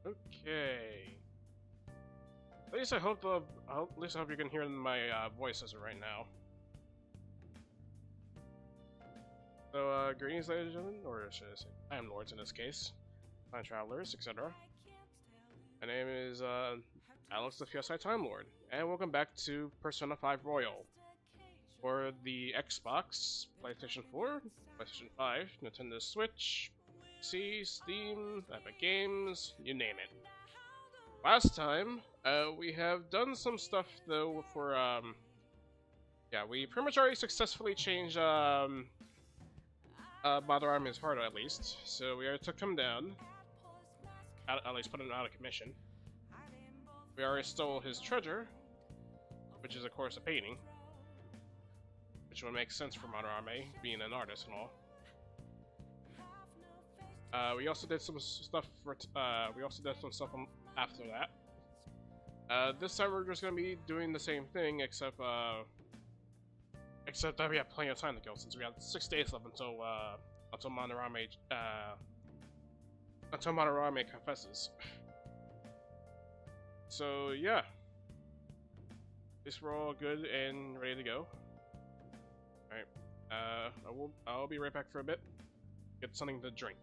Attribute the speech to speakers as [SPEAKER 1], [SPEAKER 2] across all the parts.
[SPEAKER 1] Okay. At least I hope you can hear my voice as of right now. So, greetings, ladies and gentlemen, or should I say, time lords in this case, time travelers, etc. My name is Alex the PSI Time Lord, and welcome back to Persona 5 Royal for the Xbox, PlayStation 4, PlayStation 5, Nintendo Switch, PC, Steam, Epic Games, you name it. Last time, we have done some stuff though for yeah, we pretty much already successfully changed Mother Army's heart at least, so we already took him down. At least put him out of commission. We already stole his treasure, which is of course a painting, which would make sense for Mother Army, being an artist and all. We also did some stuff for after that. This time we're just gonna be doing the same thing, except that we have plenty of time to kill since we have 6 days left until Manorame confesses. So yeah, at least we're all good and ready to go. All right, I'll be right back for a bit. Get something to drink.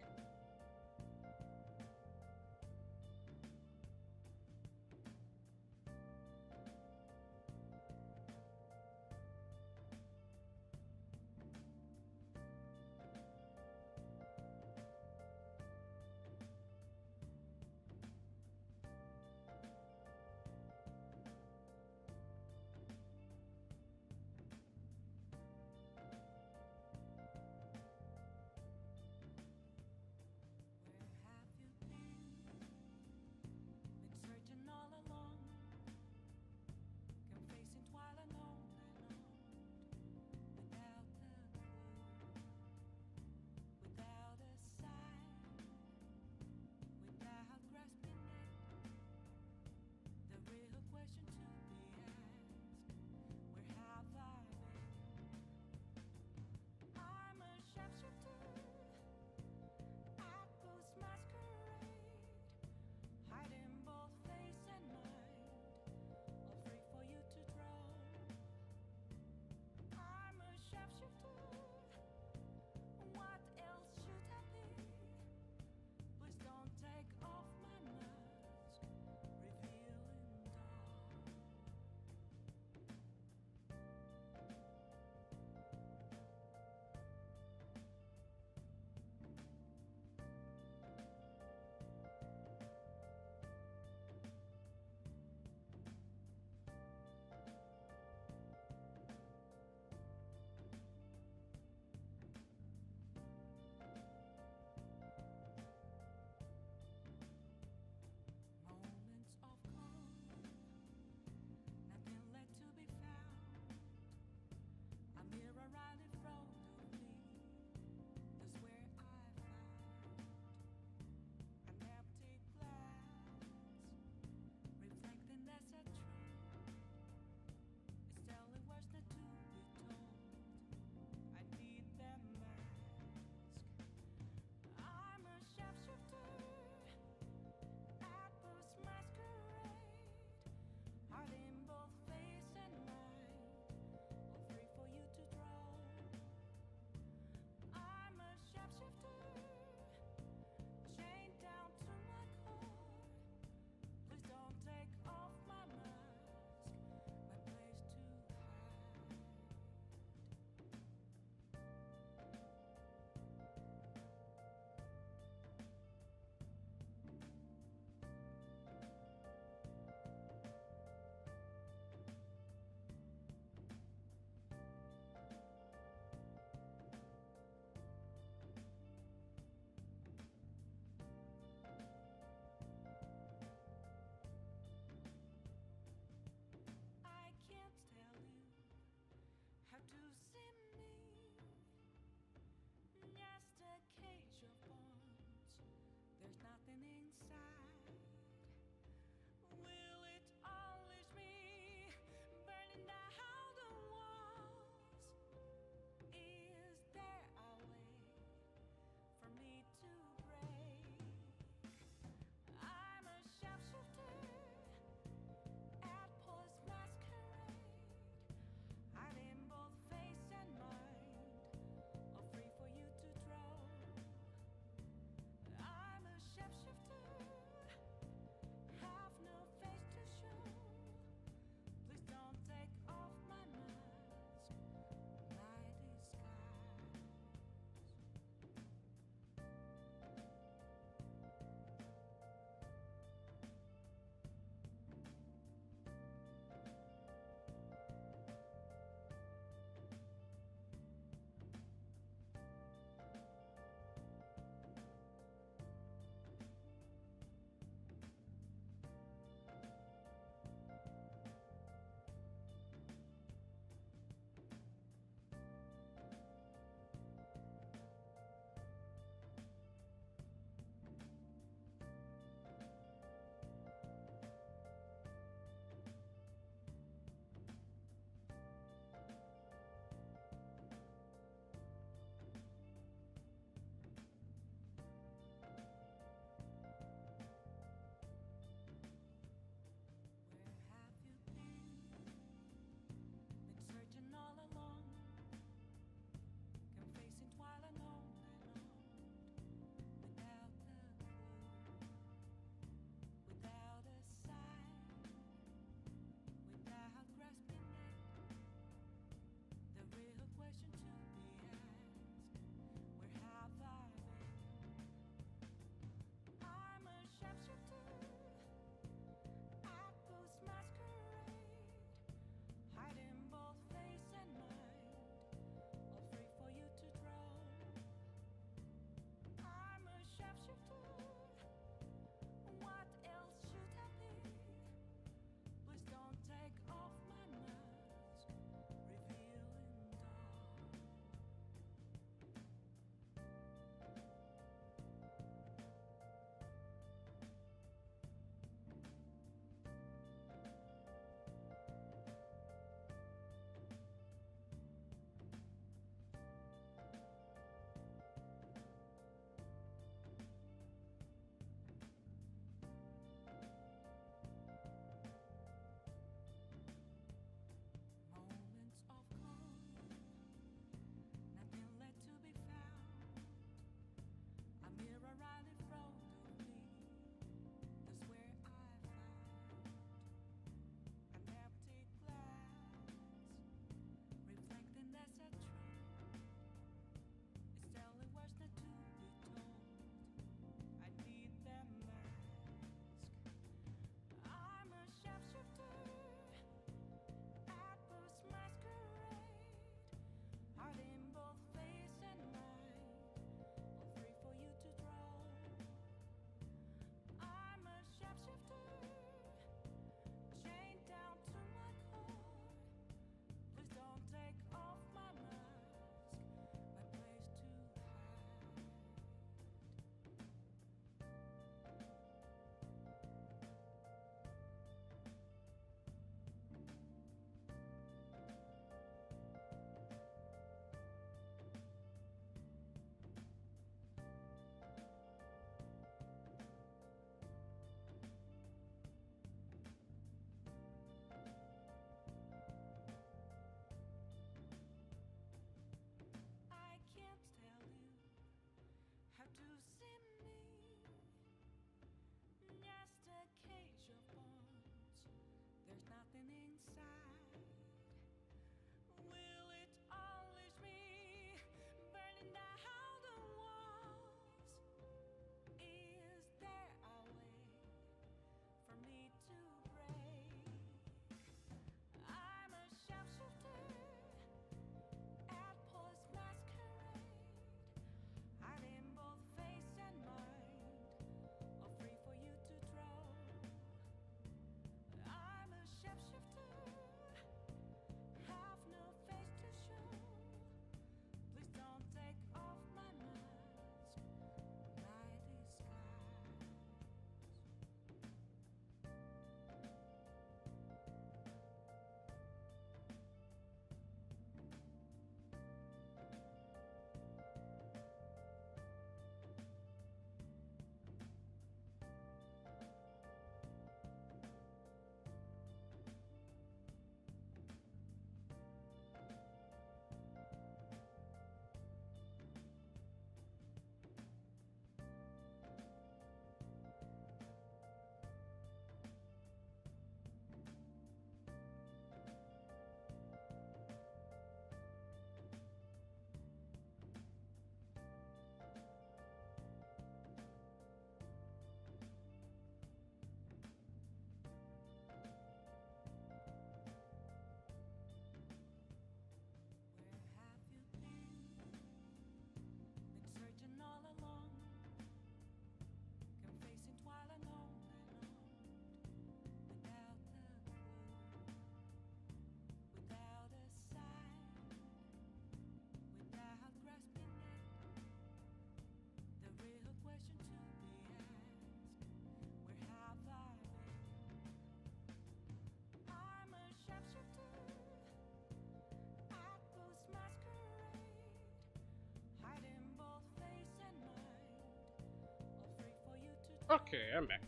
[SPEAKER 1] Okay, I'm back.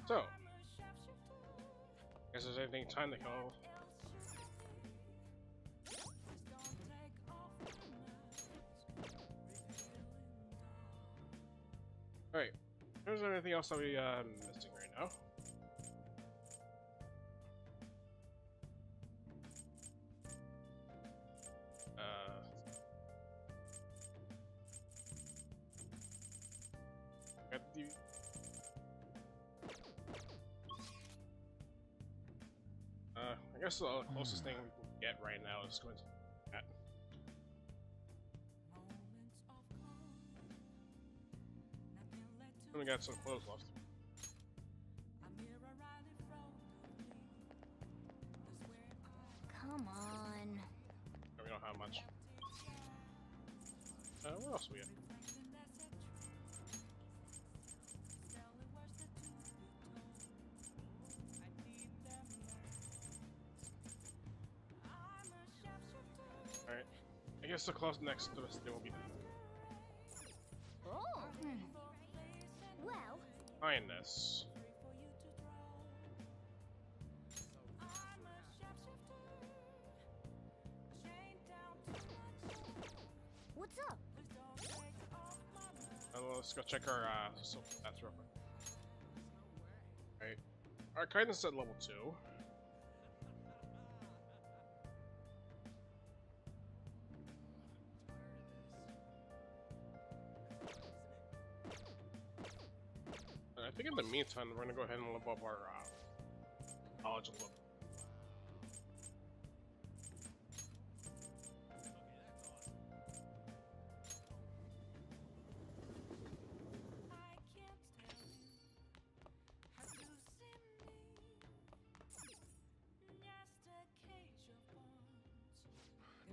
[SPEAKER 1] So, guess there's anything time to kill. Alright, is there anything else that we missing right now? Got the I guess the closest thing we can get right now is going to that. And we got some clothes left.
[SPEAKER 2] Come on.
[SPEAKER 1] We don't have much. What else we have? Alright. I guess the close next to us will be
[SPEAKER 2] Oh. Well.
[SPEAKER 1] kindness.
[SPEAKER 2] What's up?
[SPEAKER 1] Let's go check our soul stats real quick. Alright. Our kindness at level 2. And I think in the meantime, we're gonna go ahead and level up our knowledge a little.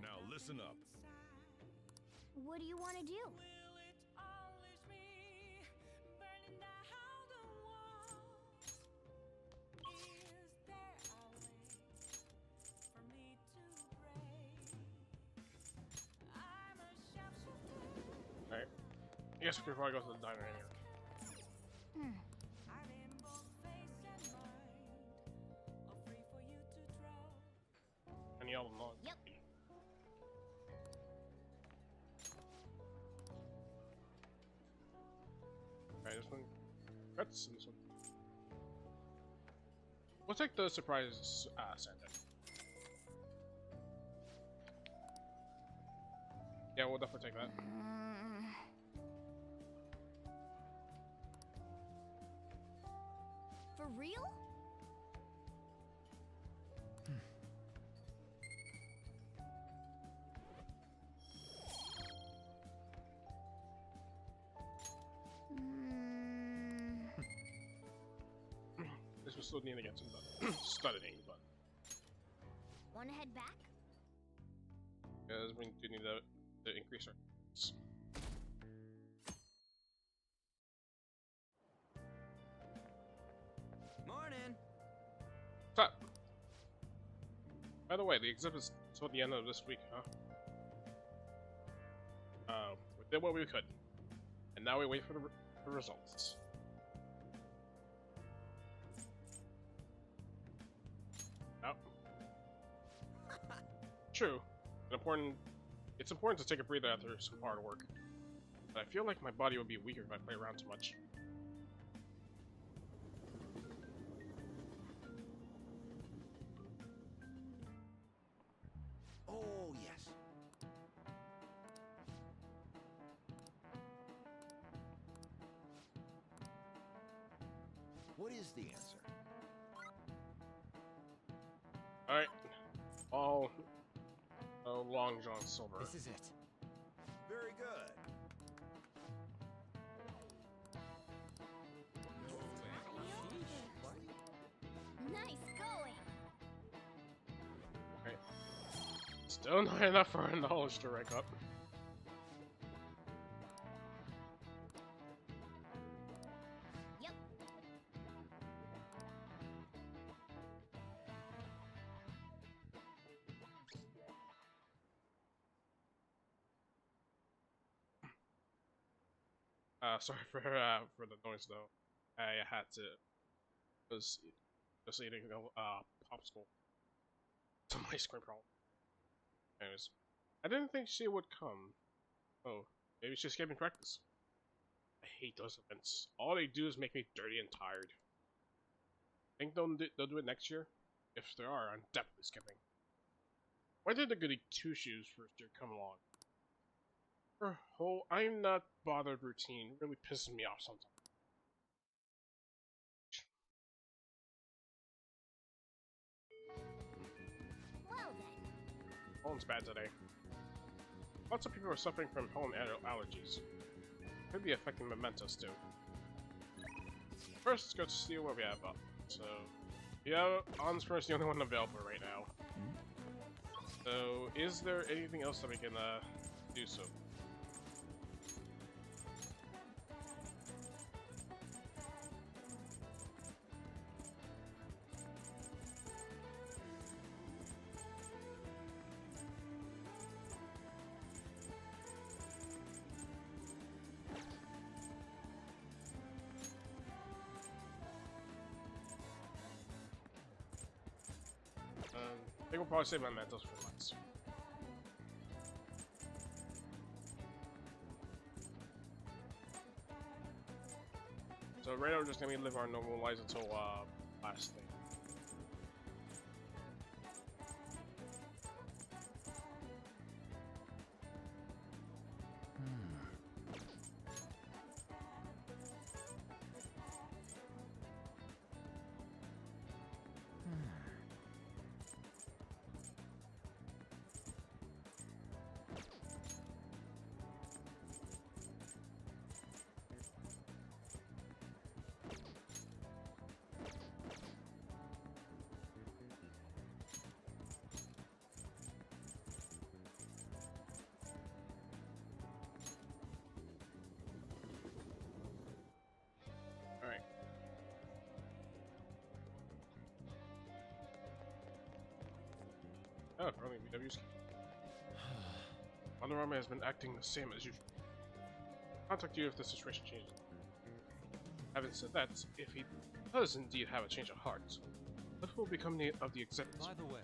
[SPEAKER 3] Now listen up.
[SPEAKER 2] What do you want to do?
[SPEAKER 1] Alright. I guess we could probably go to the diner anyway. Any other knowledge?
[SPEAKER 2] Yep.
[SPEAKER 1] Alright, this one. Cuts and this one. We'll take the surprise sandwich. Yeah, we'll definitely take that.
[SPEAKER 2] For real?
[SPEAKER 1] This will still need to get some studying, but
[SPEAKER 2] Want to head back?
[SPEAKER 1] because we do need to increase our.
[SPEAKER 4] Morning.
[SPEAKER 1] What's up? By the way, the exhibit's till the end of this week, huh? We did what we could, and now we wait for the results. Oh. True. It's important to take a breather after some hard work. But I feel like my body would be weaker if I play around too much.
[SPEAKER 4] Oh, yes. What is the answer?
[SPEAKER 1] Alright. All Long John Silver.
[SPEAKER 4] This is it. Very good.
[SPEAKER 2] Nice going.
[SPEAKER 1] Okay. Still not enough for our knowledge to rank up.
[SPEAKER 2] Yep.
[SPEAKER 1] Sorry for the noise though. I had to was just eating popsicle. Some ice cream problem. Anyways, I didn't think she would come. Oh, maybe she's skipping practice. I hate those events. All they do is make me dirty and tired. Think they'll do it next year? If there are, I'm definitely skipping. Why did the goody two-shoes first year come along? Her whole I'm not bothered routine really pisses me off sometimes.
[SPEAKER 2] Well then.
[SPEAKER 1] Pollen's bad today. Lots of people are suffering from pollen allergies. Could be affecting mementos too. First, let's go to see what we have up. So, yeah, Onsper is the only one available right now. So, is there anything else that we can do so? I think we'll probably save my mentals for last. So right now we're just gonna live our normal lives until last thing. Alright. Oh, probably BW's. Underarm has been acting the same as usual. Contact you if the situation changes. Having said that, if he does indeed have a change of heart, what will become of the exhibit?
[SPEAKER 5] By the way,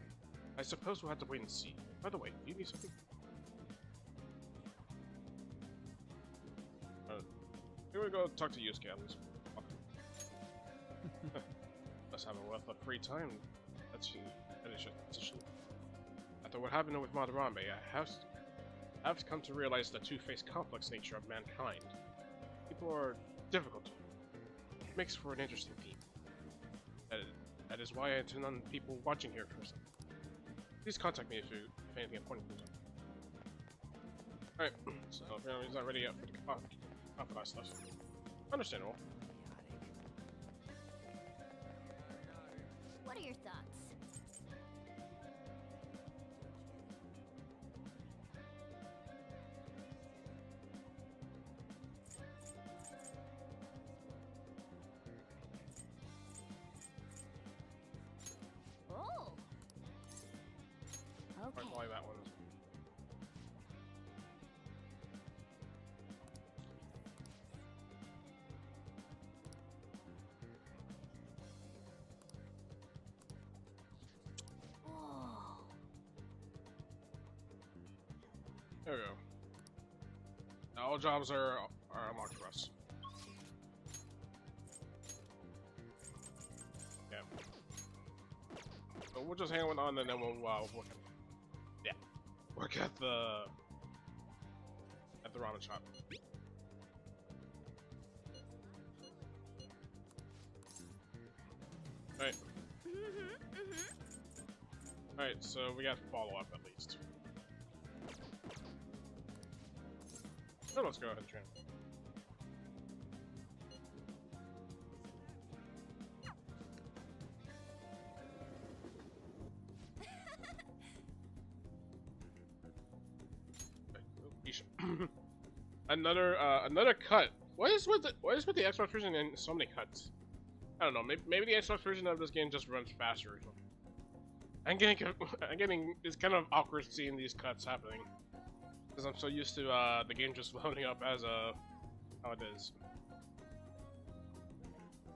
[SPEAKER 1] I suppose we'll have to wait and see. By the way, do you need something? Here we go talk to Yusuke at least. Let's have a wealth of free time. That's after what happened with Madarame, I have come to realize the two-faced complex nature of mankind. People are difficult. It makes for an interesting team. That is why I intend on people watching here for something. Please contact me if anything important comes up. Alright, so apparently he's not ready yet for the confidant stuff. Understandable.
[SPEAKER 2] What are your thoughts? Oh. Okay.
[SPEAKER 1] Probably that one.
[SPEAKER 2] Oh.
[SPEAKER 1] There we go. Now all jobs are unlocked for us. Yeah. So we'll just hang on and then we'll work at work at the ramen shop. Alright. Alright, so we got follow up at least. So let's go ahead and train. Another cut. What is with the Xbox version and so many cuts? I don't know. Maybe the Xbox version of this game just runs faster or something. I'm getting it's kind of awkward seeing these cuts happening because I'm so used to the game just loading up as a how it is.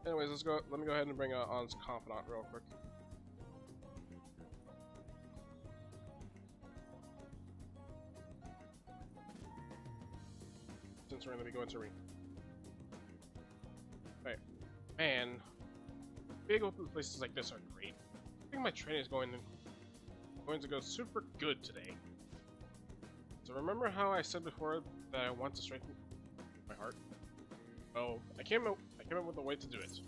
[SPEAKER 1] Anyways, let's go. Let me go ahead and bring On's confidant real quick. Since we're going to be going to Right. Man, big open places like this are great. I think my training is going to go super good today. So remember how I said before that I want to strengthen my heart? Oh, I came up with a way to do it.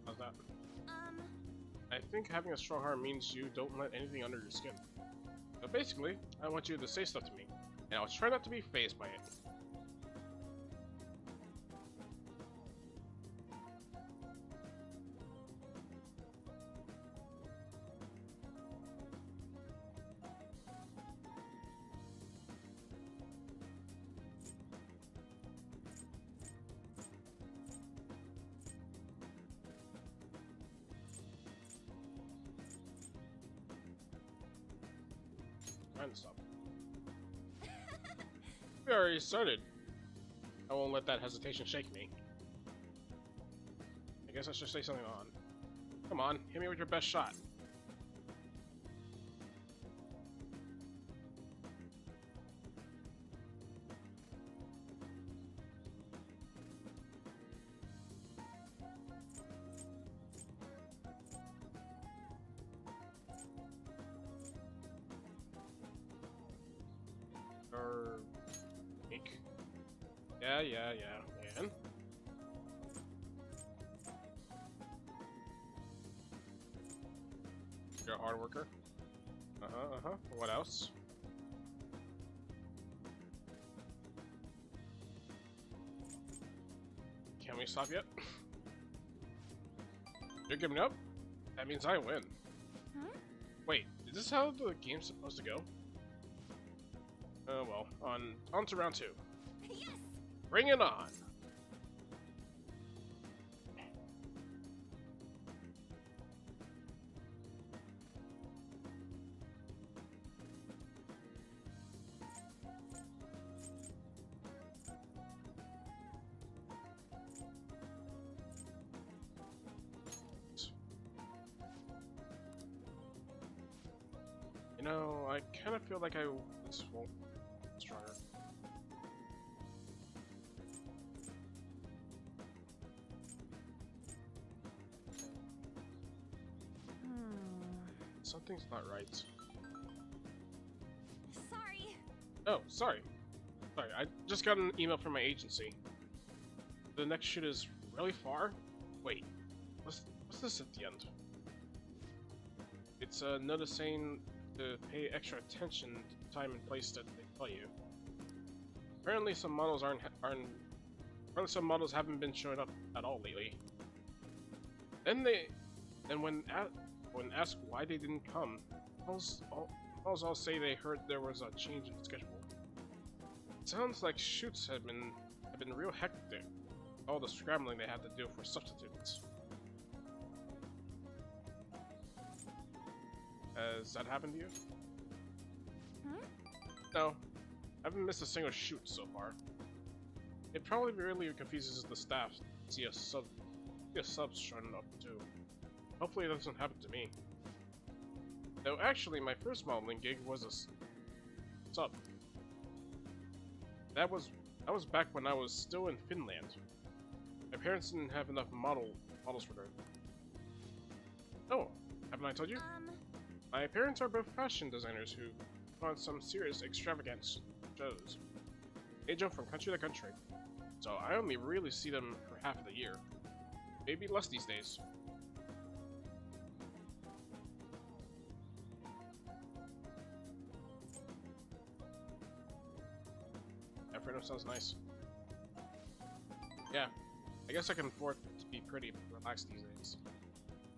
[SPEAKER 1] How's that? I think having a strong heart means you don't let anything under your skin. So basically, I want you to say stuff to me, and I'll try not to be fazed by it. Trying to stop. We already started. I won't let that hesitation shake me. I guess I should say something on. Come on, hit me with your best shot. Yeah. And? You're a hard worker. What else? Can we stop yet? You're giving up? That means I win.
[SPEAKER 2] Huh?
[SPEAKER 1] Wait, is this how the game's supposed to go? Well, on to round 2.
[SPEAKER 2] Yes.
[SPEAKER 1] Bring it on! You know, I kind of feel like this won't be stronger. Something's not right.
[SPEAKER 2] Sorry.
[SPEAKER 1] Oh, sorry. Sorry, I just got an email from my agency. The next shoot is really far? Wait, what's this at the end? It's a notice saying to pay extra attention to the time and place that they tell you. Apparently some models some models haven't been showing up at all lately. And when asked why they didn't come, models all say they heard there was a change in schedule. It sounds like shoots have been real hectic. All the scrambling they had to do for substitutes. Has that happened to you?
[SPEAKER 2] Huh?
[SPEAKER 1] No, I haven't missed a single shoot so far. It probably really confuses the staff to see a subs showing up too. Hopefully it doesn't happen to me. Though actually, my first modeling gig was a sub. That was back when I was still in Finland. My parents didn't have enough models for them. Oh, haven't I told you? My parents are both fashion designers who put on some serious extravagant shows. They jump from country to country, so I only really see them for half of the year. Maybe less these days. That freedom sounds nice. Yeah, I guess I can afford to be pretty relaxed these days.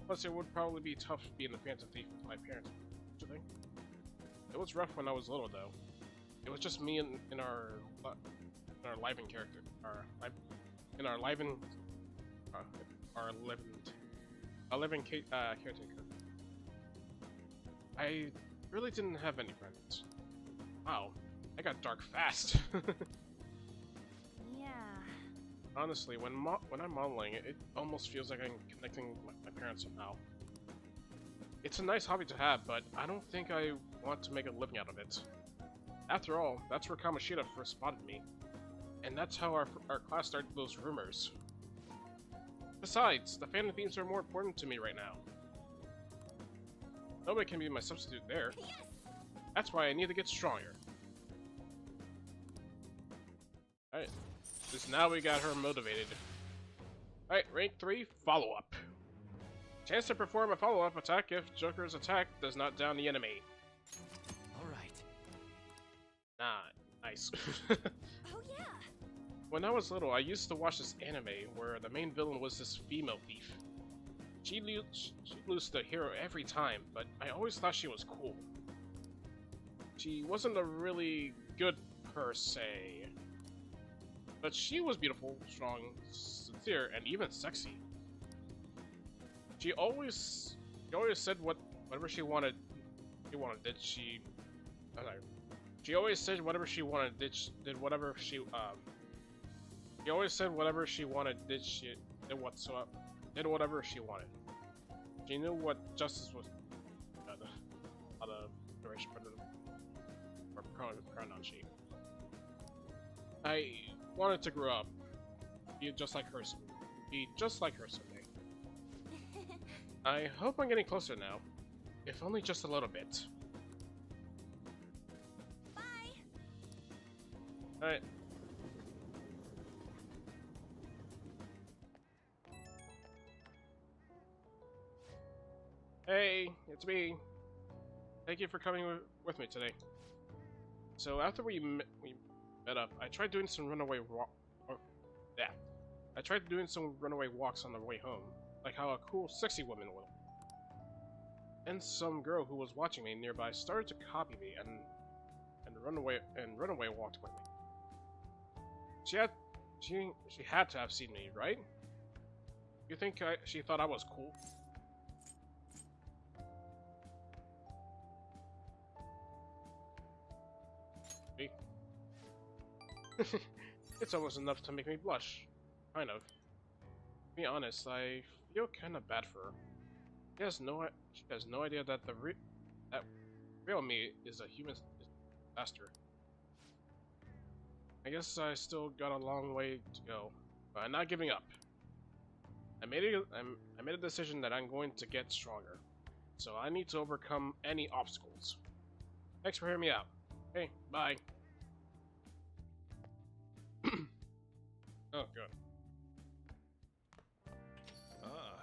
[SPEAKER 1] Plus, it would probably be tough being a phantom thief with my parents. Don't you think? It was rough when I was little, though. It was just me in our Liven character. Our Liven a living caretaker. I really didn't have any friends. Wow, that got dark fast.
[SPEAKER 2] Yeah.
[SPEAKER 1] Honestly, when I'm modeling, it almost feels like I'm connecting with my parents somehow. It's a nice hobby to have, but I don't think I want to make a living out of it. After all, that's where Kamoshida first spotted me, and that's how our class started those rumors. Besides, the fan themes are more important to me right now. Nobody can be my substitute there.
[SPEAKER 2] Yes.
[SPEAKER 1] That's why I need to get stronger. Alright, just now we got her motivated. Alright, rank 3, follow-up. Chance to perform a follow-up attack if Joker's attack does not down the enemy.
[SPEAKER 4] Alright.
[SPEAKER 1] Nah, nice.
[SPEAKER 2] Oh yeah.
[SPEAKER 1] When I was little, I used to watch this anime where the main villain was this female thief. She lose the hero every time, but I always thought she was cool. She wasn't a really good per se, but she was beautiful, strong, sincere, and even sexy. She always said whatever she wanted. She always said whatever she wanted. Did whatever she She always said whatever she wanted. Did whatever she wanted. She knew what justice was. How the duration or pronoun she. I wanted to grow up, be just like her someday. I hope I'm getting closer now, if only just a little bit.
[SPEAKER 2] Bye.
[SPEAKER 1] Alright. Hey, it's me. Thank you for coming with me today. So after we met up, I tried doing some runaway walks on the way home, like how a cool, sexy woman will. And some girl who was watching me nearby started to copy me and runaway walked with me. She had to have seen me, right? You think she thought I was cool? It's almost enough to make me blush. Kind of. To be honest, I feel kind of bad for her. She has no idea that real me is a human disaster. I guess I still got a long way to go, but I'm not giving up. I made a decision that I'm going to get stronger, so I need to overcome any obstacles. Thanks for hearing me out. Hey, bye. Oh, good.
[SPEAKER 3] Ah,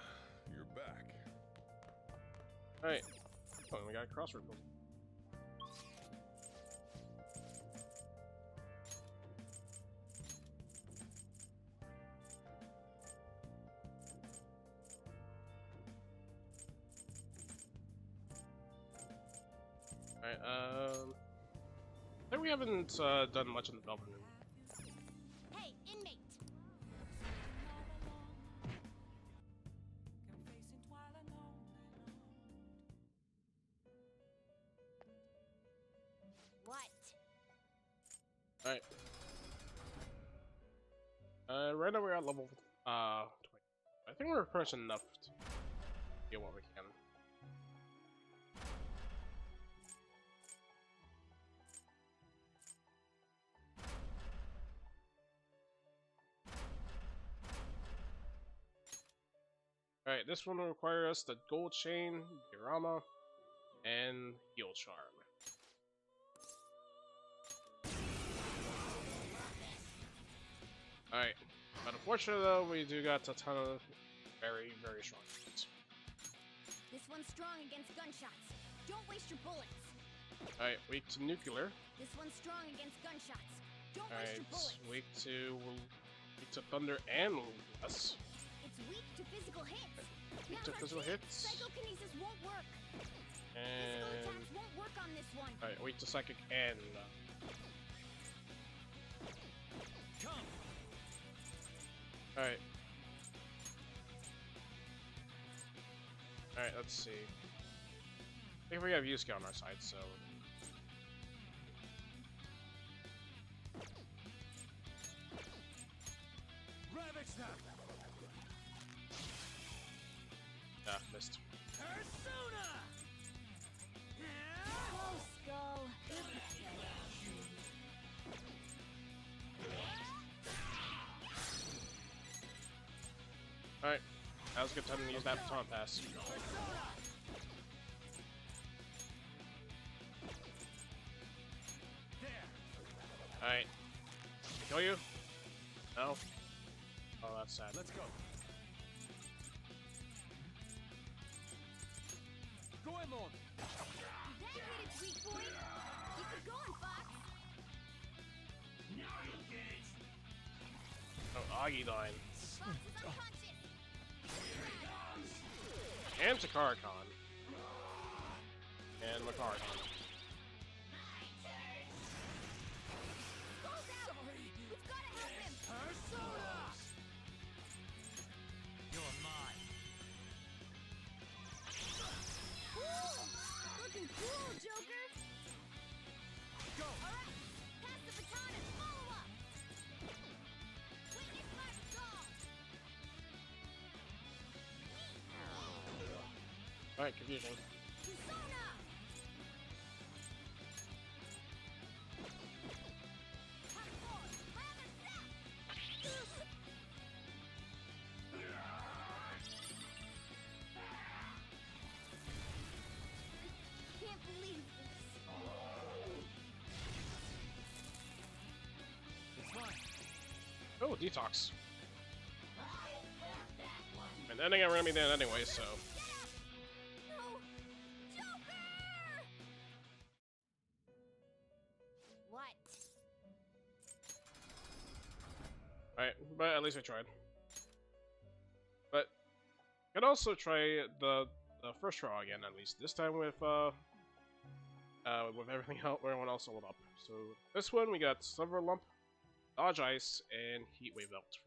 [SPEAKER 3] you're back.
[SPEAKER 1] Alright. Oh, we got a crossword puzzle. Alright, I think we haven't done much in the development room.
[SPEAKER 2] Hey, inmate. What?
[SPEAKER 1] Alright. Right now we're at level 20. I think we're pretty much enough to get what we can. Alright, this one will require us the gold chain, diorama, and heal charm. Alright, but unfortunately though, we do got a ton of very, very strong units.
[SPEAKER 2] This one's strong against gunshots. Don't waste your bullets.
[SPEAKER 1] Alright, weak to nuclear.
[SPEAKER 2] This one's strong against gunshots. Don't waste your bullets.
[SPEAKER 1] Alright, weak to thunder and less.
[SPEAKER 2] It's weak to physical hits.
[SPEAKER 1] Weak to physical hits.
[SPEAKER 2] Psychokinesis won't work. Physical
[SPEAKER 1] And
[SPEAKER 2] attacks won't work on this one.
[SPEAKER 1] alright, weak to psychic and
[SPEAKER 4] Come.
[SPEAKER 1] alright. Alright, let's see. I think we have Yusuke on our side, so.
[SPEAKER 4] Rabbit snap.
[SPEAKER 1] Ah, missed.
[SPEAKER 4] Persona.
[SPEAKER 2] Close, Skull.
[SPEAKER 1] Alright, that was a good time to use that taunt pass. Alright. Kill you? No? Oh, that's sad.
[SPEAKER 4] Let's go. Go Emon.
[SPEAKER 2] That hit its weak point. Keep it going, Fox.
[SPEAKER 1] Oh, Agi line.
[SPEAKER 2] Fox is unconscious.
[SPEAKER 1] And Takara-kan. And Makara-kan.
[SPEAKER 2] Skull's out. We've gotta help him.
[SPEAKER 4] Persona. You're mine.
[SPEAKER 2] Ooh, looking cool, Joker.
[SPEAKER 4] Go.
[SPEAKER 2] All right, pass the baton and follow up. Witness my Skull.
[SPEAKER 1] Alright, confusion.
[SPEAKER 2] Persona. Hot boy, rather step. Can't believe this.
[SPEAKER 4] It's mine.
[SPEAKER 1] Oh, detox. And then again, we're gonna be dead anyway, so.
[SPEAKER 2] No, Joker! What?
[SPEAKER 1] Alright, but at least I tried. But could also try the first trial again, at least this time with everything else, everyone else leveled up. So this one we got Silver Lump, Dodge Ice, and Heat Wave Belt.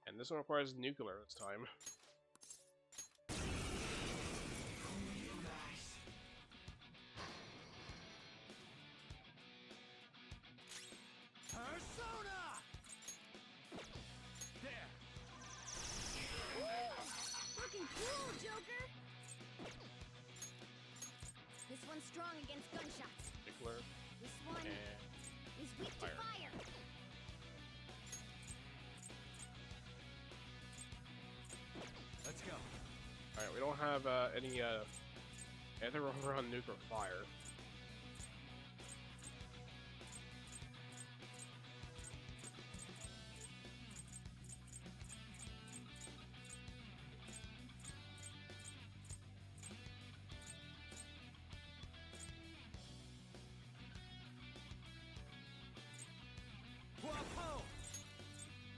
[SPEAKER 1] And this one requires Nuclear this time.
[SPEAKER 4] Persona. There.
[SPEAKER 2] Looking cool, Joker! This one's strong against gunshots.
[SPEAKER 1] Nuclear
[SPEAKER 2] This one
[SPEAKER 1] and
[SPEAKER 2] is weak to
[SPEAKER 1] fire.
[SPEAKER 2] fire.
[SPEAKER 4] Let's go.
[SPEAKER 1] Alright, we don't have any anything around Nuclear Fire.
[SPEAKER 4] Guapo.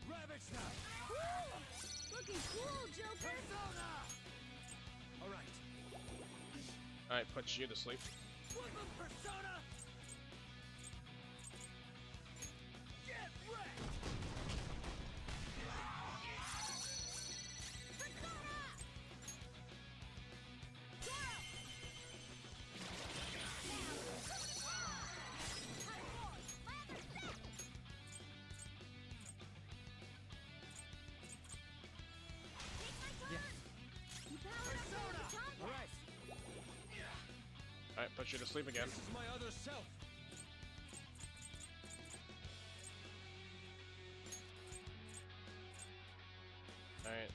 [SPEAKER 4] Rabbit snap.
[SPEAKER 2] Looking cool, Joker!
[SPEAKER 4] Persona. All right.
[SPEAKER 1] Alright, put you to sleep.
[SPEAKER 4] Woodland persona. Get wrecked.
[SPEAKER 2] Persona! Go! Hot boy, lather step! Take my turn! You powered up the baton
[SPEAKER 4] All
[SPEAKER 2] pass.
[SPEAKER 4] right.
[SPEAKER 1] Alright, put you to sleep again.
[SPEAKER 4] This is my other self.
[SPEAKER 1] Alright,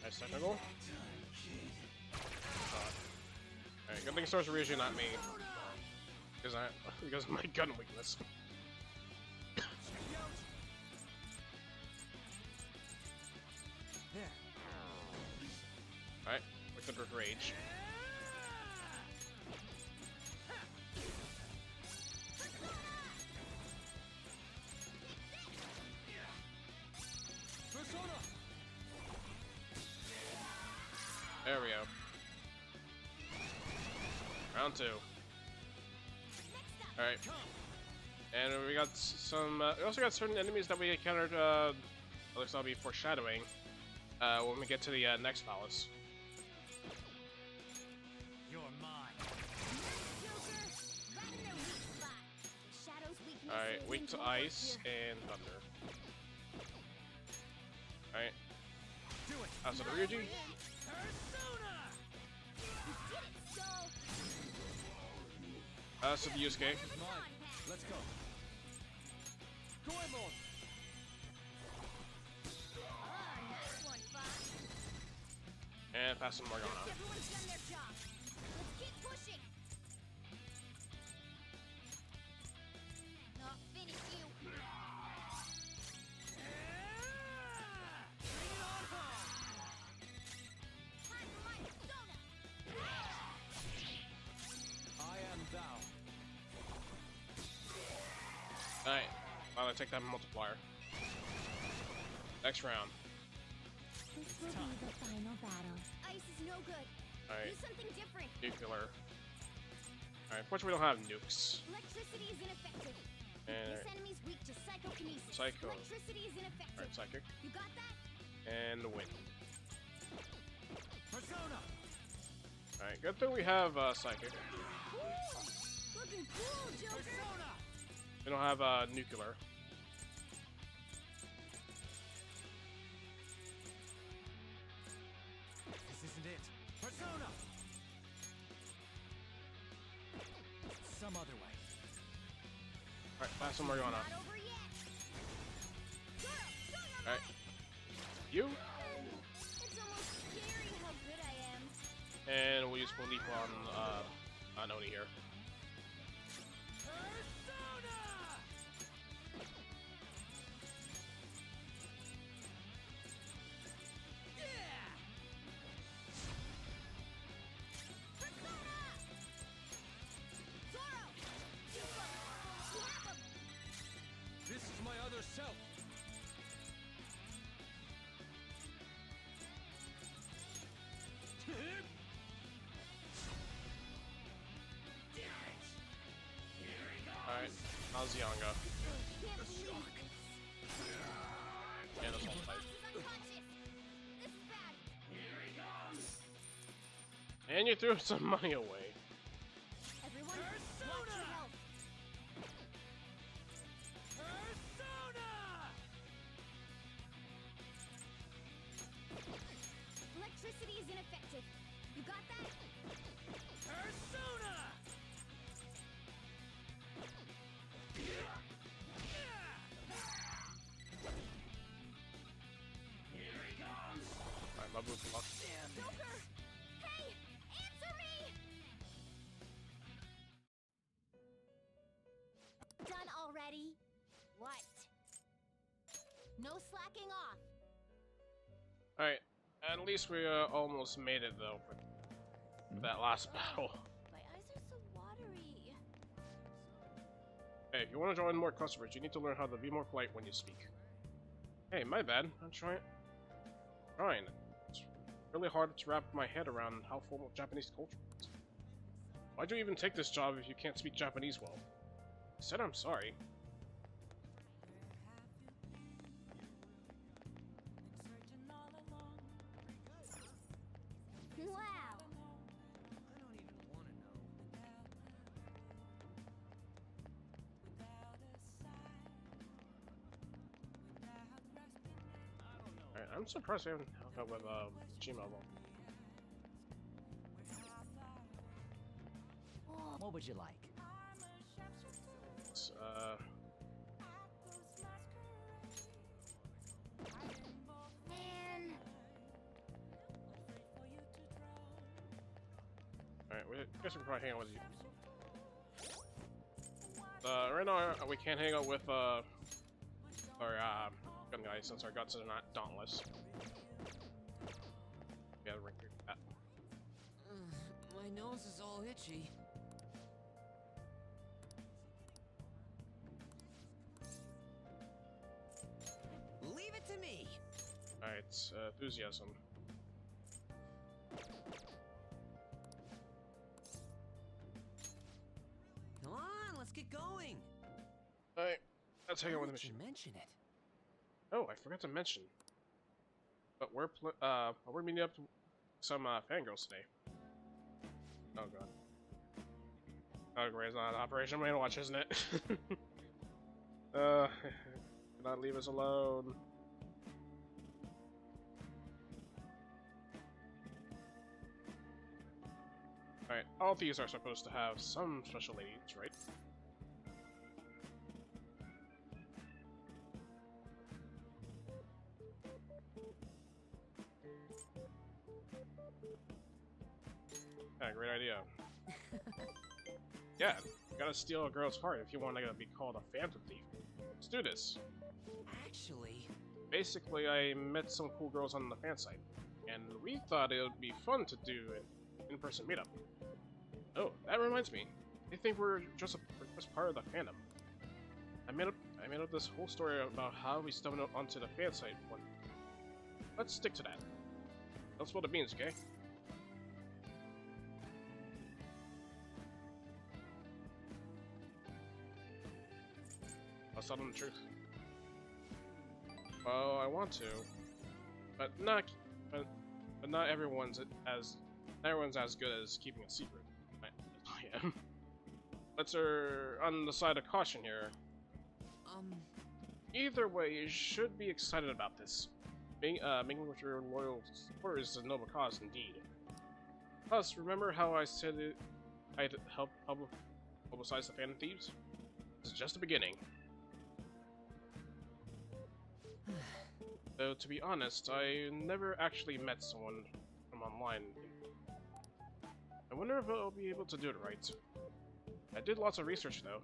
[SPEAKER 1] nice technical. Alright, good thing it starts to reach not me. Because of my gun weakness.
[SPEAKER 4] Check me out. There.
[SPEAKER 1] Alright, with the rage.
[SPEAKER 4] Persona.
[SPEAKER 1] There we go. Round two.
[SPEAKER 2] Next up,
[SPEAKER 1] Alright,
[SPEAKER 4] Come.
[SPEAKER 1] And we got some. We also got certain enemies that we encountered. At least I'll be foreshadowing when we get to the next palace.
[SPEAKER 4] You're mine.
[SPEAKER 1] Alright, weak to ice and thunder. Alright,
[SPEAKER 4] Do it.
[SPEAKER 1] that's the Ryuji.
[SPEAKER 4] Persona.
[SPEAKER 1] That's the Yusuke.
[SPEAKER 4] Mine. Let's go. Goemon.
[SPEAKER 1] And pass on Morgana.
[SPEAKER 2] Everyone's done their job. Let's keep pushing. Not finish you.
[SPEAKER 4] Bring it on home.
[SPEAKER 2] Time for my persona.
[SPEAKER 4] I am thou.
[SPEAKER 1] Alright, finally take that multiplier. Next round.
[SPEAKER 2] This will be the final battle. Ice is no good.
[SPEAKER 1] Alright,
[SPEAKER 2] Do something different.
[SPEAKER 1] nuclear. Alright, fortunately we don't have nukes.
[SPEAKER 2] Electricity is ineffective.
[SPEAKER 1] And
[SPEAKER 2] This enemy's weak to psychokinesis.
[SPEAKER 1] Psycho.
[SPEAKER 2] Electricity is ineffective.
[SPEAKER 1] alright, psychic.
[SPEAKER 2] You got that?
[SPEAKER 1] And wind.
[SPEAKER 4] Persona.
[SPEAKER 1] Alright, good thing we have psychic.
[SPEAKER 2] Cool. Looking cool, Joker.
[SPEAKER 4] Persona.
[SPEAKER 1] We don't have nuclear.
[SPEAKER 4] This isn't it. Persona. Some other way.
[SPEAKER 1] Alright, pass on Morgana.
[SPEAKER 2] Not over yet. Zoro, show your
[SPEAKER 1] Alright.
[SPEAKER 2] might.
[SPEAKER 1] You?
[SPEAKER 2] It's almost scary how good I am.
[SPEAKER 1] And we'll use Leap on Oni here.
[SPEAKER 4] Persona. Yeah.
[SPEAKER 2] Persona! Zoro! You have him!
[SPEAKER 4] This is my other self.
[SPEAKER 1] Alright, Nazianga.
[SPEAKER 2] Can't believe it.
[SPEAKER 1] And Assault Type.
[SPEAKER 2] He's unconscious. This is bad.
[SPEAKER 1] And you threw some money away.
[SPEAKER 2] Everyone, watch your health.
[SPEAKER 4] Persona.
[SPEAKER 2] Electricity is ineffective. You got that?
[SPEAKER 4] Persona.
[SPEAKER 1] Alright, my blue block.
[SPEAKER 2] Joker! Hey! Answer me! Done already? What? No slacking off.
[SPEAKER 1] Alright, at least we almost made it though for that last battle.
[SPEAKER 2] My eyes are so watery.
[SPEAKER 1] Hey, if you want to join more customers, you need to learn how to be more polite when you speak. Hey, my bad. I'm trying. It's really hard to wrap my head around how formal Japanese culture is. Why'd you even take this job if you can't speak Japanese well? I said I'm sorry.
[SPEAKER 2] Wow.
[SPEAKER 4] I don't even want to know.
[SPEAKER 1] Alright, I'm surprised we haven't hung out with Chima long.
[SPEAKER 4] What would you like?
[SPEAKER 1] It's,
[SPEAKER 2] Man.
[SPEAKER 1] Alright, I guess we can probably hang out with you. Right now we can't hang out with our gun guys since our guts are not dauntless. We gotta ring that.
[SPEAKER 4] My nose is all itchy. Leave it to me.
[SPEAKER 1] Alright, enthusiasm.
[SPEAKER 4] Come on, let's get going.
[SPEAKER 1] Alright, let's hang out
[SPEAKER 4] Why
[SPEAKER 1] with the
[SPEAKER 4] did you
[SPEAKER 1] machine.
[SPEAKER 4] mention it?
[SPEAKER 1] Oh, I forgot to mention. But we're meeting up with some fangirls today. Oh god. Oh, great, it's not an Operation Rain Watch, isn't it? Cannot leave us alone. Alright, all these are supposed to have some special needs, right? Yeah, great idea. Yeah, you gotta steal a girl's heart if you want to be called a phantom thief. Let's do this.
[SPEAKER 4] Actually,
[SPEAKER 1] Basically, I met some cool girls on the fan site, and we thought it would be fun to do an in-person meetup. Oh, that reminds me. They think we're just part of the fandom. I made up this whole story about how we stumbled onto the fan site one. Let's stick to that. Don't spill the beans, okay? I'll tell them the truth. Well, I want to, but not everyone's as good as keeping a secret. I am. Let's err on the side of caution here. Either way, you should be excited about this. Mingling with your loyal supporters is a noble cause indeed. Plus, remember how I said I'd help publicize the Phantom Thieves? This is just the beginning. Though, to be honest, I never actually met someone from online. I wonder if I'll be able to do it right. I did lots of research, though.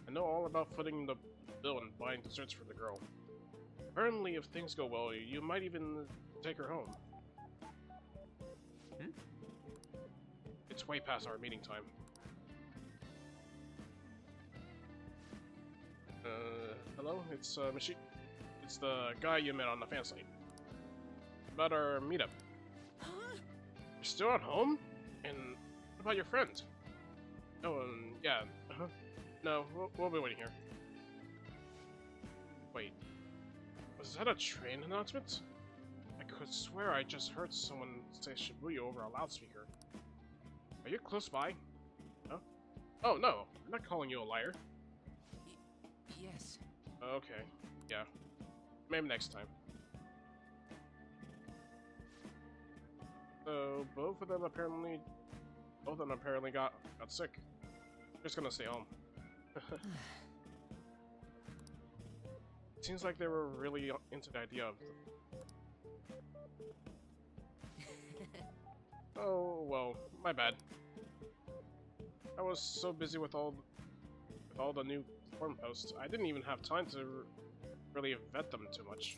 [SPEAKER 1] I know all about footing the bill and buying desserts for the girl. Apparently, if things go well, you might even take her home.
[SPEAKER 4] Hmm?
[SPEAKER 1] It's way past our meeting time. Hello? It's Machine. It's the guy you met on the fan site. About our meetup.
[SPEAKER 4] huh?
[SPEAKER 1] You're still at home? And what about your friend? Oh, yeah. No, we'll be waiting here. Wait. Was that a train announcement? I could swear I just heard someone say Shibuya over a loudspeaker. Are you close by? Huh? Oh, no. I'm not calling you a liar.
[SPEAKER 4] Yes.
[SPEAKER 1] Okay. Yeah. Maybe next time. So both of them apparently got sick. Just gonna stay home. Seems like they were really into the idea of. Oh well, my bad. I was so busy with all the new forum posts, I didn't even have time to really vet them too much.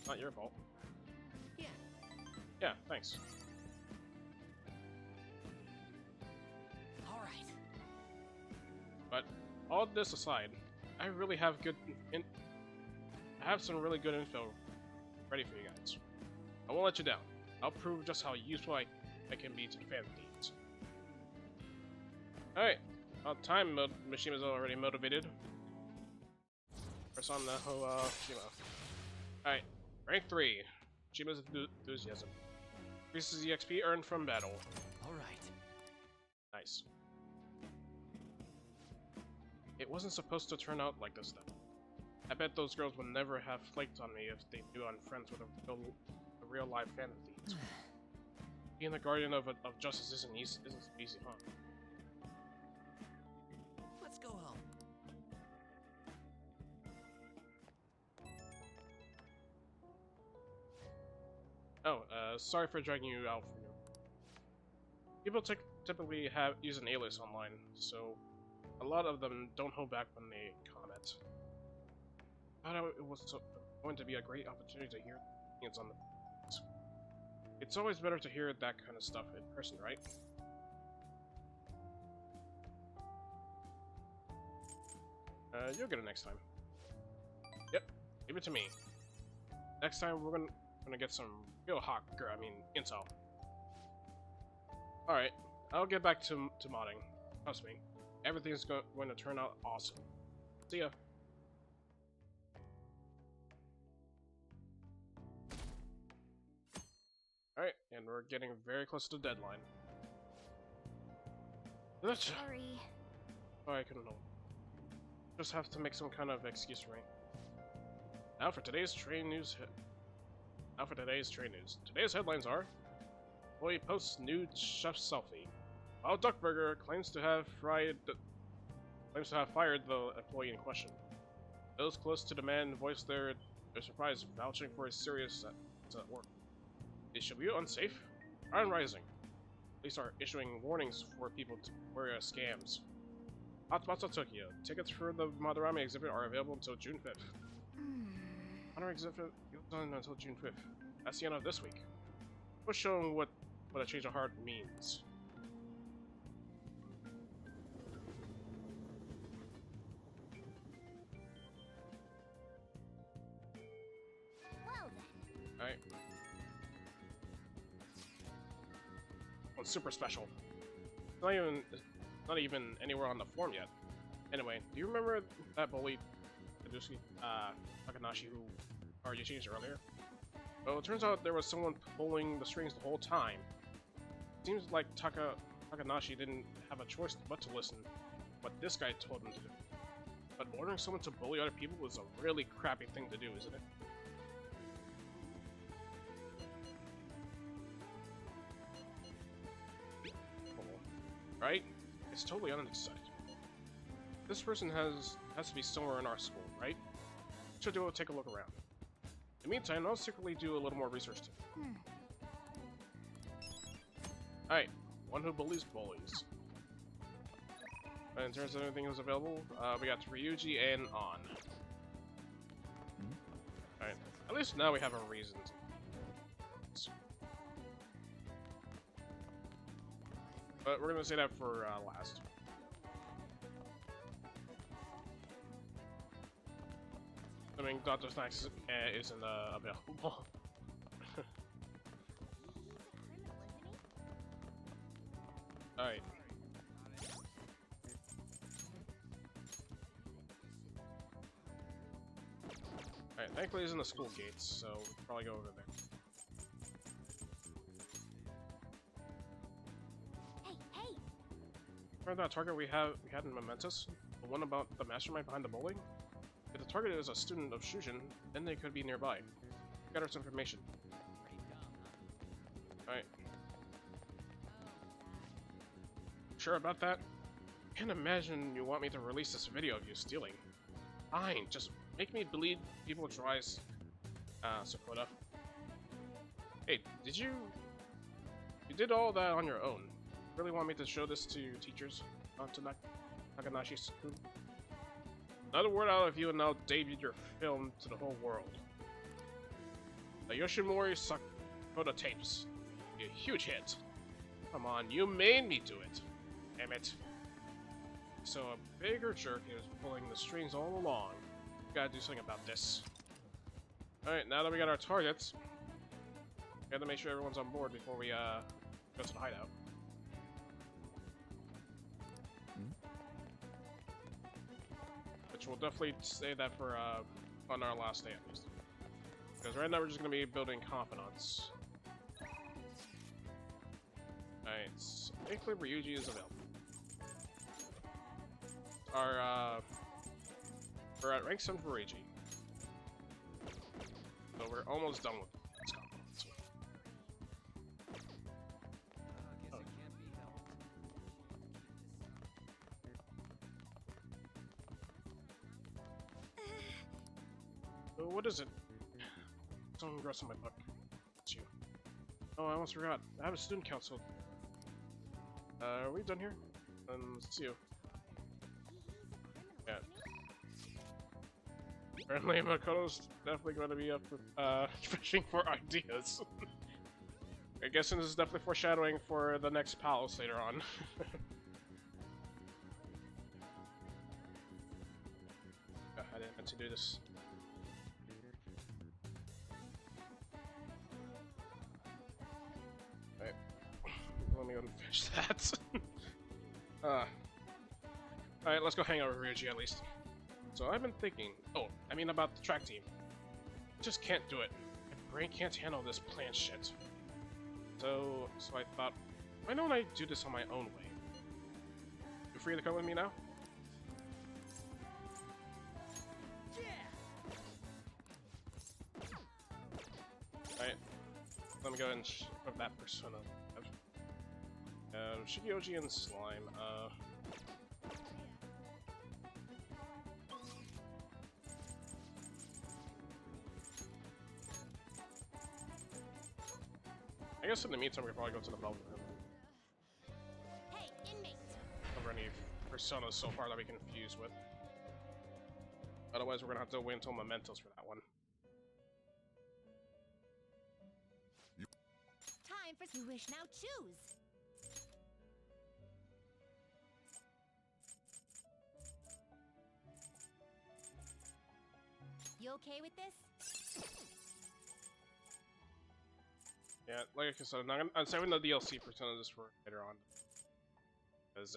[SPEAKER 1] Not your fault.
[SPEAKER 4] Yeah.
[SPEAKER 1] Yeah, thanks.
[SPEAKER 4] All right.
[SPEAKER 1] But all this aside, I really have I have some really good info ready for you guys. I won't let you down. I'll prove just how useful I can be to the fan thieves. Alright, time Mishima's already motivated. Press on the Shima. Alright, rank 3. Shima's enthusiasm. Increases the XP earned from battle.
[SPEAKER 4] All right.
[SPEAKER 1] Nice. It wasn't supposed to turn out like this though. I bet those girls would never have flaked on me if they knew I'm friends with a real live fan thieves. Being the guardian of justice isn't easy, huh?
[SPEAKER 4] Let's go home.
[SPEAKER 1] Oh, sorry for dragging you out from you. People typically use an alias online, so a lot of them don't hold back when they comment. I thought it was going to be a great opportunity to hear things on the. It's always better to hear that kind of stuff in person, right? You'll get it next time. Yep, give it to me. Next time we're gonna get some real hot intel. Alright, I'll get back to modding. Trust me. Everything's going to turn out awesome. See ya. Alright, and we're getting very close to the deadline.
[SPEAKER 2] Sorry.
[SPEAKER 1] Oh, I couldn't know. Just have to make some kind of excuse for me. Now for today's train news. Today's headlines are: employee posts nude chef selfie. While Duckburger claims to have fired the employee in question. Those close to the man voiced their surprise, vouching for his seriousness at work. Is Shibuya unsafe? Crime rising. Police are issuing warnings for people to worry scams. Hotspots of Tokyo. Tickets for the Madarame exhibit are available until June 5th. Honor exhibit goes on until June 5th. That's the end of this week. We'll show them what a change of heart means.
[SPEAKER 2] Well then.
[SPEAKER 1] Alright. One's super special. Not even anywhere on the form yet. Anyway, do you remember that bully, Takanashi, who you changed earlier? Well, it turns out there was someone pulling the strings the whole time. Seems like Takanashi didn't have a choice but to listen to what this guy told him to do. But ordering someone to bully other people is a really crappy thing to do, isn't it? Right? It's totally unacceptable. This person has to be somewhere in our school, right? Should go take a look around. In the meantime, I'll secretly do a little more research too. Alright, one who bullies bullies. And in terms of anything that's available, we got Ryuji and On. Alright, at least now we have a reason to. But we're gonna say that for last. I mean, Dr. Snacks isn't available. Alright. Alright, thankfully he's in the school gates, so we'll probably go over there. Remember that target we had in Momentous? The one about the mastermind behind the bullying? If the target is a student of Shujin, then they could be nearby. Got us information. Alright. Sure about that? Can't imagine you want me to release this video of you stealing. Fine, just make me bleed people dries. Sakura. Hey, you did all that on your own. Really want me to show this to teachers? To Takanashi-kun? Another word out of you and I'll debut your film to the whole world. The Yoshimori Sakura tapes. Be a huge hit. Come on, you made me do it. Damn it. So a bigger jerk is pulling the strings all along. We gotta do something about this. Alright, now that we got our targets, we gotta make sure everyone's on board before we go to the hideout. Which we'll definitely say that for on our last day at least. Because right now we're just gonna be building confidants. Alright, so thankfully Ryuji is available. We're at rank 7 for Ryuji. So we're almost done with this confidant. Oh. What is it? Someone gross in my book. It's you. Oh, I almost forgot. I have a student council. Are we done here? Let's see you. Yeah. Apparently Makoto's definitely going to be up for, fishing for ideas. I guess this is definitely foreshadowing for the next palace later on. I didn't meant to do this. Alright. Let me go and finish that. Alright, let's go hang out with Ryuji at least. So I've been thinking, about the track team. I just can't do it. My brain can't handle this plant shit. So I thought, why don't I do this on my own way? You free to come with me now? Alright, let me go ahead and put that persona. Shigioji and Slime, I guess in the meantime we can probably go to the development room.
[SPEAKER 2] Hey, inmate!
[SPEAKER 1] Cover any personas so far that we can fuse with. Otherwise we're gonna have to wait until Mementos for that one.
[SPEAKER 2] Time for you wish now choose. You okay with this?
[SPEAKER 1] Yeah, like I said, I'm saving the DLC personas for later on. As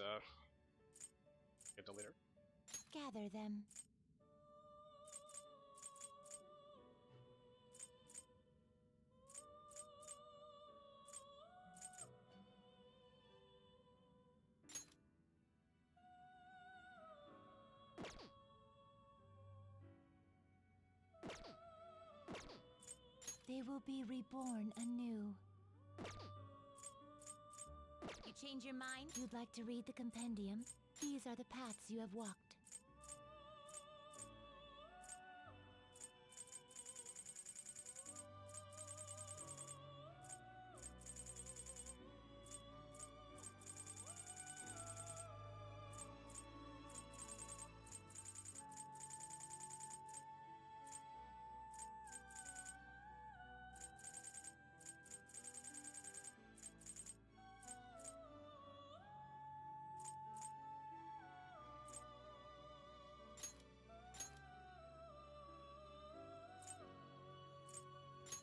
[SPEAKER 1] get the leader.
[SPEAKER 2] Gather them. They will be reborn anew. You change your mind? You'd like to read the compendium? These are the paths you have walked.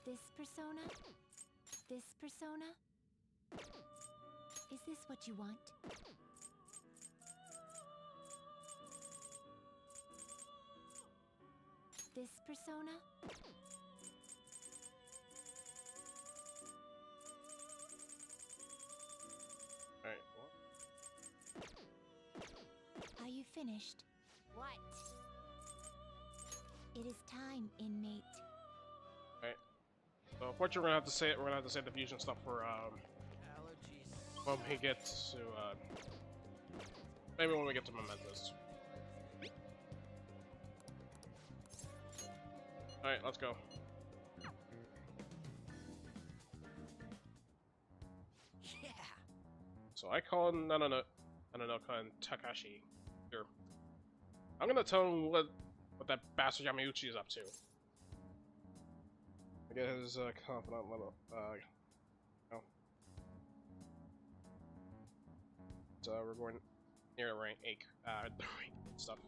[SPEAKER 2] This persona? This persona? Is this what you want? This persona?
[SPEAKER 1] Alright,
[SPEAKER 2] Are you finished? What? It is time, inmate.
[SPEAKER 1] Alright. So unfortunately we're gonna have to save the fusion stuff for
[SPEAKER 4] Allergies.
[SPEAKER 1] when we get to maybe when we get to Mementos. Alright, let's go.
[SPEAKER 4] Yeah.
[SPEAKER 1] So I call Nananoka and Takashi. Here. I'm gonna tell him what that bastard Yamauchi is up to. I get his confidant level. No. So we're going near rank 8. The rank stuff.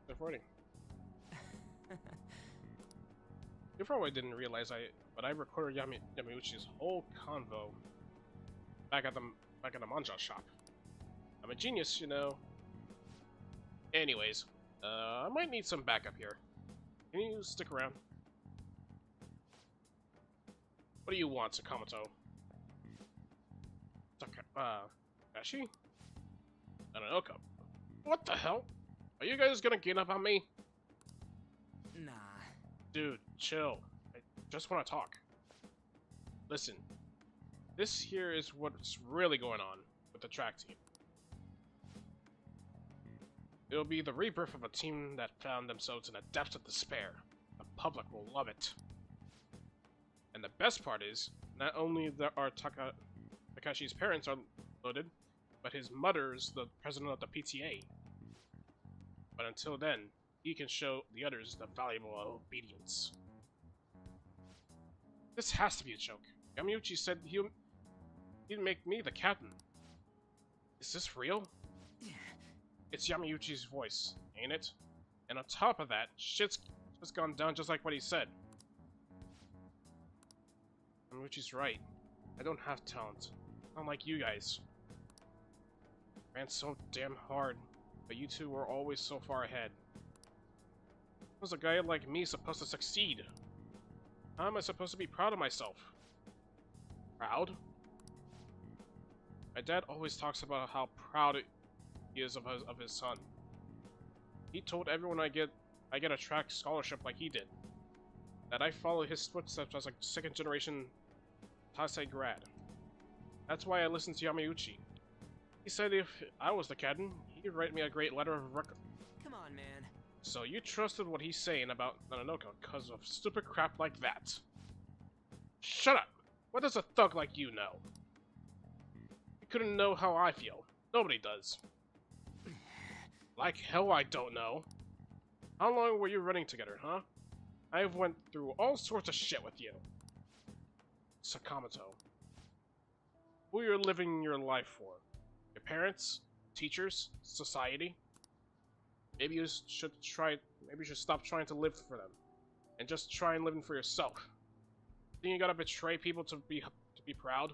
[SPEAKER 1] They're 40. You probably didn't realize but I recorded Yamauchi's whole convo back at the manga shop. I'm a genius, you know. Anyways, I might need some backup here. Can you stick around? What do you want, Sakamoto? Takashi? Nananoka. What the hell? Are you guys gonna get up on me?
[SPEAKER 4] Nah.
[SPEAKER 1] Dude, chill. I just want to talk. Listen, this here is what's really going on with the track team. It'll be the rebirth of a team that found themselves in the depths of despair. The public will love it. And the best part is, not only are Takashi's parents are loaded, but his mother's the president of the PTA. But until then, he can show the others the valuable of obedience. This has to be a joke. Yamauchi said he'd make me the captain. Is this real? It's Yamauchi's voice, ain't it? And on top of that, shit's just gone down just like what he said. Yamauchi's right. I don't have talent. Unlike you guys. Ran so damn hard, but you two were always so far ahead. How was a guy like me supposed to succeed? How am I supposed to be proud of myself? Proud? My dad always talks about how proud he is of his son. He told everyone I get a track scholarship like he did. That I follow his footsteps as a second generation Taisei grad. That's why I listened to Yamauchi. He said if I was the captain, he'd write me a great letter of record.
[SPEAKER 4] Come on, man.
[SPEAKER 1] So you trusted what he's saying about Nananoka because of stupid crap like that. Shut up! What does a thug like you know? You couldn't know how I feel. Nobody does. Like hell I don't know. How long were you running together, huh? I've went through all sorts of shit with you. Sakamoto. Who you're living your life for? Your parents? Teachers? Society? Maybe you should stop trying to live for them. And just try and live for yourself. Think you gotta betray people to be proud?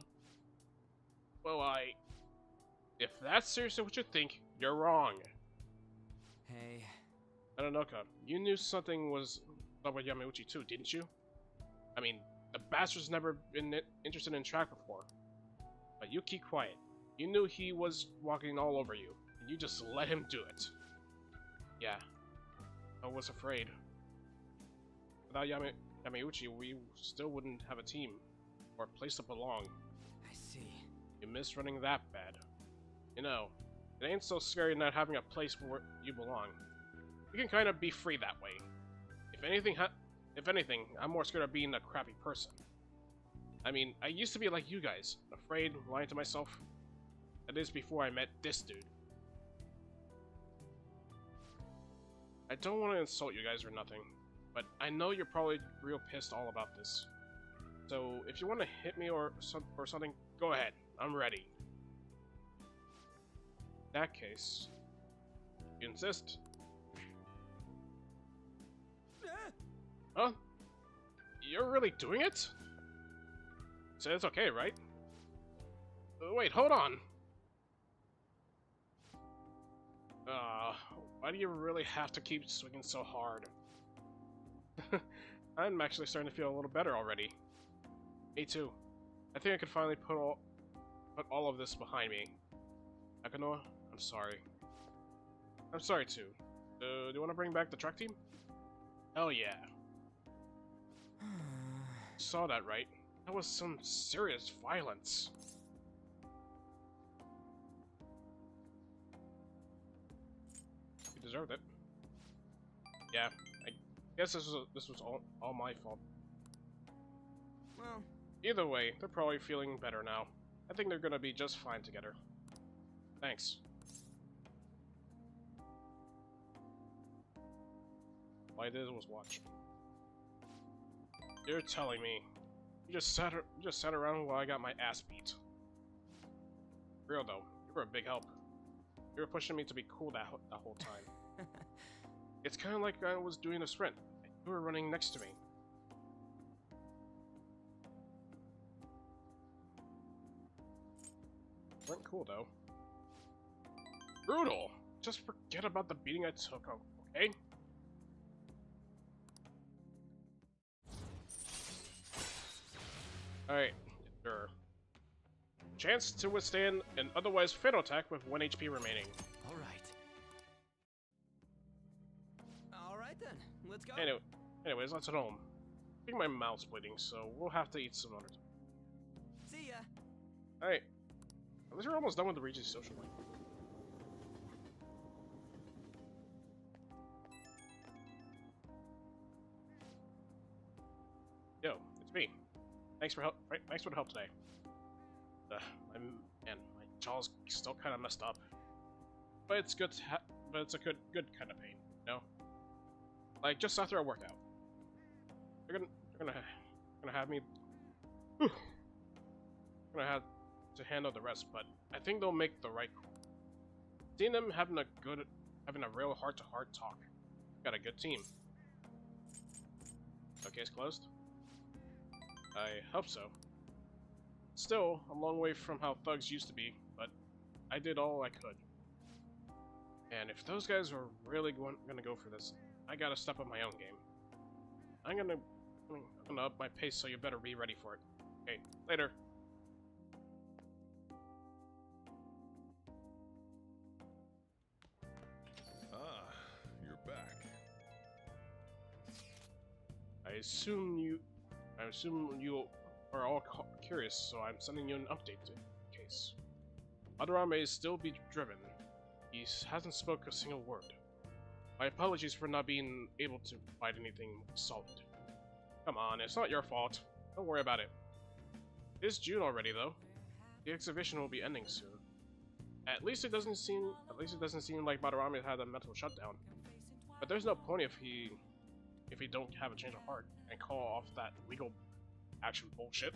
[SPEAKER 1] Well, if that's seriously what you think, you're wrong.
[SPEAKER 4] Hey.
[SPEAKER 1] Nananoka, you knew something was up with Yamauchi too, didn't you? I mean, the bastard's never been interested in track before. But you keep quiet. You knew he was walking all over you, and you just let him do it. Yeah, I was afraid. Without Yamauchi, we still wouldn't have a team, or a place to belong.
[SPEAKER 4] I see.
[SPEAKER 1] You miss running that bad. You know, it ain't so scary not having a place where you belong. You can kind of be free that way. If anything, I'm more scared of being a crappy person. I mean, I used to be like you guys, afraid, lying to myself. That is before I met this dude. I don't want to insult you guys or nothing, but I know you're probably real pissed all about this. So, if you want to hit me or something, go ahead. I'm ready. In that case, you insist? Huh? You're really doing it? So it's okay, right? Wait, hold on. Why do you really have to keep swinging so hard? I'm actually starting to feel a little better already. Me too. I think I could finally put all of this behind me. Akanoa, I'm sorry. I'm sorry too. Do you want to bring back the track team? Hell yeah. Saw that, right? That was some serious violence. You deserved it. Yeah, I guess this was all my fault.
[SPEAKER 4] Well,
[SPEAKER 1] either way, they're probably feeling better now. I think they're gonna be just fine together. Thanks. All I did was watch. You're telling me you just sat around while I got my ass beat. Real though, you were a big help. You were pushing me to be cool that whole time. It's kind of like I was doing a sprint, and you were running next to me. Weren't cool though. Brutal. Just forget about the beating I took, okay? Alright, sure. Chance to withstand an otherwise fatal attack with 1 HP remaining.
[SPEAKER 4] Alright then, let's go.
[SPEAKER 1] Anyways, let's head home. I think my mouth's bleeding, so we'll have to eat some other time.
[SPEAKER 4] See ya.
[SPEAKER 1] Alright. At least we're almost done with the Regency social link. Yo, it's me. Thanks for the help today. My jaw's still kind of messed up, but it's good. But it's a good kind of pain, you know. Like, just after a workout. They're gonna have me... gonna have to handle the rest, but I think they'll make the right call. Seeing them having a real heart-to-heart talk. Got a good team. Okay, it's closed? I hope so. Still, a long way from how thugs used to be, but I did all I could. And if those guys are really gonna go for this, I gotta step up my own game. I'm gonna up my pace, so you better be ready for it. Okay, later.
[SPEAKER 3] Ah, you're back.
[SPEAKER 1] I assume you are all curious, so I'm sending you an update in case. Madarame is still be driven. He hasn't spoke a single word. My apologies for not being able to provide anything solid. Come on, it's not your fault. Don't worry about it. It's June already, though. The exhibition will be ending soon. At least it doesn't seem like Madarame had a mental shutdown. But there's no point if he don't have a change of heart and call off that legal action bullshit.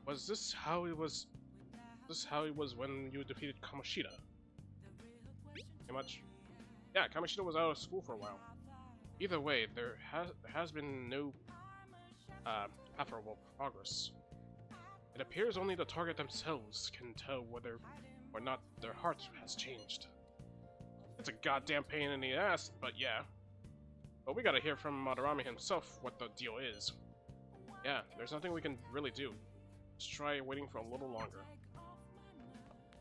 [SPEAKER 1] Was this how he was? This how he was when you defeated Kamoshida? Pretty much. Yeah, Kamoshida was out of school for a while. Either way, there has been no afterward progress. It appears only the target themselves can tell whether or not their heart has changed. It's a goddamn pain in the ass, but yeah. But we gotta hear from Madarame himself what the deal is. Yeah, there's nothing we can really do. Just try waiting for a little longer.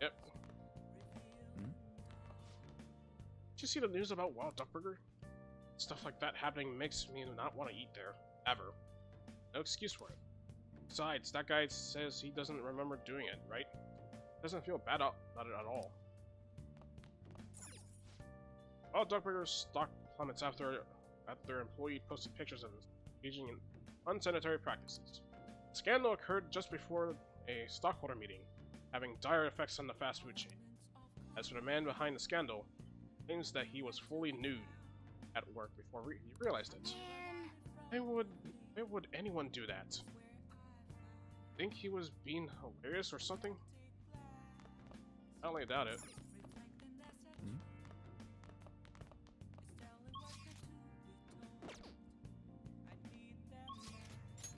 [SPEAKER 1] Yep. Did you see the news about Wild Duck Burger? Stuff like that happening makes me not want to eat there. Ever. No excuse for it. Besides, that guy says he doesn't remember doing it, right? Doesn't feel bad about it at all. Wild Duck Burger's stock plummets after their employee posted pictures of engaging in unsanitary practices. The scandal occurred just before a stockholder meeting, having dire effects on the fast food chain. As for the man behind the scandal, claims that he was fully nude at work before he realized it. Why would anyone do that? Think he was being hilarious or something? I only doubt it.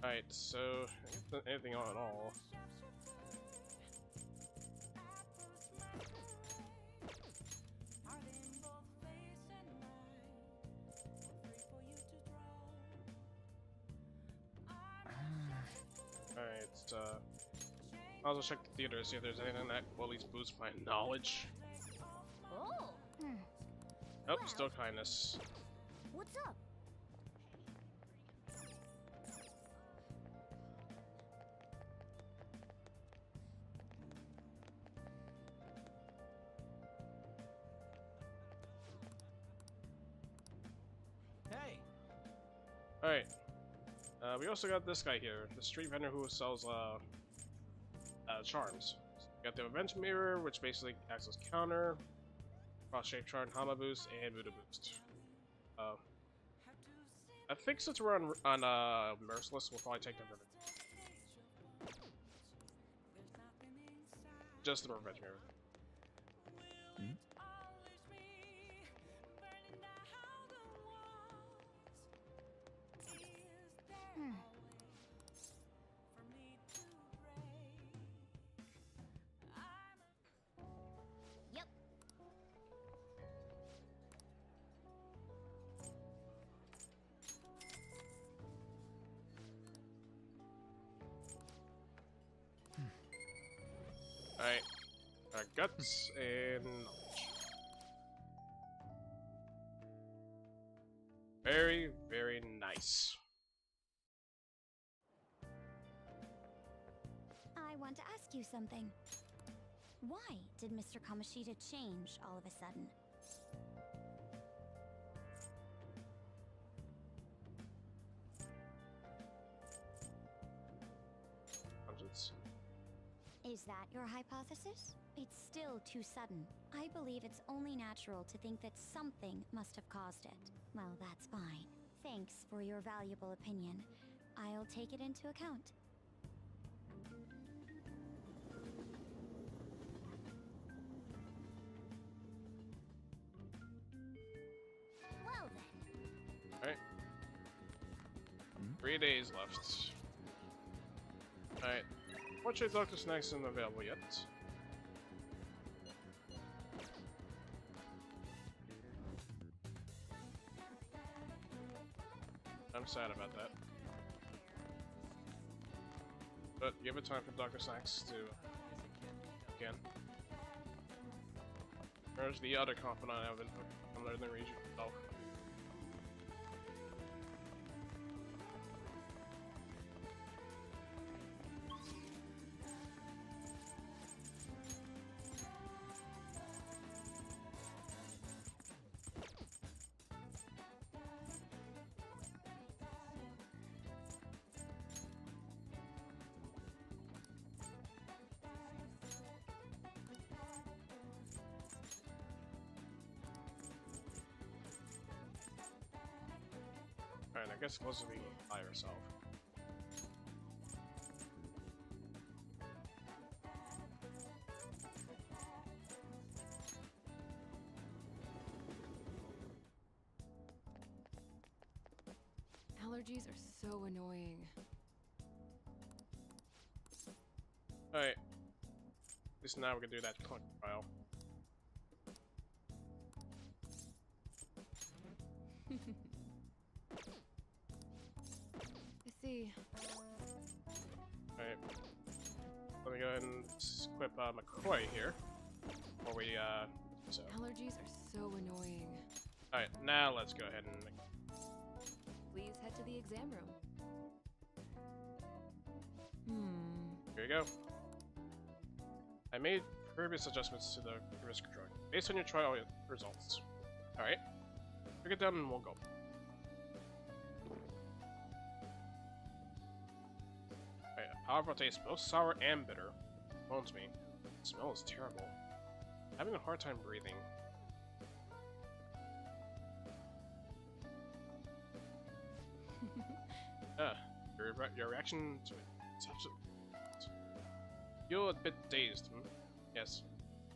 [SPEAKER 1] Alright, so anything on at all. Alright, I'll also check the theater to see if there's anything that will at least boost my knowledge.
[SPEAKER 2] Oh.
[SPEAKER 1] Nope, still kindness.
[SPEAKER 2] What's up?
[SPEAKER 4] Hey.
[SPEAKER 1] Alright. We also got this guy here, the street vendor who sells charms. We got the event mirror, which basically acts as counter, cross-shape charm, Hama boost, and Buddha boost. I think since we're on Merciless, we'll probably take the revenge. Just the revenge mirror.
[SPEAKER 2] Yep.
[SPEAKER 1] Alright. Guts and knowledge. Very, very nice.
[SPEAKER 2] I want to ask you something. Why did Mr. Kamoshida change all of a sudden?
[SPEAKER 1] Conscience.
[SPEAKER 2] Is that your hypothesis? It's still too sudden. I believe it's only natural to think that something must have caused it.
[SPEAKER 5] Well, that's fine. Thanks for your valuable opinion. I'll take it into account. Well then.
[SPEAKER 1] Alright. 3 days left. Alright. Fortunately, Dr. Snack's isn't available yet. I'm sad about that. But give it time for Dr. Snacks to again. There's the other confidant I have in the region. Oh. Alright, I guess close to being by herself.
[SPEAKER 6] Allergies are so annoying.
[SPEAKER 1] Alright. At least now we can do that click trial.
[SPEAKER 6] I see.
[SPEAKER 1] Alright. Let me go ahead and equip McCoy here. Before we, so.
[SPEAKER 6] Allergies are so annoying.
[SPEAKER 1] Alright, now let's go ahead and...
[SPEAKER 6] Please head to the exam room.
[SPEAKER 1] Here you go. I made previous adjustments to the risk drug based on your trial results. Alright. Pick it down and we'll go. Alright, a powerful taste, both sour and bitter. Owns me. The smell is terrible. I'm having a hard time breathing. Your reaction to it. You're a bit dazed, hmm? Yes.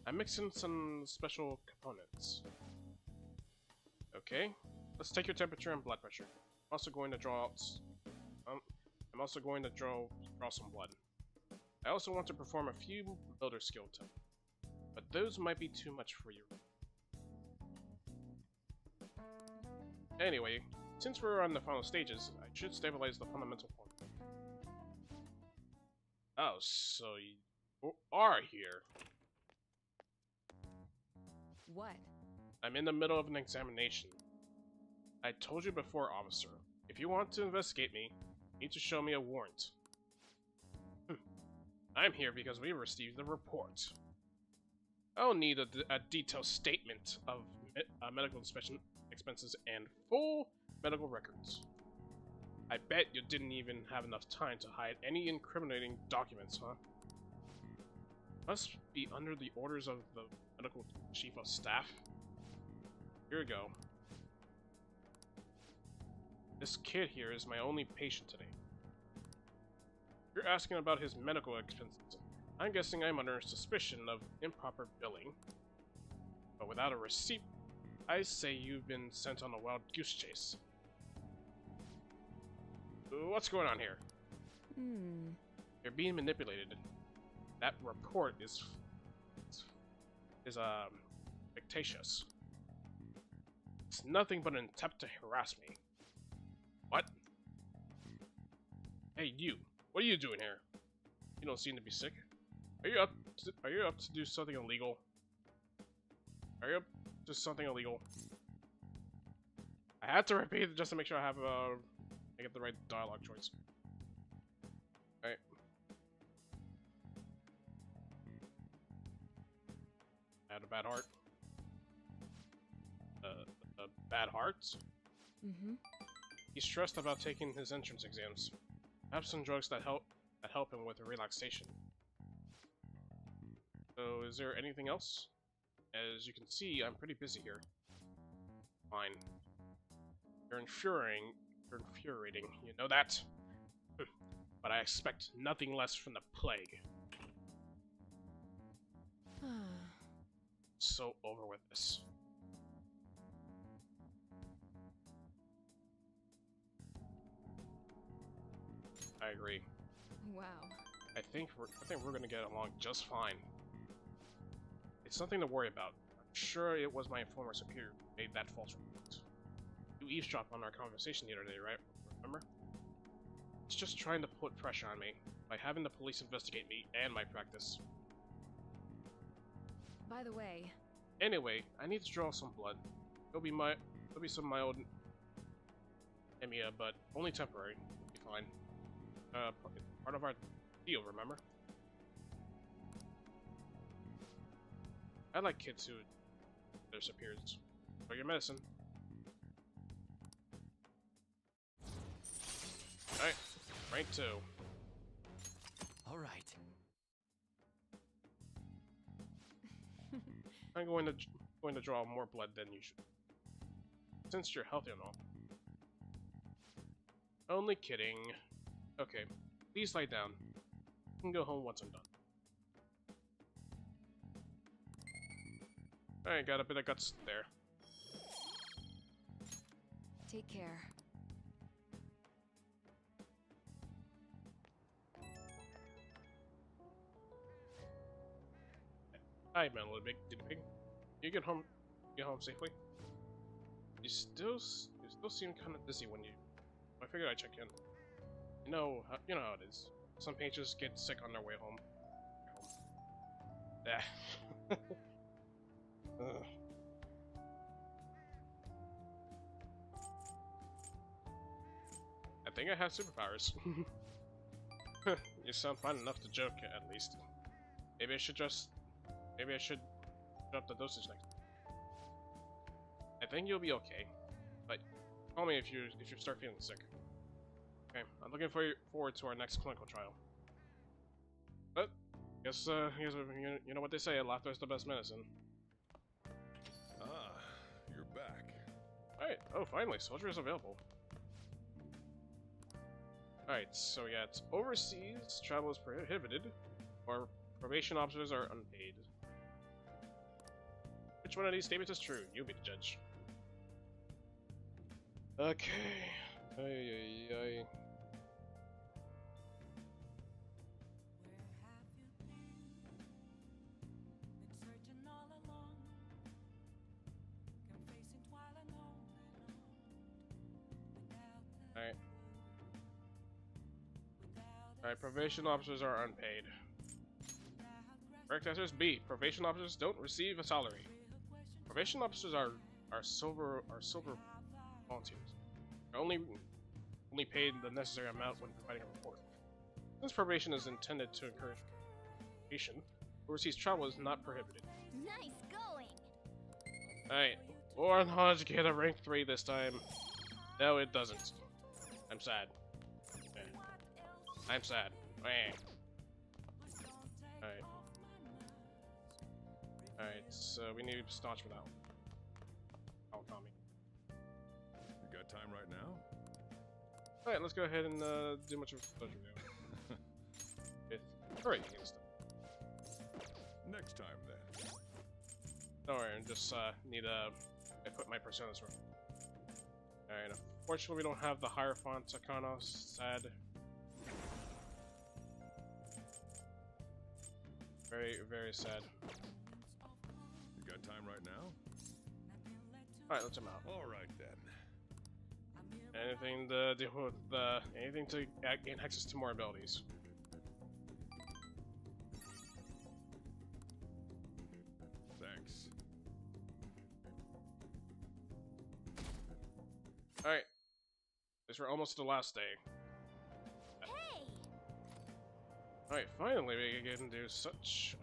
[SPEAKER 1] I'm mixing some special components. Okay. Let's take your temperature and blood pressure. I'm also going to draw out... I'm also going to draw some blood. I also want to perform a few builder skill tests. But those might be too much for you. Anyway, since we're on the final stages, I should stabilize the fundamental form. Oh, so you are here.
[SPEAKER 6] What?
[SPEAKER 1] I'm in the middle of an examination. I told you before, officer. If you want to investigate me, you need to show me a warrant. I'm here because we received the report. I'll need a detailed statement of medical inspection expenses and full medical records. I bet you didn't even have enough time to hide any incriminating documents, huh? Must be under the orders of the medical chief of staff. Here we go. This kid here is my only patient today. You're asking about his medical expenses. I'm guessing I'm under suspicion of improper billing. But without a receipt, I say you've been sent on a wild goose chase. What's going on here? You're being manipulated. That report is fictitious. It's nothing but an attempt to harass me. What? Hey, you. What are you doing here? You don't seem to be sick. Are you up to do something illegal? Are you up to something illegal? I had to repeat it just to make sure I get the right dialogue choice. Alright. I had a bad heart. A bad heart? He's stressed about taking his entrance exams. I have some drugs that help him with relaxation. So, is there anything else? As you can see, I'm pretty busy here. Fine. You're infuriating, you know that? But I expect nothing less from the plague. So over with this. I agree.
[SPEAKER 6] Wow.
[SPEAKER 1] I think we're gonna get along just fine. It's nothing to worry about. I'm sure it was my former superior who made that false report. You eavesdropped on our conversation the other day, right? Remember? It's just trying to put pressure on me by having the police investigate me and my practice.
[SPEAKER 6] By the way,
[SPEAKER 1] Anyway, I need to draw some blood. It'll be some mild anemia, but only temporary. It'll be fine. Part of our deal, remember? I like kids who their superiors. For your medicine. Alright, rank 2.
[SPEAKER 4] All right.
[SPEAKER 1] I'm going to draw more blood than you should. Since you're healthy and all. Only kidding. Okay, please lie down. You can go home once I'm done. Alright, got a bit of guts there.
[SPEAKER 6] take care.
[SPEAKER 1] Hi, man, little big pig. You get home safely? You still seem kind of dizzy when you. I figured I'd check in. You know how it is. Some pages get sick on their way home. Yeah. I think I have superpowers. You sound fine enough to joke, at least. Maybe I should drop the dosage next time. I think you'll be okay, but call me if you start feeling sick. Okay, I'm looking forward to our next clinical trial. But guess you know what they say, laughter is the best medicine.
[SPEAKER 3] Ah, you're back.
[SPEAKER 1] Alright, oh finally, soldier is available. Alright, so yeah, it's overseas, travel is prohibited, or probation officers are unpaid. Which one of these statements is true? You'll be the judge. Okay. Ay. Alright, probation officers are unpaid. Correct answer is B. Probation officers don't receive a salary. Probation officers are silver volunteers. They're only paid the necessary amount when providing a report. Since probation is intended to encourage participation, overseas travel is not prohibited.
[SPEAKER 5] Nice going!
[SPEAKER 1] Alright, Warlodge get a rank 3 this time. No, it doesn't. I'm sad. I'm sad. Alright. Alright, so we need staunch for that one. Oh, Tommy.
[SPEAKER 3] You got time right now?
[SPEAKER 1] Alright, let's go ahead and do much of a pleasure now. Alright, you can stop.
[SPEAKER 3] Next time then.
[SPEAKER 1] Don't worry, I just need I put my personas right. Alright, unfortunately we don't have the Hierophant Akanos, sad. Very, very sad.
[SPEAKER 3] You got time right now?
[SPEAKER 1] Alright, let's him out.
[SPEAKER 3] Alright then.
[SPEAKER 1] Anything to do with anything to gain access to more abilities.
[SPEAKER 3] Thanks.
[SPEAKER 1] Alright. This we're almost to the last day.
[SPEAKER 5] Hey!
[SPEAKER 1] Alright, finally we can do such,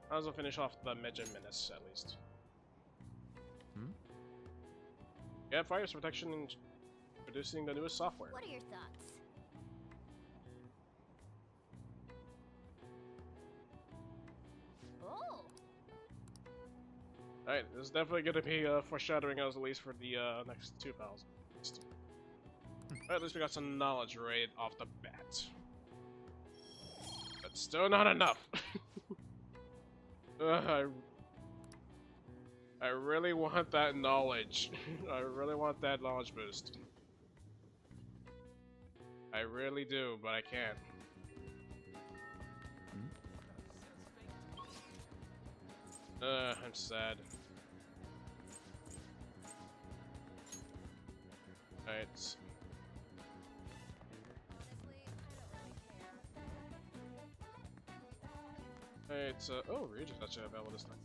[SPEAKER 1] Might as well finish off the Medja Menace, at least. Yeah, Fire's protection and producing the newest software.
[SPEAKER 5] What are your thoughts?
[SPEAKER 1] Alright, this is definitely going to be foreshadowing us at least for the next 2,000. At least we got some knowledge right off the bat. But still not enough. I really want that knowledge. I really want that knowledge boost. I really do, but I can't. I'm sad. Alright. Alright, oh, Regent's actually available this time.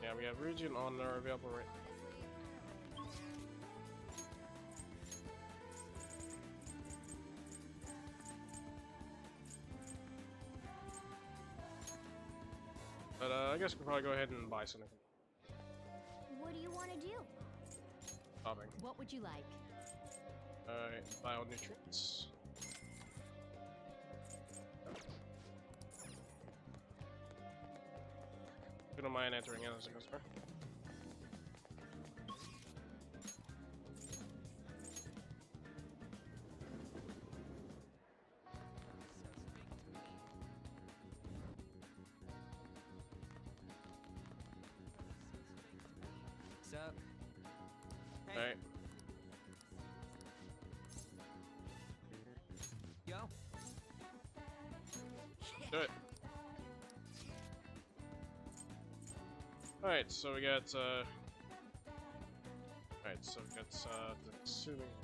[SPEAKER 1] Yeah, we have Regent on our available right now. But I guess we'll probably go ahead and buy something.
[SPEAKER 5] What do you want to do?
[SPEAKER 1] Shopping.
[SPEAKER 2] What would you like?
[SPEAKER 1] Alright, bionutrients. You don't mind entering in as a customer.
[SPEAKER 4] What's up? Hey,
[SPEAKER 1] Alright.
[SPEAKER 4] yo.
[SPEAKER 1] Do it. Alright, so we got alright, so we got the soothing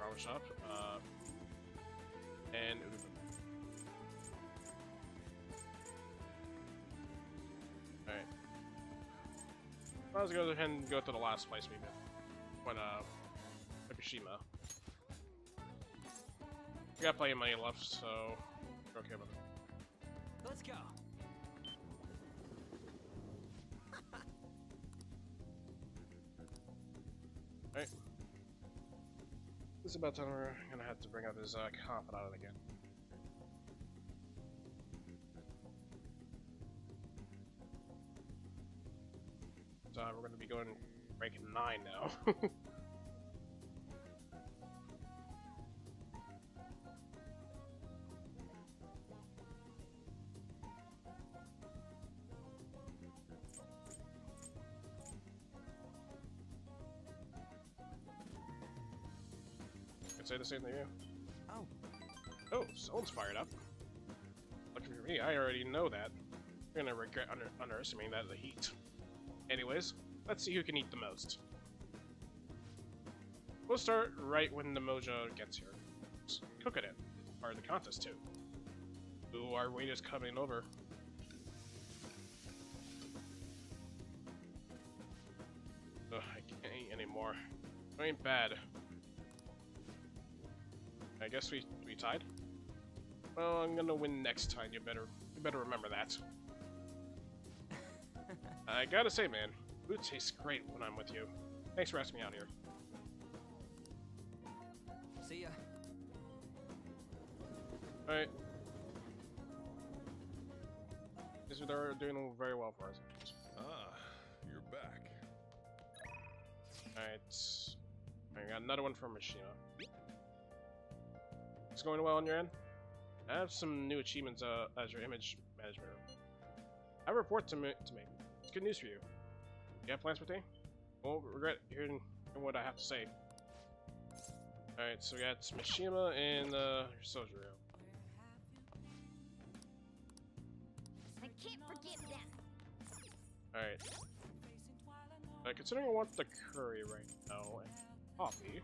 [SPEAKER 1] barber shop, and alright. Let's go ahead and go to the last place we've been. When Fukushima. We got plenty of money left, so we're okay with it.
[SPEAKER 4] Let's go.
[SPEAKER 1] Right. This is about time we're gonna have to bring out his confidant again. So we're gonna be going ranking 9 now. Say the same to you.
[SPEAKER 4] Oh.
[SPEAKER 1] Oh, someone's fired up. Lucky for me, I already know that. You're gonna regret underestimating that in the heat. Anyways, let's see who can eat the most. We'll start right when the Mojo gets here. Just cook it. It's part of the contest too. Ooh, our waiter's coming over. Ugh, I can't eat anymore. It ain't bad. I guess we tied. Well, I'm gonna win next time. You better remember that. I gotta say, man, food tastes great when I'm with you. Thanks for asking me out here.
[SPEAKER 4] See ya.
[SPEAKER 1] All right. They're doing very well for us.
[SPEAKER 3] Ah, you're back.
[SPEAKER 1] All right. I got another one from Mishima. It's going well on your end? I have some new achievements as your image management. I have a report to make. It's good news for you. You have plans for today? Won't regret hearing what I have to say. Alright, so we got Mishima and Sojiro.
[SPEAKER 5] I can't forget that.
[SPEAKER 1] Alright. Considering I want the curry right now and coffee.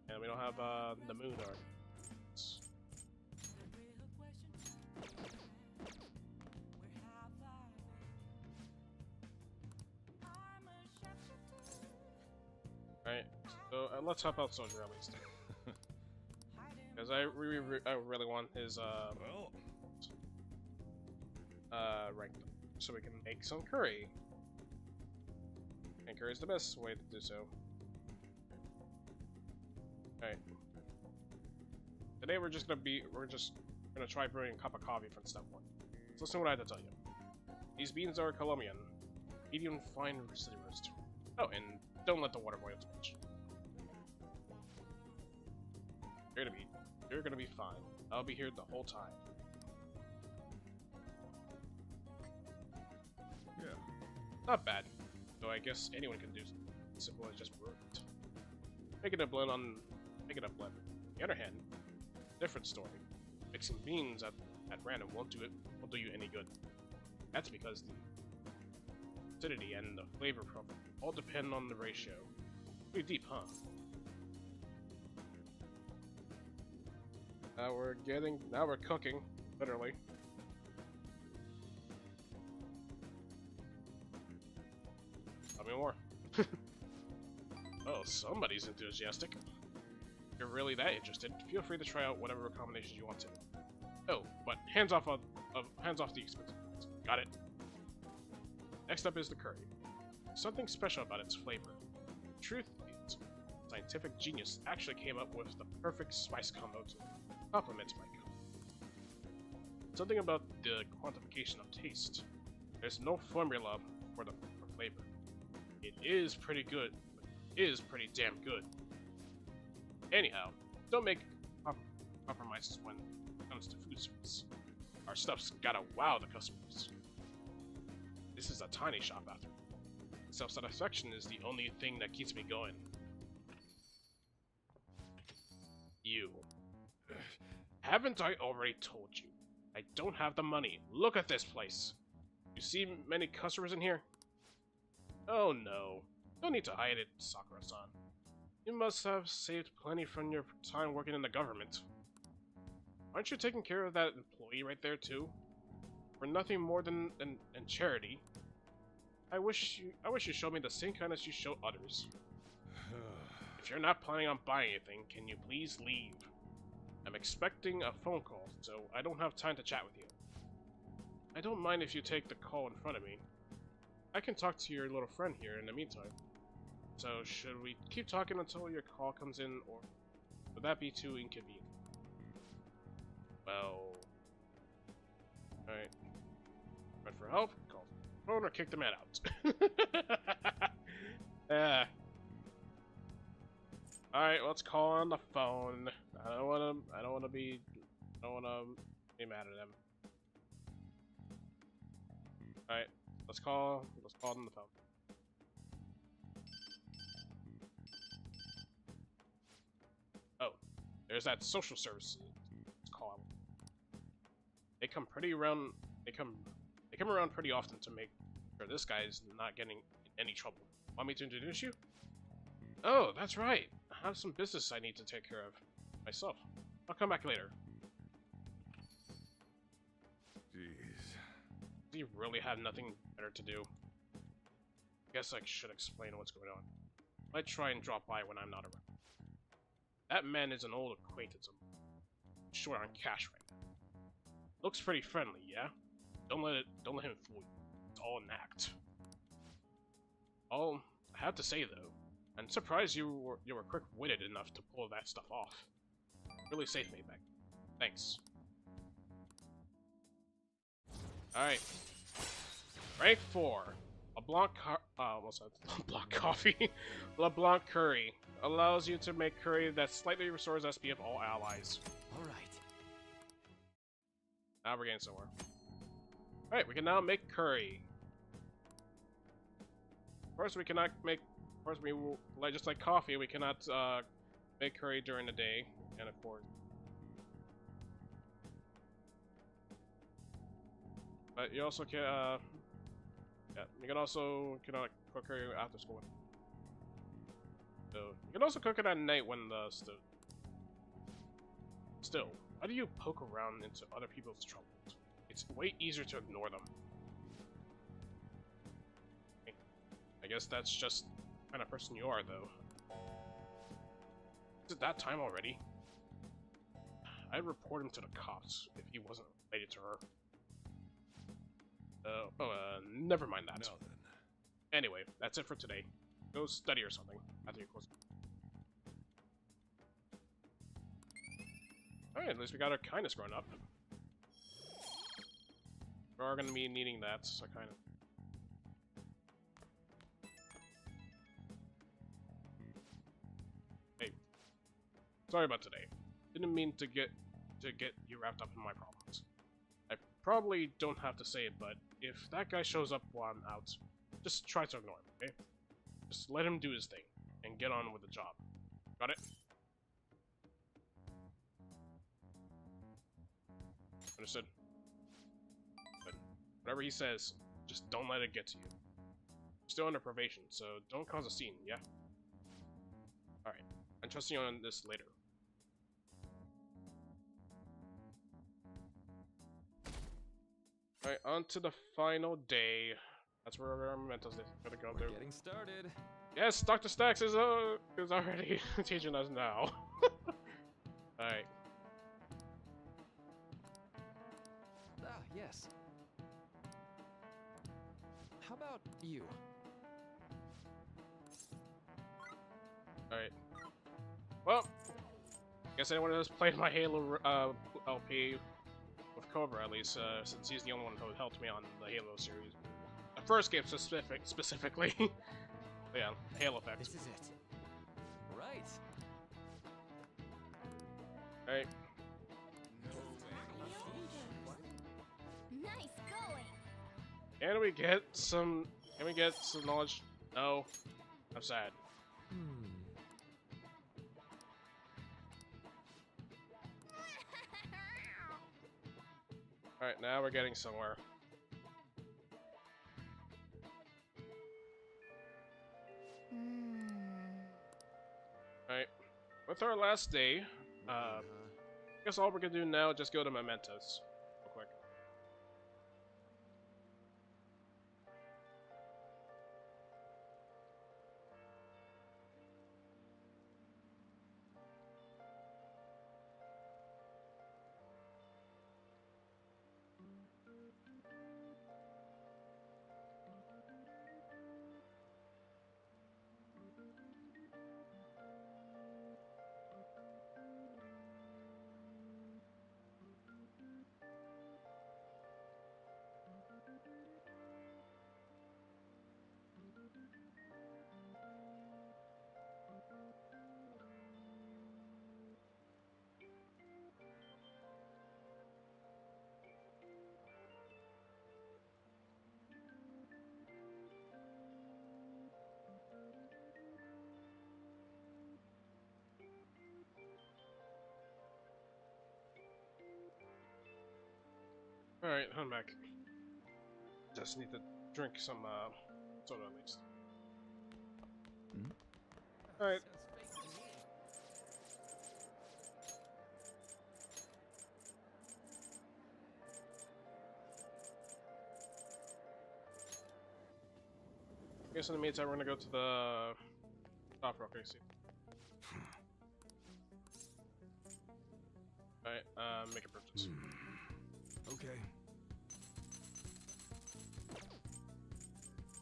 [SPEAKER 1] And we don't have the moon art. Alright, so let's help out Soldier at least. Because I really want his
[SPEAKER 3] Well,
[SPEAKER 1] rank so we can make some curry. and curry is the best way to do so. Alright. Today we're just gonna try brewing a cup of coffee from step 1. So listen to what I have to tell you. These beans are Colombian, medium fine roasted roast. Oh, and don't let the water boil too much. You're gonna be fine. I'll be here the whole time.
[SPEAKER 3] Yeah.
[SPEAKER 1] Not bad. Though I guess anyone can do something as simple as just brew it. Making a blend. On the other hand, different story. Mixing beans at random won't do you any good. That's because the acidity and the flavor profile all depend on the ratio. Pretty deep, huh? Now we're cooking, literally. Tell me more. Oh, somebody's enthusiastic. If you're really that interested, feel free to try out whatever combinations you want to. Oh, but hands off the expensive ones. Got it. Next up is the curry. Something special about its flavor. The truth is, scientific genius actually came up with the perfect spice combo to complement my cook. Something about the quantification of taste. There's no formula for flavor. It is pretty good, but it is pretty damn good. Anyhow, don't make compromises when it comes to food service. Our stuff's gotta wow the customers. This is a tiny shop after all. Self-satisfaction is the only thing that keeps me going. You. Haven't I already told you? I don't have the money. Look at this place. You see many customers in here? Oh no. No need to hide it, Sakura-san. You must have saved plenty from your time working in the government. Aren't you taking care of that employee right there too? For nothing more than charity. I wish you showed me the same kindness you show others. If you're not planning on buying anything, can you please leave? I'm expecting a phone call, so I don't have time to chat with you. I don't mind if you take the call in front of me. I can talk to your little friend here in the meantime. So, should we keep talking until your call comes in, or would that be too inconvenient? Well... Alright. Run for help, call the phone, or kick the man out. Alright, let's call on the phone. I don't wanna be mad at him. Alright, let's call on the phone. Oh, there's that social services call. They come around pretty often to make sure this guy's not getting in any trouble. Want me to introduce you? Oh, that's right. I have some business I need to take care of myself. I'll come back later.
[SPEAKER 3] Jeez.
[SPEAKER 1] Do you really have nothing better to do? Guess I should explain what's going on. Might try and drop by when I'm not around. That man is an old acquaintance of mine. Short on cash right now. Looks pretty friendly, yeah? Don't let him fool you. It's all an act. All I have to say though, I'm surprised you were quick-witted enough to pull that stuff off. Really saved me back. Thanks. Alright. Rank 4. LeBlanc coffee. LeBlanc curry. Allows you to make curry that slightly restores SP of all allies.
[SPEAKER 4] Alright.
[SPEAKER 1] Now we're getting somewhere. Alright, we can now make curry. Of course, just like coffee, we cannot make curry during the day, and of course. But you also can, yeah, you can also cook curry after school. So you can also cook it at night when the Still, why do you poke around into other people's troubles? It's way easier to ignore them. I guess that's just the kind of person you are, though. Is it that time already? I'd report him to the cops if he wasn't related to her. Never mind that.
[SPEAKER 3] Now then.
[SPEAKER 1] Anyway, that's it for today. Go study or something after you close. Alright, at least we got our kindness grown up. We are gonna be needing that, so kind of. Hey, sorry about today. Didn't mean to get you wrapped up in my problems. I probably don't have to say it, but if that guy shows up while I'm out, just try to ignore him, okay? Just let him do his thing and get on with the job. Got it? Understood? But whatever he says, just don't let it get to you. You're still under probation, so don't cause a scene, yeah? Alright, I'm trusting you on this later. Alright, on to the final day. That's where our mementos is gonna go through.
[SPEAKER 7] Getting started.
[SPEAKER 1] Yes, Dr. Stacks is already teaching us now. Alright.
[SPEAKER 7] Ah, yes. How about you?
[SPEAKER 1] Alright. Well, guess anyone has played my Halo LP with Cobra, at least, since he's the only one who helped me on the Halo series. The first game specifically. But yeah, Halo effect.
[SPEAKER 7] This is it. Right.
[SPEAKER 1] Alright.
[SPEAKER 5] Nice going.
[SPEAKER 1] Can we get some knowledge? No. I'm sad. Alright, now we're getting somewhere. Alright. With our last day, I guess all we're gonna do now is just go to mementos. Real quick. Alright, I'm back. Just need to drink some soda at least. Alright. I guess in the meantime, we're gonna go to the top rock. See. Alright, make a purchase.
[SPEAKER 3] Okay.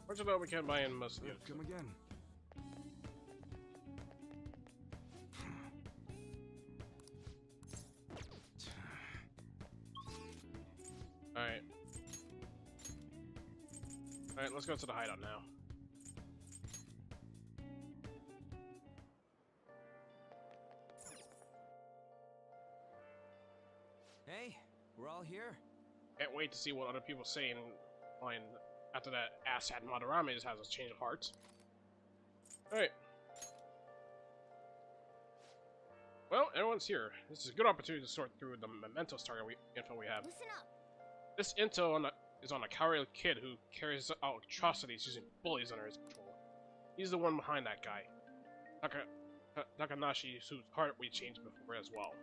[SPEAKER 1] Fortunately, we can't buy in most of the
[SPEAKER 3] Come again.
[SPEAKER 1] Alright. Alright, let's go to the hideout now.
[SPEAKER 7] Hey, we're all here.
[SPEAKER 1] Can't wait to see what other people say in line after that asshat Madarame has a change of heart. Alright. Well, everyone's here. This is a good opportunity to sort through the mementos target info we have.
[SPEAKER 5] Listen up.
[SPEAKER 1] This intel is on a cowardly kid who carries out atrocities using bullies under his control. He's the one behind that guy. Takanashi, whose heart we changed before as well.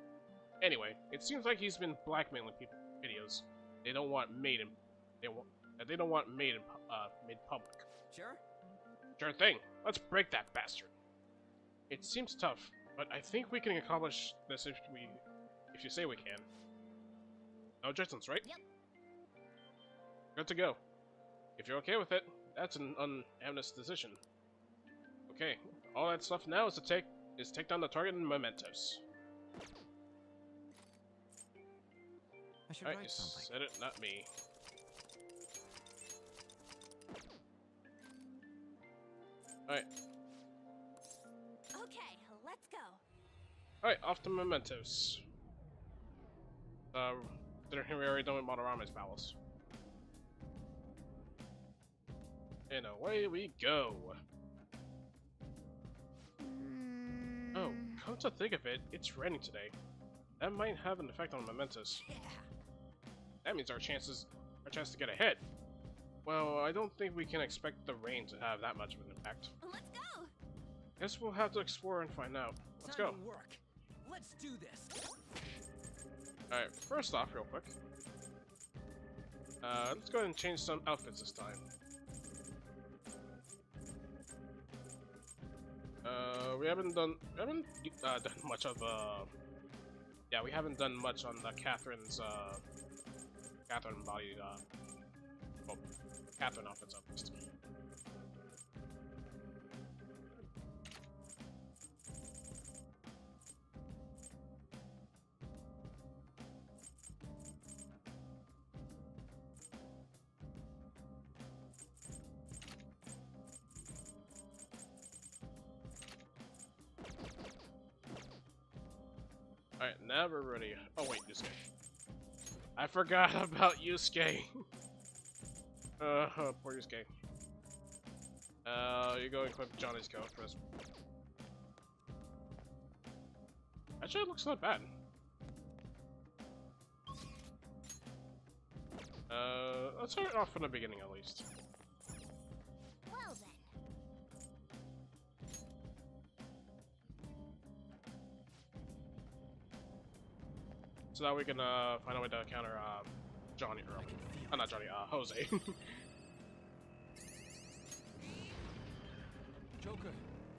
[SPEAKER 1] Anyway, it seems like he's been blackmailing people in videos they don't want made public.
[SPEAKER 4] Sure?
[SPEAKER 1] Sure thing. Let's break that bastard. It seems tough, but I think we can accomplish this if you say we can. No objections, right?
[SPEAKER 5] Yep.
[SPEAKER 1] Good to go. If you're okay with it, that's an unanimous decision. Okay, all that stuff now is to take down the target and mementos.
[SPEAKER 7] I should
[SPEAKER 1] Alright,
[SPEAKER 7] write
[SPEAKER 1] you
[SPEAKER 7] something.
[SPEAKER 1] said it, not me. Alright,
[SPEAKER 5] Okay, let's go.
[SPEAKER 1] alright, off to mementos. Considering we already done with Monorama's bowels. And away we go. Oh, come to think of it, it's raining today. That might have an effect on mementos. That means our chance to get ahead. Well, I don't think we can expect the rain to have that much of an impact.
[SPEAKER 5] Let's go.
[SPEAKER 1] Guess we'll have to explore and find out. Let's go.
[SPEAKER 7] Time to work. Let's do this.
[SPEAKER 1] Alright, first off, real quick. Let's go ahead and change some outfits this time. We haven't done much of yeah, we haven't done much on the Catherine's Catherine body well, Catherine outfits at least. Alright, now we're ready. Oh wait, Yusuke. I forgot about Yusuke. Poor Yusuke. You go equip Johnny's coat first. Actually, it looks not bad. Let's start off from the beginning at least.
[SPEAKER 5] Well then.
[SPEAKER 1] So that we can find a way to counter Johnny, or not Johnny, Jose.
[SPEAKER 7] Joker,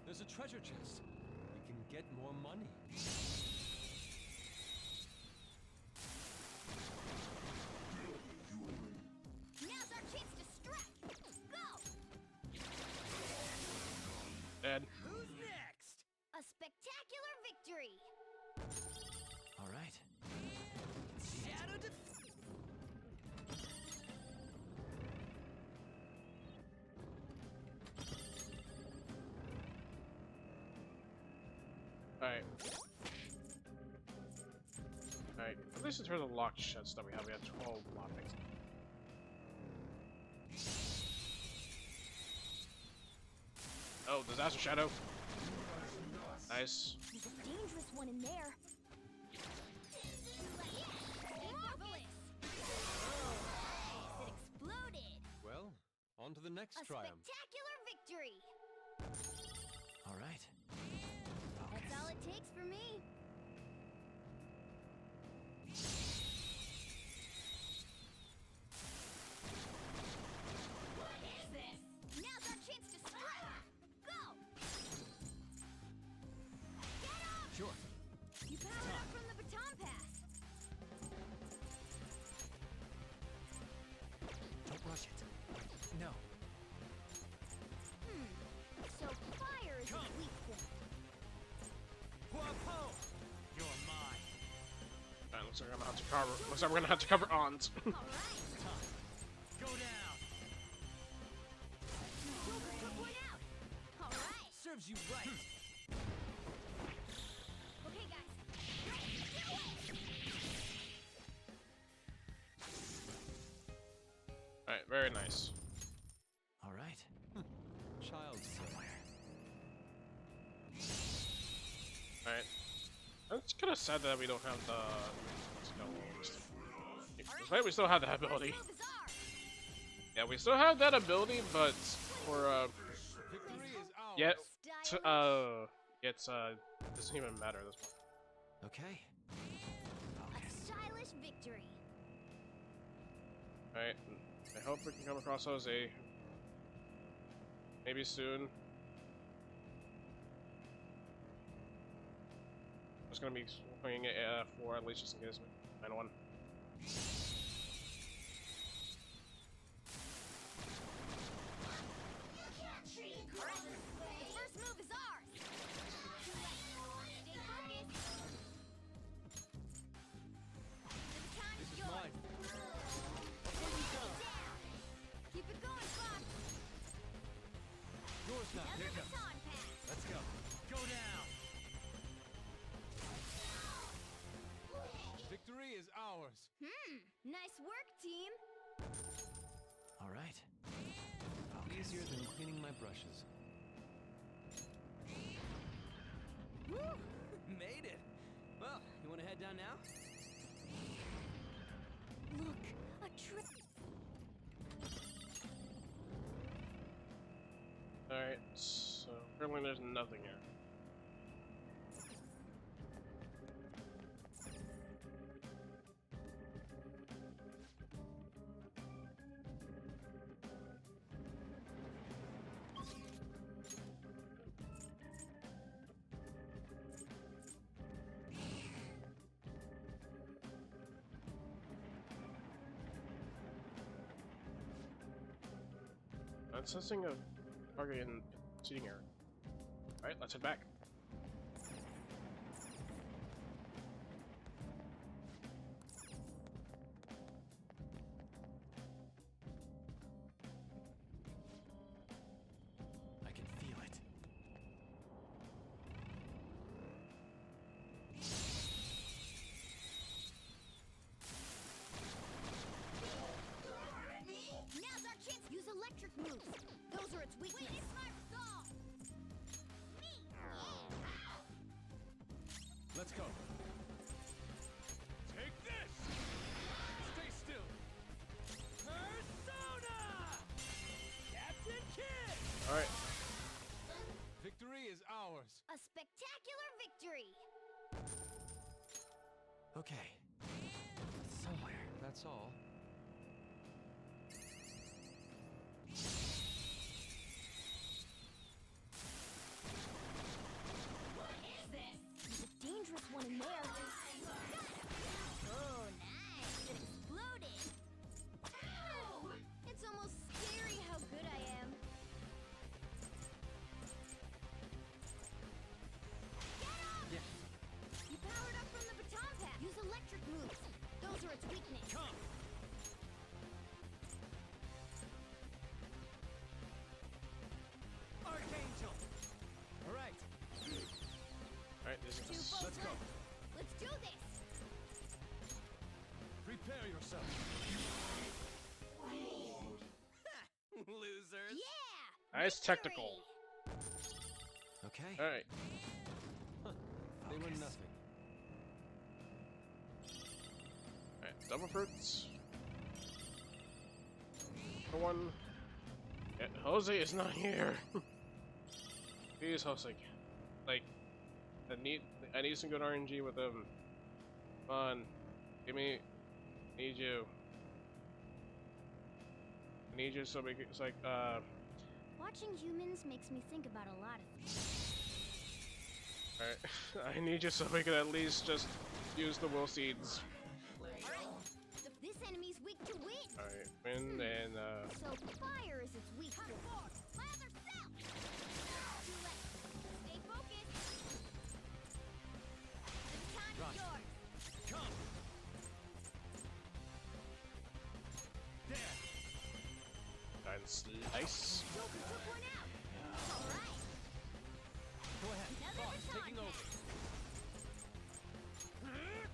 [SPEAKER 7] there's a treasure chest. We can get more money.
[SPEAKER 5] Now's our chance to strike. Go.
[SPEAKER 1] Dead.
[SPEAKER 4] Who's next?
[SPEAKER 5] A spectacular victory.
[SPEAKER 7] All right.
[SPEAKER 4] Shadow to...
[SPEAKER 1] Alright. Alright, at least in terms of locked chests that we have 12 lockpicks. Oh, Disaster Shadow. Nice.
[SPEAKER 5] There's a dangerous one in there. Marvelous. It exploded.
[SPEAKER 7] Well, on to the next
[SPEAKER 5] A
[SPEAKER 7] triumph.
[SPEAKER 5] spectacular victory.
[SPEAKER 7] All right.
[SPEAKER 5] That's all it takes for me. What is this? Now's our chance to strike. Go. Get up.
[SPEAKER 7] Sure.
[SPEAKER 5] You powered up from the baton pass.
[SPEAKER 7] Don't rush it. No.
[SPEAKER 5] So fire is
[SPEAKER 7] Come.
[SPEAKER 5] his weak point.
[SPEAKER 7] Guapo! You're mine.
[SPEAKER 1] Alright, looks like we're gonna have to cover. Looks like we're gonna have to cover Ons.
[SPEAKER 5] All right.
[SPEAKER 7] Go down.
[SPEAKER 5] Joker took one out. All right.
[SPEAKER 7] Serves you right.
[SPEAKER 5] Okay, guys. Get away.
[SPEAKER 1] Alright, very nice.
[SPEAKER 7] All right. Child somewhere.
[SPEAKER 1] Alright. It's kind of sad that we don't have the. Despite we still have that ability.
[SPEAKER 5] Move is ours.
[SPEAKER 1] Yeah, we still have that ability, but for
[SPEAKER 7] Victory is ours.
[SPEAKER 1] yet
[SPEAKER 5] Stylish.
[SPEAKER 1] it's doesn't even matter at this point.
[SPEAKER 7] Okay.
[SPEAKER 5] A stylish victory.
[SPEAKER 1] Alright, I hope we can come across Jose. Maybe soon. I'm just gonna be playing it for at least just in case we find one.
[SPEAKER 5] The first move
[SPEAKER 7] course not. Here it comes.
[SPEAKER 2] Baton pass.
[SPEAKER 7] Let's go. Go down. Victory is ours.
[SPEAKER 2] Nice work, team.
[SPEAKER 7] All right. Easier than cleaning my brushes.
[SPEAKER 4] Woo! Made it. Well, you want to head down now?
[SPEAKER 2] Look, a trick.
[SPEAKER 1] Alright, so apparently there's nothing here. I'm sensing a target in seating area. Alright, let's head back.
[SPEAKER 7] I can feel it.
[SPEAKER 2] Now's our chance. Use electric moves. Those are its weaknesses.
[SPEAKER 7] Let's go. Take this! Stay still. Persona! Captain Kid!
[SPEAKER 1] Alright,
[SPEAKER 7] Victory is ours.
[SPEAKER 2] A spectacular victory.
[SPEAKER 7] Okay. Somewhere. That's all.
[SPEAKER 2] There's a dangerous one in there. Oh, nice. It exploded. Ow! It's almost scary how good I am. Get up!
[SPEAKER 7] Yeah.
[SPEAKER 2] You powered up from the baton pack. Use electric moves. Those are its weakness.
[SPEAKER 7] Come! Archangel! All right.
[SPEAKER 1] alright, this
[SPEAKER 2] Two
[SPEAKER 1] is
[SPEAKER 2] both
[SPEAKER 7] Let's go.
[SPEAKER 2] right. Let's do this.
[SPEAKER 7] Prepare yourself.
[SPEAKER 4] Losers.
[SPEAKER 2] Yeah!
[SPEAKER 1] nice
[SPEAKER 2] victory!
[SPEAKER 1] technical.
[SPEAKER 7] Okay.
[SPEAKER 1] Alright,
[SPEAKER 7] They were nothing.
[SPEAKER 1] alright, double fruits. For one. Yeah, Jose is not here. Please, Jose. Like, I need some good RNG with him. Come on, give me. Need you. I need you so we can, it's like,
[SPEAKER 2] Watching humans makes me think about a lot of things.
[SPEAKER 1] alright. I need you so we can at least just use the will seeds.
[SPEAKER 2] This enemy's weak to wind.
[SPEAKER 1] Alright, wind and,
[SPEAKER 2] So fire is its weak point. Lather cell! Too late. Stay focused. The time is
[SPEAKER 7] Roger.
[SPEAKER 2] yours.
[SPEAKER 7] Come! There!
[SPEAKER 1] and slice.
[SPEAKER 2] Joker took one out. Alright.
[SPEAKER 7] Go ahead.
[SPEAKER 2] Another
[SPEAKER 7] Boss,
[SPEAKER 2] baton
[SPEAKER 7] taking over.
[SPEAKER 2] pass.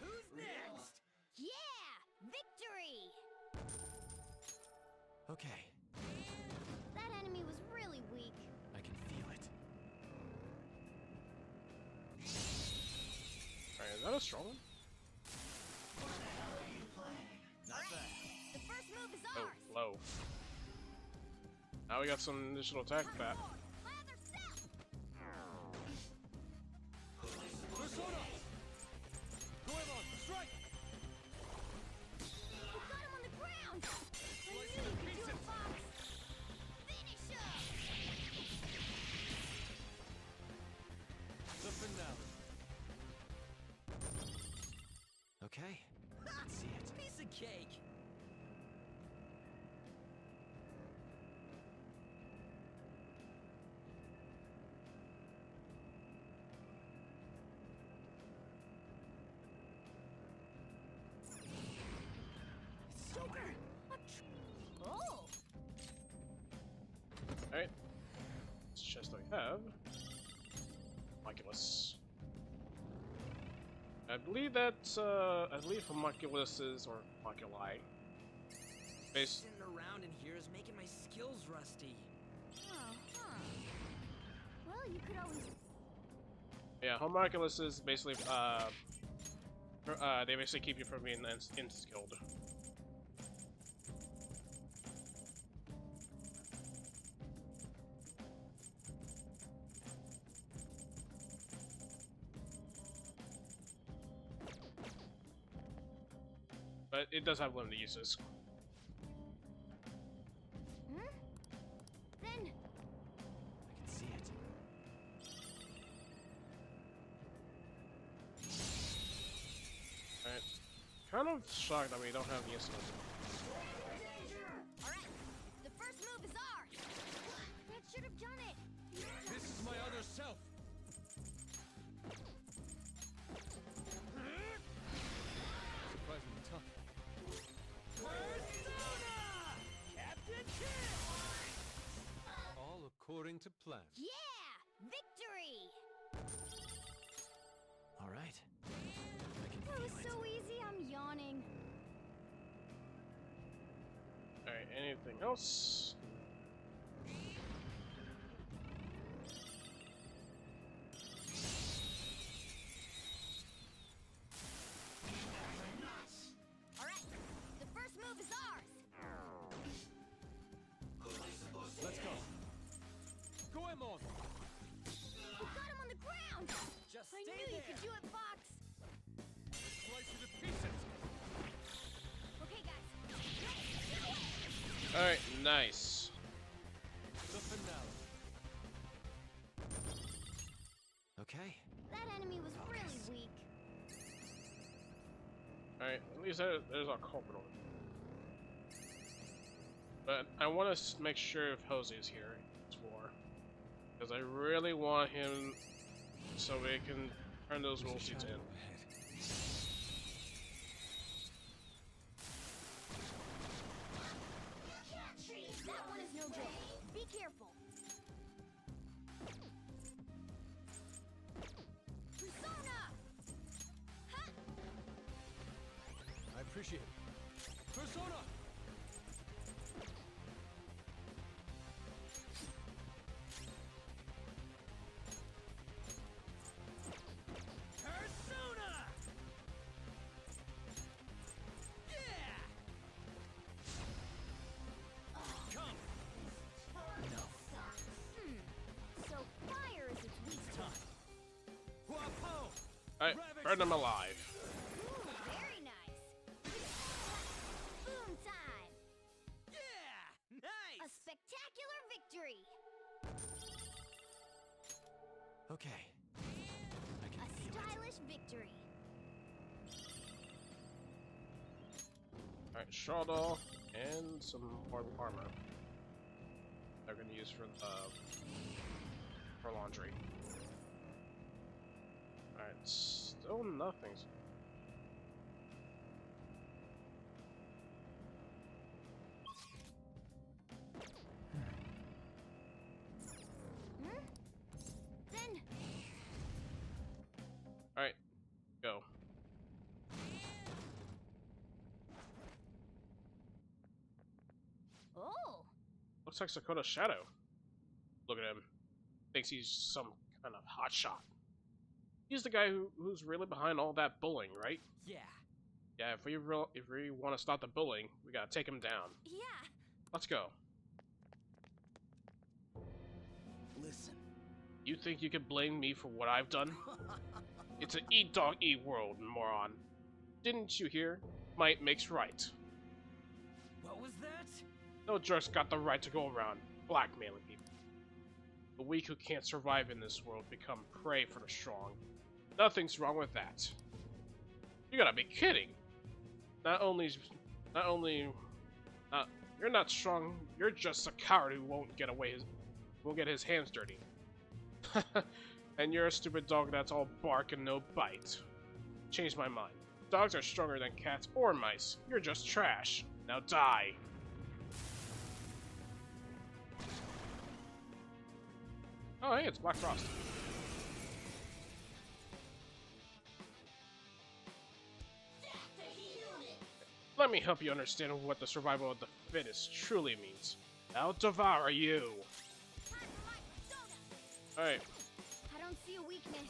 [SPEAKER 4] Who's next?
[SPEAKER 2] Yeah! Victory!
[SPEAKER 7] Okay.
[SPEAKER 2] That enemy was really weak.
[SPEAKER 7] I can feel it.
[SPEAKER 1] Alright, is that a strong one?
[SPEAKER 2] The first move is
[SPEAKER 1] Oh,
[SPEAKER 2] ours.
[SPEAKER 1] low. Now we got some additional attack with that.
[SPEAKER 2] Lather cell!
[SPEAKER 7] Persona! Goemon, strike!
[SPEAKER 2] You got him on the ground! I knew you could do it, Fox! Finish him!
[SPEAKER 7] The finale. Okay. Let's see it.
[SPEAKER 4] Piece of cake.
[SPEAKER 1] chest do we have? Homunculus. I believe that's, I believe homunculuses or homunculi.
[SPEAKER 4] Sitting around in here is making my skills rusty.
[SPEAKER 2] Oh, huh. Well, you could always...
[SPEAKER 1] Yeah, homunculuses basically, they basically keep you from being in-skilled. But it does have limited uses.
[SPEAKER 2] Then...
[SPEAKER 7] I can see it.
[SPEAKER 1] Alright. Kind of shocked that we don't have the instrument.
[SPEAKER 2] Alright, the first move is ours! That should have done it!
[SPEAKER 7] This is my other self. Surprisingly tough. All according to plan.
[SPEAKER 2] Yeah! Victory!
[SPEAKER 7] All right.
[SPEAKER 2] That was so easy, I'm yawning.
[SPEAKER 1] Alright, anything else?
[SPEAKER 2] Alright, the first move is ours!
[SPEAKER 7] Let's go. Go him on.
[SPEAKER 2] You got him on the ground!
[SPEAKER 4] Just
[SPEAKER 2] I
[SPEAKER 4] stay
[SPEAKER 2] knew
[SPEAKER 4] there.
[SPEAKER 2] you could do it, Fox!
[SPEAKER 7] Slice you to pieces.
[SPEAKER 2] Okay, guys. Let's do it!
[SPEAKER 1] Alright, nice.
[SPEAKER 7] The finale. Okay.
[SPEAKER 2] That enemy was really weak.
[SPEAKER 1] Alright, at least there's our culprit over there. But I want to make sure if Jose is here in this war. Because I really want him so we can turn those rule sheets in.
[SPEAKER 2] That one is no joke. Be careful. Persona! Ha!
[SPEAKER 7] I appreciate it. Persona!
[SPEAKER 4] Persona! Yeah! Come!
[SPEAKER 2] So fire is its weak spot.
[SPEAKER 4] Guapo!
[SPEAKER 1] Alright, burn them alive.
[SPEAKER 2] Ooh, very nice. Boom time!
[SPEAKER 4] Yeah!
[SPEAKER 2] A
[SPEAKER 4] Nice!
[SPEAKER 2] spectacular victory!
[SPEAKER 7] Okay. I
[SPEAKER 2] A
[SPEAKER 7] can feel it.
[SPEAKER 2] stylish victory.
[SPEAKER 1] Alright, straw doll and some more armor. They're gonna use for laundry. Alright, still nothing.
[SPEAKER 2] Then
[SPEAKER 1] Alright, go.
[SPEAKER 2] oh,
[SPEAKER 1] Looks like Sakota's shadow. Look at him. Thinks he's some kind of hotshot. He's the guy who's really behind all that bullying, right?
[SPEAKER 4] Yeah.
[SPEAKER 1] Yeah, if we want to stop the bullying, we gotta take him down.
[SPEAKER 2] yeah.
[SPEAKER 1] Let's go.
[SPEAKER 4] Listen.
[SPEAKER 1] You think you can blame me for what I've done? It's an eat dog eat world, moron. Didn't you hear? Might makes right.
[SPEAKER 4] What was that?
[SPEAKER 1] No jerk's got the right to go around blackmailing people. The weak who can't survive in this world become prey for the strong. Nothing's wrong with that. You gotta be kidding. You're not strong. You're just a coward who won't get his hands dirty. And you're a stupid dog that's all bark and no bite. Changed my mind. Dogs are stronger than cats or mice. You're just trash. Now die. Oh, hey, it's Black Frost. Let me help you understand what the survival of the fittest truly means. I'll devour you. Alright.
[SPEAKER 2] I don't see a weakness.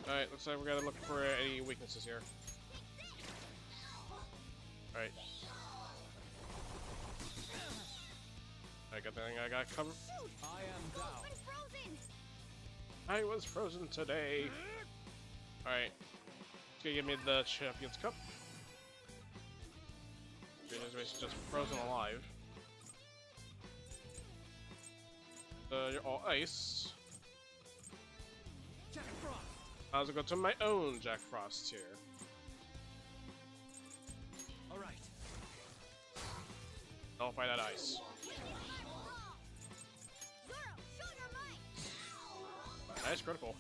[SPEAKER 1] Alright, looks like we gotta look for any weaknesses here. Alright. I got that thing I got covered.
[SPEAKER 7] I am down.
[SPEAKER 2] Been frozen.
[SPEAKER 1] I was frozen today. Alright. It's gonna give me the Champions Cup. It's just frozen alive. You're all ice.
[SPEAKER 7] Jack Frost.
[SPEAKER 1] I'll go to my own Jack Frost here.
[SPEAKER 7] All right.
[SPEAKER 1] I'll fight that ice.
[SPEAKER 2] Zoro, show your might.
[SPEAKER 1] Nice critical.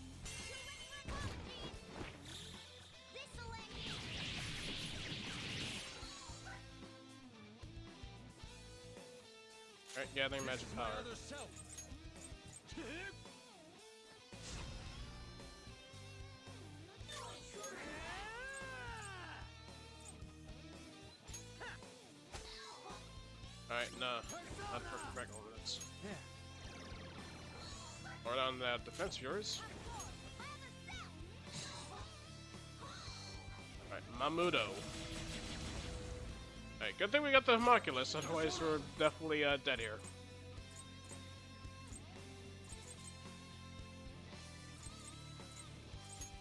[SPEAKER 1] Alright, gathering magic power.
[SPEAKER 7] My other self.
[SPEAKER 1] Alright, no. Not for regular minutes.
[SPEAKER 7] Yeah.
[SPEAKER 1] Or on that defense of yours. Alright, Mamudo. Alright, good thing we got the homunculus, otherwise we're definitely dead here.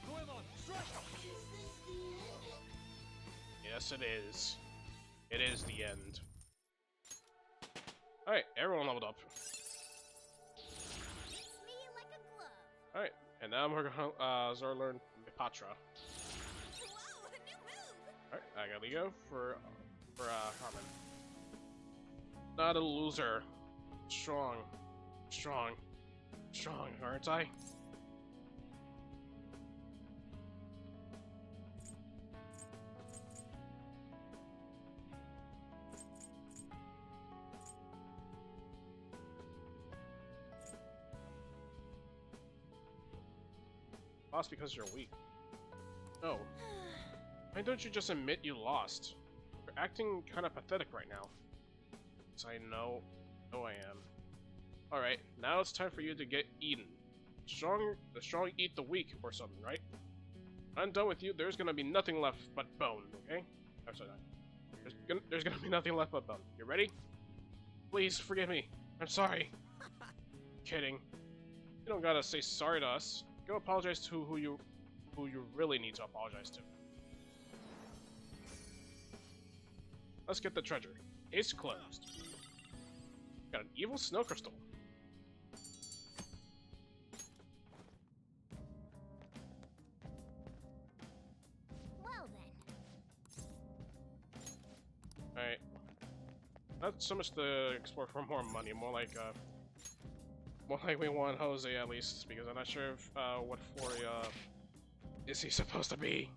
[SPEAKER 7] Goemon, strike.
[SPEAKER 1] Yes, it is. It is the end. Alright, everyone leveled up.
[SPEAKER 2] Fits me like a glove.
[SPEAKER 1] Alright, and now we're gonna Zoro learn Mipatra.
[SPEAKER 2] Whoa, a new move.
[SPEAKER 1] Alright, I got Lego for Carmen. Not a loser. Strong. Strong. Strong, aren't I? Lost because you're weak. Oh. Why don't you just admit you lost? You're acting kind of pathetic right now. Yes, I know. I am. Alright, now it's time for you to get eaten. The strong eat the weak, or something, right? When I'm done with you, there's gonna be nothing left but bone, okay? I'm sorry. There's gonna be nothing left but bone. You ready? Please, forgive me. I'm sorry. Kidding. You don't gotta say sorry to us. Go apologize to who you really need to apologize to. Let's get the treasure. Case closed. Got an evil snow crystal.
[SPEAKER 2] Well then.
[SPEAKER 1] Alright. Not so much to explore for more money, more like we want Jose at least, because I'm not sure if, what floor is he supposed to be.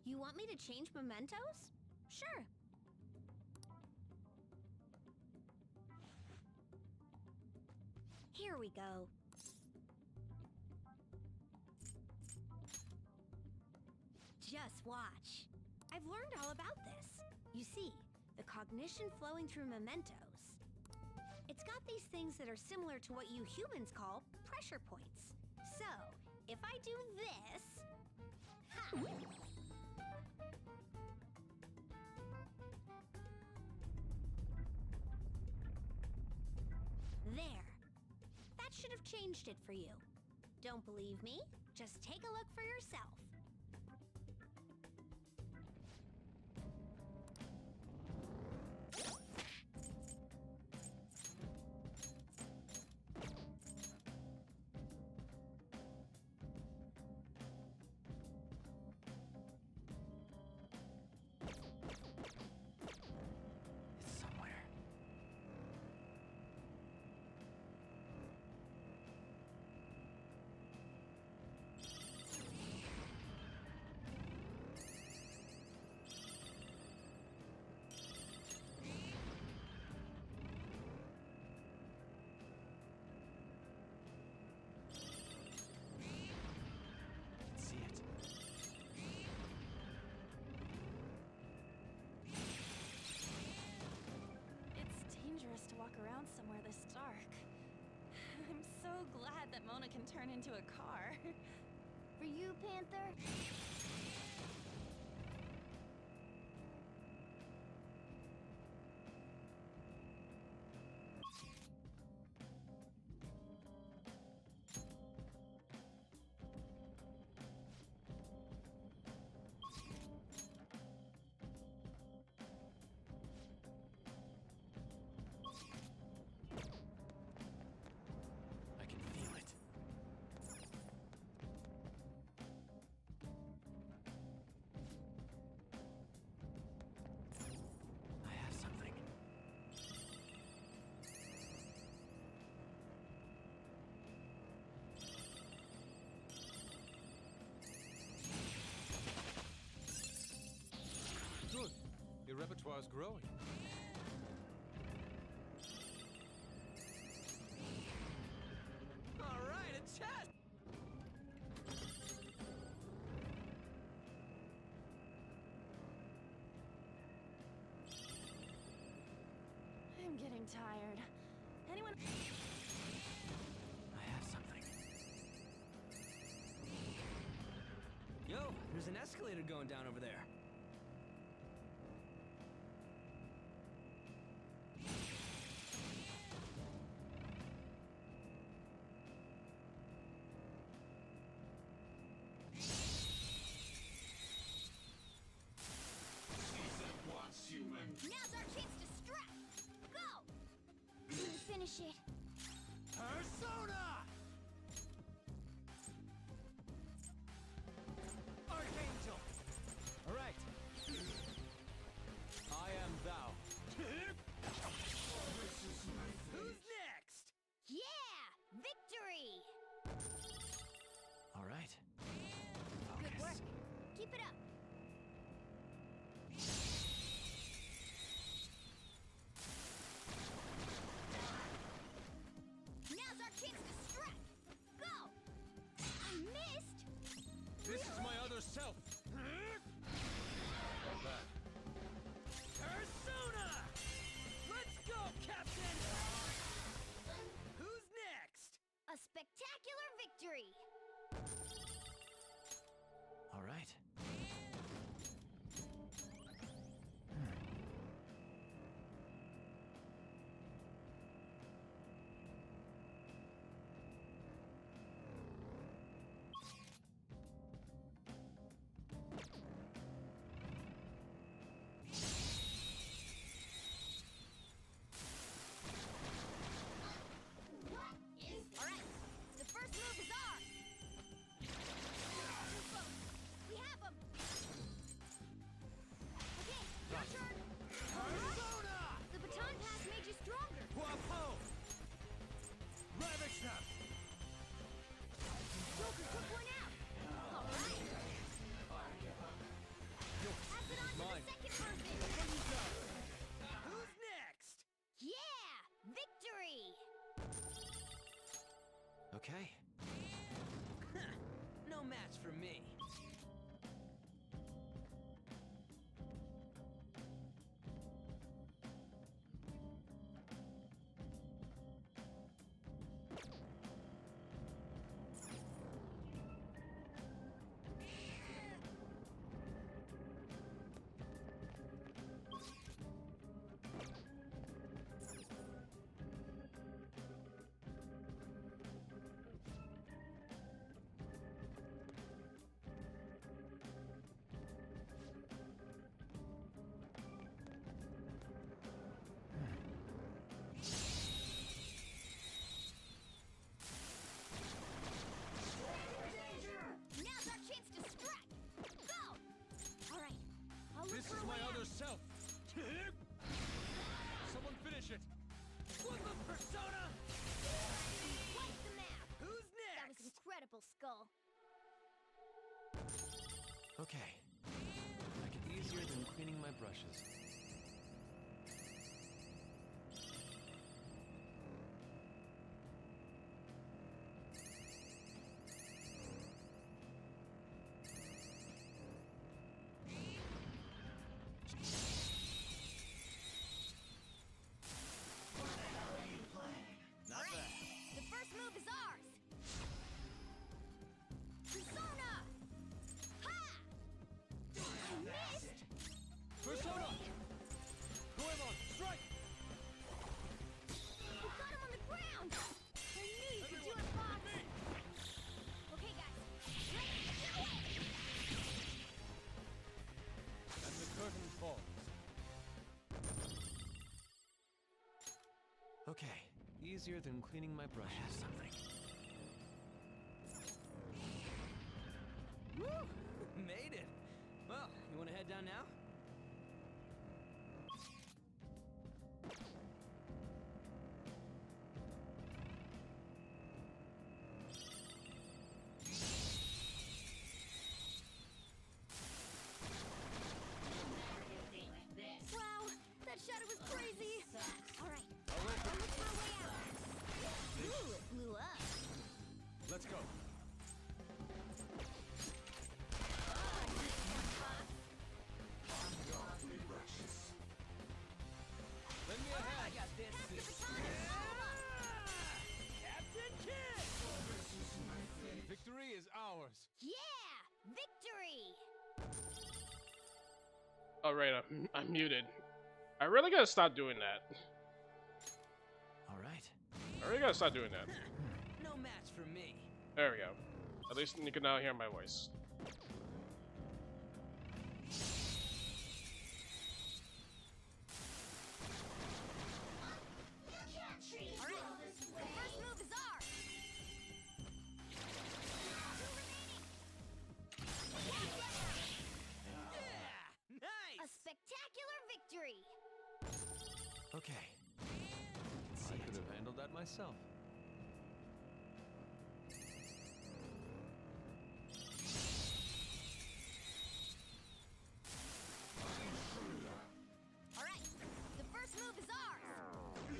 [SPEAKER 2] You want me to change mementos? Sure. Here we go. Just watch. I've learned all about this. You see, the cognition flowing through mementos. It's got these things that are similar to what you humans call pressure points. So, if I do this... Ha! There. That should have changed it for you. Don't believe me? Just take a look for yourself.
[SPEAKER 4] It's somewhere. See it.
[SPEAKER 6] It's dangerous to walk around somewhere this dark. I'm so glad that Mona can turn into a car.
[SPEAKER 2] For you, Panther?
[SPEAKER 4] I can feel it. I have something.
[SPEAKER 7] Good. Your repertoire is growing.
[SPEAKER 4] All right, a chest!
[SPEAKER 6] I'm getting tired. Anyone?
[SPEAKER 4] I have something. Yo, there's an escalator going down over there.
[SPEAKER 2] Now's our chance to strike! Go! Finish it.
[SPEAKER 4] Persona! Archangel! All right. I am thou. Who's next?
[SPEAKER 2] Yeah! Victory!
[SPEAKER 4] All right.
[SPEAKER 2] Good work.
[SPEAKER 4] Focus.
[SPEAKER 2] Keep it up. Now's our chance to
[SPEAKER 7] self. Someone finish it.
[SPEAKER 4] What the persona?
[SPEAKER 2] Wipe the map!
[SPEAKER 4] Who's
[SPEAKER 2] That was
[SPEAKER 4] next?
[SPEAKER 2] incredible, Skull.
[SPEAKER 7] Okay. Make it easier than cleaning my brushes.
[SPEAKER 4] Not bad.
[SPEAKER 2] The first move is ours! Persona! Ha! I missed!
[SPEAKER 7] Persona! Goemon, strike!
[SPEAKER 2] We got him on the ground! I knew you could do it, Fox! Okay, guys. Let's do it!
[SPEAKER 7] And the curtain falls. Okay, easier than cleaning my brushes. Something.
[SPEAKER 4] Woo! Made it. Well, you want to head down now?
[SPEAKER 2] Wow, that shadow was crazy! Alright, I'll look for a way out. Ooh, it blew up.
[SPEAKER 7] Let's go. Lend me a
[SPEAKER 4] I
[SPEAKER 7] hand.
[SPEAKER 4] got this.
[SPEAKER 2] Pass the baton and follow up.
[SPEAKER 4] Captain Kidd!
[SPEAKER 7] Victory is ours.
[SPEAKER 2] Yeah! Victory!
[SPEAKER 1] Alright, I'm muted. I really gotta stop doing that.
[SPEAKER 7] All right.
[SPEAKER 1] I really gotta stop doing that.
[SPEAKER 4] No match for me.
[SPEAKER 1] There we go. At least you can now hear my voice.
[SPEAKER 2] Alright, the first move is ours!
[SPEAKER 4] Yeah! Nice!
[SPEAKER 2] A spectacular victory!
[SPEAKER 7] Okay. I could have handled that myself.
[SPEAKER 2] Alright, the first move is ours!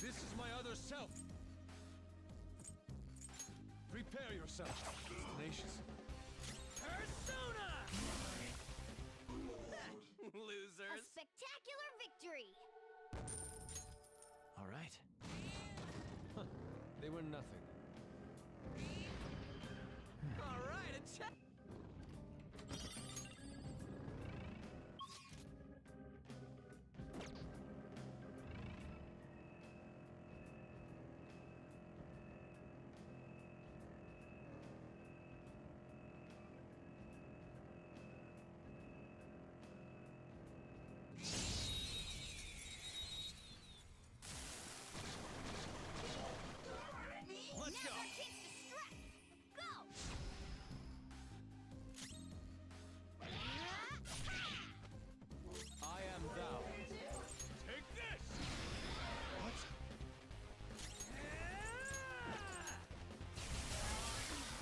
[SPEAKER 7] This is my other self. Prepare yourself. It's tenacious.
[SPEAKER 4] Persona!
[SPEAKER 2] A
[SPEAKER 4] Losers!
[SPEAKER 2] spectacular victory!
[SPEAKER 7] All right. Huh. They were nothing.
[SPEAKER 4] Alright, a check! Let's
[SPEAKER 2] Now's
[SPEAKER 4] go!
[SPEAKER 2] our chance to strike! Go!
[SPEAKER 7] I am thou.
[SPEAKER 4] Take this!
[SPEAKER 7] What?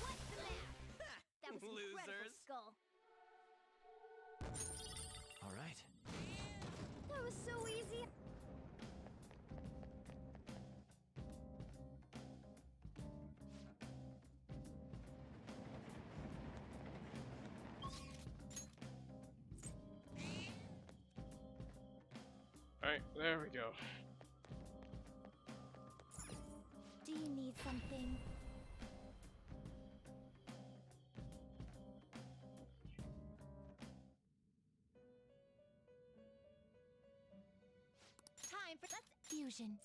[SPEAKER 2] Wipe the map! That was incredible,
[SPEAKER 4] Losers!
[SPEAKER 2] Skull.
[SPEAKER 7] All right.
[SPEAKER 2] That was so easy.
[SPEAKER 1] Alright, there we go.
[SPEAKER 5] Do you need something?
[SPEAKER 2] Time for let's
[SPEAKER 5] Fusion.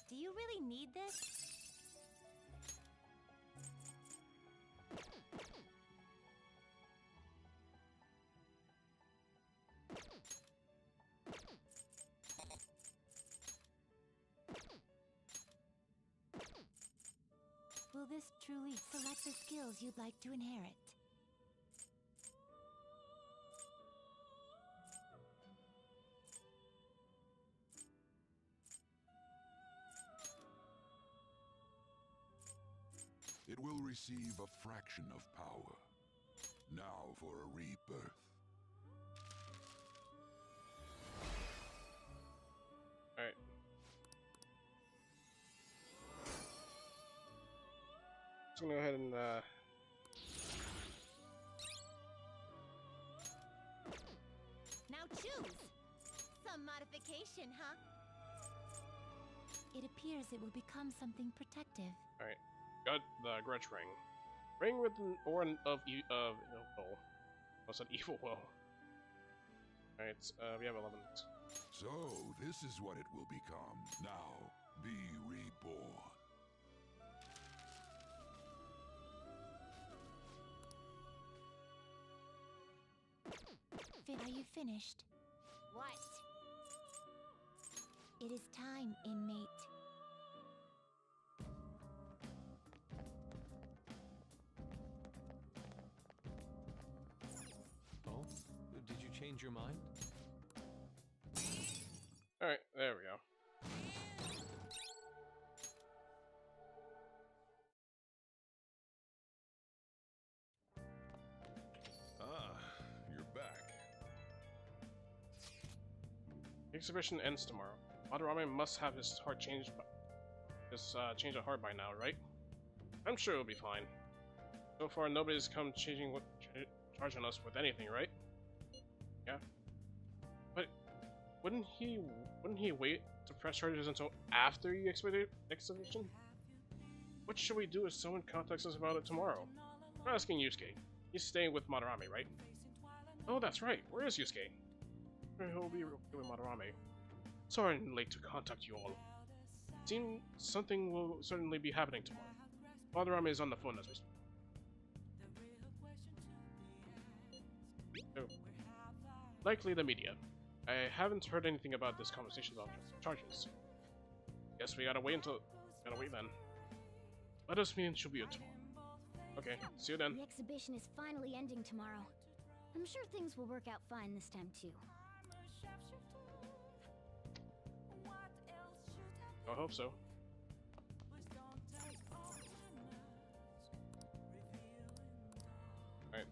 [SPEAKER 2] Do you really need this?
[SPEAKER 5] Will this truly select the skills you'd like to inherit?
[SPEAKER 8] It will receive a fraction of power. Now for a rebirth.
[SPEAKER 1] Alright. Just gonna go ahead and
[SPEAKER 2] Now choose! Some modification, huh?
[SPEAKER 5] It appears it will become something protective.
[SPEAKER 1] alright. Got the grudge ring. Ring with an aura of ill will. I said evil will. Alright, we have 11.
[SPEAKER 8] So, this is what it will become. Now, be reborn.
[SPEAKER 5] Are you finished?
[SPEAKER 2] What?
[SPEAKER 5] It is time, inmate.
[SPEAKER 7] Oh? Did you change your mind?
[SPEAKER 1] Alright, there we go.
[SPEAKER 8] Ah, you're back.
[SPEAKER 1] The exhibition ends tomorrow. Madarame must have his heart changed change of heart by now, right? I'm sure it'll be fine. So far, nobody's come charging us with anything, right? Yeah. But wouldn't he wait to press charges until after the exhibition? What should we do if someone contacts us about it tomorrow? We're asking Yusuke. He's staying with Madarame, right? Oh, that's right. Where is Yusuke? He'll be with Madarame. Sorry I'm late to contact you all. Seems something will certainly be happening tomorrow. Madarame is on the phone as we speak. Oh. Likely the media. I haven't heard anything about this conversation about charges. Guess we gotta wait then. Let us meet she'll be in tomorrow. Okay, see you then.
[SPEAKER 2] The exhibition is finally ending tomorrow. I'm sure things will work out fine this time too.
[SPEAKER 1] I hope so. Alright.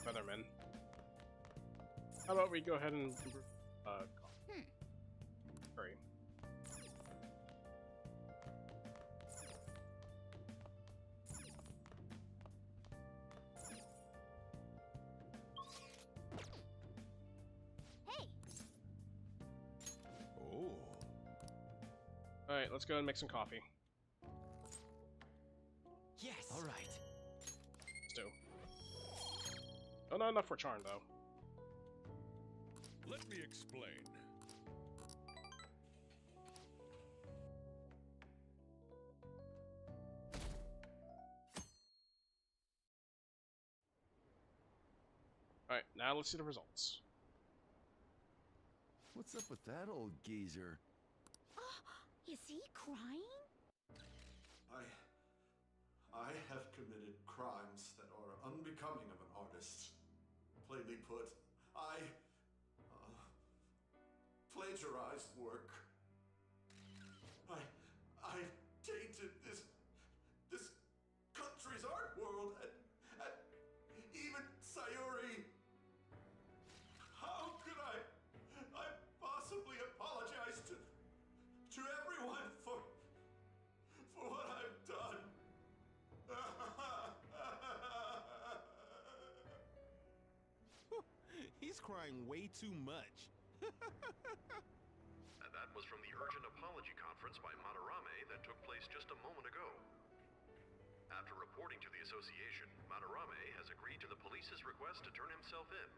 [SPEAKER 1] Featherman. How about we go ahead and hurry.
[SPEAKER 2] Hey!
[SPEAKER 8] Oh.
[SPEAKER 1] Alright, let's go and make some coffee.
[SPEAKER 4] Yes!
[SPEAKER 7] Alright.
[SPEAKER 1] Let's do. Oh, not enough for charm, though.
[SPEAKER 8] Let me explain.
[SPEAKER 1] Alright, now let's see the results.
[SPEAKER 3] What's up with that old geezer?
[SPEAKER 2] Is he crying?
[SPEAKER 9] I have committed crimes that are unbecoming of an artist. Plainly put, I plagiarized work. I tainted this country's art world and even Sayuri. How could I possibly apologize to everyone for what I've done?
[SPEAKER 3] He's crying way too much.
[SPEAKER 10] And that was from the urgent apology conference by Madarame that took place just a moment ago. After reporting to the association, Madarame has agreed to the police's request to turn himself in.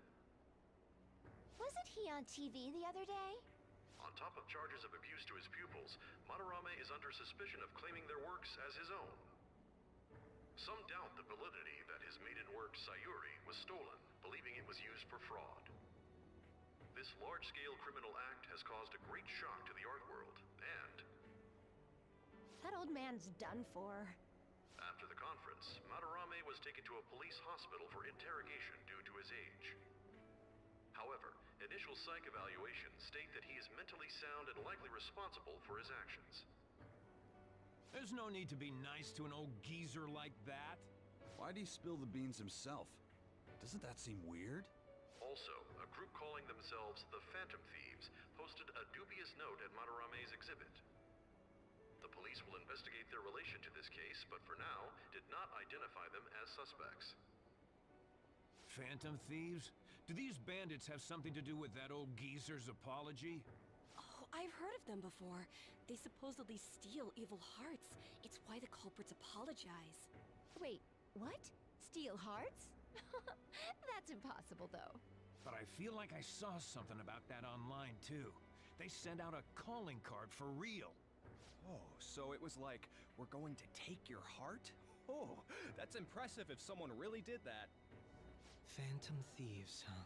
[SPEAKER 2] Wasn't he on TV the other day?
[SPEAKER 10] On top of charges of abuse to his pupils, Madarame is under suspicion of claiming their works as his own. Some doubt the validity that his maiden work, Sayuri, was stolen, believing it was used for fraud. This large-scale criminal act has caused a great shock to the art world, and
[SPEAKER 2] That old man's done for.
[SPEAKER 10] After the conference, Madarame was taken to a police hospital for interrogation due to his age. However, initial psych evaluations state that he is mentally sound and likely responsible for his actions.
[SPEAKER 7] There's no need to be nice to an old geezer like that.
[SPEAKER 3] Why'd he spill the beans himself? Doesn't that seem weird?
[SPEAKER 10] Also, a group calling themselves the Phantom Thieves posted a dubious note at Madarame's exhibit. The police will investigate their relation to this case, but for now, did not identify them as suspects.
[SPEAKER 7] Phantom thieves? Do these bandits have something to do with that old geezer's apology?
[SPEAKER 6] Oh, I've heard of them before. They supposedly steal evil hearts. It's why the culprits apologize.
[SPEAKER 2] Wait, what? Steal hearts? That's impossible, though.
[SPEAKER 7] But I feel like I saw something about that online, too. They sent out a calling card for real.
[SPEAKER 11] Oh, so it was like, we're going to take your heart? Oh, that's impressive if someone really did that.
[SPEAKER 4] Phantom thieves, huh?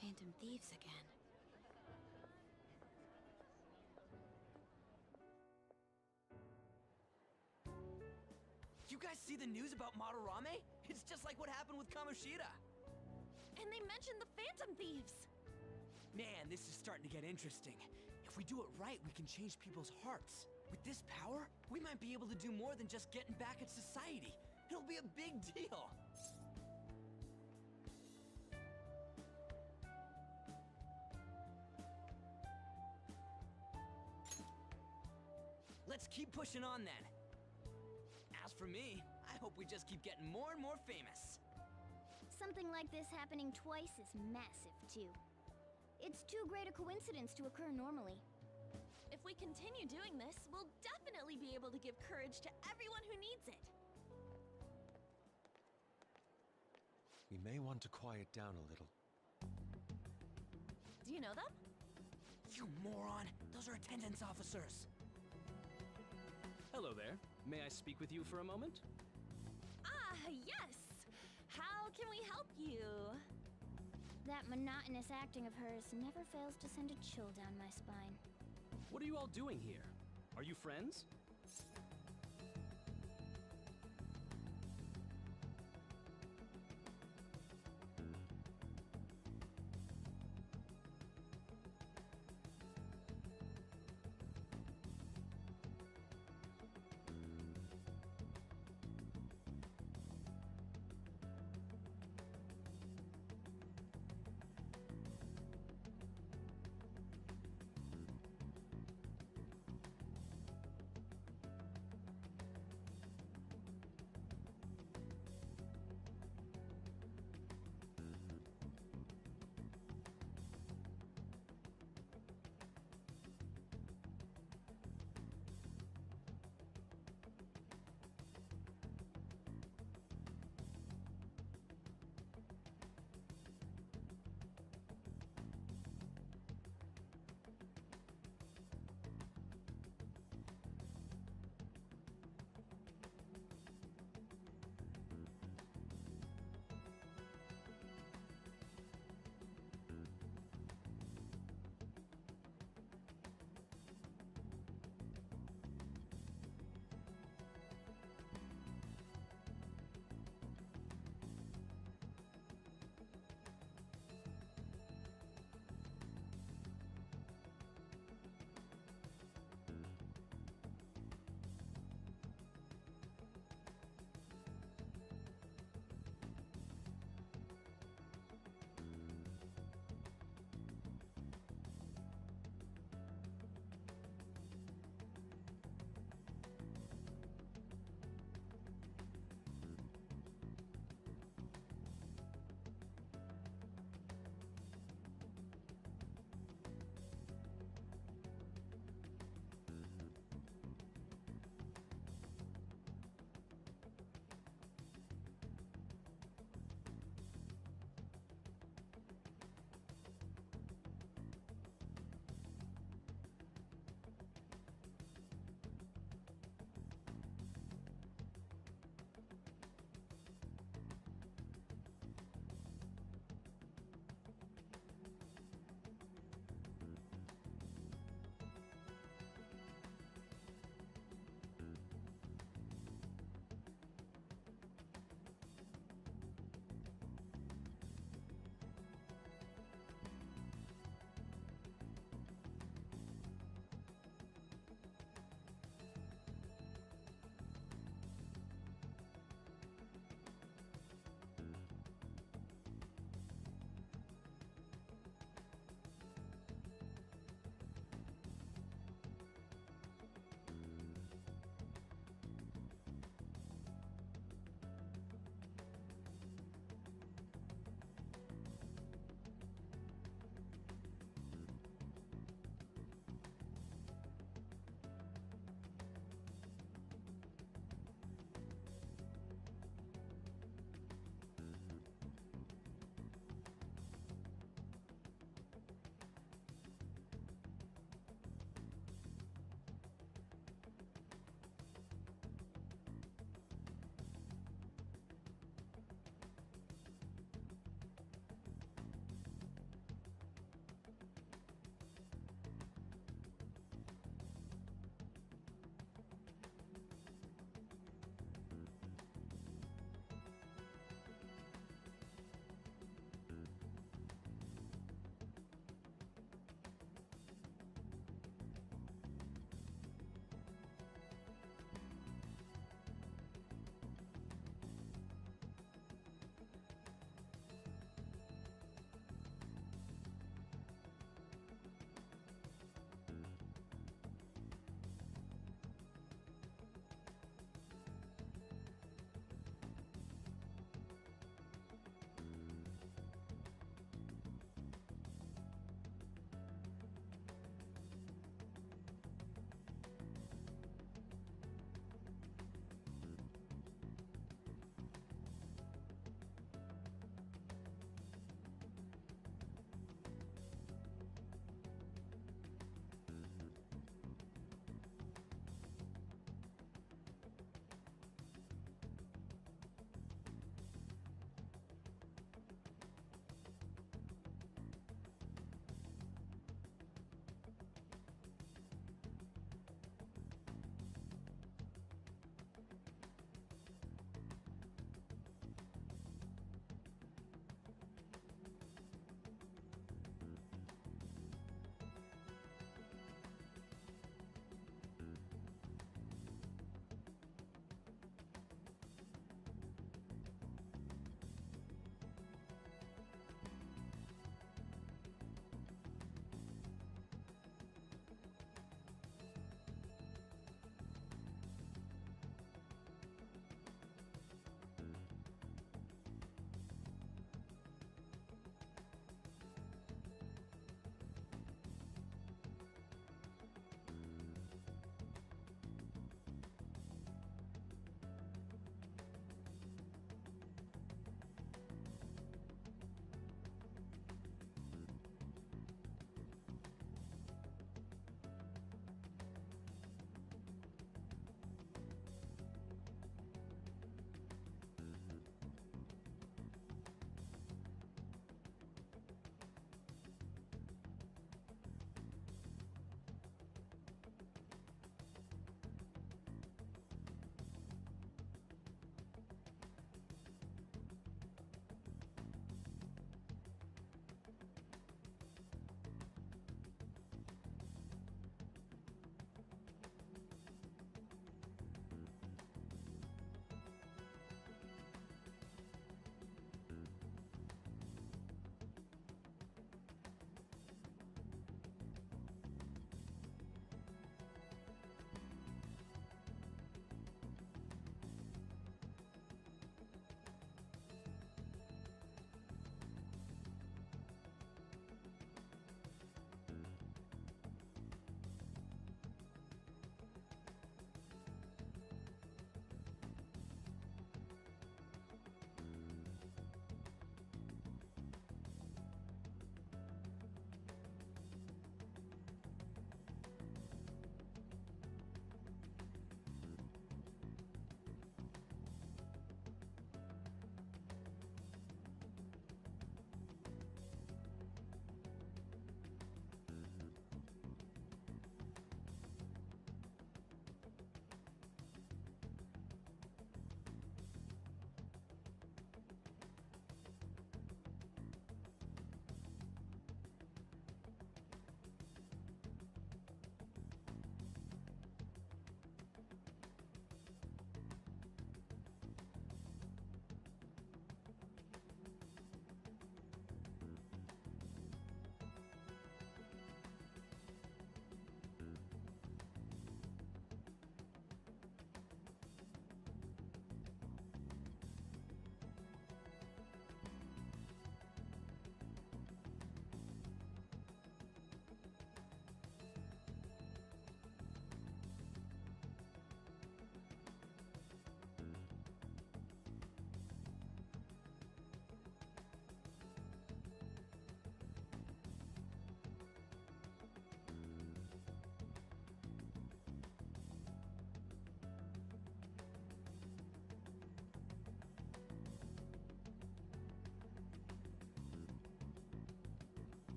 [SPEAKER 6] Phantom thieves again.
[SPEAKER 4] You guys see the news about Madarame? It's just like what happened with Kamoshida.
[SPEAKER 6] And they mentioned the Phantom Thieves!
[SPEAKER 4] Man, this is starting to get interesting. If we do it right, we can change people's hearts. With this power, we might be able to do more than just getting back at society. It'll be a big deal. Let's keep pushing on then. As for me, I hope we just keep getting more and more famous.
[SPEAKER 5] Something like this happening twice is massive, too. It's too great a coincidence to occur normally.
[SPEAKER 6] If we continue doing this, we'll definitely be able to give courage to everyone who needs it.
[SPEAKER 7] We may want to quiet down a little.
[SPEAKER 6] Do you know them?
[SPEAKER 4] You moron! Those are attendance officers!
[SPEAKER 11] Hello there. May I speak with you for a moment?
[SPEAKER 6] Ah, yes! How can we help you?
[SPEAKER 5] That monotonous acting of hers never fails to send a chill down my spine.
[SPEAKER 11] What are you all doing here? Are you friends?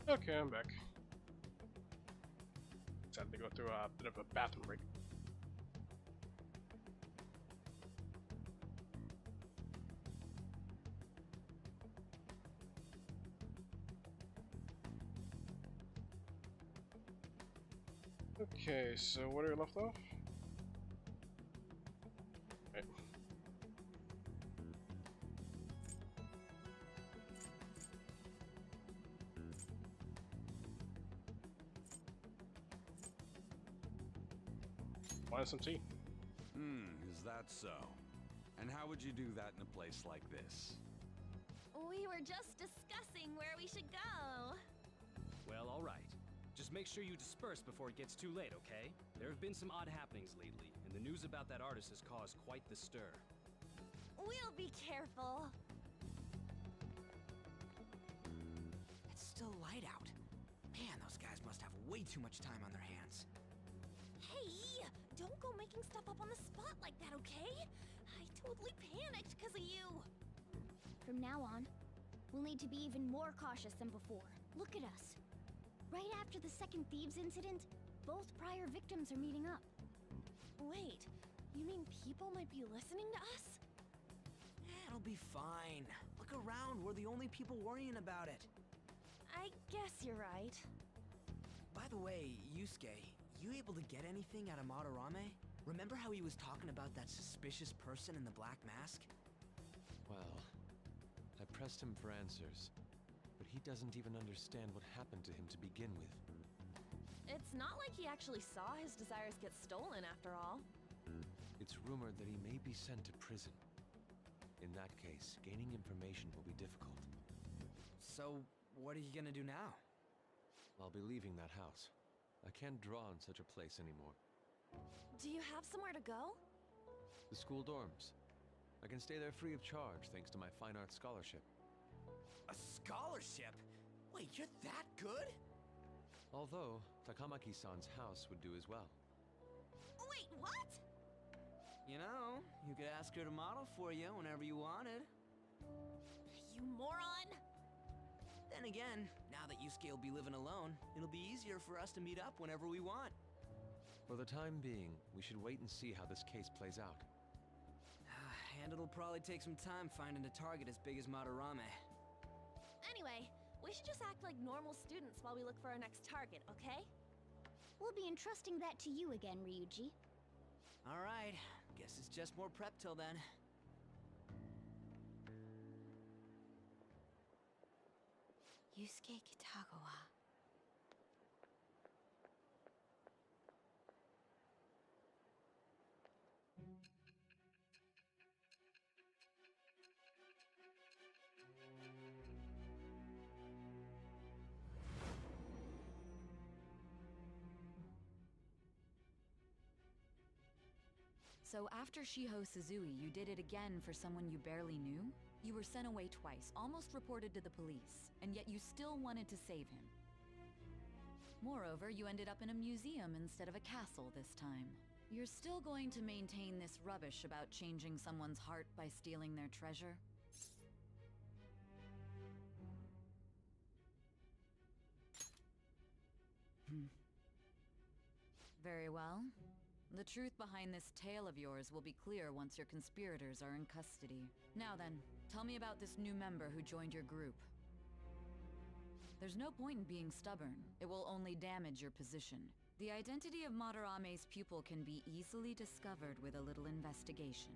[SPEAKER 1] Okay, I'm back. Just had to go through a bit of a bathroom break. Okay, so what are we left off? Right. Want some tea?
[SPEAKER 3] Is that so? And how would you do that in a place like this?
[SPEAKER 6] We were just discussing where we should go.
[SPEAKER 11] Well, all right. Just make sure you disperse before it gets too late, okay? There have been some odd happenings lately, and the news about that artist has caused quite the stir.
[SPEAKER 6] We'll be careful.
[SPEAKER 4] It's still light out. Man, those guys must have way too much time on their hands.
[SPEAKER 6] Hey, don't go making stuff up on the spot like that, okay? I totally panicked because of you.
[SPEAKER 5] From now on, we'll need to be even more cautious than before. Look at us. Right after the second thieves incident, both prior victims are meeting up.
[SPEAKER 6] Wait, you mean people might be listening to us?
[SPEAKER 4] It'll be fine. Look around, we're the only people worrying about it.
[SPEAKER 6] I guess you're right.
[SPEAKER 4] By the way, Yusuke, you able to get anything out of Madarame? Remember how he was talking about that suspicious person in the black mask?
[SPEAKER 12] Well, I pressed him for answers, but he doesn't even understand what happened to him to begin with.
[SPEAKER 6] It's not like he actually saw his desires get stolen after all.
[SPEAKER 12] It's rumored that he may be sent to prison. In that case, gaining information will be difficult.
[SPEAKER 4] So, what are you gonna do now?
[SPEAKER 12] I'll be leaving that house. I can't draw in such a place anymore.
[SPEAKER 6] Do you have somewhere to go?
[SPEAKER 12] The school dorms. I can stay there free of charge thanks to my fine arts scholarship.
[SPEAKER 4] A scholarship? Wait, you're that good?
[SPEAKER 12] Although, Takamaki-san's house would do as well.
[SPEAKER 6] Wait, what?
[SPEAKER 4] You know, you could ask her to model for you whenever you wanted.
[SPEAKER 6] You moron!
[SPEAKER 4] Then again, now that Yusuke will be living alone, it'll be easier for us to meet up whenever we want.
[SPEAKER 12] For the time being, we should wait and see how this case plays out.
[SPEAKER 4] And it'll probably take some time finding a target as big as Madarame.
[SPEAKER 6] Anyway, we should just act like normal students while we look for our next target, okay?
[SPEAKER 5] We'll be entrusting that to you again, Ryuji.
[SPEAKER 4] Alright, guess it's just more prep till then.
[SPEAKER 6] Yusuke Kitagawa.
[SPEAKER 13] So after Shiho Suzui, you did it again for someone you barely knew? You were sent away twice, almost reported to the police, and yet you still wanted to save him. Moreover, you ended up in a museum instead of a castle this time. You're still going to maintain this rubbish about changing someone's heart by stealing their treasure? Very well. The truth behind this tale of yours will be clear once your conspirators are in custody. Now then, tell me about this new member who joined your group. There's no point in being stubborn. It will only damage your position. The identity of Madarame's pupil can be easily discovered with a little investigation.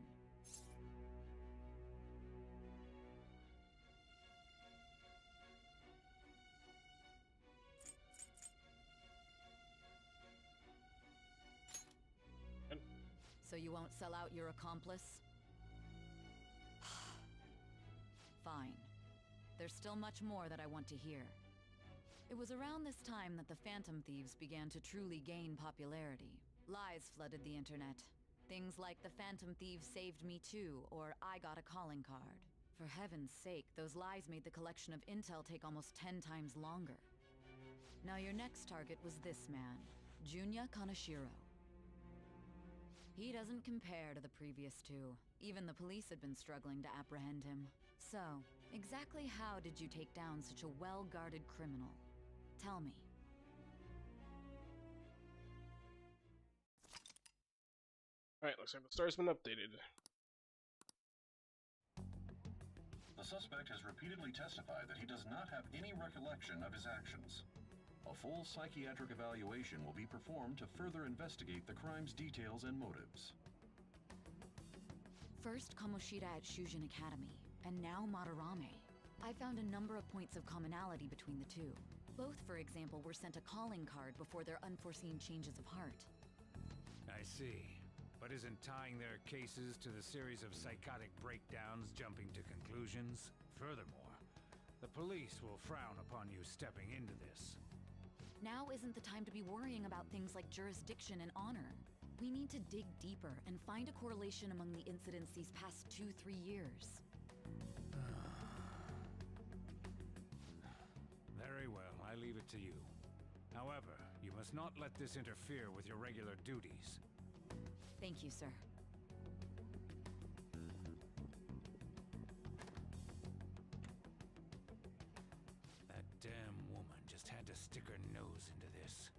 [SPEAKER 13] So you won't sell out your accomplice? Fine. There's still much more that I want to hear. It was around this time that the Phantom Thieves began to truly gain popularity. Lies flooded the internet. Things like the Phantom Thieves saved me too, or I got a calling card. For heaven's sake, those lies made the collection of intel take almost 10 times longer. Now your next target was this man, Junya Kaneshiro. He doesn't compare to the previous two. Even the police had been struggling to apprehend him. So, exactly how did you take down such a well-guarded criminal? Tell me.
[SPEAKER 1] Alright, looks like the star's been updated.
[SPEAKER 10] The suspect has repeatedly testified that he does not have any recollection of his actions. A full psychiatric evaluation will be performed to further investigate the crime's details and motives.
[SPEAKER 13] First Kamoshida at Shujin Academy, and now Madarame. I found a number of points of commonality between the two. Both, for example, were sent a calling card before their unforeseen changes of heart.
[SPEAKER 7] I see. But isn't tying their cases to the series of psychotic breakdowns jumping to conclusions? Furthermore, the police will frown upon you stepping into this.
[SPEAKER 13] Now isn't the time to be worrying about things like jurisdiction and honor. We need to dig deeper and find a correlation among the incidents these past 2-3 years.
[SPEAKER 7] Very well, I leave it to you. However, you must not let this interfere with your regular duties.
[SPEAKER 13] Thank you, sir.
[SPEAKER 7] That damn woman just had to stick her nose into this.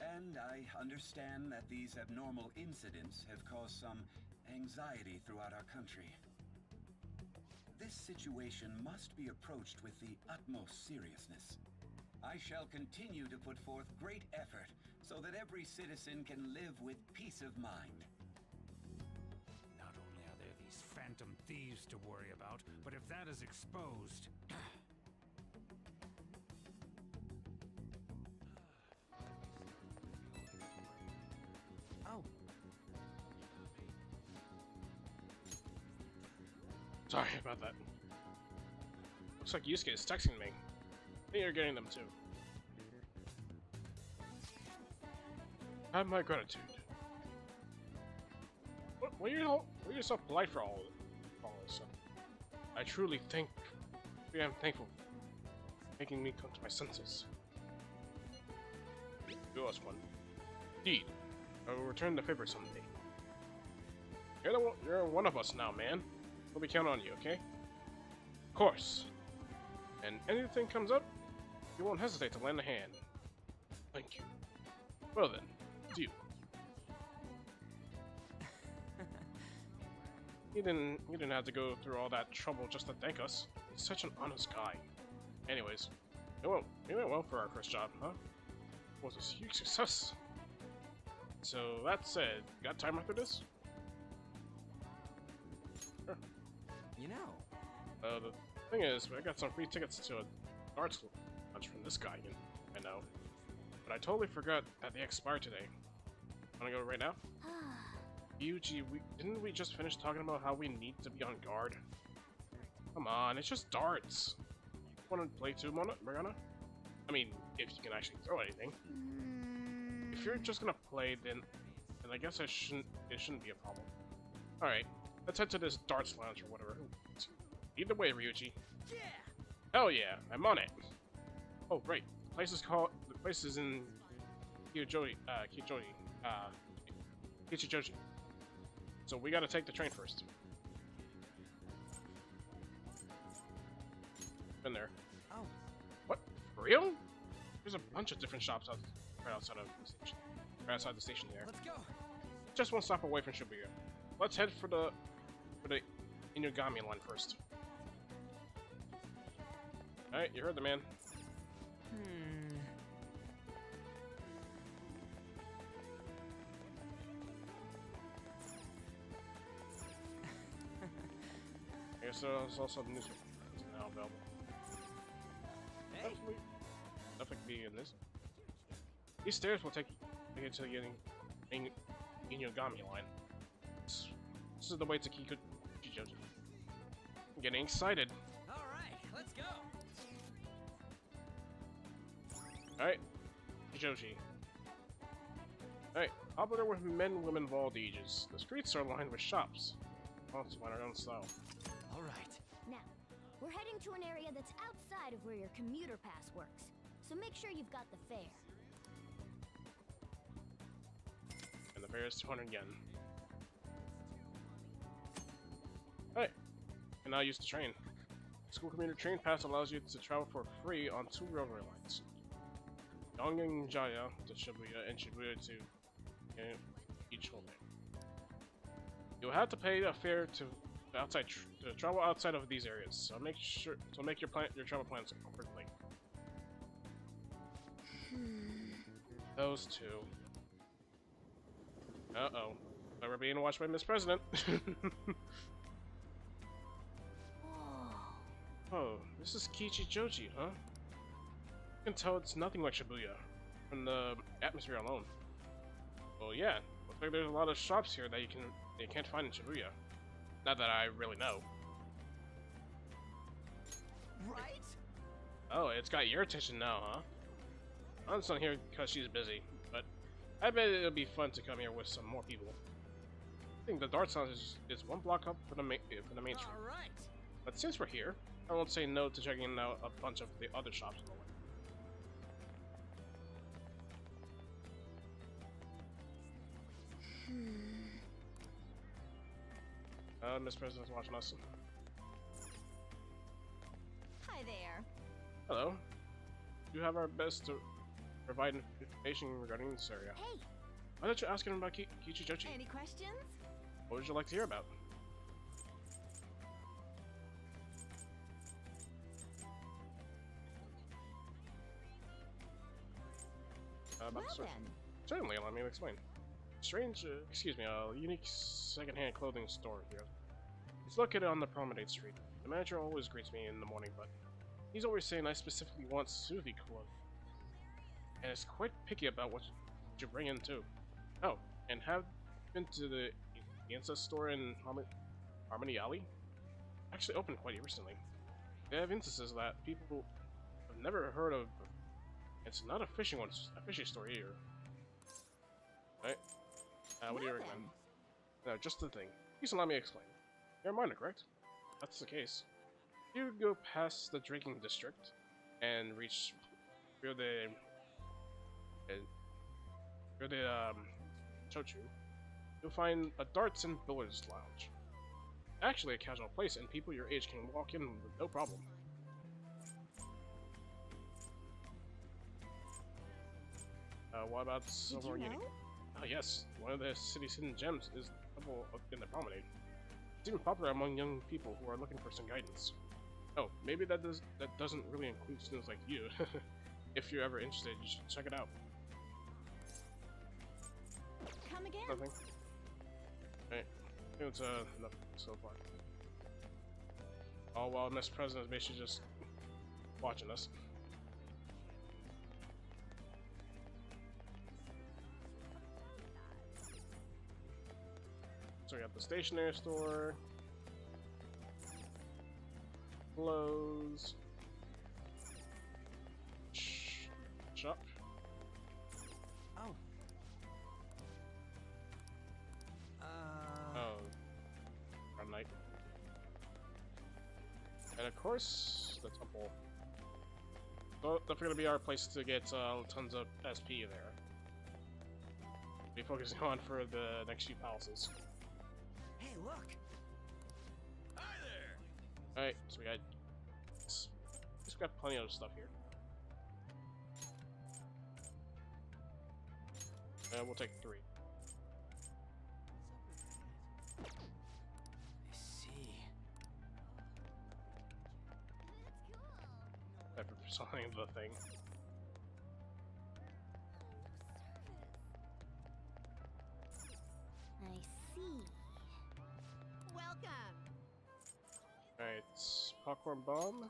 [SPEAKER 14] And I understand that these abnormal incidents have caused some anxiety throughout our country. This situation must be approached with the utmost seriousness. I shall continue to put forth great effort so that every citizen can live with peace of mind.
[SPEAKER 7] Not only are there these phantom thieves to worry about, but if that is exposed...
[SPEAKER 4] Oh.
[SPEAKER 1] Sorry about that. Looks like Yusuke is texting me. I think you're getting them too. Have my gratitude. What are you so polite for all this stuff? I truly am thankful for making me come to my senses. You us one. Indeed, I will return the favor someday. You're one of us now, man. We'll be counting on you, okay? Of course. And anything comes up, you won't hesitate to lend a hand. Thank you. Well then, do. He didn't have to go through all that trouble just to thank us. He's such an honest guy. Anyways, it went well for our first job, huh? It was a huge success. So that said, got time after this? Sure.
[SPEAKER 4] You know.
[SPEAKER 1] The thing is, I got some free tickets to a darts lunch from this guy, I know. But I totally forgot that they expired today. Wanna go right now? Yuji, didn't we just finish talking about how we need to be on guard? Come on, it's just darts. Wanna play too, Morgana? I mean, if you can actually throw anything. If you're just gonna play, then I guess it shouldn't be a problem. Alright, let's head to this darts lounge or whatever. Either way, Ryuji.
[SPEAKER 4] Yeah!
[SPEAKER 1] Hell yeah, I'm on it. Oh, right. The place is in Kichijoji. So we gotta take the train first. Been there.
[SPEAKER 4] Oh.
[SPEAKER 1] What? For real? There's a bunch of different shops right outside of the station. Right outside the station here.
[SPEAKER 4] Let's go.
[SPEAKER 1] Just one stop away from Shibuya. Let's head for the Inugami line first. Alright, you heard the man. I guess there's also the newspaper now available.
[SPEAKER 4] Hey.
[SPEAKER 1] Definitely be in this. These stairs will take you to the Inugami line. This is the way to Kichijoji. I'm getting excited.
[SPEAKER 4] Alright, let's go.
[SPEAKER 1] Alright, Kichijoji. Alright, popular with men and women of all ages. The streets are lined with shops. Also on our own style.
[SPEAKER 5] Alright. Now, we're heading to an area that's outside of where your commuter pass works. So make sure you've got the fare.
[SPEAKER 1] And the fare is 200 yen. Alright, and now use the train. School commuter train pass allows you to travel for free on 2 railway lines. Yongan Jaya to Shibuya and Shibuya to Ichome. You'll have to pay a fare to travel outside of these areas. So make your travel plans accordingly. Those two. Uh-oh. We're being watched by Miss President. Oh, this is Kichijoji, huh? You can tell it's nothing like Shibuya from the atmosphere alone. Well, yeah. Looks like there's a lot of shops here that you can't find in Shibuya. Not that I really know.
[SPEAKER 4] Right?
[SPEAKER 1] Oh, it's got your attention now, huh? I'm not here because she's busy, but I bet it'll be fun to come here with some more people. I think the Dart Sound is one block up from the main street.
[SPEAKER 4] All right.
[SPEAKER 1] But since we're here, I won't say no to checking out a bunch of the other shops in the way. Miss President's watching us.
[SPEAKER 6] Hi there.
[SPEAKER 1] Hello. You have our best to provide information regarding this area.
[SPEAKER 2] Hey.
[SPEAKER 1] Why don't you ask him about Kichijoji?
[SPEAKER 6] Any questions?
[SPEAKER 1] What would you like to hear about?
[SPEAKER 6] Well then.
[SPEAKER 1] Certainly, let me explain. Strange, excuse me, a unique second-hand clothing store here. It's located on the Promenade Street. The manager always greets me in the morning, but he's always saying I specifically want Suvi clothing. And is quite picky about what you bring in too. Oh, and have been to the Incest store in Harmony Alley? Actually opened quite recently. They have instances that people have never heard of. It's not a fishing store either. Right? What do you recommend? No, just the thing. Please allow me to explain. You're a minor, correct? That's the case. You go past the drinking district and reach through the Chochu. You'll find a darts and billiards lounge. Actually a casual place, and people your age can walk in with no problem. What about Silver Yeti? Oh yes, one of the city's hidden gems is in the promenade. It's even popular among young people who are looking for some guidance. Oh, maybe that doesn't really include students like you. If you're ever interested, you should check it out.
[SPEAKER 6] Come again.
[SPEAKER 1] Nothing. Right. I think it's enough so far. All while Miss President is basically just watching us. So we got the stationery store, clothes, shop.
[SPEAKER 4] Oh.
[SPEAKER 1] Oh. From night. And of course, the temple. Well, that's gonna be our place to get tons of SP there. Be focusing on for the next few palaces.
[SPEAKER 4] Hey, look! Hi there!
[SPEAKER 1] Alright, so we got plenty of stuff here. We'll take 3.
[SPEAKER 4] I see.
[SPEAKER 1] After selling the thing.
[SPEAKER 2] I see. Welcome.
[SPEAKER 1] Alright, popcorn bomb.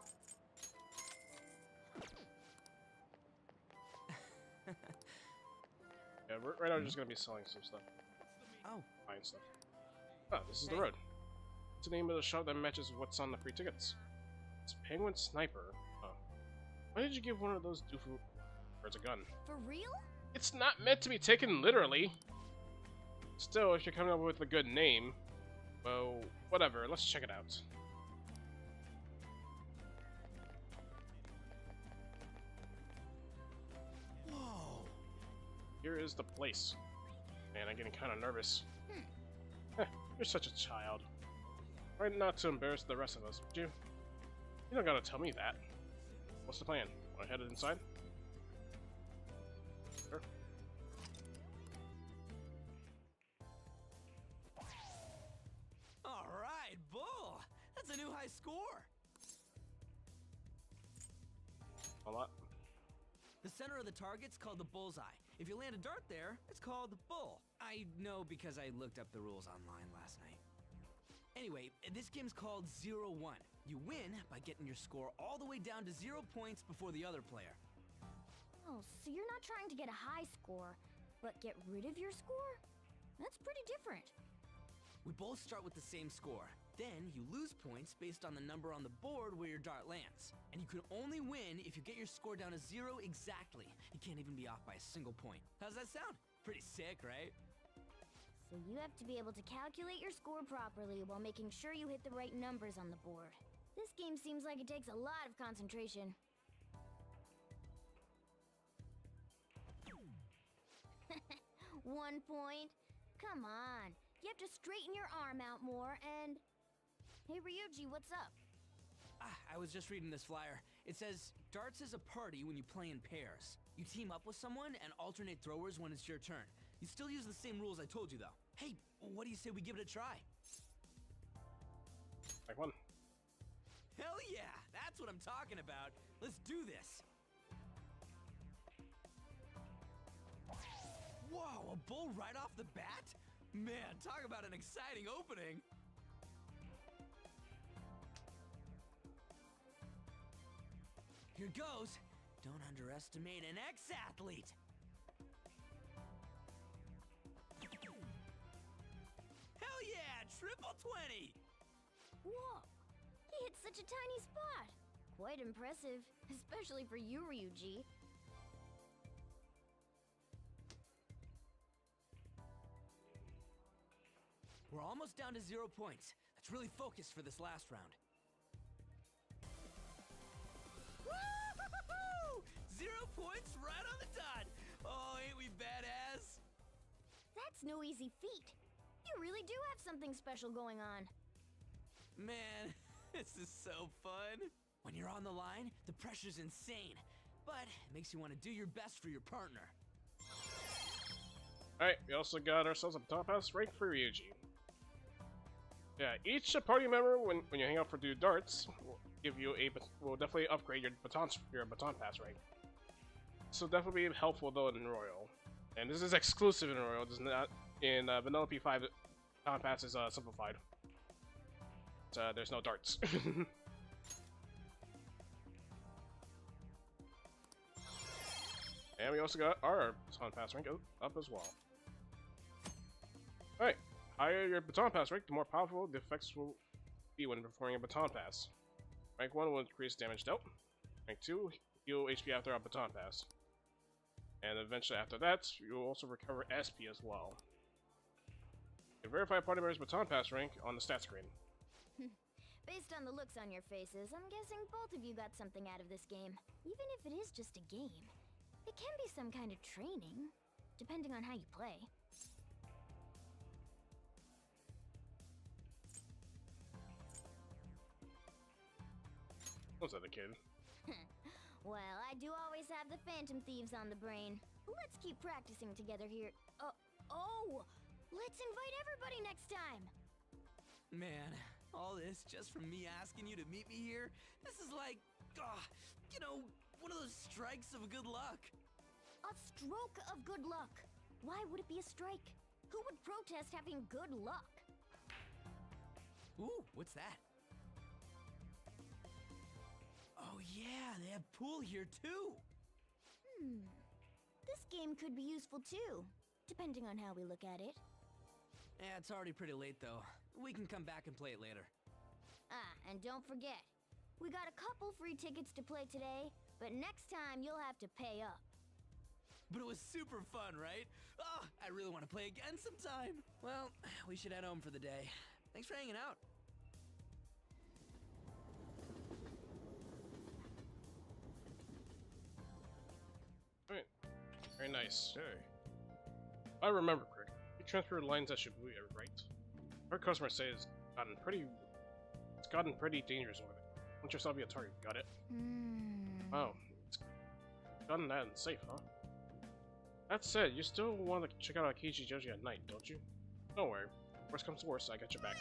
[SPEAKER 1] Yeah, right now we're just gonna be selling some stuff.
[SPEAKER 4] Oh.
[SPEAKER 1] Buying stuff. Ah, this is the road. What's the name of the shop that matches what's on the free tickets? It's Penguin Sniper. Oh. Why did you give one of those doofus birds a gun?
[SPEAKER 2] For real?
[SPEAKER 1] It's not meant to be taken literally. Still, if you're coming up with a good name, well, whatever, let's check it out.
[SPEAKER 4] Whoa!
[SPEAKER 1] Here is the place. Man, I'm getting kind of nervous. You're such a child. Try not to embarrass the rest of us, would you? You don't gotta tell me that. What's the plan? Wanna head inside?
[SPEAKER 4] high score.
[SPEAKER 1] A lot.
[SPEAKER 4] The center of the target's called the bullseye. If you land a dart there, it's called the bull. I know because I looked up the rules online last night. Anyway, this game's called 0-1. You win by getting your score all the way down to 0 points before the other player.
[SPEAKER 5] Oh, so you're not trying to get a high score, but get rid of your score? That's pretty different.
[SPEAKER 4] We both start with the same score. Then you lose points based on the number on the board where your dart lands. And you can only win if you get your score down to 0 exactly. You can't even be off by a single point. How's that sound? Pretty sick, right?
[SPEAKER 5] So you have to be able to calculate your score properly while making sure you hit the right numbers on the board. This game seems like it takes a lot of concentration. 1 point? Come on. You have to straighten your arm out more and... Hey Ryuji, what's up?
[SPEAKER 4] I was just reading this flyer. It says, darts is a party when you play in pairs. You team up with someone and alternate throwers when it's your turn. You still use the same rules I told you though. Hey, what do you say we give it a try?
[SPEAKER 1] Like one.
[SPEAKER 4] Hell yeah, that's what I'm talking about. Let's do this. Whoa, a bull right off the bat? Man, talk about an exciting opening. Here goes. Don't underestimate an ex-athlete. Hell yeah, triple 20.
[SPEAKER 5] Whoa, he hit such a tiny spot. Quite impressive, especially for you, Ryuji.
[SPEAKER 4] We're almost down to 0 points. Let's really focus for this last round. Woo-hoo-hoo-hoo! 0 points right on the dot. Oh, ain't we badass?
[SPEAKER 5] That's no easy feat. You really do have something special going on.
[SPEAKER 4] Man, this is so fun. When you're on the line, the pressure's insane, but it makes you want to do your best for your partner.
[SPEAKER 1] Alright, we also got ourselves a top pass rank for Ryuji. Yeah, each party member, when you hang out for do darts, will definitely upgrade your baton pass rank. So definitely be helpful though in Royal. And this is exclusive in Royal, this is not in Vanilla P5 baton pass is simplified. So there's no darts. And we also got our baton pass rank up as well. Alright, higher your baton pass rank, the more powerful the effects will be when performing a baton pass. Rank 1 will increase damage dealt. Rank 2, heal HP after a baton pass. And eventually after that, you will also recover SP as well. You verify party member's baton pass rank on the stat screen.
[SPEAKER 5] Based on the looks on your faces, I'm guessing both of you got something out of this game. Even if it is just a game, it can be some kind of training, depending on how you play.
[SPEAKER 1] Was that a kid?
[SPEAKER 5] Well, I do always have the Phantom Thieves on the brain. Let's keep practicing together here. Oh! Let's invite everybody next time!
[SPEAKER 4] Man, all this just from me asking you to meet me here? This is like, you know, one of those strikes of good luck.
[SPEAKER 5] A stroke of good luck. Why would it be a strike? Who would protest having good luck?
[SPEAKER 4] Ooh, what's that? Oh yeah, they have pool here too.
[SPEAKER 5] This game could be useful too, depending on how we look at it.
[SPEAKER 4] Yeah, it's already pretty late though. We can come back and play it later.
[SPEAKER 5] Ah, and don't forget, we got a couple free tickets to play today, but next time you'll have to pay up.
[SPEAKER 4] But it was super fun, right? Oh, I really want to play again sometime. Well, we should head home for the day. Thanks for hanging out.
[SPEAKER 1] Alright. Very nice. Hey. I remember correctly. You transferred lines at Shibuya, right? Our customers say it's gotten pretty dangerous over there. Want yourself to be a target, got it? Oh, it's gotten that unsafe, huh? That said, you still want to check out Akechi Joji at night, don't you? Don't worry. Worst comes to worst, I got your back.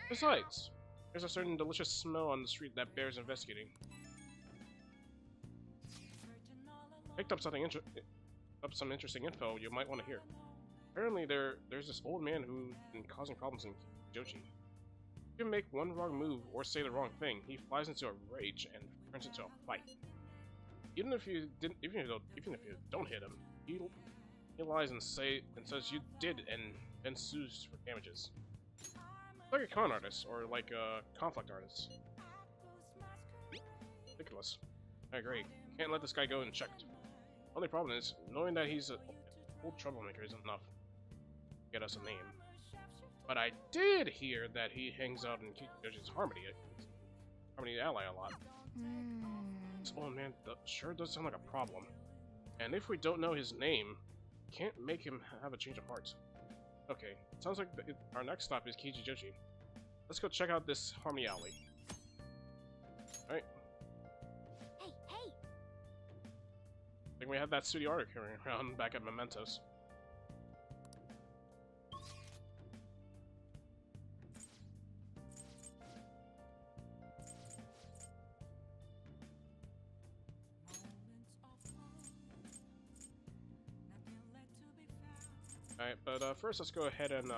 [SPEAKER 1] Besides, There's a certain delicious smell on the street that bears investigating. Picked up some interesting info you might want to hear. Apparently there's this old man who's been causing problems in Joji. If you make one wrong move or say the wrong thing, he flies into a rage and turns into a fight. Even if you don't hit him, he lies and says you did and then sues for damages. Like a con artist or like a conflict artist. Ridiculous. I agree. Can't let this guy go unchecked. Only problem is, knowing that he's an old troublemaker isn't enough to get us a name. But I did hear that he hangs out in Kichijoji's Harmony ally a lot. This old man sure does sound like a problem. And if we don't know his name, can't make him have a change of heart. Okay, sounds like our next stop is Kichijoji. Let's go check out this Harmony alley. Alright.
[SPEAKER 2] Hey, hey!
[SPEAKER 1] I think we had that studio art carrying around back at Mementos. Alright, but first let's go ahead and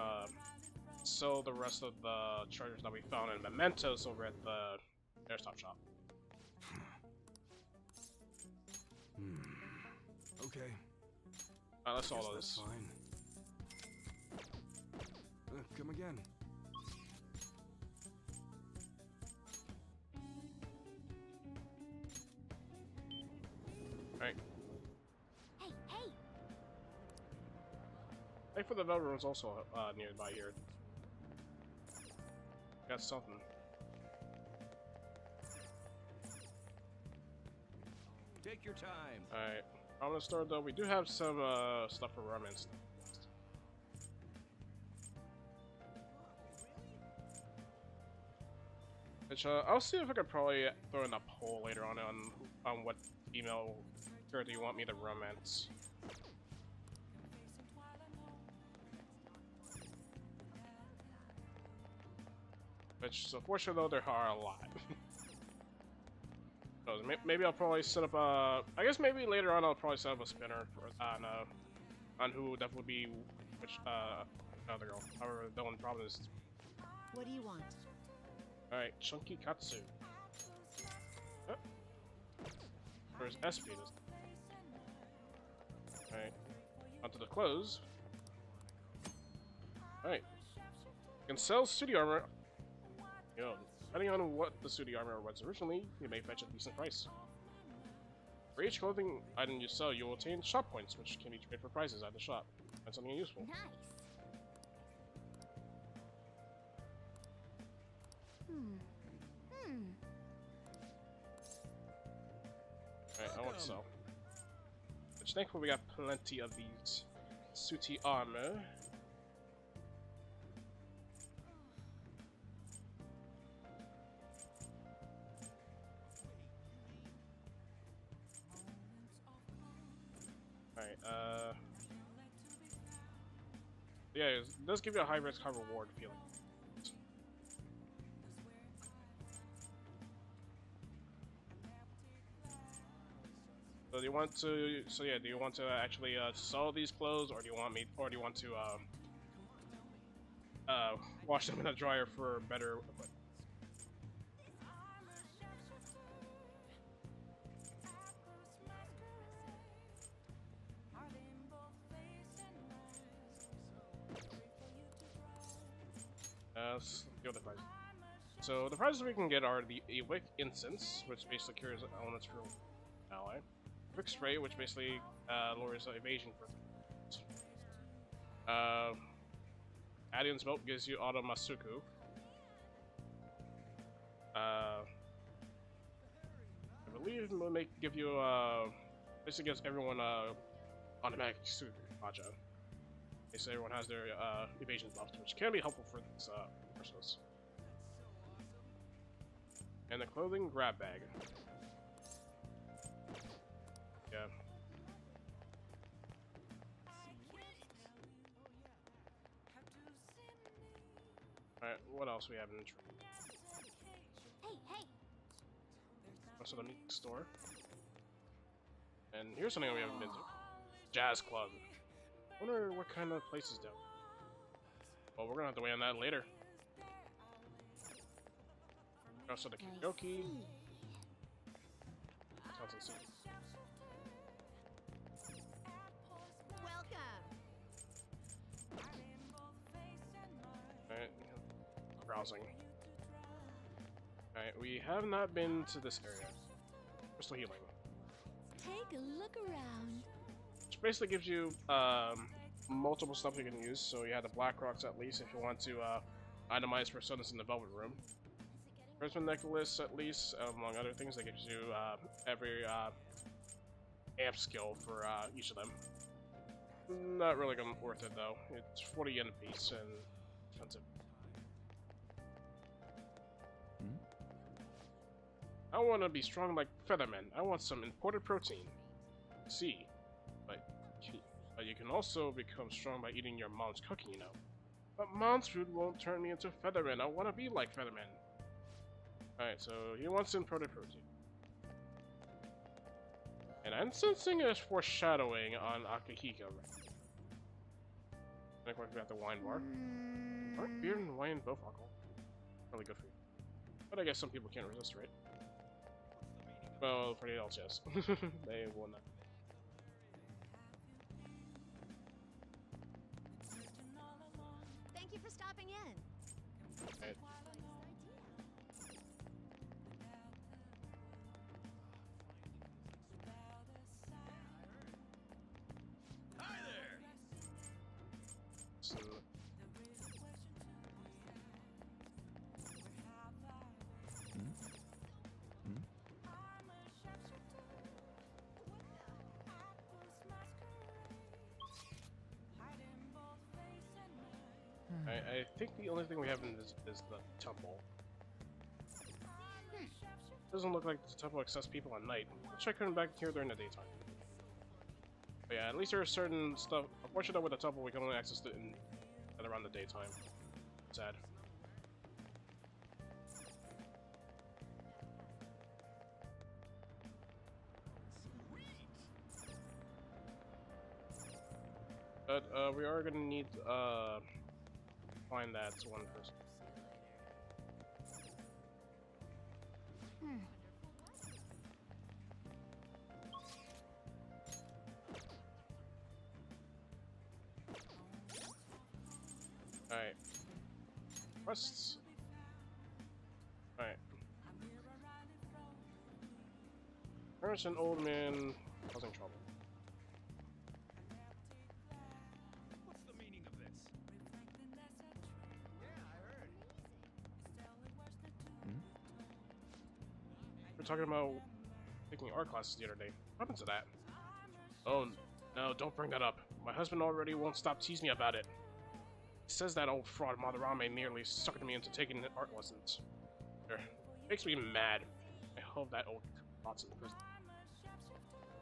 [SPEAKER 1] sell the rest of the chargers that we found in Mementos over at the airstop shop.
[SPEAKER 4] Okay.
[SPEAKER 1] Let's sell all this.
[SPEAKER 4] Fine. Come again.
[SPEAKER 1] Alright.
[SPEAKER 2] Hey, hey!
[SPEAKER 1] Thank for the Velvet Room's also nearby here. Got something.
[SPEAKER 11] Take your time.
[SPEAKER 1] Alright. I'm gonna start though. We do have some stuff for romance. Which I'll see if I could probably throw in a poll later on what female character you want me to romance. Which, unfortunately, though, there are a lot. So maybe I'll probably set up a. I guess maybe later on I'll probably set up a spinner for, on who that would be which another girl. However, the one problem is.
[SPEAKER 2] What do you want?
[SPEAKER 1] All right, Chunky Katsu. Where's SP? All right, onto the clothes. All right, you can sell studio armor. Yo, depending on what the studio armor was originally, you may fetch a decent price. For each clothing item you sell, you will obtain shop points, which can be traded for prizes at the shop. That's something useful.
[SPEAKER 2] Nice.
[SPEAKER 1] Alright, I want to sell. Which thankfully we got plenty of these Suti armor. Alright, yeah, it does give you a high risk, high reward feeling. So do you want to? So yeah, do you want to actually sell these clothes, or do you want to wash them in a dryer for better? Let's go with the prices. So the prizes we can get are the Wick Incense, which basically cures elements for ally. Quick Spray, which basically lowers evasion for. Adian's Melt gives you Auto Masuku. I believe it will give you basically gives everyone automatic Sugacha. So everyone has their evasion buffed, which can be helpful for these personals. And the clothing grab bag. Yeah. Alright, what else we have in the trade? Also the meat store. And here's something we haven't been to. Jazz Club. I wonder what kind of place is down. Well, we're gonna have to wait on that later. Also the karaoke. Alright, browsing. Alright, we have not been to this area. We're still healing.
[SPEAKER 2] Take a look around.
[SPEAKER 1] Which basically gives you multiple stuff you can use. So you have the Black Rocks at least if you want to itemize personas in the Velvet Room. Prism Necklace at least, among other things, that gives you every amp skill for each of them. Not really worth it though. It's 40 yen a piece and expensive. I want to be strong like Featherman. I want some imported protein. See, but you can also become strong by eating your mom's cooking, you know. But mom's food won't turn me into Featherman. I want to be like Featherman. Alright, so he wants imported protein. And I'm sensing a foreshadowing on Akihiko, right? I think we're at the wine bar. Aren't beer and wine both alcohol? Really good for you. But I guess some people can't resist, right? Well, for the adults, yes. They will not.
[SPEAKER 2] Thank you for stopping in.
[SPEAKER 1] Right.
[SPEAKER 4] Hi there.
[SPEAKER 1] So, I think the only thing we have in this is the temple. Doesn't look like the temple accepts people at night. Let's try coming back here during the daytime. But yeah, at least there are certain stuff. Unfortunately, with the temple, we can only access it around the daytime. Sad. But we are gonna need find that one person. Alright. Quests. Alright. There's an old man causing trouble.
[SPEAKER 11] What's the meaning of this?
[SPEAKER 1] We were talking about taking art classes the other day. What happened to that? Oh, no, don't bring that up. My husband already won't stop teasing me about it. He says that old fraud Madarame nearly suckered me into taking art lessons. Makes me mad. I hope that old rots in prison.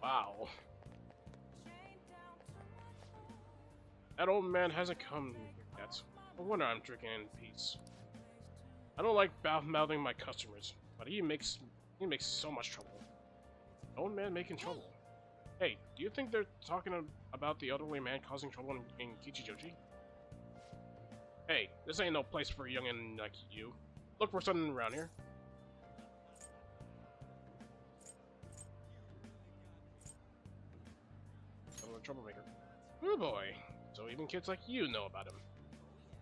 [SPEAKER 1] Wow. That old man hasn't come yet. No wonder I'm drinking in peace. I don't like mouthing my customers, but he makes so much trouble. Old man making trouble. Hey, do you think they're talking about the elderly man causing trouble in Kichijoji? Hey, this ain't no place for a youngin' like you. Look for something around here. Another troublemaker. Oh boy. So even kids like you know about him.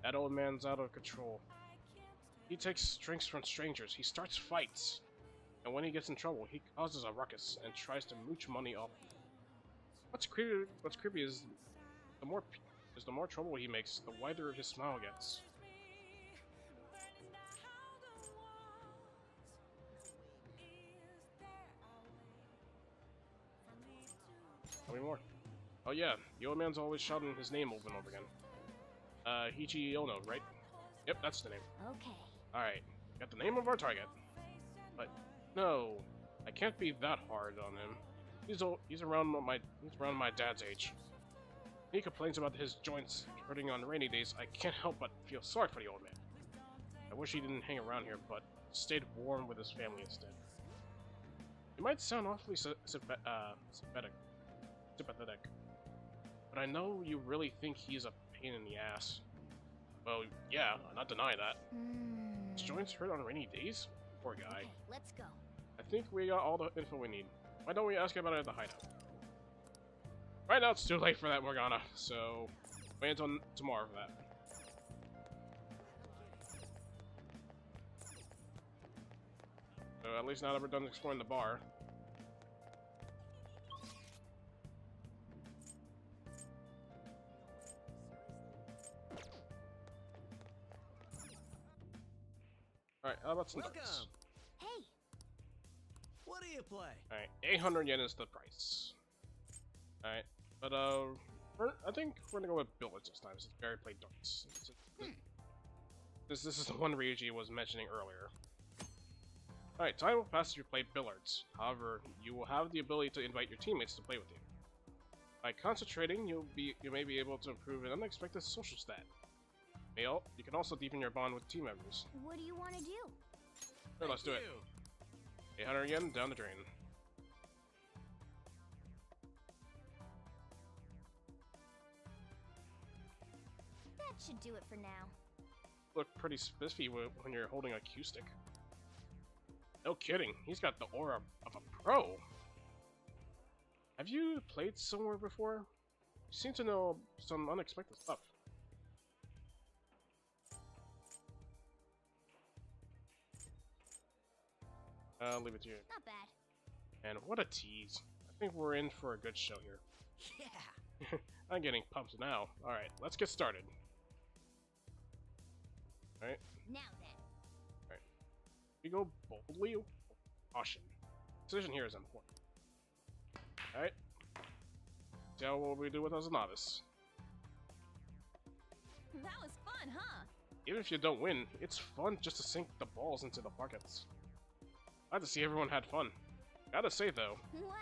[SPEAKER 1] That old man's out of control. He takes drinks from strangers. He starts fights. And when he gets in trouble, he causes a ruckus and tries to mooch money off. What's creepy is the more trouble he makes, the wider his smile gets. Tell me more. Oh yeah, the old man's always shouting his name over and over again. Hichi Ono, right? Yep, that's the name.
[SPEAKER 2] Okay.
[SPEAKER 1] Alright, got the name of our target. But no, I can't be that hard on him. He's around my dad's age. He complains about his joints hurting on rainy days. I can't help but feel sorry for the old man. I wish he didn't hang around here, but stayed warm with his family instead. You might sound awfully sympathetic, but I know you really think he's a pain in the ass. Well, yeah, I'll not deny that. His joints hurt on rainy days? Poor guy.
[SPEAKER 5] Okay, let's go.
[SPEAKER 1] I think we got all the info we need. Why don't we ask about it at the hideout? Right now it's too late for that, Morgana, so wait until tomorrow for that. So at least now that we're done exploring the bar. Alright, how about some darts?
[SPEAKER 4] Welcome.
[SPEAKER 5] Hey,
[SPEAKER 4] What do you play?
[SPEAKER 1] Alright, 800 yen is the price. Alright, but I think we're gonna go with billiards this time, since Barry played darts. This is the one Ryuji was mentioning earlier. Alright, time will pass as you play billiards. However, you will have the ability to invite your teammates to play with you. By concentrating, you may be able to improve an unexpected social stat. You can also deepen your bond with team members.
[SPEAKER 5] what do you want to do?
[SPEAKER 1] Sure, let's do it. 800 yen down the drain.
[SPEAKER 5] That should do it for now.
[SPEAKER 1] Look pretty spiffy when you're holding a cue stick. No kidding, he's got the aura of a pro. Have you played somewhere before? You seem to know some unexpected stuff. I'll leave it to you.
[SPEAKER 5] Not bad.
[SPEAKER 1] And what a tease. I think we're in for a good show here.
[SPEAKER 4] Yeah.
[SPEAKER 1] I'm getting pumped now. Alright, let's get started. Alright,
[SPEAKER 5] Now then.
[SPEAKER 1] we go boldly or caution. Decision here is important. Alright. See how what we do with as a novice.
[SPEAKER 6] That was fun, huh?
[SPEAKER 1] Even if you don't win, it's fun just to sink the balls into the buckets. Glad to see everyone had fun. Gotta say though,
[SPEAKER 5] Wow.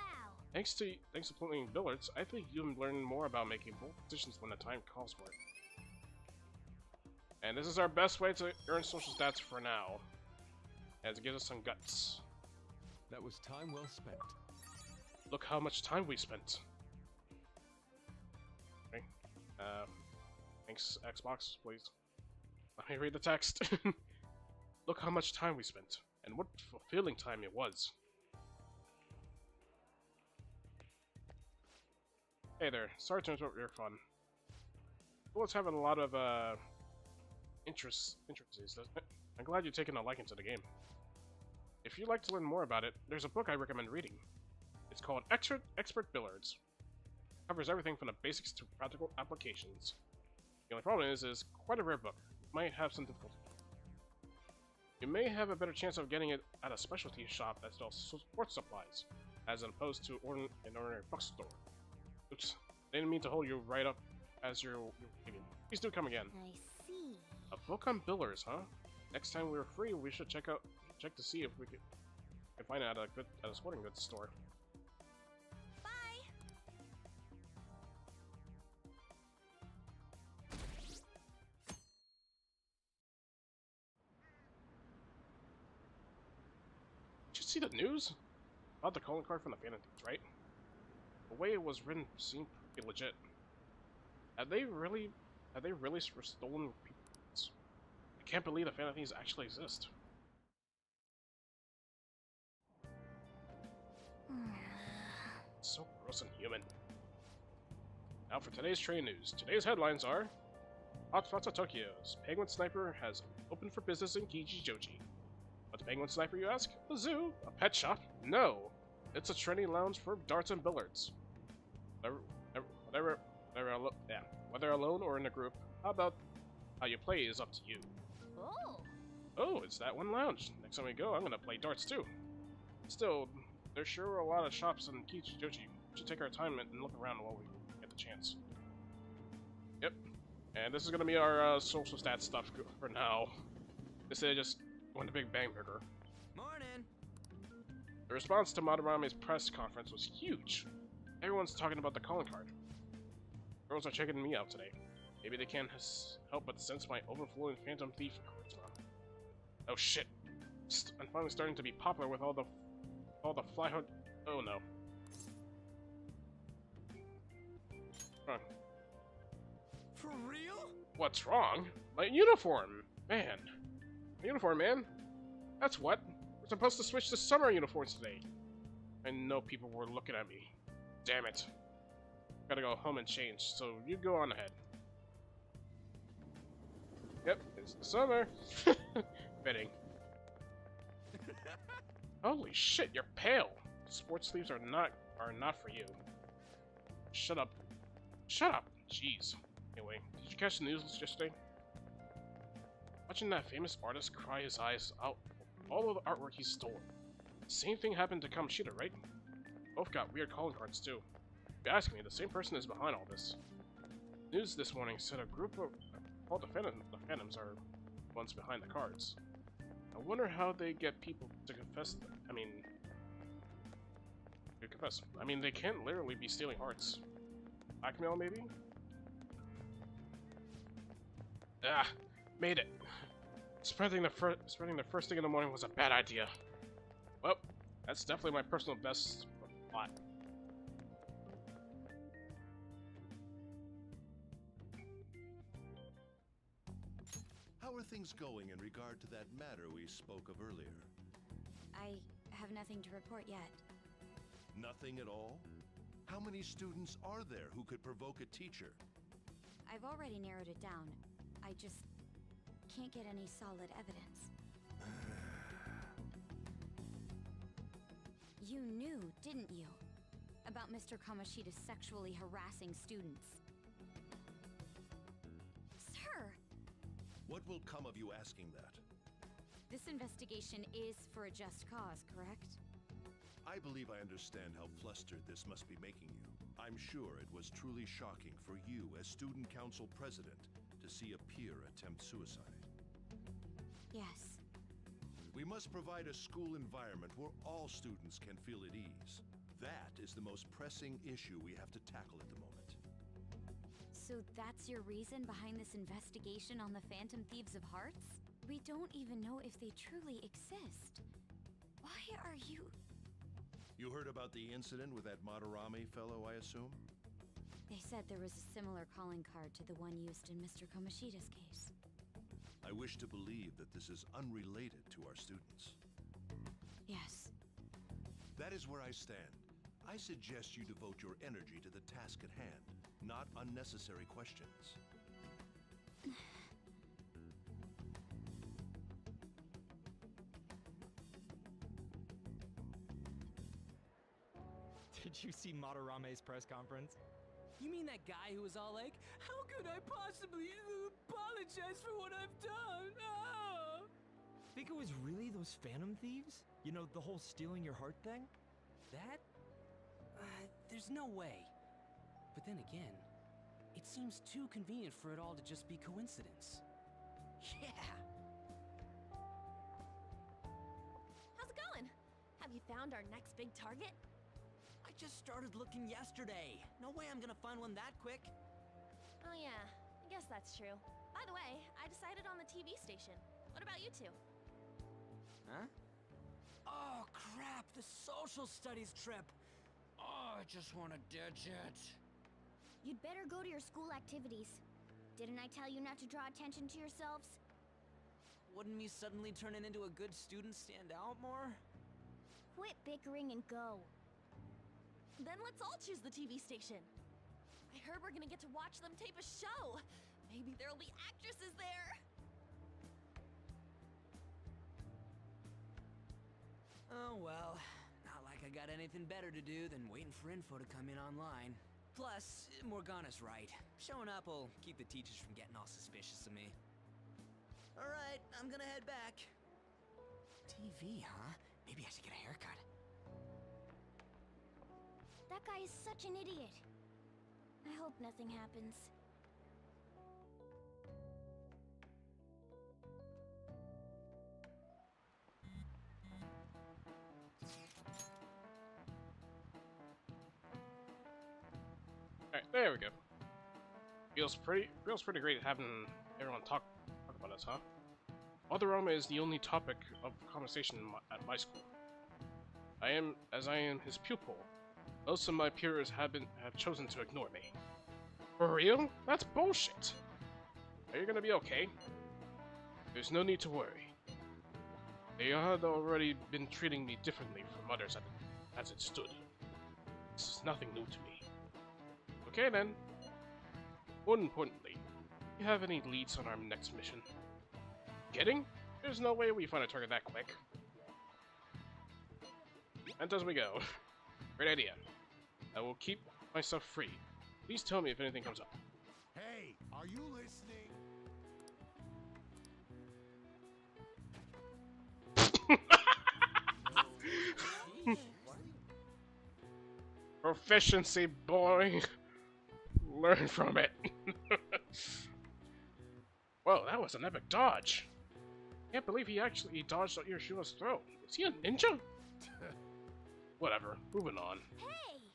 [SPEAKER 1] thanks to playing billiards, I think you'll learn more about making bold decisions when the time calls for it. And this is our best way to earn social stats for now, as it gives us some guts.
[SPEAKER 12] That was time well spent.
[SPEAKER 1] Look how much time we spent. Okay. Thanks, Xbox, please. Let me read the text. Look how much time we spent, and what fulfilling time it was. Hey there, sorry to interrupt your fun. Bullets having a lot of, intricacies, doesn't it? I'm glad you've taken a liking to the game. If you'd like to learn more about it, there's a book I recommend reading. It's called Expert Billiards. It covers everything from the basics to practical applications. The only problem is it's quite a rare book. It might have some difficulty. You may have a better chance of getting it at a specialty shop that sells sports supplies, as opposed to an ordinary bookstore. Oops, didn't mean to hold you right up as you're leaving. Please do come again.
[SPEAKER 5] I see.
[SPEAKER 1] A book on billiards, huh? Next time we're free, we should check to see if we can find it at a sporting goods store.
[SPEAKER 6] Bye.
[SPEAKER 1] Did you see the news? About the calling card from the Phantom Thieves, right? The way it was written seemed pretty legit. Have they really stolen people's? I can't believe the Phantom Thieves actually exist. So gross and human. Now for today's train news. Today's headlines are: Hotspots of Tokyo's Penguin Sniper has opened for business in Kichijoji. What's Penguin Sniper, you ask? A zoo? A pet shop? No! It's a trendy lounge for darts and billiards. Whether alone or in a group, how you play is up to you.
[SPEAKER 5] Oh.
[SPEAKER 1] Oh, it's that one lounge. Next time we go, I'm gonna play darts too. Still, there's sure a lot of shops in Kichijoji. We should take our time and look around while we get the chance. Yep. And this is gonna be our social stats stuff for now. This is just one big bang burger.
[SPEAKER 4] Morning.
[SPEAKER 1] The response to Madarame's press conference was huge. Everyone's talking about the calling card. Girls are checking me out today. Maybe they can't help but sense my overflowing Phantom Thief charisma. Oh shit. I'm finally starting to be popular with all the Oh, the fly hunt. Oh no. Wrong.
[SPEAKER 4] For real?
[SPEAKER 1] What's wrong? My uniform! Man. My uniform, man. That's what. We're supposed to switch to summer uniforms today. I know people were looking at me. Damn it. Gotta go home and change, so you go on ahead. Yep, it's the summer. Fitting. Holy shit, you're pale. Sports sleeves are not for you. Shut up. Shut up. Jeez. Anyway, did you catch the news yesterday? Watching that famous artist cry his eyes out all of the artwork he stole. Same thing happened to Kamoshida, right? Both got weird calling cards too. If you ask me, the same person is behind all this. News this morning said a group of called the Phantoms are the ones behind the cards. I wonder how they get people to confess. I mean, they can't literally be stealing hearts. Blackmail, maybe? Ah, made it. Spreading the first thing in the morning was a bad idea. Well, that's definitely my personal best plot.
[SPEAKER 15] How are things going in regard to that matter we spoke of earlier?
[SPEAKER 2] I have nothing to report yet.
[SPEAKER 15] Nothing at all? How many students are there who could provoke a teacher?
[SPEAKER 2] I've already narrowed it down. I just can't get any solid evidence. You knew, didn't you? About Mr. Kamoshida's sexually harassing students. Sir!
[SPEAKER 15] What will come of you asking that?
[SPEAKER 2] This investigation is for a just cause, correct?
[SPEAKER 15] I believe I understand how flustered this must be making you. I'm sure it was truly shocking for you as student council president to see a peer attempt suicide.
[SPEAKER 2] Yes.
[SPEAKER 15] We must provide a school environment where all students can feel at ease. That is the most pressing issue we have to tackle at the moment.
[SPEAKER 2] So that's your reason behind this investigation on the Phantom Thieves of Hearts? We don't even know if they truly exist. Why are you...
[SPEAKER 15] You heard about the incident with that Madarame fellow, I assume?
[SPEAKER 2] They said there was a similar calling card to the one used in Mr. Kamoshida's case.
[SPEAKER 15] I wish to believe that this is unrelated to our students.
[SPEAKER 2] Yes.
[SPEAKER 15] That is where I stand. I suggest you devote your energy to the task at hand, not unnecessary questions.
[SPEAKER 11] Did you see Madarame's press conference? You mean that guy who was all like, "How could I possibly apologize for what I've done?" Oh! Think it was really those Phantom Thieves? You know, the whole stealing your heart thing? That? There's no way. But then again, it seems too convenient for it all to just be coincidence. Yeah!
[SPEAKER 6] How's it going? Have you found our next big target?
[SPEAKER 4] I just started looking yesterday. No way I'm gonna find one that quick.
[SPEAKER 6] Oh yeah, I guess that's true. By the way, I decided on the TV station. What about you two?
[SPEAKER 4] Huh? Oh crap, the social studies trip. Oh, I just want to ditch it.
[SPEAKER 5] You'd better go to your school activities. Didn't I tell you not to draw attention to yourselves?
[SPEAKER 4] Wouldn't me suddenly turning into a good student stand out more?
[SPEAKER 5] Quit bickering and go.
[SPEAKER 6] Then let's all choose the TV station. I heard we're gonna get to watch them tape a show. Maybe there'll be actresses there.
[SPEAKER 4] Oh well, not like I got anything better to do than waiting for info to come in online. Plus, Morgana's right. Showing up will keep the teachers from getting all suspicious of me. Alright, I'm gonna head back. TV, huh? Maybe I should get a haircut.
[SPEAKER 5] That guy is such an idiot. I hope nothing happens.
[SPEAKER 1] Alright, there we go. Feels pretty great having everyone talk about us, huh? Madarame is the only topic of conversation at my school. as I am his pupil. Most of my peers have chosen to ignore me. For real? That's bullshit. Are you gonna be okay? There's no need to worry. They had already been treating me differently from others as it stood. This is nothing new to me. Okay then. More importantly, do you have any leads on our next mission? Kidding? There's no way we find a target that quick. And as we go. Great idea. I will keep myself free. Please tell me if anything comes up.
[SPEAKER 15] Hey, are you listening?
[SPEAKER 1] Proficiency, boy. Learn from it. Whoa, that was an epic dodge. Can't believe he actually dodged Yoshima's throw. Is he a ninja? Whatever, moving on.
[SPEAKER 6] Hey!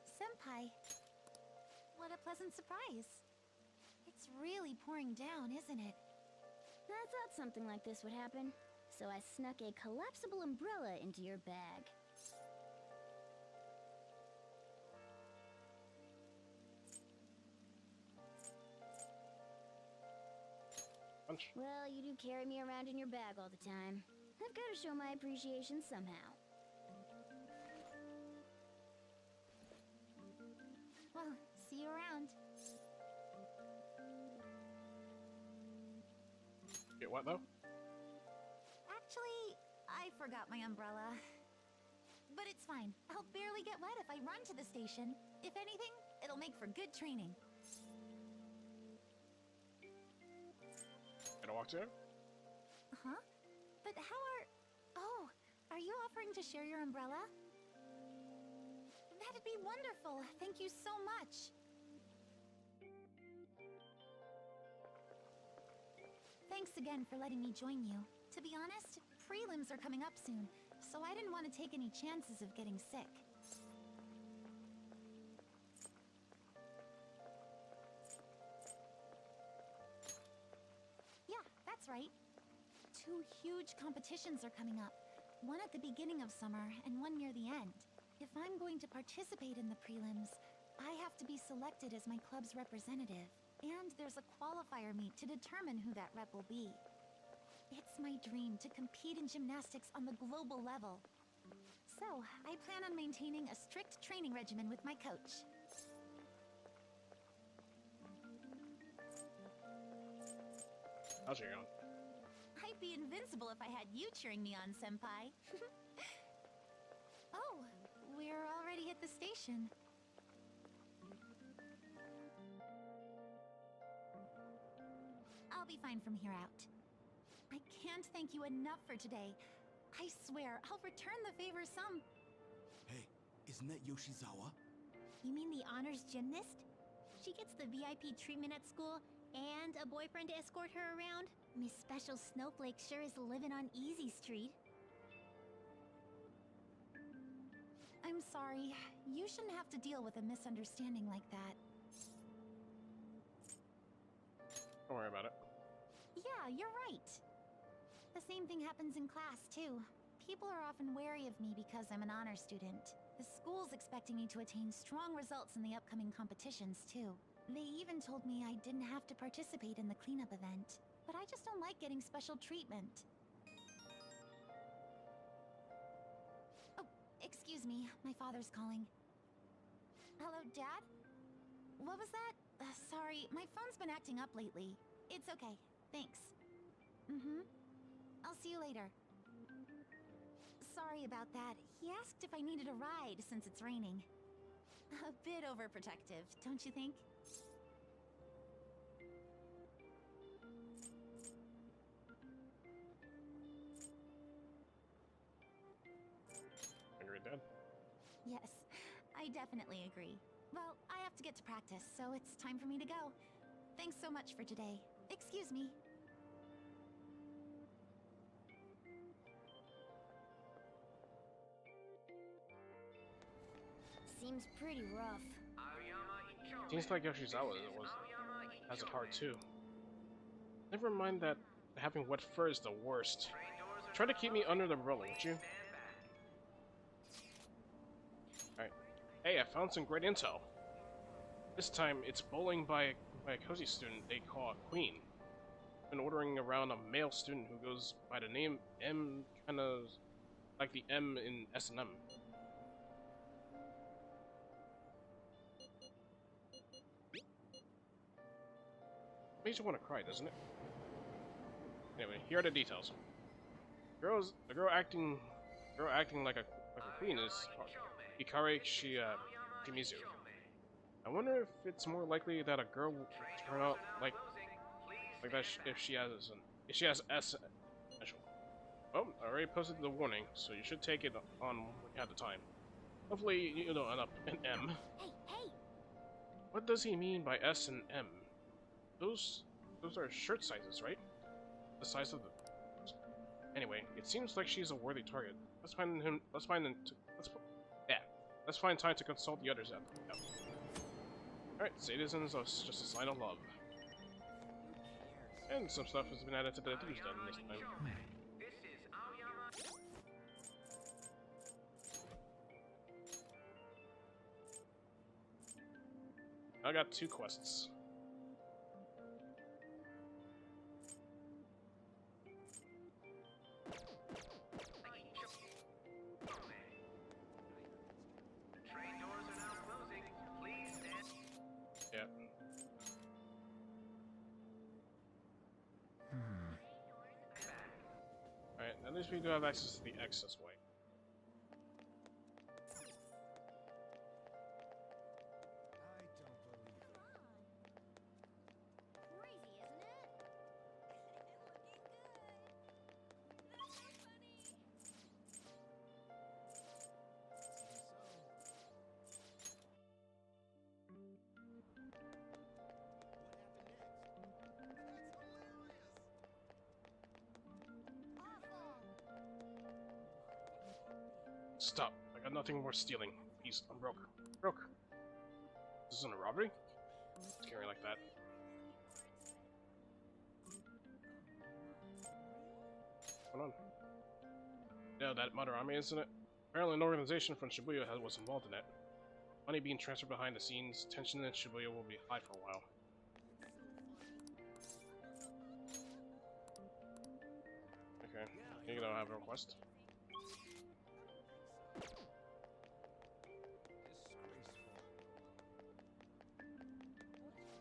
[SPEAKER 2] Senpai, what a pleasant surprise. It's really pouring down, isn't it?
[SPEAKER 5] I thought something like this would happen, so I snuck a collapsible umbrella into your bag.
[SPEAKER 1] Punch.
[SPEAKER 5] Well, you do carry me around in your bag all the time. I've got to show my appreciation somehow.
[SPEAKER 2] Well, see you around.
[SPEAKER 1] Get what though?
[SPEAKER 2] Actually, I forgot my umbrella. But it's fine. I'll barely get wet if I run to the station. If anything, it'll make for good training.
[SPEAKER 1] Gonna walk to it?
[SPEAKER 2] Huh? But how are... Oh, are you offering to share your umbrella? That'd be wonderful. Thank you so much. Thanks again for letting me join you. To be honest, prelims are coming up soon, so I didn't want to take any chances of getting sick. Yeah, that's right. 2 huge competitions are coming up. One at the beginning of summer and one near the end. If I'm going to participate in the prelims, I have to be selected as my club's representative. And there's a qualifier meet to determine who that rep will be. It's my dream to compete in gymnastics on the global level. So, I plan on maintaining a strict training regimen with my coach.
[SPEAKER 1] How's it going?
[SPEAKER 2] I'd be invincible if I had you cheering me on, Senpai. Oh, we're already at the station. I'll be fine from here out. I can't thank you enough for today. I swear, I'll return the favor some...
[SPEAKER 16] Hey, isn't that Yoshizawa?
[SPEAKER 2] You mean the honors gymnast? She gets the VIP treatment at school and a boyfriend to escort her around? Miss Special Snowflake sure is living on Easy Street. I'm sorry. You shouldn't have to deal with a misunderstanding like that.
[SPEAKER 1] Don't worry about it.
[SPEAKER 2] Yeah, you're right. The same thing happens in class, too. People are often wary of me because I'm an honor student. The school's expecting me to attain strong results in the upcoming competitions, too. They even told me I didn't have to participate in the cleanup event. But I just don't like getting special treatment. Oh, excuse me. My father's calling. Hello, Dad? What was that? Sorry, my phone's been acting up lately. It's okay. Thanks. I'll see you later. Sorry about that. He asked if I needed a ride since it's raining. A bit overprotective, don't you think?
[SPEAKER 1] Agree, Dad?
[SPEAKER 2] Yes, I definitely agree. Well, I have to get to practice, so it's time for me to go. Thanks so much for today. Excuse me.
[SPEAKER 5] seems pretty rough.
[SPEAKER 1] Seems like Yoshizawa has it hard too. Never mind that having wet fur is the worst. Try to keep me under the umbrella, would you? Alright. Hey, I found some great intel. This time, it's bowling by a cozy student they call a queen. Been ordering around a male student who goes by the name M, kinda like the M in S&M. Makes you want to cry, doesn't it? Anyway, here are the details. The girl acting like a queen is Ikari Shimizu. I wonder if it's more likely that a girl will turn out like that if she has S potential. Well, I already posted the warning, so you should take it on when you have the time. Hopefully, you don't end up in M.
[SPEAKER 5] Hey!
[SPEAKER 1] What does he mean by S and M? Those are shirt sizes, right? The size of the. Anyway, it seems like she's a worthy target. Let's find time to consult the others out. Yep. Alright, sadism is just a sign of love. And some stuff has been added to the Thieves' Den this time. I got 2 quests. Yeah. Alright, at least we do have access to the access way. Stop. I got nothing more stealing. Please, I'm broke. Broke. This isn't a robbery? Scary like that. Hold on. Yeah, that Madarame incident. Apparently an organization from Shibuya was involved in it. Money being transferred behind the scenes. Tension in Shibuya will be high for a while. Okay. You don't have a request?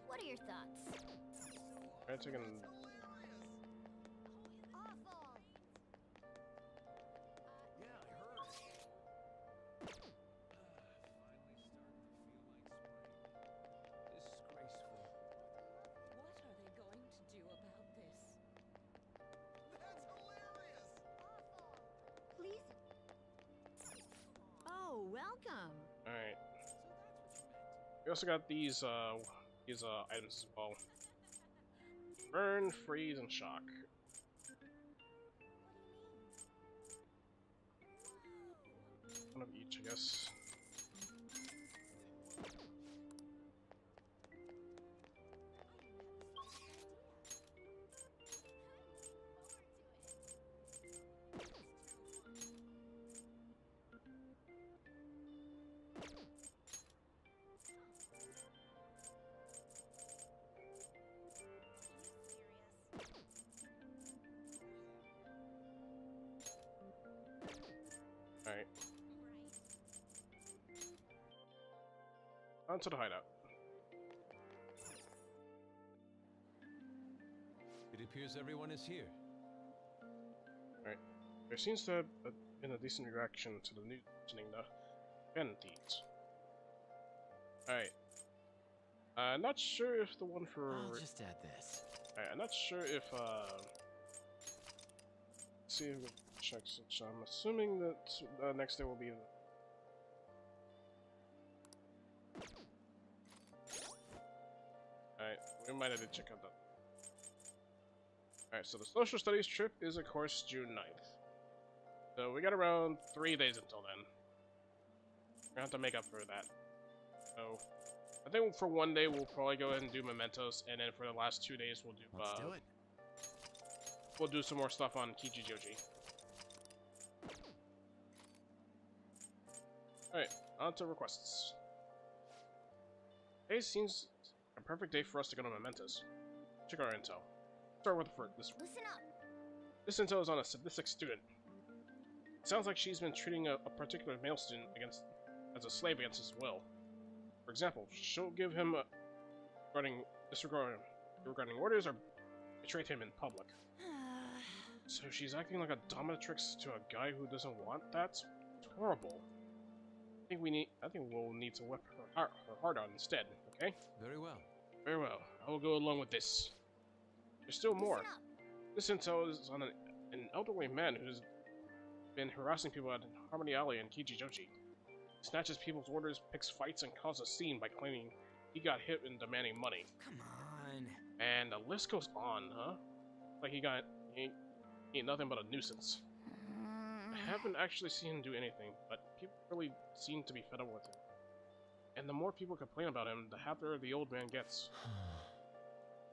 [SPEAKER 5] What are your thoughts?
[SPEAKER 1] I'm taking.
[SPEAKER 2] Oh, welcome.
[SPEAKER 1] Alright. We also got these items as well. Burn, freeze, and shock. One of each, I guess. Alright. On to the hideout.
[SPEAKER 12] It appears everyone is here.
[SPEAKER 1] Alright. There seems to have been a decent reaction to the news mentioning the Pancakes. Alright. Not sure if the one for...
[SPEAKER 11] I'll just add this.
[SPEAKER 1] Alright, I'm not sure if, let's see if we can check such. I'm assuming that next day will be... Alright, we might have to check out that. Alright, so the social studies trip is, of course, June 9th. So we got around 3 days until then. gonna have to make up for that. So, I think for one day we'll probably go ahead and do mementos, and then for the last 2 days we'll do.
[SPEAKER 11] Let's do it.
[SPEAKER 1] We'll do some more stuff on Kichijoji. Alright, on to requests. Today seems a perfect day for us to go to mementos. Check our intel. Start with this.
[SPEAKER 5] Listen up.
[SPEAKER 1] This intel is on a sadistic student. It sounds like she's been treating a particular male student as a slave against his will. For example, she'll give him disregarding orders or betray him in public. So she's acting like a dominatrix to a guy who doesn't want that? It's horrible. I think we'll need to whip her heart out instead, okay?
[SPEAKER 12] Very well.
[SPEAKER 1] Very well. I will go along with this. There's still more. This intel is on an elderly man who's been harassing people at Harmony Alley and Kichijoji. He snatches people's orders, picks fights, and causes a scene by claiming he got hit and demanding money.
[SPEAKER 4] Come on.
[SPEAKER 1] And the list goes on, huh? Like he ain't nothing but a nuisance. I haven't actually seen him do anything, but people really seem to be fed up with him. And the more people complain about him, the happier the old man gets.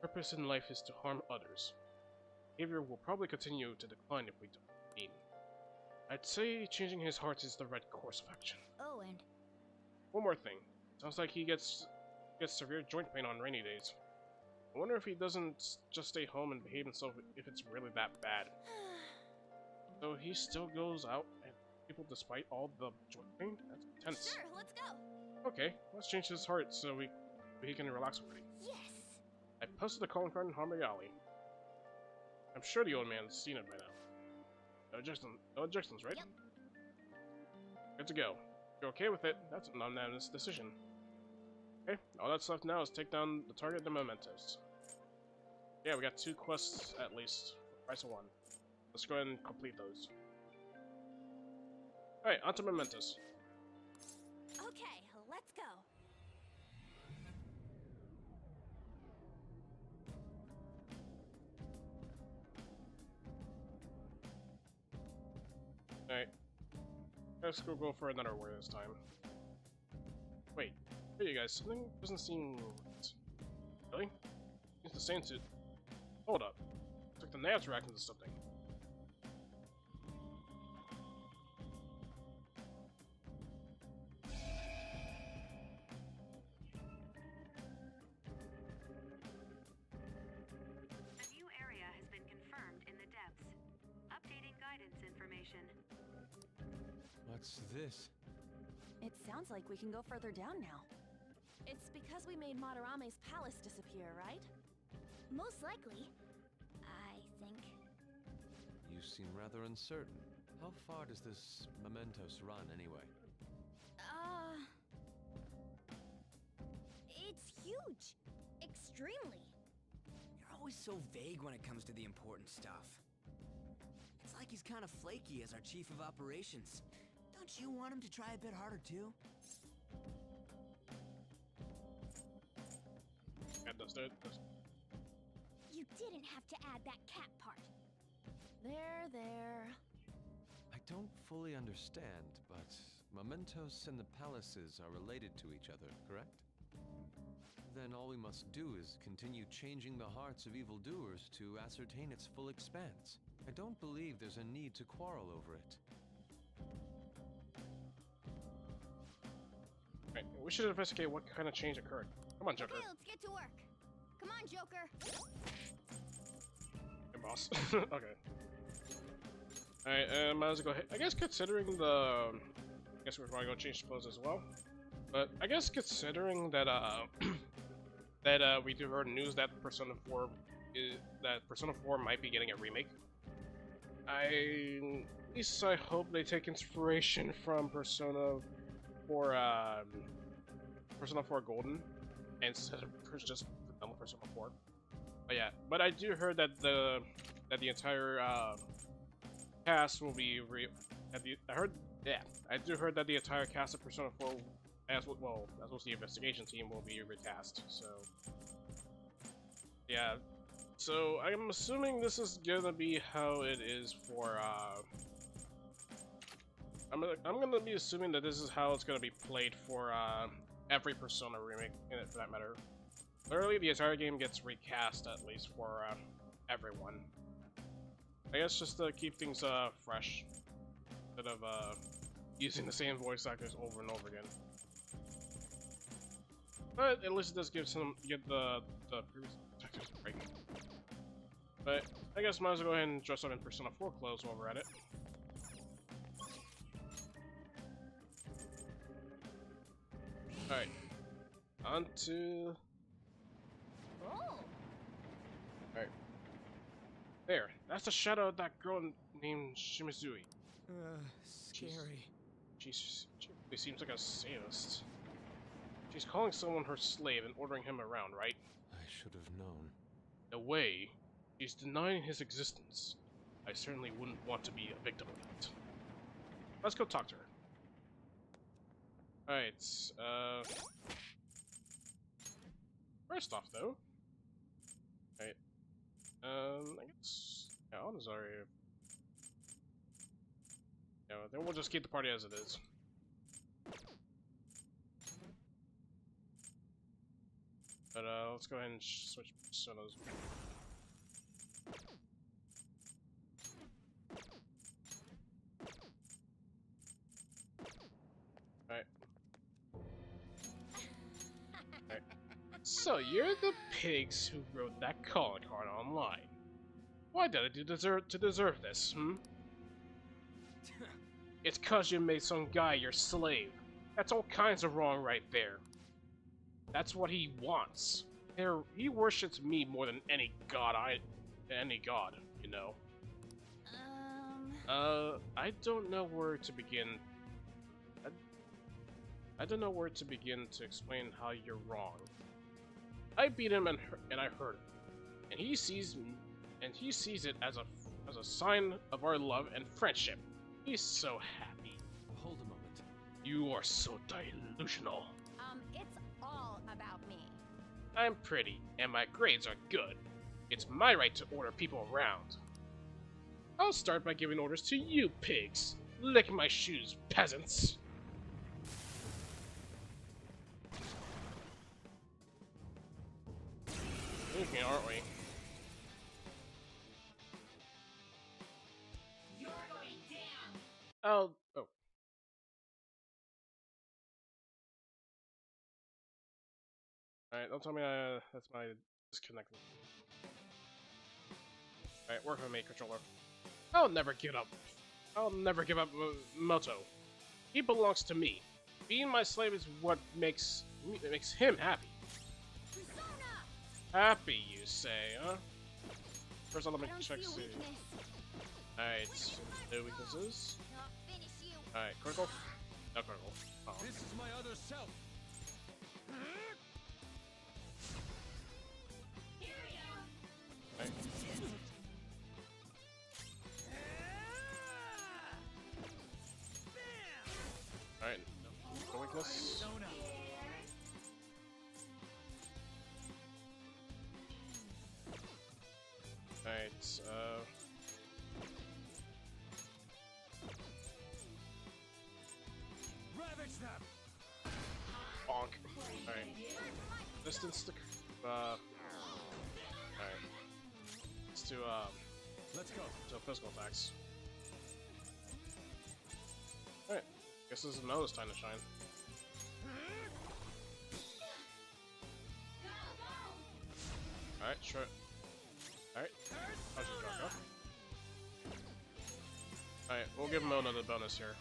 [SPEAKER 1] Purpose in life is to harm others. Behavior will probably continue to decline if we don't intervene. I'd say changing his heart is the right course of action.
[SPEAKER 5] Oh, and
[SPEAKER 1] one more thing. Sounds like he gets severe joint pain on rainy days. I wonder if he doesn't just stay home and behave himself if it's really that bad. So he still goes out and people despite all the joint pain? That's intense.
[SPEAKER 6] Sure, let's go.
[SPEAKER 1] Okay, let's change his heart so he can relax already.
[SPEAKER 5] Yes.
[SPEAKER 1] I posted the calling card in Harmony Alley. I'm sure the old man's seen it by now. No objections, right?
[SPEAKER 5] Yep.
[SPEAKER 1] Good to go. If you're okay with it, that's a unanimous decision. Okay, all that's left now is take down the target and mementos. Yeah, we got 2 quests at least, for the price of 1. Let's go ahead and complete those. Alright, on to mementos.
[SPEAKER 6] Okay, let's go.
[SPEAKER 1] Alright. Let's go for another word this time. Wait, hey you guys, something doesn't seem right. Really? Seems the same to... Hold up. It's like the nav's reacting to something.
[SPEAKER 17] A new area has been confirmed in the depths. Updating guidance information.
[SPEAKER 12] What's this?
[SPEAKER 6] It sounds like we can go further down now. It's because we made Madarame's palace disappear, right?
[SPEAKER 5] Most likely. I think.
[SPEAKER 12] You seem rather uncertain. How far does this mementos run, anyway?
[SPEAKER 5] It's huge. Extremely.
[SPEAKER 4] You're always so vague when it comes to the important stuff. It's like he's kind of flaky as our chief of operations. Don't you want him to try a bit harder, too?
[SPEAKER 5] You didn't have to add that cat part.
[SPEAKER 6] There.
[SPEAKER 12] I don't fully understand, but mementos and the palaces are related to each other, correct? Then all we must do is continue changing the hearts of evildoers to ascertain its full expanse. I don't believe there's a need to quarrel over it.
[SPEAKER 1] Right, we should investigate what kind of change occurred. Come on, Joker.
[SPEAKER 5] Okay, let's get to work. Come on, Joker.
[SPEAKER 1] Hey, boss. Okay. Alright, might as well go ahead. I guess considering the... I guess we're probably gonna change clothes as well. But I guess considering that, we do heard news that Persona 4 might be getting a remake. At least I hope they take inspiration from Persona 4 Golden instead of just Persona 4. But yeah, but I do heard that the entire cast will be I do heard that the entire cast of Persona 4 as well as the investigation team will be recast. So yeah, so I'm assuming this is gonna be how it is for I'm gonna be assuming that this is how it's gonna be played for every Persona remake, in it for that matter. Literally, the entire game gets recast at least for everyone. I guess just to keep things fresh, instead of using the same voice actors over and over again. But at least it does give the previous actors a break. But I guess might as well go ahead and dress up in Persona 4 clothes while we're at it. Alright. On to... Alright. There. That's the shadow of that girl named Shimizui.
[SPEAKER 11] Scary.
[SPEAKER 1] She really seems like a sadist. She's calling someone her slave and ordering him around, right?
[SPEAKER 12] I should have known.
[SPEAKER 1] No way. She's denying his existence. I certainly wouldn't want to be a victim of that. Let's go talk to her. Alright, first off, though... Alright, I guess... Yeah, I'll just already... Yeah, then we'll just keep the party as it is. But, let's go ahead and switch personas. Alright. Alright. So, you're the pigs who wrote that calling card online. Why did I deserve this, hmm? It's 'cause you made some guy your slave. That's all kinds of wrong right there. That's what he wants. He worships me more than any god you know. I don't know where to begin. I don't know where to begin to explain how you're wrong. I beat him and I hurt him, and he sees it as a sign of our love and friendship. He's so happy.
[SPEAKER 12] Hold a moment.
[SPEAKER 1] You are so delusional.
[SPEAKER 5] It's all about me.
[SPEAKER 1] I'm pretty, and my grades are good. It's my right to order people around. I'll start by giving orders to you pigs. Lick my shoes, peasants. Thinking, aren't we?
[SPEAKER 6] You're going down.
[SPEAKER 1] Oh. Alright, don't tell me that's my disconnecting. Alright, work with me, controller. I'll never give up Moto. He belongs to me. Being my slave is what makes him happy. Happy, you say, huh? First, let me check. See. Alright, no weaknesses. Alright, critical. No critical. Oh.
[SPEAKER 11] This is my other self.
[SPEAKER 1] Right. Alright, no weakness. Alright,
[SPEAKER 11] Ravage them.
[SPEAKER 1] bonk. Alright. Distance to alright. Let's go. To physical attacks. Alright. Guess this is Melo's time to shine. Alright, sure. Alright. Alright, we'll give Mel another bonus here.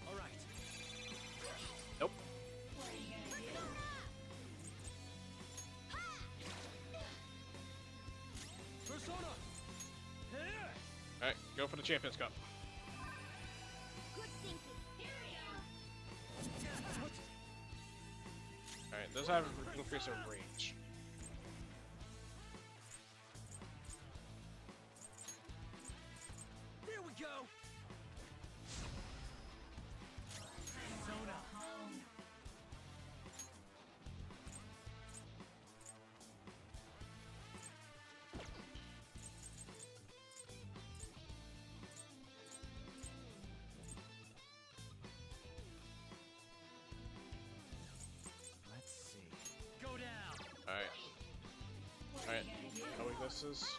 [SPEAKER 11] Alright.
[SPEAKER 1] Nope.
[SPEAKER 11] Persona.
[SPEAKER 1] Alright, go for the Champions Cup.
[SPEAKER 5] Good thinking.
[SPEAKER 1] Alright, does have increase of range.
[SPEAKER 11] Here we go. Persona.
[SPEAKER 1] places.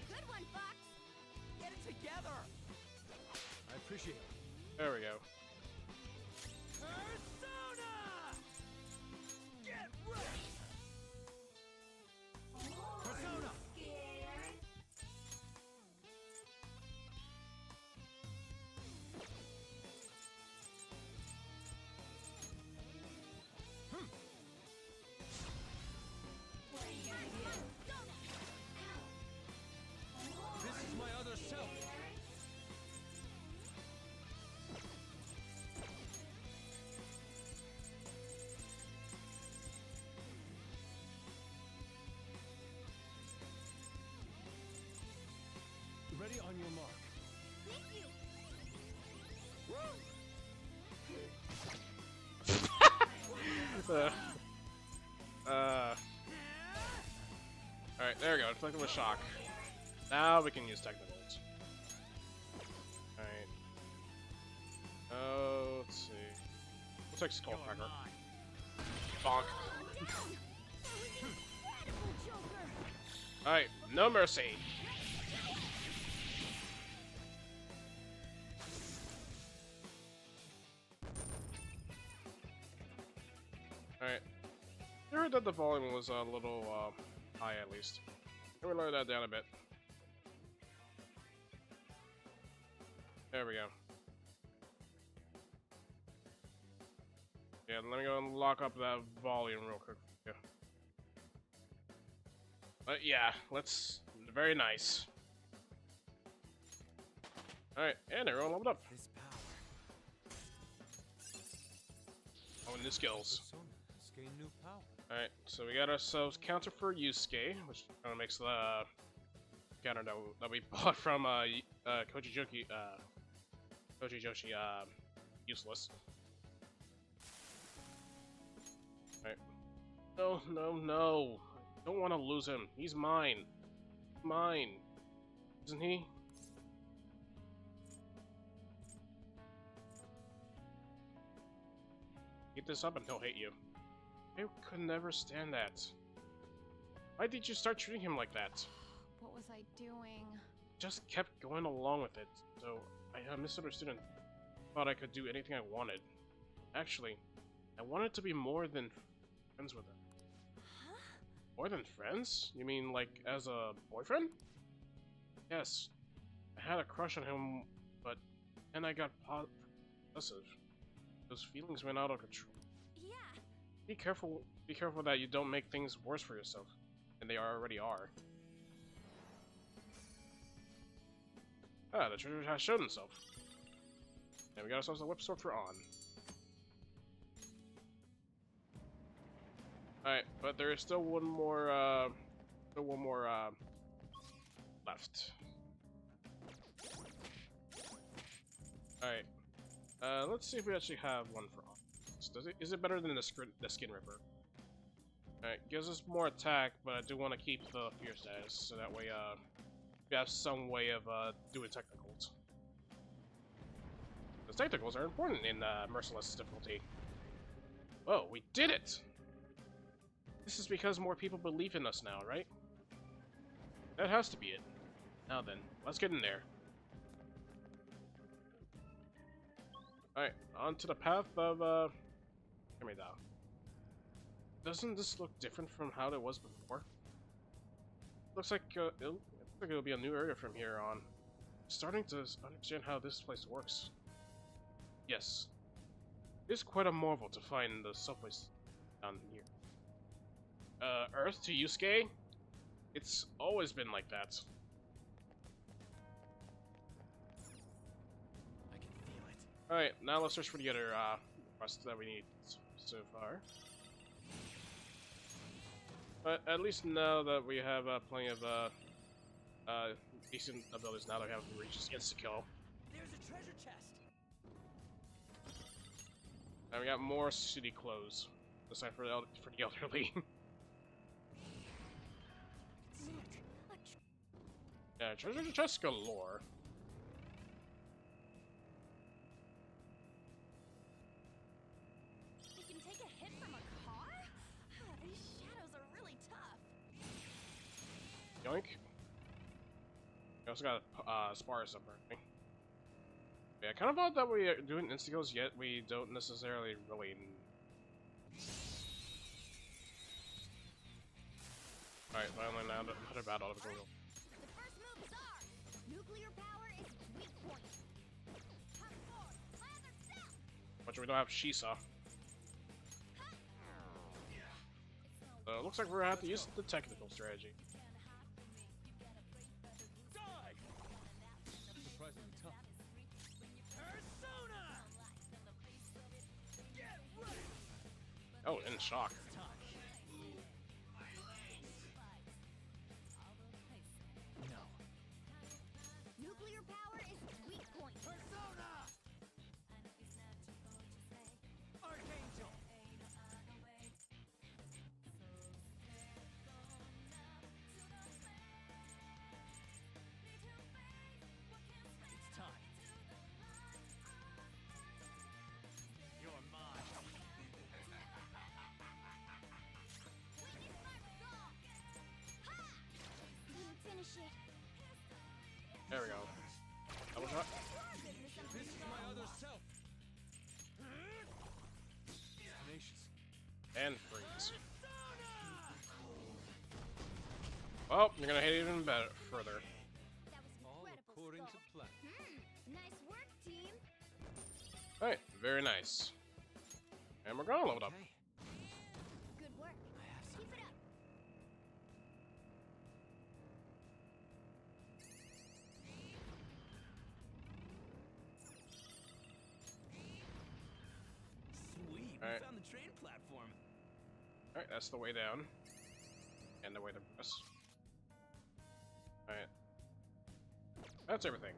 [SPEAKER 2] Good one, Fox.
[SPEAKER 4] Get it together.
[SPEAKER 11] I appreciate it.
[SPEAKER 1] There we go.
[SPEAKER 4] Persona! Get ready! Persona!
[SPEAKER 11] This is my other self. Ready on your mark.
[SPEAKER 2] Thank you.
[SPEAKER 1] Alright, there we go. Inflict them with shock. Now we can use technicals. Alright. Oh, let's see. We'll take Skullcracker. Bonk. Alright, no mercy. Alright. I heard that the volume was a little high at least. Let me lower that down a bit. There we go. Yeah, let me go and lock up that volume real quick. Yeah. But yeah, let's. Very nice. Alright, and everyone leveled up.
[SPEAKER 11] This power.
[SPEAKER 1] Oh, and new skills.
[SPEAKER 11] Persona has gained new power.
[SPEAKER 1] Alright, so we got ourselves counter for Yusuke, which kind of makes the counter that we bought from Koji Joshi useless. Alright. No, no, no. I don't want to lose him. He's mine. Mine. Isn't he? Get this up and he'll hate you. I could never stand that. Why did you start treating him like that?
[SPEAKER 18] What was I doing?
[SPEAKER 1] Just kept going along with it, so I misunderstood and thought I could do anything I wanted. Actually, I wanted to be more than friends with him.
[SPEAKER 18] Huh?
[SPEAKER 1] More than friends? You mean like as a boyfriend? Yes. I had a crush on him, but then I got possessive. Those feelings went out of control.
[SPEAKER 18] Yeah.
[SPEAKER 1] Be careful that you don't make things worse for yourself than they already are. Ah, the treasure has shown itself. And we got ourselves a whip sword for on. Alright, but there is still one more left. Alright. Let's see if we actually have one for on. Is it better than the Skin Ripper? Alright, gives us more attack, but I do want to keep the fear status, so that way, we have some way of, doing technicals. The technicals are important in, Merciless difficulty. Whoa, we did it! This is because more people believe in us now, right? That has to be it. Now then, let's get in there. Alright, on to the path of, Hear me now. Doesn't this look different from how it was before? Looks like, it'll be a new area from here on. Starting to understand how this place works. Yes. It's quite a marvel to find the subways down here. Earth to Yusuke? It's always been like that.
[SPEAKER 11] I can feel it.
[SPEAKER 1] Alright, now let's search for the other, quests that we need so far. But at least now that we have, plenty of, decent abilities now that we have reaches insta-kill.
[SPEAKER 4] There's a treasure chest.
[SPEAKER 1] And we got more city clothes. This time for the elderly. Yeah, treasure chest galore. Yoink. We also got spars up, right? Yeah, kind of odd that we are doing insta-kills, yet we don't necessarily really... Alright, finally now another battle of Google.
[SPEAKER 2] The first move is ours. Nuclear power is its weak point.
[SPEAKER 1] Which we don't have Shisa. So it looks like we're gonna have to use the technical strategy.
[SPEAKER 11] Surprisingly tough.
[SPEAKER 1] Oh, in shock.
[SPEAKER 11] No.
[SPEAKER 2] Nuclear power is its weak point.
[SPEAKER 11] Archangel. It's time. You're mine.
[SPEAKER 2] Didn't finish it.
[SPEAKER 1] There we go. Double shot.
[SPEAKER 11] This is my other self. Tenacious.
[SPEAKER 1] And freeze. Well, you're gonna hit it even better further.
[SPEAKER 12] All according to plan.
[SPEAKER 2] Nice work, team.
[SPEAKER 1] Alright, very nice. And we're gonna load up.
[SPEAKER 2] Good work. Keep it up.
[SPEAKER 4] Sweet, we
[SPEAKER 1] Alright.
[SPEAKER 4] found the train platform.
[SPEAKER 1] Alright, that's the way down. And the way to press. Alright. That's everything.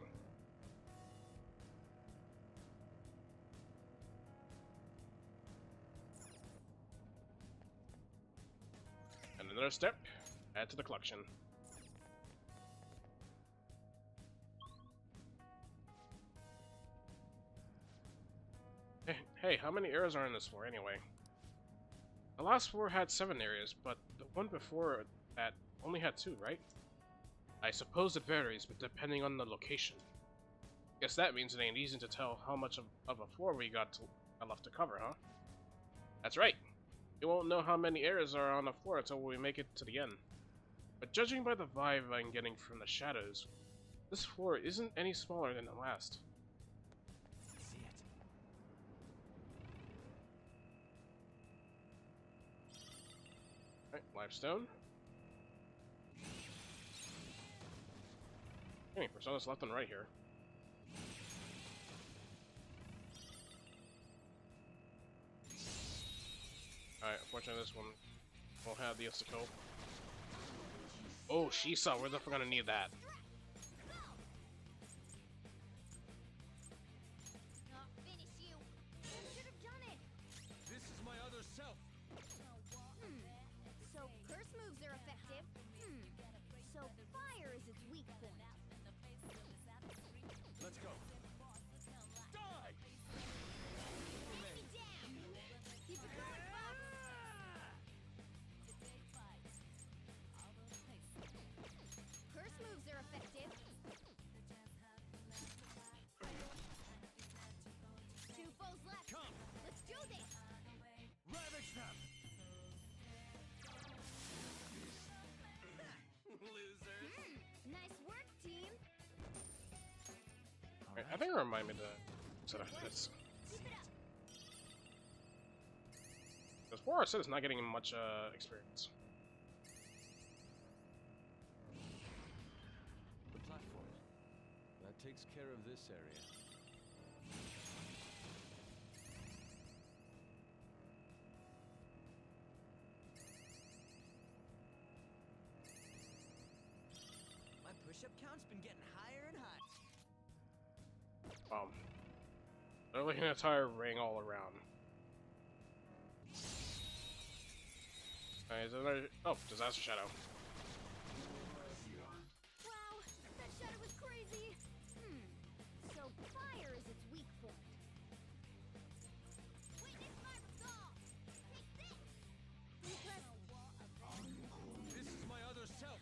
[SPEAKER 1] And another step, add to the collection. Hey, how many areas are in this floor anyway? The last floor had 7 areas, but the one before that only had 2, right? I suppose it varies, but depending on the location. Guess that means it ain't easy to tell how much of a floor we got left to cover, huh? That's right. You won't know how many areas are on the floor until we make it to the end. But judging by the vibe I'm getting from the shadows, this floor isn't any smaller than the last.
[SPEAKER 11] See it.
[SPEAKER 1] Alright, Lifestone. Hey, personas left and right here. Alright, unfortunately this one won't have the insta-kill. Oh, Shisa, we're definitely gonna need that.
[SPEAKER 2] Finish you. Should have done it.
[SPEAKER 11] This is my other self.
[SPEAKER 2] So curse moves are effective. So fire is its weak point.
[SPEAKER 11] Let's go. Die!
[SPEAKER 2] Enemy down. Keep it going, folks. Curse moves are effective. 2 foes left.
[SPEAKER 11] Come.
[SPEAKER 2] Let's do this.
[SPEAKER 11] Ravage them.
[SPEAKER 4] Losers.
[SPEAKER 2] Nice work, team.
[SPEAKER 1] Alright, I think it remind me to set up this.
[SPEAKER 2] Keep it up.
[SPEAKER 1] Because 4 is not getting much experience.
[SPEAKER 12] The platform. That takes care of this area.
[SPEAKER 4] My push-up count's been getting higher and higher.
[SPEAKER 1] They're like an entire ring all around. Alright, is there another... Oh, Disaster Shadow.
[SPEAKER 2] Wow, that shadow was crazy. So fire is its weak point. Witness my resolve. Take this.
[SPEAKER 11] This is my other self.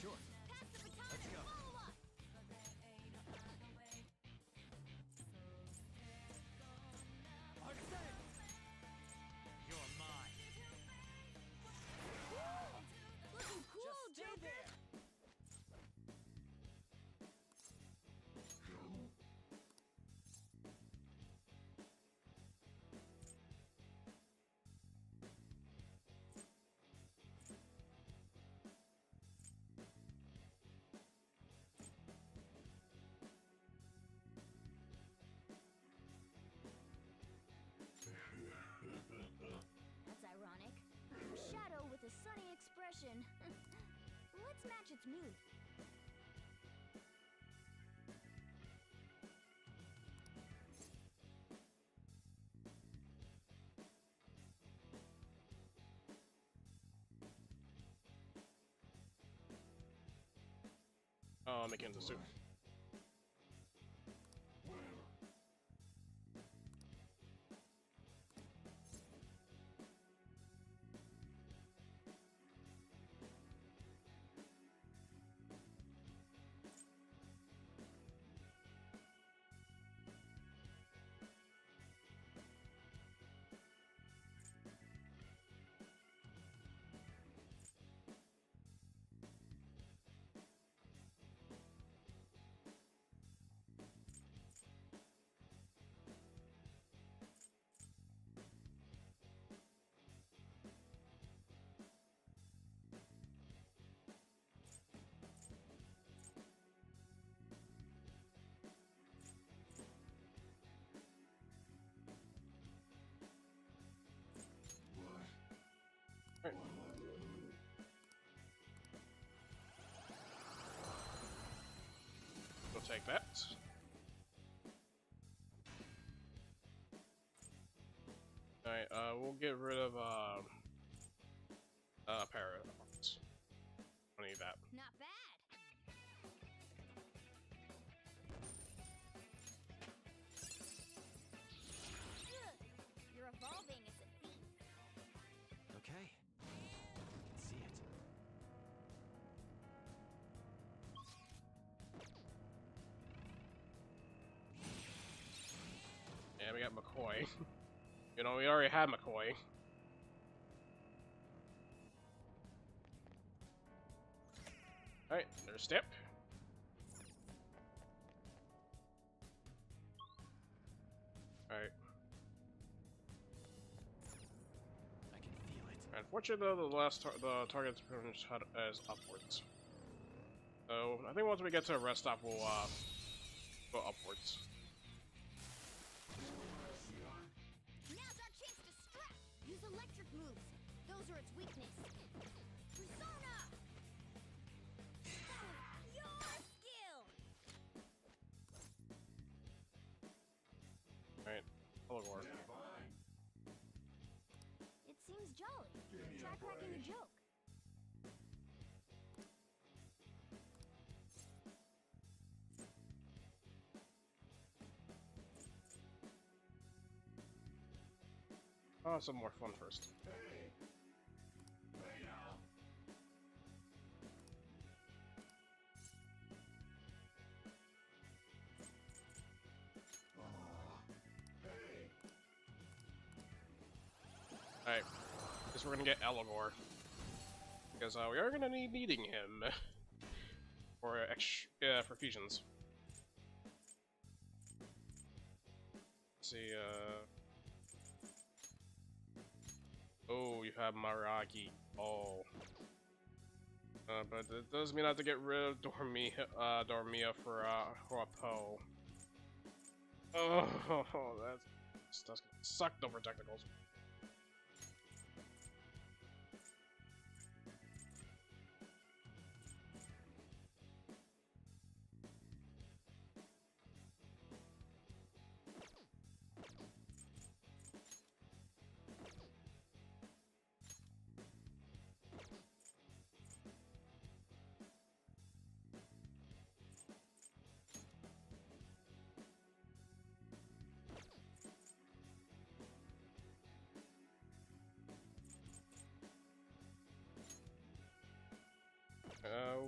[SPEAKER 4] Sure. Let's go. You're mine.
[SPEAKER 6] Looking cool,
[SPEAKER 4] Just stay
[SPEAKER 6] Joker.
[SPEAKER 4] there.
[SPEAKER 5] That's ironic. A shadow with a sunny expression. Let's match its mood.
[SPEAKER 1] Oh, make it into soup. Alright. We'll take that. Alright, we'll get rid of parrot parts. I need that.
[SPEAKER 5] Not bad. You're evolving as a thief.
[SPEAKER 4] Okay. Let's see it.
[SPEAKER 1] Yeah, we got McCoy. You know, we already had McCoy. Alright, there's Step. Alright.
[SPEAKER 4] I can feel it.
[SPEAKER 1] Unfortunately, though, the target's pretty much as upwards. So, I think once we get to a rest stop, we'll go upwards.
[SPEAKER 5] Now's our chance to strike. Use electric moves. Those are its weakness. Persona. Your skill.
[SPEAKER 1] Alright, Elagor.
[SPEAKER 5] It seems jolly. Try cracking a joke.
[SPEAKER 1] Oh, some more fun first. Alright, guess we're gonna get Elagor. Because we are gonna need needing him for for fusions. Let's see, oh, you have Maragi. Oh. But it does mean I have to get rid of Dormia for a Poe. Oh, that's gonna suck over technicals.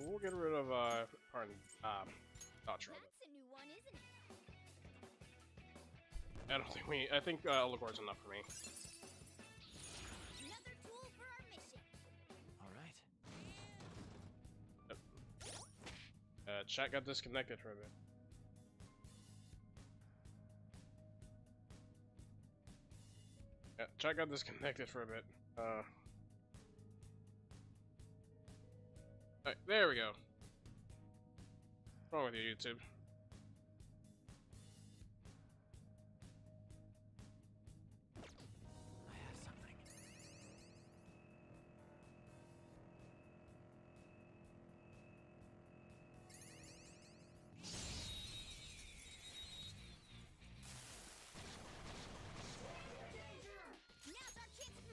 [SPEAKER 1] We'll get rid of pardon, Dotron.
[SPEAKER 5] That's a new one, isn't it?
[SPEAKER 1] I don't think I think Ligor's enough for me.
[SPEAKER 5] Another tool for our mission.
[SPEAKER 4] All right.
[SPEAKER 1] Chat got disconnected for a bit. Yeah, chat got disconnected for a bit. Alright, there we go. What's wrong with you, YouTube?
[SPEAKER 4] I have something.
[SPEAKER 5] Now's our chance.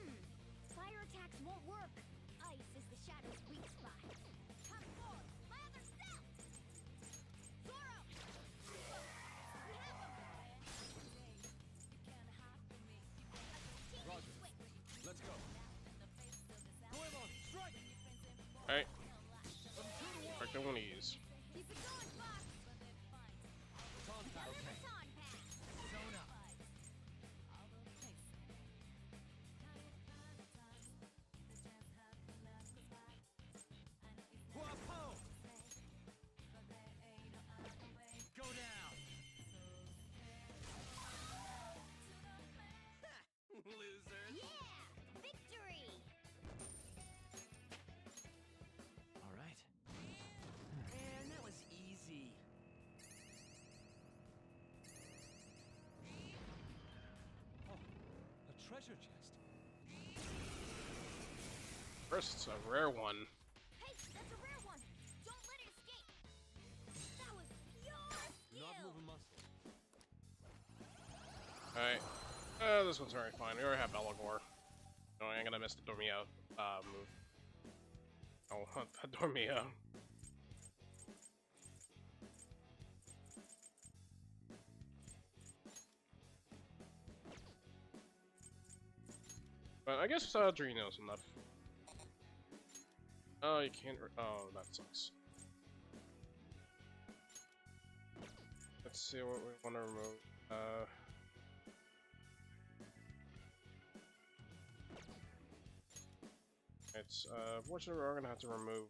[SPEAKER 5] Fire attacks won't work. Ice is the shadow's weak spot. Come forward, my other self. Zoro. We have him.
[SPEAKER 12] Roger. Let's go. Goemon, strike!
[SPEAKER 1] Alright. Strike the one of these.
[SPEAKER 5] Keep it going, Fox.
[SPEAKER 12] Taunt pass.
[SPEAKER 5] Another baton pass.
[SPEAKER 12] Zona.
[SPEAKER 4] Guapo! Go down! Losers!
[SPEAKER 5] Yeah! Victory!
[SPEAKER 4] All right. And that was easy.
[SPEAKER 12] Oh, a treasure chest.
[SPEAKER 1] First, it's a rare one.
[SPEAKER 5] Hey, that's a rare one. Don't let it escape. That was pure skill.
[SPEAKER 12] Not move a muscle.
[SPEAKER 1] Alright. This one's already fine. We already have Elagor. No, I ain't gonna miss the Dormio move. Oh, the Dormio. But I guess Drino's enough. Oh, you can't. Oh, that sucks. Let's see what we want to remove. It's fortunately we're gonna have to remove.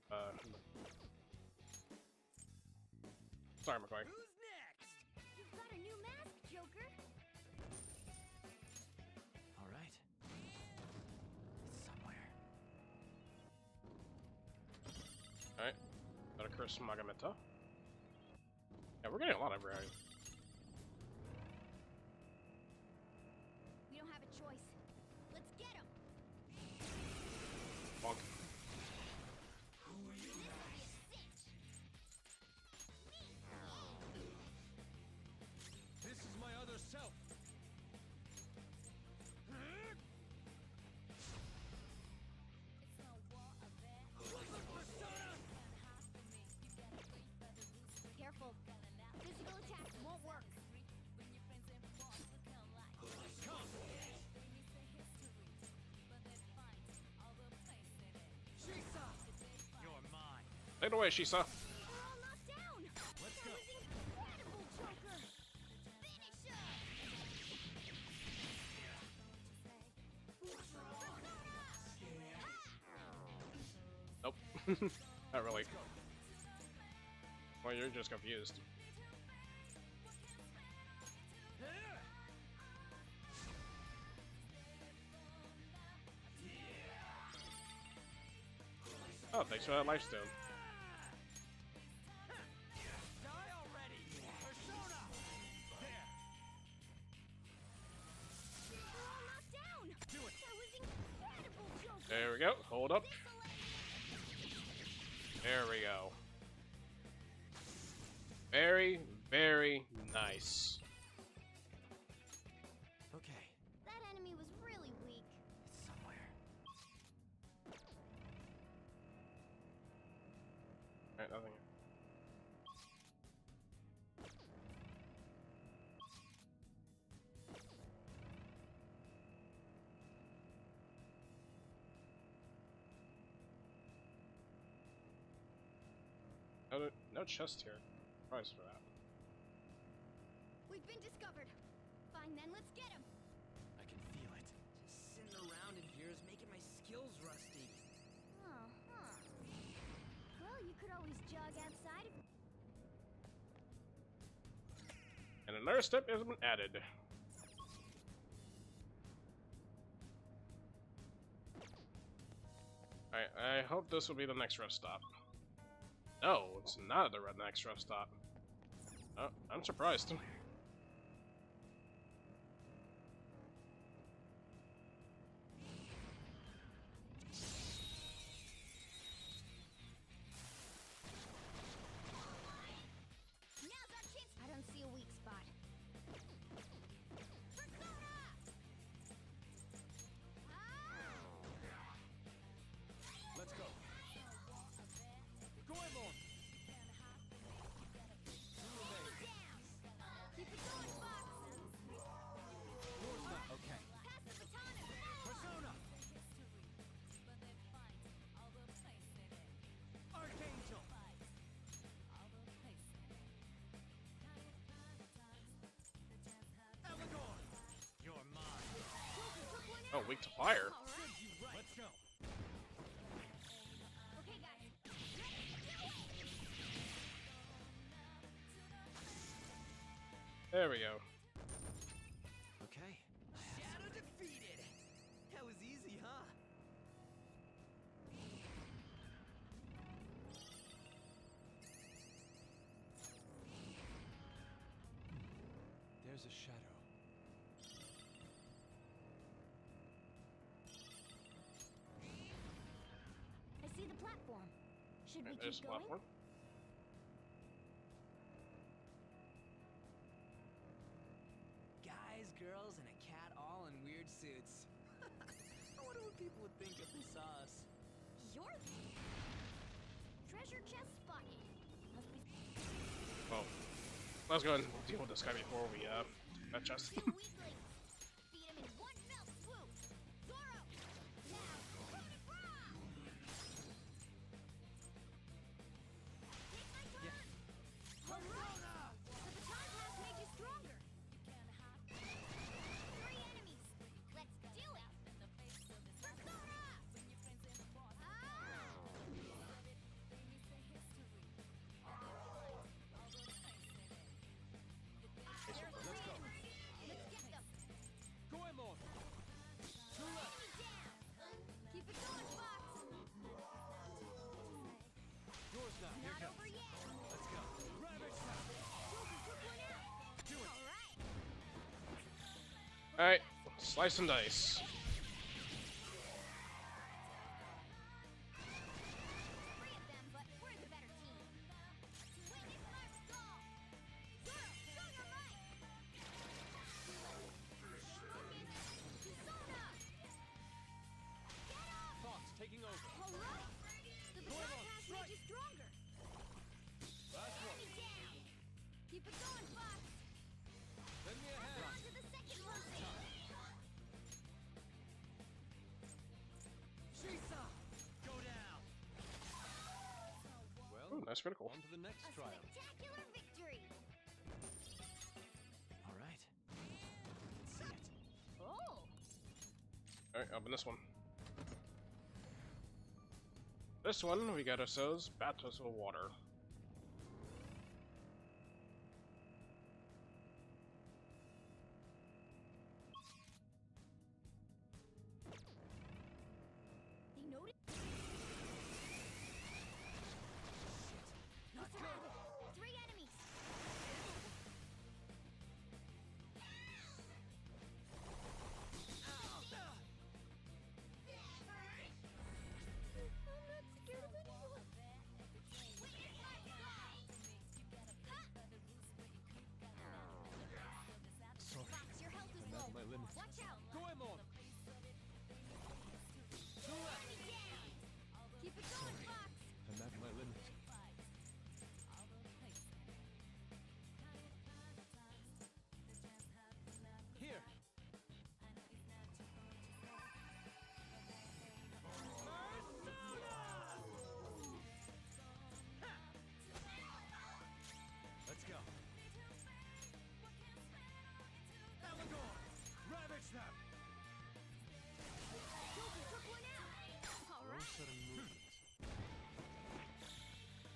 [SPEAKER 1] Sorry, McCoy.
[SPEAKER 5] Who's next? You've got a new mask, Joker.
[SPEAKER 4] All right. It's somewhere.
[SPEAKER 1] Alright. Got a Curse Magameta. Yeah, we're getting a lot of variety.
[SPEAKER 5] We don't have a choice. Let's get him.
[SPEAKER 1] Bonk.
[SPEAKER 12] This is my other self.
[SPEAKER 5] Careful. Physical attacks won't work.
[SPEAKER 7] You're mine.
[SPEAKER 1] Take it away, Shisa.
[SPEAKER 5] We're all knocked down.
[SPEAKER 12] Let's
[SPEAKER 5] That
[SPEAKER 12] go.
[SPEAKER 5] was incredible, Joker. Finish him.
[SPEAKER 1] Nope. Not really. Well, you're just confused. Oh, thanks for that lifestone.
[SPEAKER 4] Die already! Persona!
[SPEAKER 5] We're all knocked down.
[SPEAKER 4] Do it.
[SPEAKER 5] That was incredible, Joker.
[SPEAKER 1] There we go. Hold up. There we go. Very, very nice.
[SPEAKER 4] Okay,
[SPEAKER 5] That enemy was really weak.
[SPEAKER 4] it's somewhere.
[SPEAKER 1] Alright, nothing. No chest here. Surprised for that.
[SPEAKER 5] We've been discovered. Fine then, let's get him.
[SPEAKER 4] I can feel it. Just sitting around in here is making my skills rusty.
[SPEAKER 5] Oh, huh. Well, you could always jog outside if...
[SPEAKER 1] And another step has been added. Alright, I hope this will be the next rest stop. No, it's not the next rest stop. Oh, I'm surprised.
[SPEAKER 5] Now's our chance. I don't see a weak spot.
[SPEAKER 4] Let's go. Goemon!
[SPEAKER 5] Keep it going, Fox.
[SPEAKER 4] Okay.
[SPEAKER 5] Pass the baton.
[SPEAKER 4] Persona! Archangel! Elagor! You're mine.
[SPEAKER 1] Oh, weak to fire.
[SPEAKER 4] Let's go.
[SPEAKER 5] Okay, guys.
[SPEAKER 1] There we go.
[SPEAKER 12] Okay.
[SPEAKER 4] Shadow defeated! That was easy, huh?
[SPEAKER 12] There's a shadow.
[SPEAKER 5] I see the platform. Should we
[SPEAKER 1] There's
[SPEAKER 5] keep
[SPEAKER 1] the
[SPEAKER 5] going?
[SPEAKER 1] platform.
[SPEAKER 4] Guys, girls, and a cat all in weird suits. I wonder what people would think if they saw us.
[SPEAKER 5] You're... Treasure chest spotted. Must be...
[SPEAKER 1] Well, let's go and deal with this guy before we that chest.
[SPEAKER 5] Two weaklings. Feed him in one fell swoop. Zoro! Now, coup de grace! Take my turn! Alright! The baton pass made you stronger. Three enemies. Let's do it! Persona! There's three enemies. Let's get them.
[SPEAKER 4] Goemon! Two left.
[SPEAKER 5] Enemy down. Keep it going, Fox.
[SPEAKER 4] Yours now. Here
[SPEAKER 5] Not
[SPEAKER 4] comes.
[SPEAKER 5] over yet.
[SPEAKER 4] Let's go. Rabbit shot.
[SPEAKER 5] Joker took one out.
[SPEAKER 4] Do it.
[SPEAKER 5] All right.
[SPEAKER 1] Alright, slice and dice.
[SPEAKER 5] Three of them, but we're the better team. Witness my resolve. Zoro, show your might. Persona. Get up.
[SPEAKER 4] Fox taking over.
[SPEAKER 5] All right. The baton pass made you stronger.
[SPEAKER 4] Last one.
[SPEAKER 5] Enemy down. Keep it going, Fox.
[SPEAKER 4] Lend me a
[SPEAKER 5] On
[SPEAKER 4] hand.
[SPEAKER 5] to the second person.
[SPEAKER 4] Shisa! Go down.
[SPEAKER 12] Well,
[SPEAKER 1] Ooh, nice critical.
[SPEAKER 12] on to the next
[SPEAKER 5] A
[SPEAKER 12] trial.
[SPEAKER 5] spectacular victory.
[SPEAKER 12] All right. Let's see it.
[SPEAKER 5] Oh.
[SPEAKER 1] Alright, open this one. This one, we got ourselves baptismal water.
[SPEAKER 5] They noticed. Not surrounded. Three enemies. I'm not scared of anyone. Witness my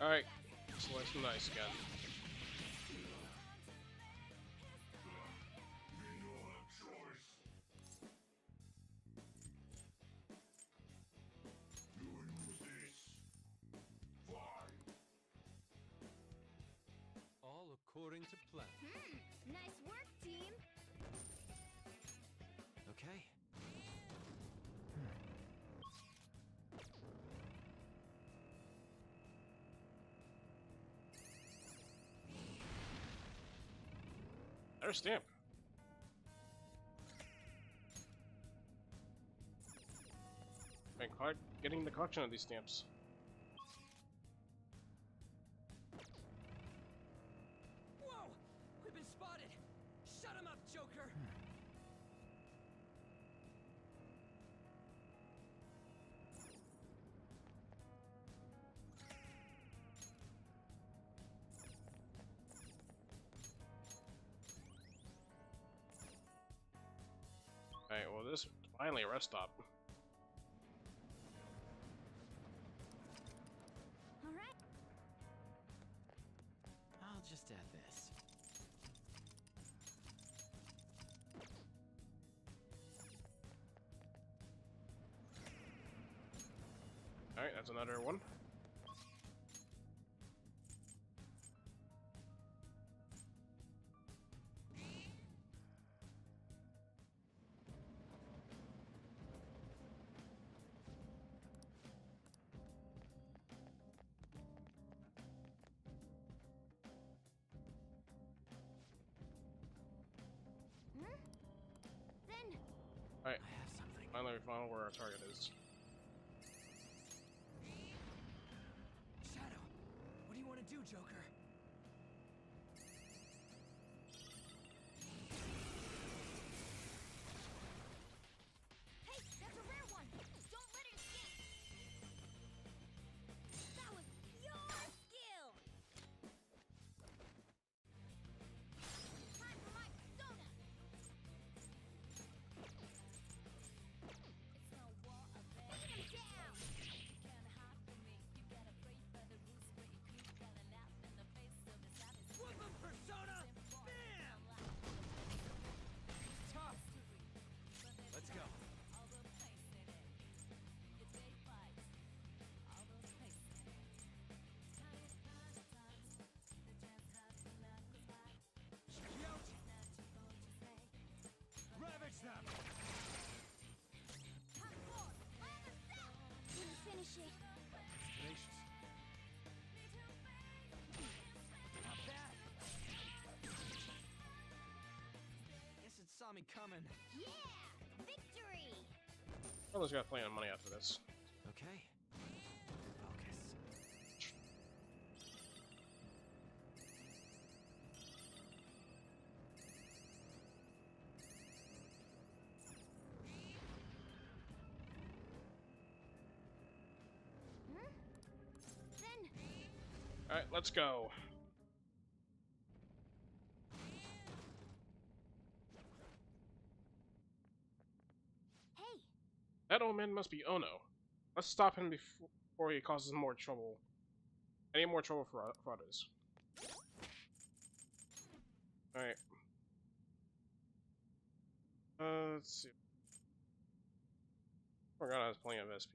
[SPEAKER 1] Alright, slice and dice again.
[SPEAKER 12] All according to plan.
[SPEAKER 5] Nice work, team.
[SPEAKER 12] Okay.
[SPEAKER 1] There's stamp. Been getting the collection of these stamps.
[SPEAKER 4] Whoa! We've been spotted! Shut him up, Joker!
[SPEAKER 1] Alright, well this is finally a rest stop.
[SPEAKER 5] Alright.
[SPEAKER 11] I'll just add this.
[SPEAKER 1] Alright, that's another one.
[SPEAKER 5] Then
[SPEAKER 1] Alright, finally we found where our target is.
[SPEAKER 4] Shadow, what do you want to do, Joker?
[SPEAKER 5] hey, that's a rare one. Don't let it escape. That was your skill. Time for my persona. It's no war of it. Bring him down. You can't hide from me. You gotta pray by the rules, but you keep calling out in the face of the savage.
[SPEAKER 4] Whoop him, Persona! Bam! Tough! Let's go.
[SPEAKER 5] All the pace in it. You take fights. All the pace in it. Times, the chance has to knock us back.
[SPEAKER 4] Shikiochi!
[SPEAKER 5] Not to what you say.
[SPEAKER 4] Ravage them!
[SPEAKER 5] Hot force, lather set. Couldn't finish it.
[SPEAKER 4] Gracious. Not bad. Guess it saw me coming.
[SPEAKER 5] Yeah! Victory!
[SPEAKER 1] Someone's got plenty of money after this.
[SPEAKER 4] Okay. Focus.
[SPEAKER 5] Then
[SPEAKER 1] Alright, let's go.
[SPEAKER 5] hey,
[SPEAKER 1] That old man must be Ono. Let's stop him before he causes more trouble. Any more trouble for others. Alright. Let's see. Forgot I was playing of SP.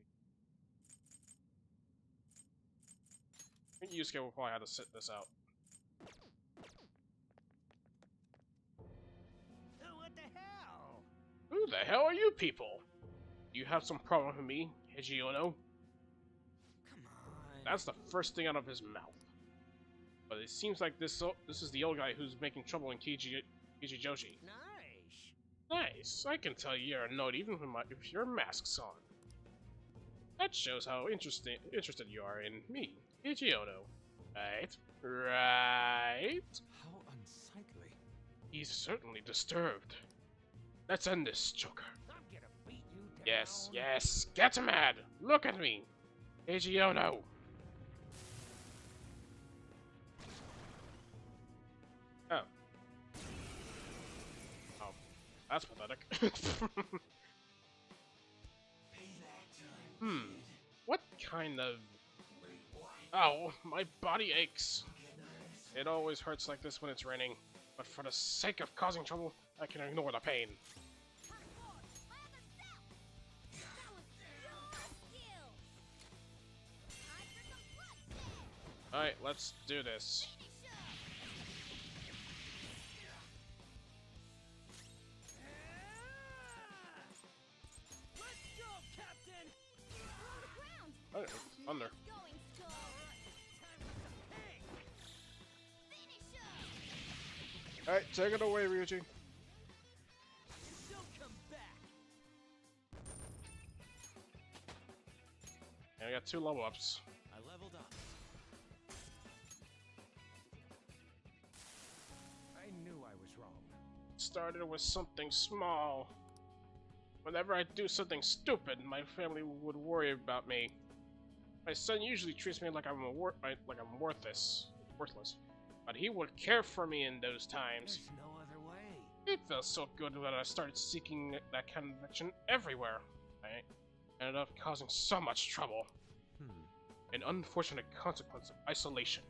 [SPEAKER 1] I think Yusuke will probably have to sit this out.
[SPEAKER 4] What the hell?
[SPEAKER 1] Who the hell are you people? Do you have some problem with me, Heiji Ono?
[SPEAKER 4] Come on.
[SPEAKER 1] That's the first thing out of his mouth. But it seems like this is the old guy who's making trouble in Kijijoshi.
[SPEAKER 4] Nice.
[SPEAKER 1] Nice. I can tell you're annoyed even with your mask's on. That shows how interested you are in me, Heiji Ono. Right? Right?
[SPEAKER 12] How unsightly.
[SPEAKER 1] He's certainly disturbed. Let's end this, Joker.
[SPEAKER 4] I'm gonna beat you down.
[SPEAKER 1] Yes, yes. Get mad. Look at me. Heiji Ono. Oh. Oh. That's pathetic. What kind of... Ow, my body aches. It always hurts like this when it's raining, but for the sake of causing trouble, I can ignore the pain. Alright, let's do this. Oh, under. Alright, take it away, Ryuji. And I got 2 level ups.
[SPEAKER 11] I leveled up.
[SPEAKER 7] I knew I was wrong.
[SPEAKER 1] Started with something small. Whenever I do something stupid, my family would worry about me. My son usually treats me like I'm worthless, but he would care for me in those times.
[SPEAKER 11] There's no other way.
[SPEAKER 1] It felt so good when I started seeking that kind of affection everywhere. I ended up causing so much trouble. An unfortunate consequence of isolation.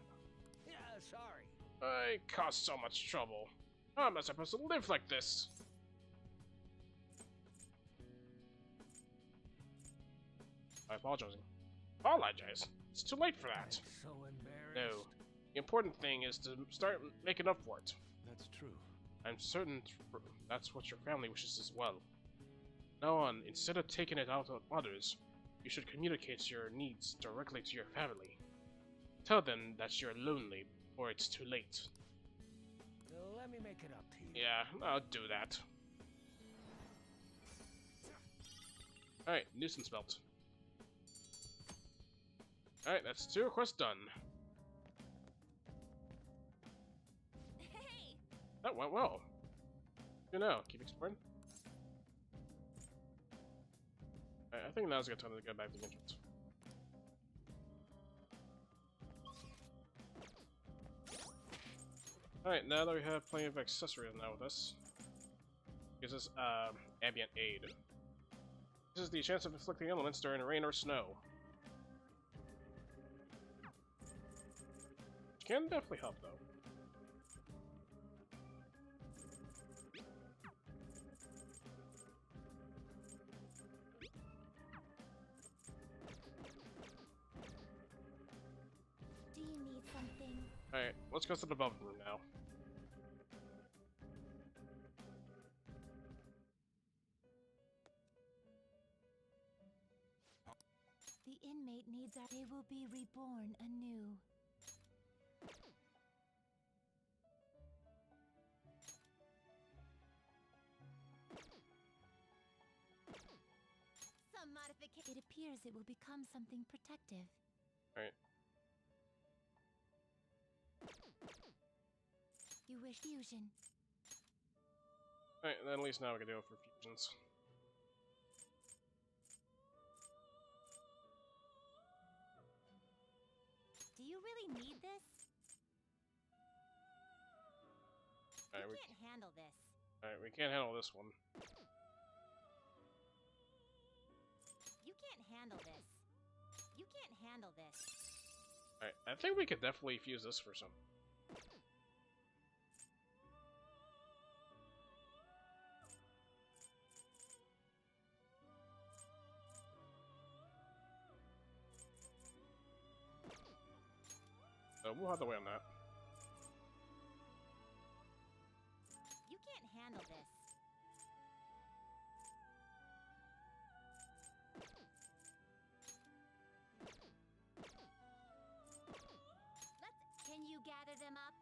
[SPEAKER 11] Yeah, sorry.
[SPEAKER 1] I caused so much trouble. How am I supposed to live like this? I apologize. Apologize? It's too late for that.
[SPEAKER 11] So embarrassed.
[SPEAKER 1] No. The important thing is to start making up for it.
[SPEAKER 12] That's true.
[SPEAKER 1] I'm certain that's what your family wishes as well. Now on, instead of taking it out on others, you should communicate your needs directly to your family. Tell them that you're lonely before it's too late.
[SPEAKER 11] Let me make it up to you.
[SPEAKER 1] Yeah, I'll do that. Alright, nuisance belt. Alright, that's 2 requests done.
[SPEAKER 6] Hey!
[SPEAKER 1] That went well. You know, keep exploring. I think now's a good time to go back to the entrance. Alright, now that we have plenty of accessories now with us, gives us ambient aid. This is the chance of inflicting elements during rain or snow. Which can definitely help though.
[SPEAKER 5] Do you need something?
[SPEAKER 1] Alright, let's go to the above room now.
[SPEAKER 5] The inmate needs our. They will be reborn anew. Some modification. It appears it will become something protective.
[SPEAKER 1] Alright.
[SPEAKER 5] You wish fusion.
[SPEAKER 1] Alright, then at least now we can do it for fusions.
[SPEAKER 5] Do you really need this?
[SPEAKER 1] Alright,
[SPEAKER 5] You
[SPEAKER 1] we
[SPEAKER 5] can't handle this.
[SPEAKER 1] Alright, we can't handle this one.
[SPEAKER 5] You can't handle this. You can't handle this.
[SPEAKER 1] Alright, I think we could definitely fuse this for some. So we'll have to wait on that.
[SPEAKER 5] You can't handle this. Can you gather them up?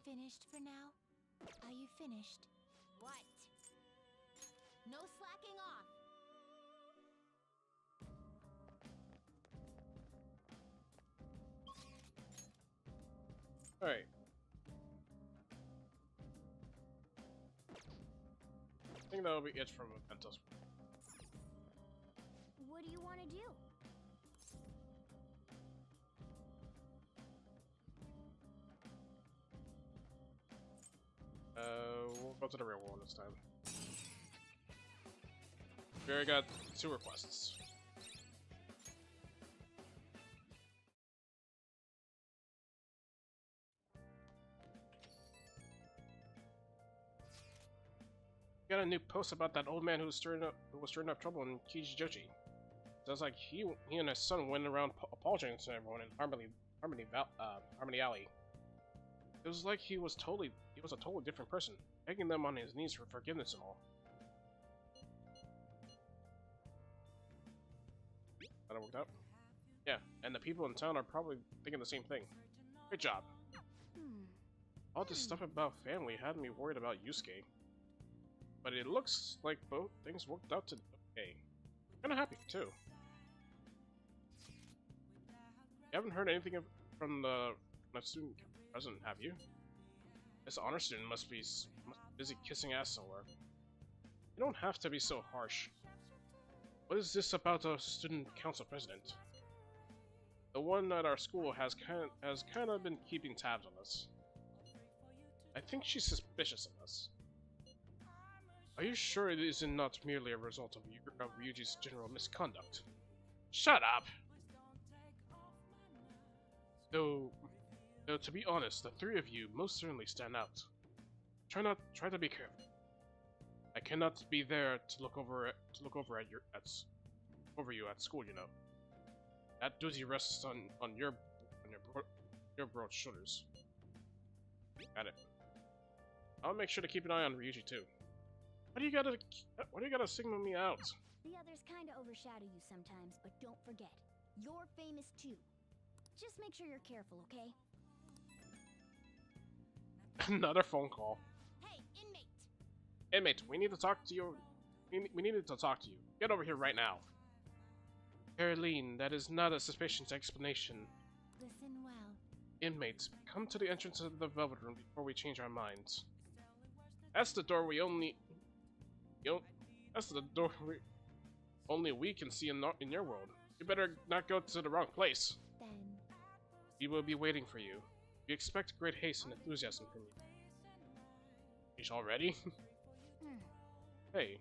[SPEAKER 5] Finished for now? Are you finished? What? No slacking off.
[SPEAKER 1] Alright. I think that'll be it from Mementos.
[SPEAKER 5] What do you want to do?
[SPEAKER 1] go to the real world this time. We already got 2 requests. Got a new post about that old man who was stirring up trouble in Kijijoji. Sounds like he and his son went around apologizing to everyone in Harmony Alley. It was like he was a totally different person, begging them on his knees for forgiveness and all. That worked out? Yeah, and the people in town are probably thinking the same thing. Great job. All this stuff about family had me worried about Yusuke. But it looks like both things worked out to okay. I'm kinda happy too. You haven't heard anything from the student president, have you? This honor student must be busy kissing ass somewhere. You don't have to be so harsh. What is this about the student council president? The one at our school has kind of been keeping tabs on us. I think she's suspicious of us. Are you sure it is not merely a result of Ryuji's general misconduct? Shut up! Though to be honest, the 3 of you most certainly stand out. Try to be careful. I cannot be there to look over you at school, you know. That duty rests on your broad shoulders. Got it. I'll make sure to keep an eye on Ryuji too. Why do you gotta signal me out?
[SPEAKER 5] The others kinda overshadow you sometimes, but don't forget, you're famous too. Just make sure you're careful, okay?
[SPEAKER 1] Another phone call.
[SPEAKER 5] Hey, inmate!
[SPEAKER 1] Inmate, we need to talk to you. We needed to talk to you. Get over here right now. Caroline, that is not a sufficient explanation.
[SPEAKER 5] Listen well.
[SPEAKER 1] Inmates, come to the entrance of the Velvet Room before we change our minds. That's the door we only... That's the door only we can see in your world. You better not go to the wrong place.
[SPEAKER 5] Then...
[SPEAKER 1] We will be waiting for you. We expect great haste and enthusiasm from you. He's all ready? Hey,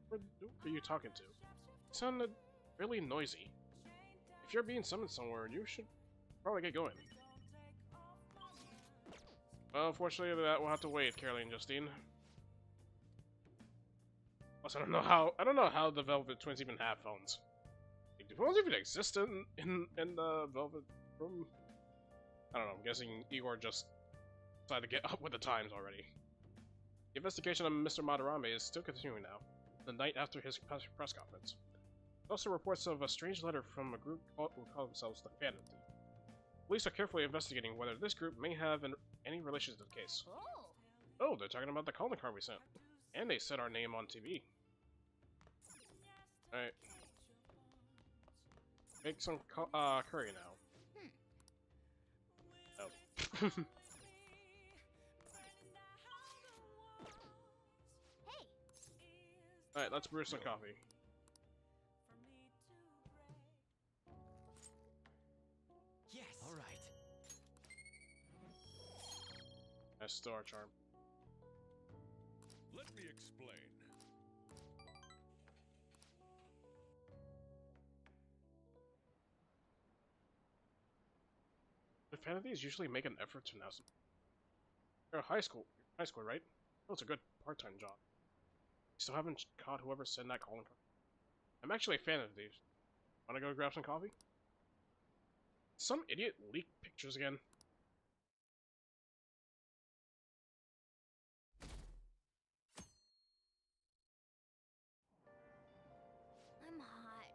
[SPEAKER 1] who are you talking to? You sounded really noisy. If you're being summoned somewhere, you should probably get going. Well, unfortunately, that will have to wait, Caroline Justine. Plus, I don't know how the Velvet Twins even have phones. Like, do phones even exist in the Velvet Room? I don't know. I'm guessing Igor just decided to get up with the times already. The investigation of Mr. Madarame is still continuing now, the night after his press conference. There's also reports of a strange letter from a group who call themselves the Phantom Thief. Police are carefully investigating whether this group may have any relation to the case. Oh, they're talking about the calling card we sent. And they said our name on TV. Alright. Make some curry now. Oh.
[SPEAKER 5] Hey.
[SPEAKER 1] Alright, let's brew some coffee.
[SPEAKER 11] Yes. All right.
[SPEAKER 1] That's still our charm.
[SPEAKER 15] Let me explain.
[SPEAKER 1] The Fantasies usually make an effort to announce them. You're high school, right? Oh, it's a good part-time job. Still haven't caught whoever sent that calling card. I'm actually a fan of these. Wanna go grab some coffee? Some idiot leaked pictures again.
[SPEAKER 5] I'm hot.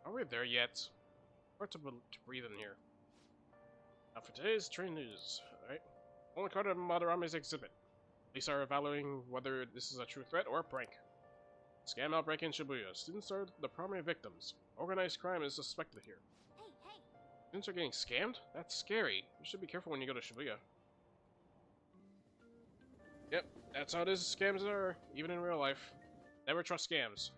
[SPEAKER 1] Are we there yet? Hard to breathe in here. Now for today's train news, alright? Only card of Madarame's exhibit. Police are evaluating whether this is a true threat or a prank. Scam outbreak in Shibuya. Students are the primary victims. Organized crime is suspected here.
[SPEAKER 5] Hey, hey!
[SPEAKER 1] Students are getting scammed? That's scary. You should be careful when you go to Shibuya. Yep, that's how it is. Scams are, even in real life. Never trust scams.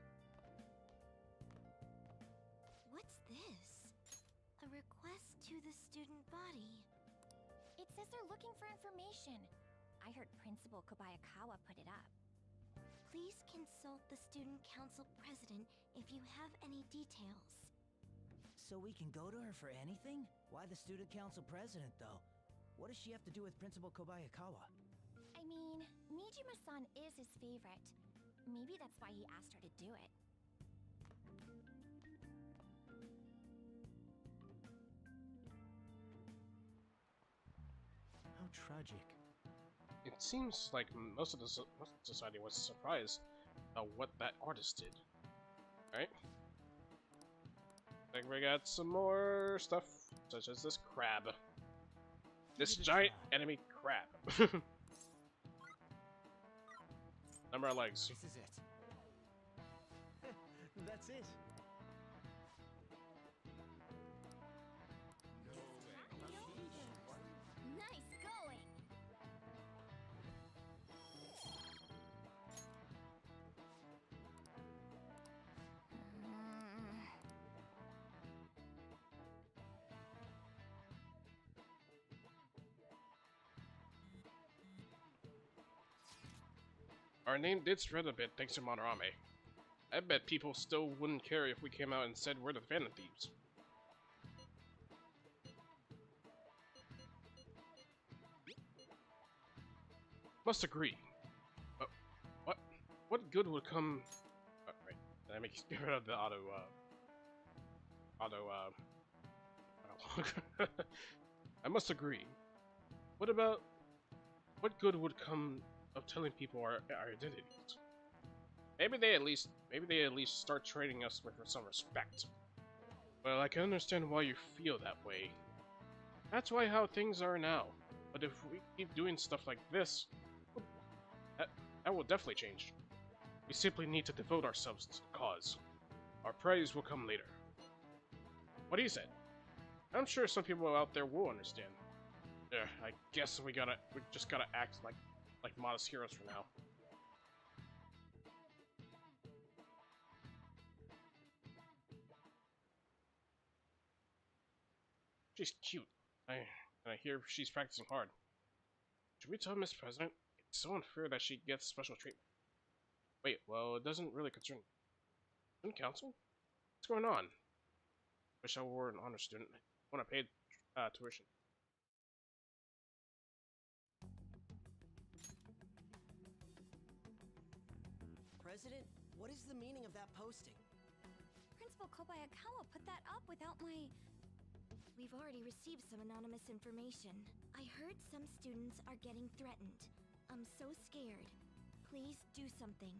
[SPEAKER 5] What's this? A request to the student body. It says they're looking for information. I heard Principal Kobayakawa put it up. Please consult the Student Council President if you have any details.
[SPEAKER 19] So we can go to her for anything? Why the Student Council President, though? What does she have to do with Principal Kobayakawa?
[SPEAKER 5] I mean, Nijima-san is his favorite. Maybe that's why he asked her to do it.
[SPEAKER 19] How tragic.
[SPEAKER 1] It seems like most of the society was surprised about what that artist did. Right? I think we got some more stuff, such as this crab. This giant enemy crab. Number of legs.
[SPEAKER 19] This is it. That's it.
[SPEAKER 5] Nice going!
[SPEAKER 1] Our name did spread a bit thanks to Madarame. I bet people still wouldn't care if we came out and said we're the Phantom Thieves. Must agree. What good would come... right. Did I make you get rid of the I must agree. What good would come of telling people our identities? Maybe they at least start treating us with some respect. Well, I can understand why you feel that way. That's why how things are now. But if we keep doing stuff like this, that will definitely change. We simply need to devote ourselves to the cause. Our praise will come later. What he said. I'm sure some people out there will understand. Yeah, I guess we just gotta act like modest heroes for now. She's cute. I hear she's practicing hard. Should we tell Miss President? It's so unfair that she gets special treatment. Wait, well, it doesn't really concern me. Student council? What's going on? Wish I were an honor student. I want to pay tuition.
[SPEAKER 20] President, what is the meaning of that posting?
[SPEAKER 2] Principal Kobayakawa put that up without my...
[SPEAKER 5] We've already received some anonymous information. I heard some students are getting threatened. I'm so scared. Please do something.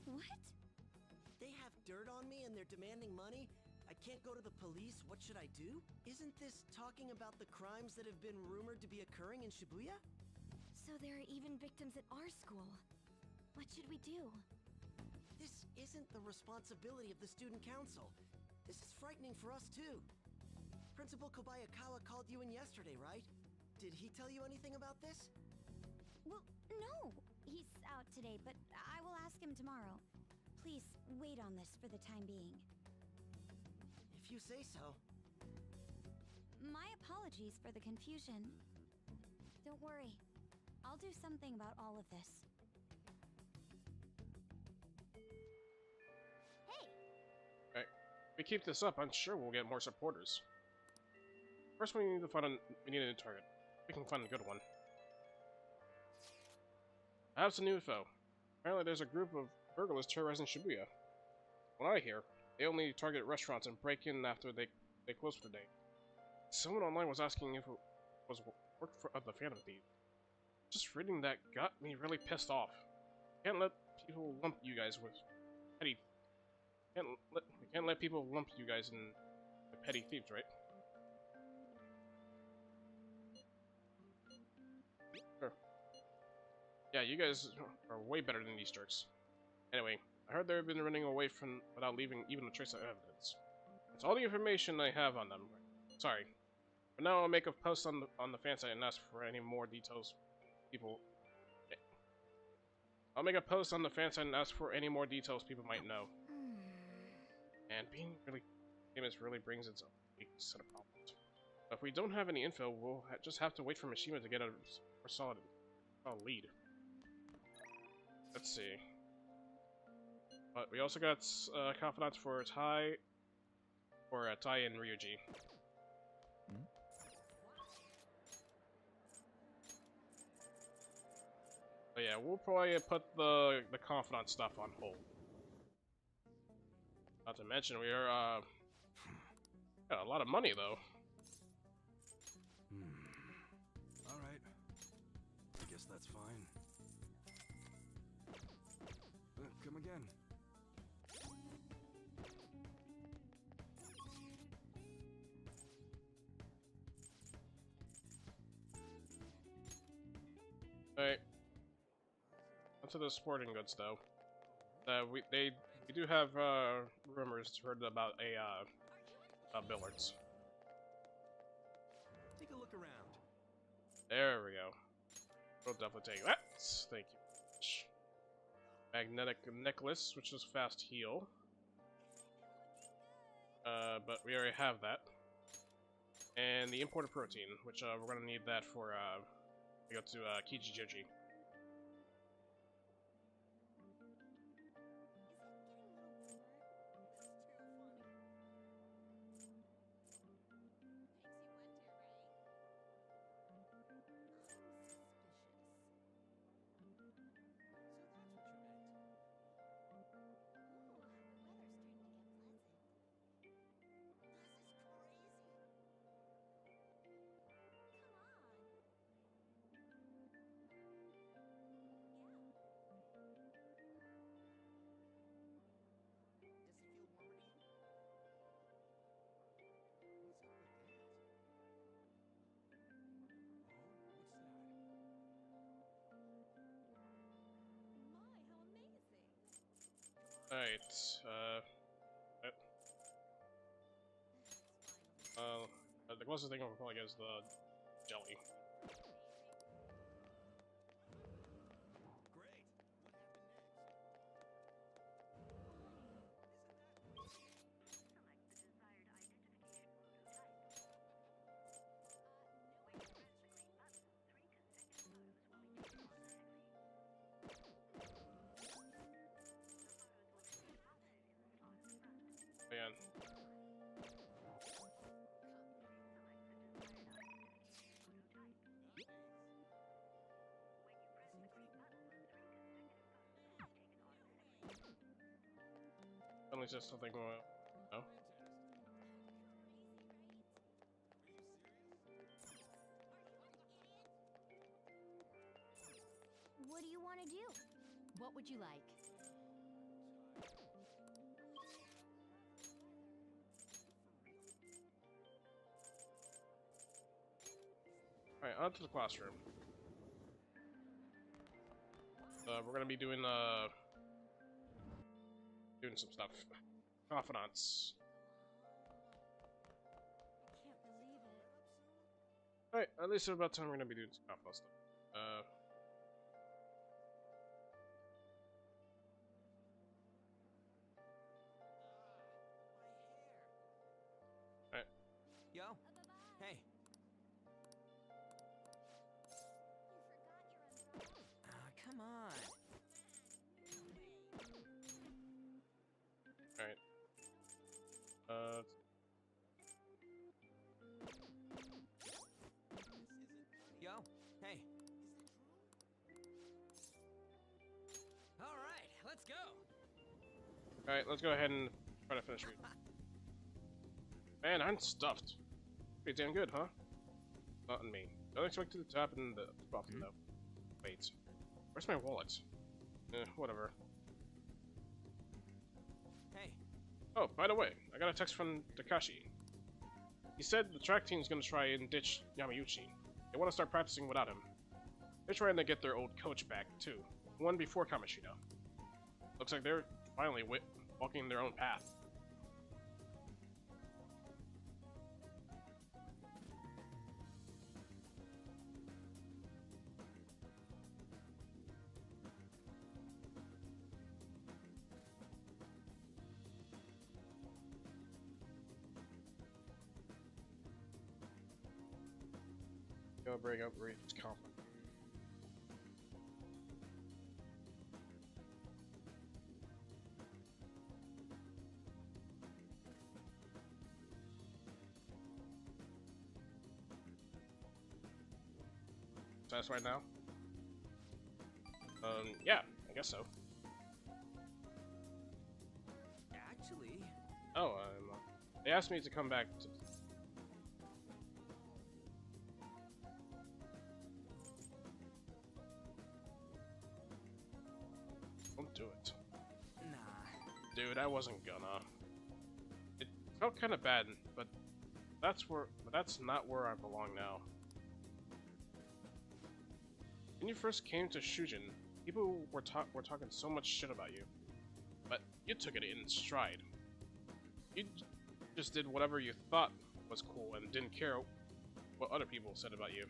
[SPEAKER 2] What?
[SPEAKER 20] They have dirt on me and they're demanding money? I can't go to the police, what should I do? Isn't this talking about the crimes that have been rumored to be occurring in Shibuya?
[SPEAKER 5] So there are even victims at our school. What should we do?
[SPEAKER 20] This isn't the responsibility of the student council. This is frightening for us too. Principal Kobayakawa called you in yesterday, right? Did he tell you anything about this?
[SPEAKER 2] Well, no. He's out today, but I will ask him tomorrow. Please, wait on this for the time being.
[SPEAKER 20] If you say so.
[SPEAKER 2] My apologies for the confusion. Don't worry. I'll do something about all of this.
[SPEAKER 5] Hey!
[SPEAKER 1] Right. If we keep this up, I'm sure we'll get more supporters. First, we need a new target. We can find a good one. I have some new info. Apparently there's a group of burglars terrorizing Shibuya. What I hear, they only target restaurants and break in after they close for the day. Someone online was asking if it was work of the Phantom Thief. Just reading that got me really pissed off. Can't let people lump you guys with petty... We can't let people lump you guys in the petty thieves, right? Sure. Yeah, you guys are way better than these jerks. Anyway, I heard they've been running away from without leaving even a trace of evidence. That's all the information I have on them. Sorry. For now, I'll make a post on the fan site and ask for any more details. I'll make a post on the fan site and ask for any more details people might know. And being really famous really brings its own set of problems. But if we don't have any info, we'll just have to wait for Mishima to get a solid Oh, lead. Let's see. But we also got confidants for Tai, Tai and Ryuji. But yeah, we'll probably put the confidant stuff on hold. Not to mention, we are got a lot of money though.
[SPEAKER 15] Alright. I guess that's fine. Come again.
[SPEAKER 1] Alright. Onto the sporting goods though. We do have rumors heard about billiards.
[SPEAKER 15] Take a look around.
[SPEAKER 1] There we go. We'll definitely take that. Thank you. Magnetic necklace, which is fast heal. But we already have that. And the imported protein, which we're gonna need that for we go to Kijijoji. Alright, the closest thing I'll probably get is the jelly. Man. Unless there's something going on. No?
[SPEAKER 5] What do you want to do?
[SPEAKER 13] What would you like?
[SPEAKER 1] Alright, on to the classroom. We're gonna be doing some stuff. Confidants.
[SPEAKER 6] Can't believe it.
[SPEAKER 1] Alright, at least about time we're gonna be doing some confidant stuff. Alright.
[SPEAKER 4] Yo. Hey. Come on.
[SPEAKER 1] Alright.
[SPEAKER 4] Yo. Hey. All right, let's go.
[SPEAKER 1] Alright, let's go ahead and try to finish reading. Man, I'm stuffed. Pretty damn good, huh? Not in me. Don't expect it to happen the often though. Wait. Where's my wallet? Whatever.
[SPEAKER 4] Hey.
[SPEAKER 1] Oh, by the way, I got a text from Takashi. He said the track team's gonna try and ditch Yamayuchi. They want to start practicing without him. They're trying to get their old coach back, too. The one before Kamoshida. Looks like they're finally walking their own path. Go bring up Reed's confidence. That's right now. Yeah, I guess so.
[SPEAKER 4] Actually...
[SPEAKER 1] Oh, they asked me to come back to... Don't do it.
[SPEAKER 4] Nah.
[SPEAKER 1] Dude, I wasn't gonna. It felt kind of bad, but that's not where I belong now. When you first came to Shujin, people were talking so much shit about you, but you took it in stride. You just did whatever you thought was cool and didn't care what other people said about you.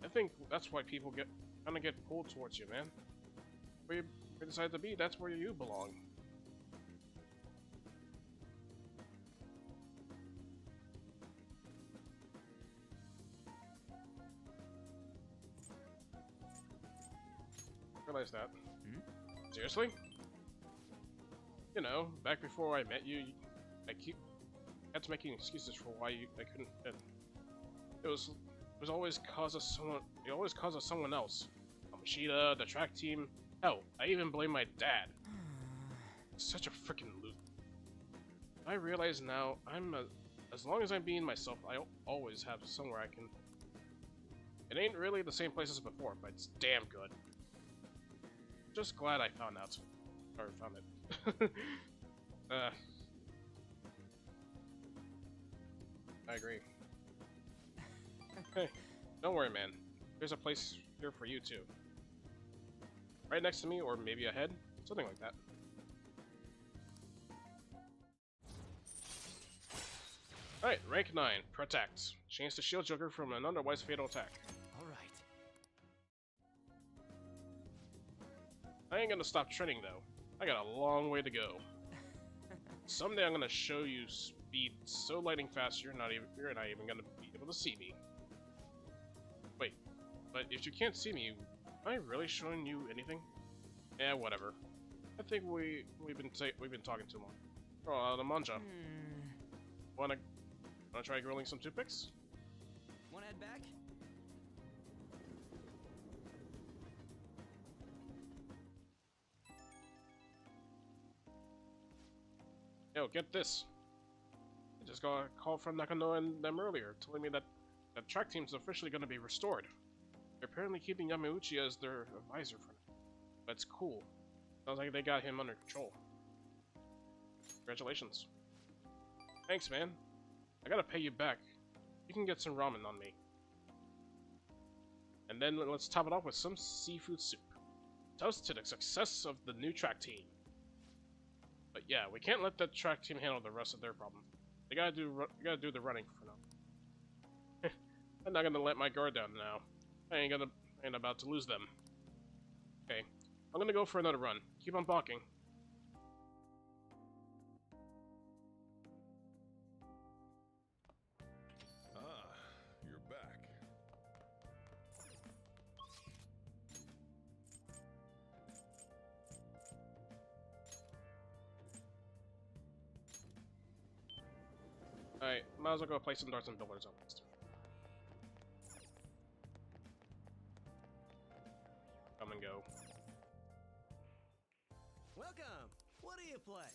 [SPEAKER 1] I think that's why people kind of get pulled towards you, man. Where you decide to be, that's where you belong. Realize that. Seriously? You know, back before I met you, I had to making excuses for why I couldn't fit. It was always cause of someone. It always cause of someone else. Amashita, the track team. Hell, I even blame my dad. Such a freaking loser. I realize now, as long as I'm being myself, I always have somewhere I can. It ain't really the same place as before, but it's damn good. Just glad I found out. Or found it. I agree. Hey, don't worry, man. There's a place here for you, too. Right next to me, or maybe ahead. Something like that. Alright, rank 9. Protect. Change to shield Joker from an otherwise fatal attack.
[SPEAKER 4] Alright.
[SPEAKER 1] I ain't gonna stop training, though. I got a long way to go. Someday I'm gonna show you speed so lightning fast you're not even gonna be able to see me. Wait, but if you can't see me, am I really showing you anything? Yeah, whatever. I think we've been talking too long. Oh, the manja. Wanna try grilling some toothpicks?
[SPEAKER 4] Wanna head back?
[SPEAKER 1] Yo, get this. I just got a call from Nakano and them earlier, telling me that the track team's officially going to be restored. They're apparently keeping Yamauchi as their advisor for now. But it's cool. Sounds like they got him under control. Congratulations. Thanks, man. I gotta pay you back. You can get some ramen on me. And then let's top it off with some seafood soup. Toast to the success of the new track team. But yeah, we can't let the track team handle the rest of their problem. They gotta do the running for now. I'm not gonna let my guard down now. I ain't about to lose them. Okay, I'm gonna go for another run. Keep on balking.
[SPEAKER 15] Ah, you're back.
[SPEAKER 1] Alright, might as well go play some darts and billiards on next. Come and go.
[SPEAKER 20] Welcome! What do you play?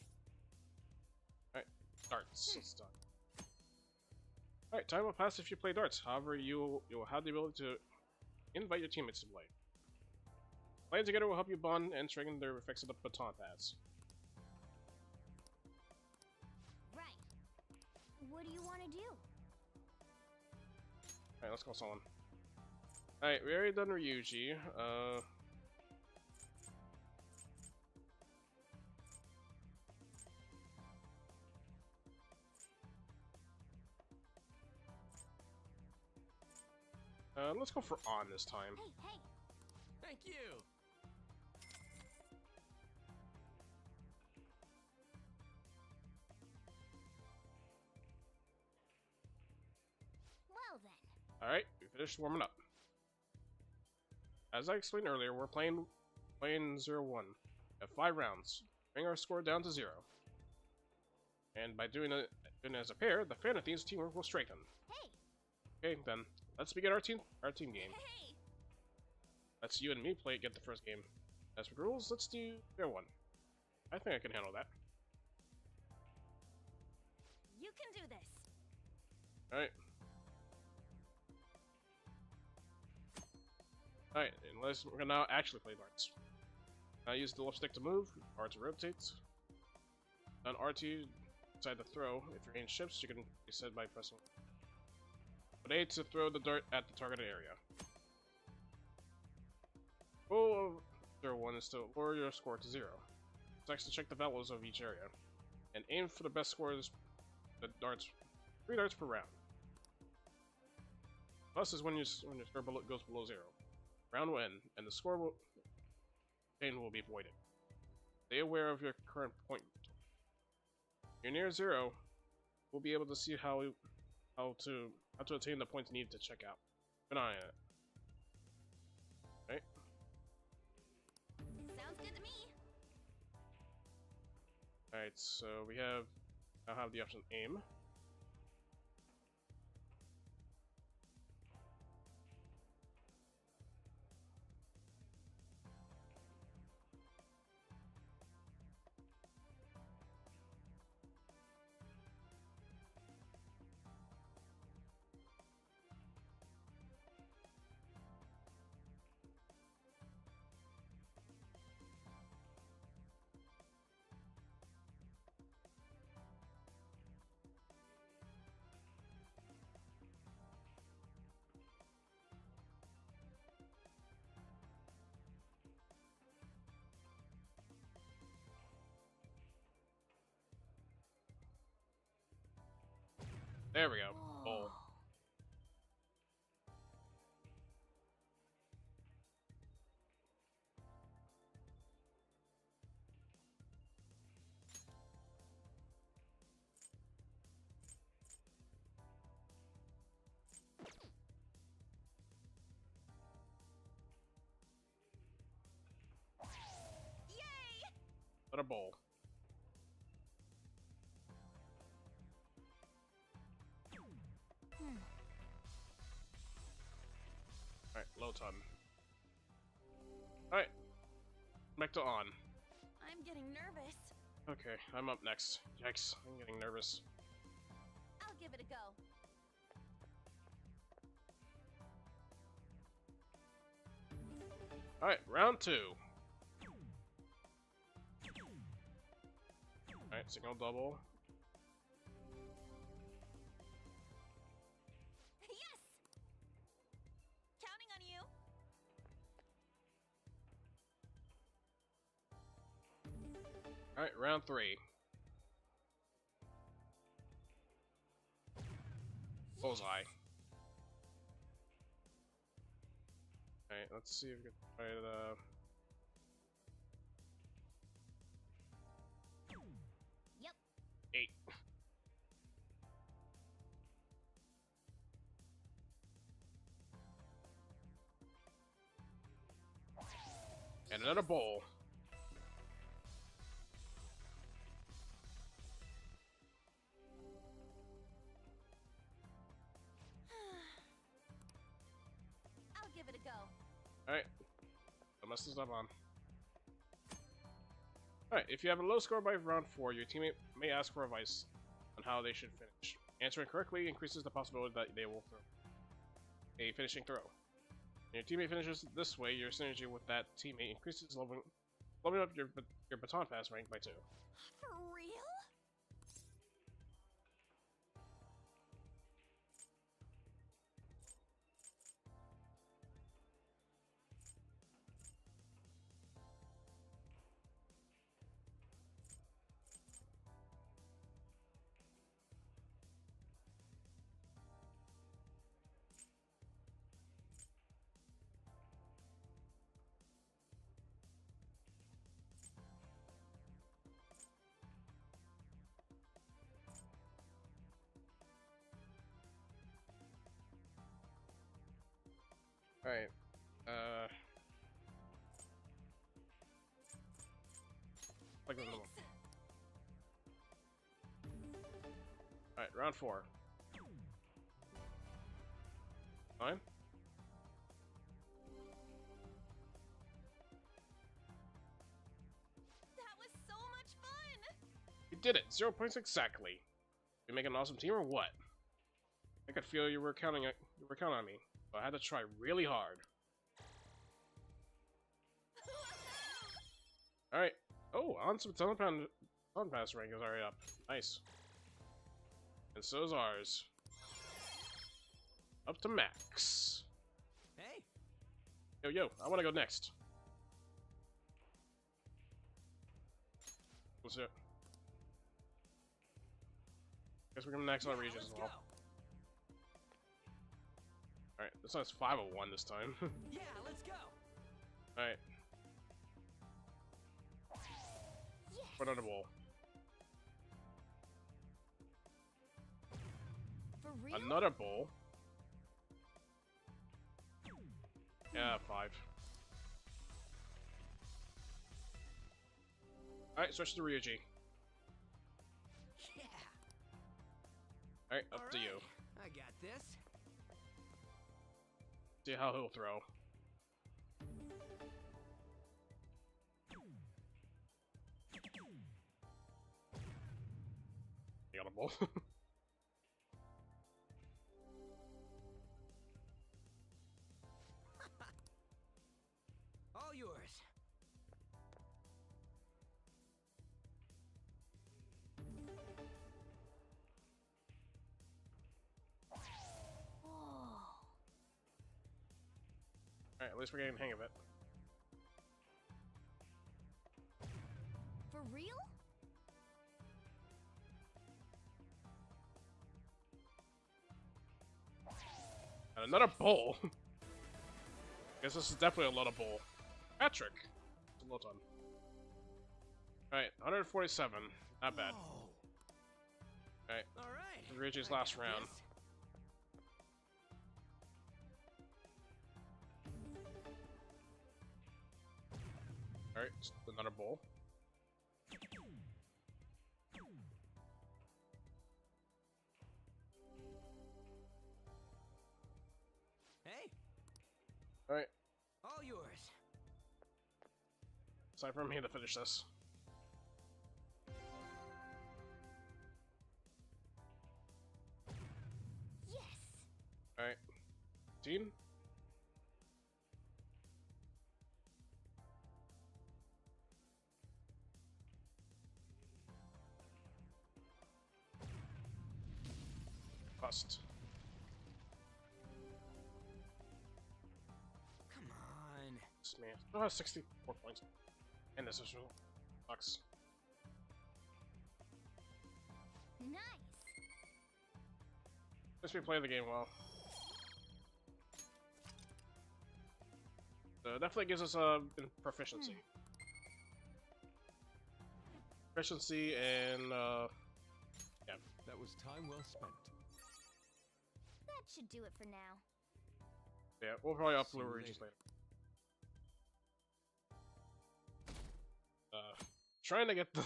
[SPEAKER 1] Alright, darts. Let's start. Alright, time will pass if you play darts. However, you will have the ability to invite your teammates to play. Playing together will help you bond and strengthen their effects of the baton pass.
[SPEAKER 5] Right. What do you want to do?
[SPEAKER 1] Alright, let's call someone. Alright, we already done Ryuji. Let's go for On this time.
[SPEAKER 5] Hey, hey!
[SPEAKER 20] Thank you!
[SPEAKER 5] Well then.
[SPEAKER 1] Alright, we finished warming up. As I explained earlier, we're playing 0-1. At 5 rounds. Bring our score down to 0. And by doing it as a pair, the Phantom Thieves teamwork will strengthen.
[SPEAKER 5] Hey!
[SPEAKER 1] Okay, then let's begin our team game.
[SPEAKER 6] Hey!
[SPEAKER 1] Let's you and me get the first game. As for rules, let's do fair one. I think I can handle that.
[SPEAKER 6] You can do this.
[SPEAKER 1] Alright. Alright, and we're gonna now actually play darts. Now use the left stick to move, R to rotate. On RT, decide to throw. If your range shifts, you can reset by pressing. But A to throw the dart at the targeted area. Goal of 0-1 is to lower your score to 0. Next to check the values of each area. And aim for the best scores, the darts, 3 darts per round. Plus is when your score goes below 0. Round will end, and the score will be voided. Stay aware of your current point. You're near 0. We'll be able to see how to attain the points needed to check out. Keep an eye on it. Right?
[SPEAKER 6] Sounds good to me.
[SPEAKER 1] Alright, so we now have the option aim. There we go. Bowl.
[SPEAKER 6] Yay!
[SPEAKER 1] What a bowl. Alright, low ton. Alright. Back to on.
[SPEAKER 6] I'm getting nervous.
[SPEAKER 1] Okay, I'm up next. Yikes, I'm getting nervous.
[SPEAKER 6] I'll give it a go.
[SPEAKER 1] Alright, round 2. Alright, signal double.
[SPEAKER 6] Yes! Counting on you.
[SPEAKER 1] Alright, round 3. Bullseye. Alright, let's see if we can try it,
[SPEAKER 6] Yep.
[SPEAKER 1] 8. And another bowl.
[SPEAKER 6] I'll give it a go.
[SPEAKER 1] Alright. I must have stopped on. Alright, if you have a low score by round 4, your teammate may ask for advice on how they should finish. Answering correctly increases the possibility that they will throw a finishing throw. When your teammate finishes this way, your synergy with that teammate increases, leveling up your baton pass rank by 2.
[SPEAKER 6] For real?
[SPEAKER 1] Alright, like the normal. Alright, round 4. Fine. did it! 0 points exactly. You make an awesome team or what? I could feel you were counting on me, but I had to try really hard. Alright. Oh, on some Taunt Pass rank is already up. Nice. And so is ours. Up to max.
[SPEAKER 4] Hey!
[SPEAKER 1] Yo, I wanna go next. What's it? Guess we're gonna max out regions as well. Alright, this one's 501 this time.
[SPEAKER 4] Yeah, let's go!
[SPEAKER 1] Alright. For another bowl.
[SPEAKER 6] For real?
[SPEAKER 1] Another bowl? Yeah, 5. Alright, switch to Ryuji.
[SPEAKER 4] Yeah!
[SPEAKER 1] Alright, up to you.
[SPEAKER 4] I got this.
[SPEAKER 1] See how he'll throw. You got a bowl.
[SPEAKER 4] All yours.
[SPEAKER 1] Alright, at least we're getting the hang of it.
[SPEAKER 6] For real?
[SPEAKER 1] And another bowl. Guess this is definitely a lot of bowl. Patrick. It's a well done. Alright, 147. Not bad. Alright. Ryuji's last round. Alright, another bowl.
[SPEAKER 4] Hey!
[SPEAKER 1] Alright,
[SPEAKER 4] All yours.
[SPEAKER 1] it's time for me to finish this.
[SPEAKER 6] Yes!
[SPEAKER 1] Alright. Team? Bust.
[SPEAKER 4] Come on.
[SPEAKER 1] This man still has 64 points. And this is real. Sucks.
[SPEAKER 6] Nice!
[SPEAKER 1] Guess we play the game well. Definitely gives us proficiency. Proficiency and yeah.
[SPEAKER 12] That was time well spent.
[SPEAKER 6] That should do it for now.
[SPEAKER 1] Yeah, we'll probably upload regions later. Trying to get the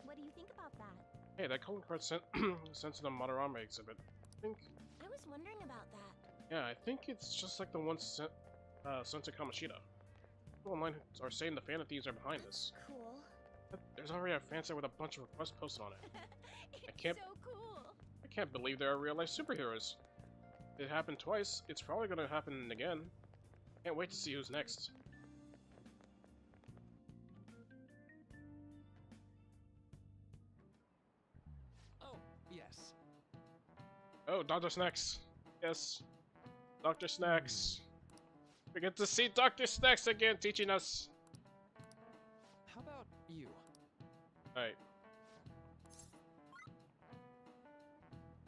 [SPEAKER 6] What do you think about that?
[SPEAKER 1] Hey, that calling card sent sent to the Madarame exhibit. I think
[SPEAKER 6] I was wondering about that.
[SPEAKER 1] yeah, I think it's just like the one sent to Kamoshida. People online are saying the fan of thieves are behind this.
[SPEAKER 6] Cool.
[SPEAKER 1] There's already a fan site with a bunch of requests posted on it.
[SPEAKER 6] It's so cool.
[SPEAKER 1] I can't believe there are real-life superheroes. It happened twice. It's probably gonna happen again. Can't wait to see who's next.
[SPEAKER 12] Oh, yes.
[SPEAKER 1] Oh, Dr. Snacks. Yes. Dr. Snacks. We get to see Dr. Snacks again teaching us.
[SPEAKER 12] How about you?
[SPEAKER 1] Alright.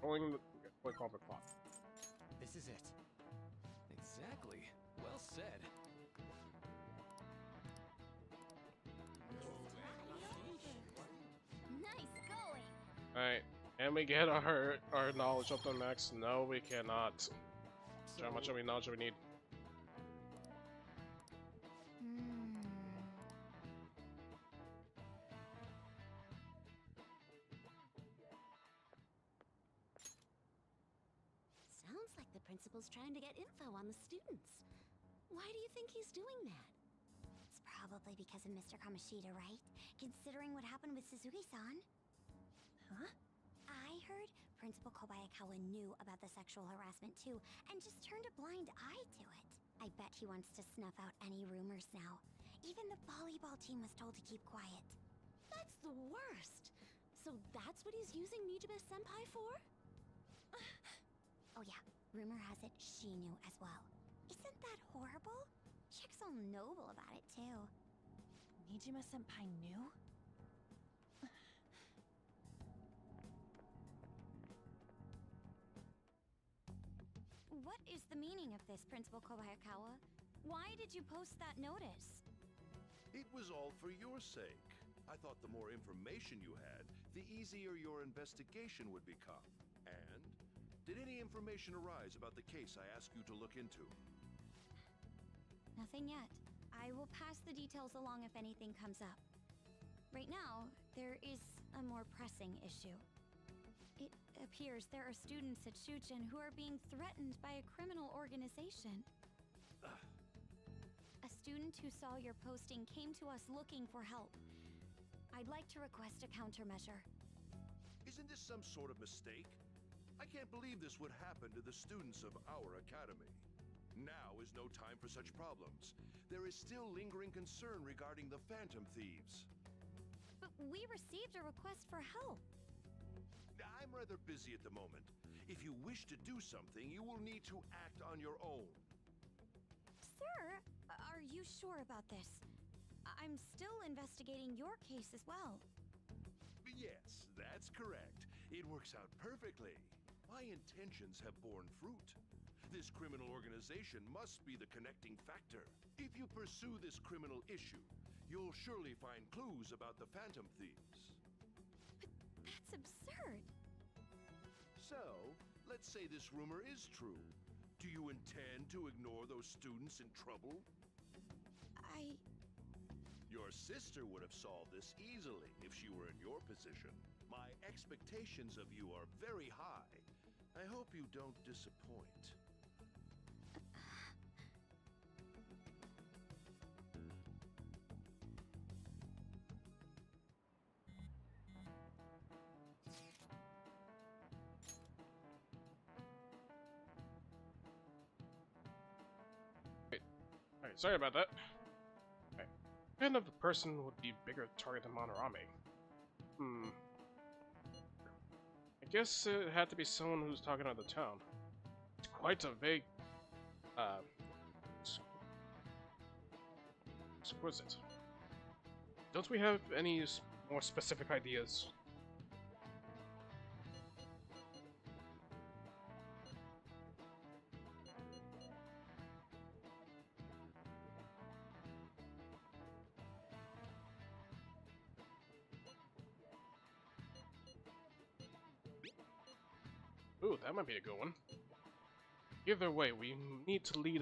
[SPEAKER 1] Going the combat plot.
[SPEAKER 12] This is it. Exactly. Well said.
[SPEAKER 6] Nice going.
[SPEAKER 1] Alright. Can we get our knowledge up to max? No, we cannot. How much of knowledge do we need?
[SPEAKER 5] principal's trying to get info on the students. Why do you think he's doing that? It's probably because of Mr. Kamoshida, right? Considering what happened with Suzuki-san. Huh? I heard Principal Kobayakawa knew about the sexual harassment too, and just turned a blind eye to it. I bet he wants to snuff out any rumors now. Even the volleyball team was told to keep quiet.
[SPEAKER 6] That's the worst! So that's what he's using Nijime-senpai for?
[SPEAKER 5] Oh yeah, rumor has it she knew as well. Isn't that horrible? Chick's all noble about it too.
[SPEAKER 6] Nijime-senpai knew?
[SPEAKER 5] What is the meaning of this, Principal Kobayakawa? Why did you post that notice?
[SPEAKER 15] It was all for your sake. I thought the more information you had, the easier your investigation would become. And did any information arise about the case I asked you to look into?
[SPEAKER 5] Nothing yet. I will pass the details along if anything comes up. Right now, there is a more pressing issue. It appears there are students at Shuchen who are being threatened by a criminal organization. A student who saw your posting came to us looking for help. I'd like to request a countermeasure.
[SPEAKER 15] Isn't this some sort of mistake? I can't believe this would happen to the students of our academy. Now is no time for such problems. There is still lingering concern regarding the Phantom Thieves.
[SPEAKER 5] But we received a request for help.
[SPEAKER 15] I'm rather busy at the moment. If you wish to do something, you will need to act on your own.
[SPEAKER 5] Sir, are you sure about this? I'm still investigating your case as well.
[SPEAKER 15] Yes, that's correct. It works out perfectly. My intentions have borne fruit. This criminal organization must be the connecting factor. If you pursue this criminal issue, you'll surely find clues about the Phantom Thieves.
[SPEAKER 5] But that's absurd.
[SPEAKER 15] So, let's say this rumor is true. Do you intend to ignore those students in trouble? Your sister would have solved this easily if she were in your position. My expectations of you are very high. I hope you don't disappoint.
[SPEAKER 1] Alright, sorry about that. Alright. What kind of a person would be bigger target than Manorame? I guess it had to be someone who's talking out of the town. It's quite a vague, exquisite. Don't we have any more specific ideas? Ooh, that might be a good one. Either way, we need to lead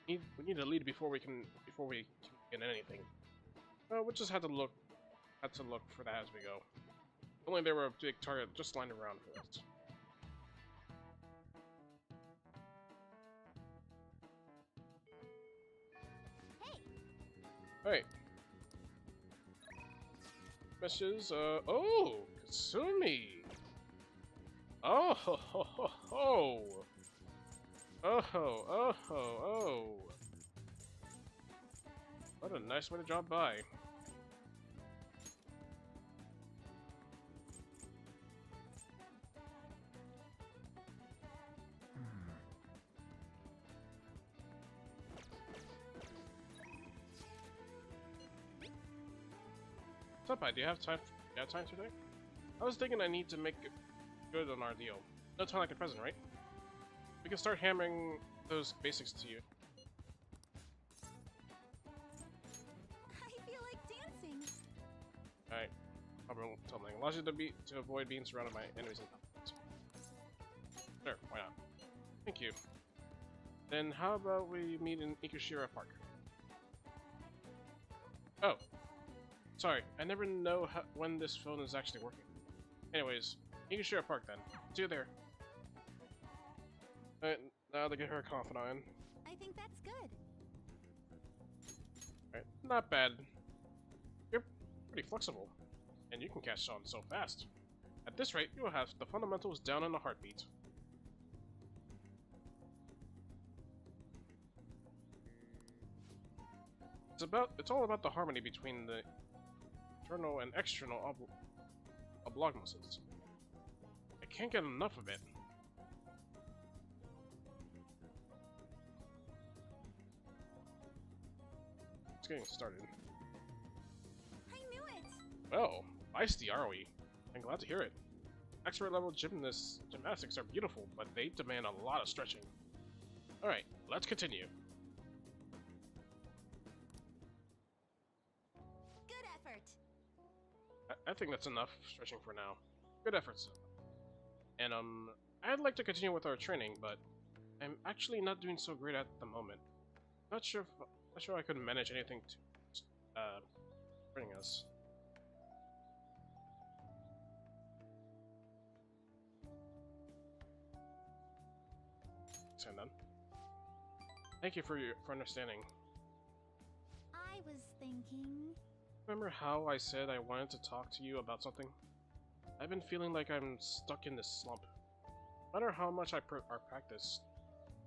[SPEAKER 1] we need to lead before we can get anything. We'll just have to look for that as we go. Only there were a big target just lying around for us. Hey. Messages. Oh, Kasumi. Oh ho ho ho ho! Oh ho oh ho oh! What a nice way to drop by. What's up, do you have time? You have time today? I was thinking I need to make it good on our deal. No time like a present, right? We can start hammering those basics to you.
[SPEAKER 6] I feel like dancing.
[SPEAKER 1] Alright. Something allows you to avoid being surrounded by enemies and conflicts. Sure, why not? Thank you. Then how about we meet in Ikushira Park? Oh. Sorry, I never know when this phone is actually working. Anyways, Ikushira Park then. See you there. Now to get her confidant in.
[SPEAKER 2] I think that's good.
[SPEAKER 1] Right, not bad. You're pretty flexible, and you can catch on so fast. At this rate, you'll have the fundamentals down in a heartbeat. It's all about the harmony between the internal and external oblong muscles. I can't get enough of it. It's getting started.
[SPEAKER 2] I knew it!
[SPEAKER 1] Well, feisty are we? I'm glad to hear it. Expert level gymnastics are beautiful, but they demand a lot of stretching. Alright, let's continue.
[SPEAKER 2] Good effort!
[SPEAKER 1] I think that's enough stretching for now. Good efforts. And I'd like to continue with our training, but I'm actually not doing so great at the moment. Not sure I could manage anything to bring us. So done. Thank you for understanding.
[SPEAKER 2] I was thinking...
[SPEAKER 1] Remember how I said I wanted to talk to you about something? I've been feeling like I'm stuck in this slump. No matter how much I practice,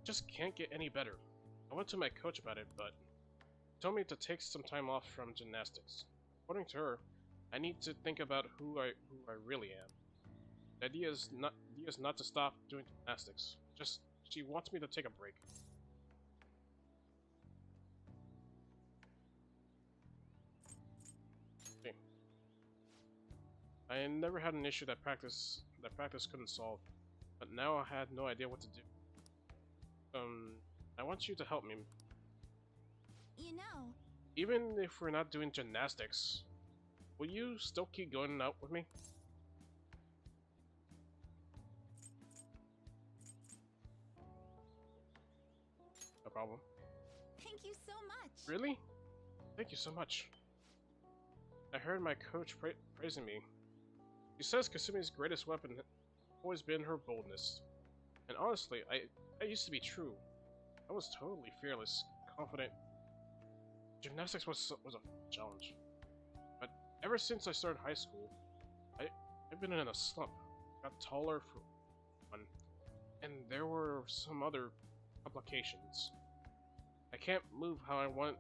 [SPEAKER 1] just can't get any better. I went to my coach about it, but she told me to take some time off from gymnastics. According to her, I need to think about who I really am. The idea is not to stop doing gymnastics. Just she wants me to take a break. Okay. I never had an issue that practice couldn't solve, but now I had no idea what to do. I want you to help me.
[SPEAKER 2] You know...
[SPEAKER 1] Even if we're not doing gymnastics, will you still keep going out with me? No problem.
[SPEAKER 2] Thank you so much!
[SPEAKER 1] Really? Thank you so much. I heard my coach praising me. She says Kasumi's greatest weapon has always been her boldness. And honestly, I used to be true. I was totally fearless, confident. Gymnastics was a challenge. But ever since I started high school, I've been in a slump. Got taller for one, and there were some other complications. I can't move how I want.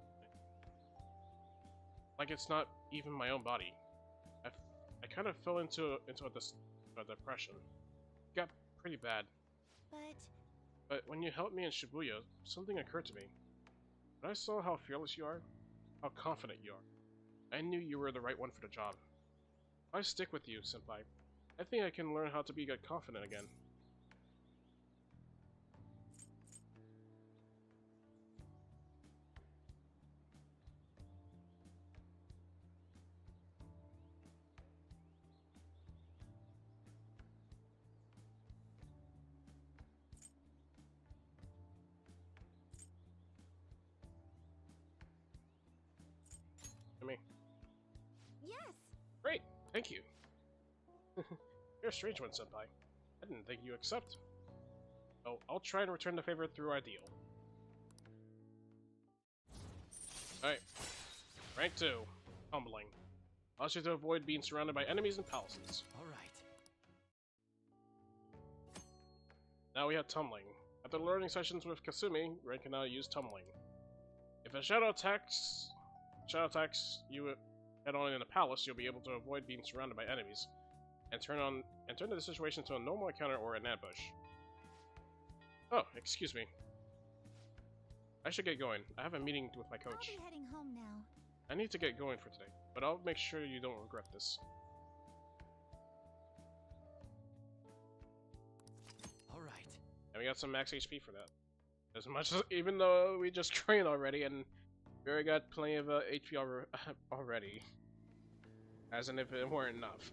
[SPEAKER 1] Like it's not even my own body. I kind of fell into a depression. It got pretty bad. But when you helped me in Shibuya, something occurred to me. When I saw how fearless you are, how confident you are, I knew you were the right one for the job. If I stick with you, senpai, I think I can learn how to be confident again. Me.
[SPEAKER 2] Yes.
[SPEAKER 1] Great, thank you. You're a strange one, senpai. I didn't think you accept. Oh, I'll try and return the favor through our deal. Alright. Rank 2. Humbling. Allows you to avoid being surrounded by enemies and palaces.
[SPEAKER 4] Alright.
[SPEAKER 1] Now we have tumbling. After learning sessions with Kasumi, Ren can now use tumbling. If a shadow attacks you head on in a palace, you'll be able to avoid being surrounded by enemies, and turn the situation to a normal encounter or an ambush. Oh, excuse me. I should get going. I have a meeting with my coach.
[SPEAKER 2] I'll be heading home now.
[SPEAKER 1] I need to get going for today, but I'll make sure you don't regret this.
[SPEAKER 4] Alright.
[SPEAKER 1] And we got some max HP for that. As much as, even though we just trained already, and we already got plenty of HP already. As in if it weren't enough.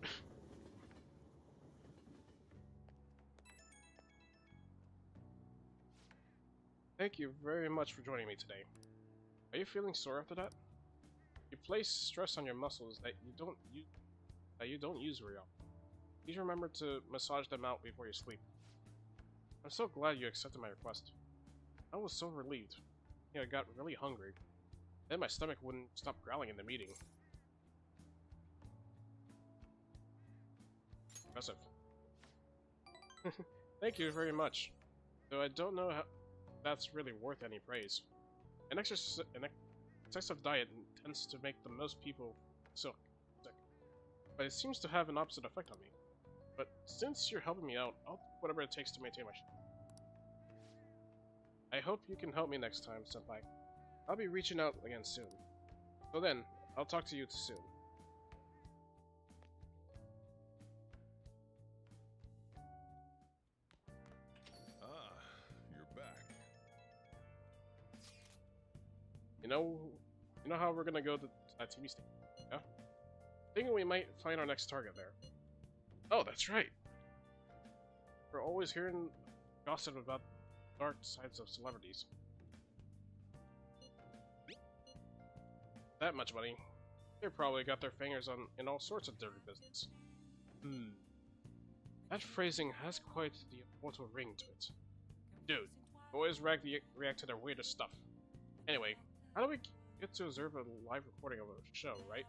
[SPEAKER 1] Thank you very much for joining me today. Are you feeling sore after that? You place stress on your muscles that you don't use very often. Please remember to massage them out before you sleep. I'm so glad you accepted my request. I was so relieved. I got really hungry. Then my stomach wouldn't stop growling in the meeting. Impressive. Thank you very much. Though I don't know how that's really worth any praise. An excessive diet tends to make the most people sick. But it seems to have an opposite effect on me. But since you're helping me out, I'll do whatever it takes to maintain my I hope you can help me next time, Senpai. I'll be reaching out again soon. So then, I'll talk to you soon.
[SPEAKER 15] Ah, you're back.
[SPEAKER 1] You know how we're gonna go to that TV station? Yeah? Thinking we might find our next target there. Oh, that's right. We're always hearing gossip about dark sides of celebrities. That much money. They probably got their fingers in all sorts of dirty business. That phrasing has quite the immortal ring to it. Dude, always react to their weirdest stuff. Anyway, how do we get to observe a live recording of a show, right?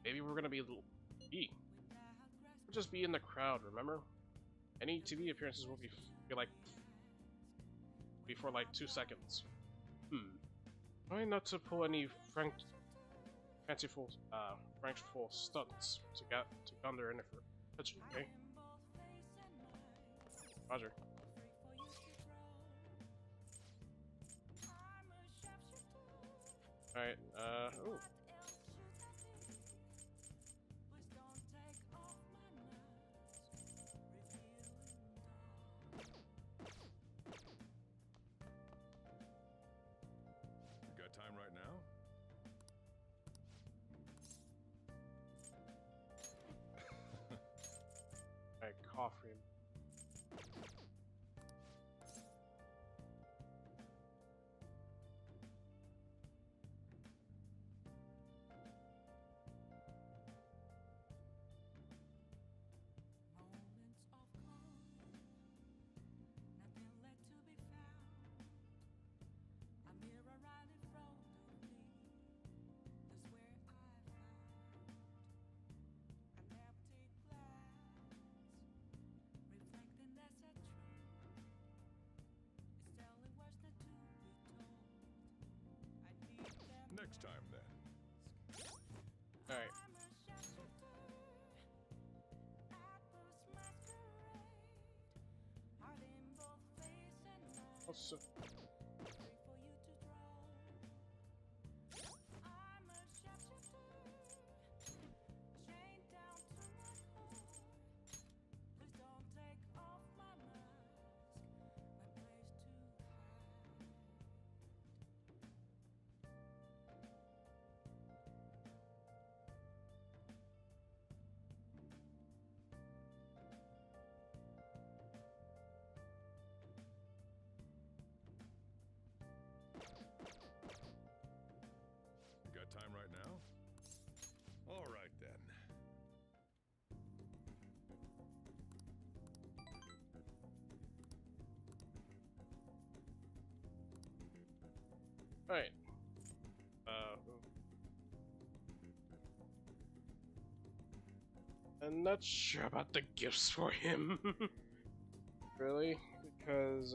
[SPEAKER 1] Maybe we're gonna be We'll just be in the crowd, remember? Any TV appearances will be for like 2 seconds. Try not to pull any fanciful stunts to garner any attention, okay? Roger. Alright, ooh.
[SPEAKER 15] Time right now?
[SPEAKER 1] Alright, coffee.
[SPEAKER 15] Next time, then.
[SPEAKER 1] Alright. Also...
[SPEAKER 15] Time right now? All right, then.
[SPEAKER 1] Alright. I'm not sure about the gifts for him. Really? Because,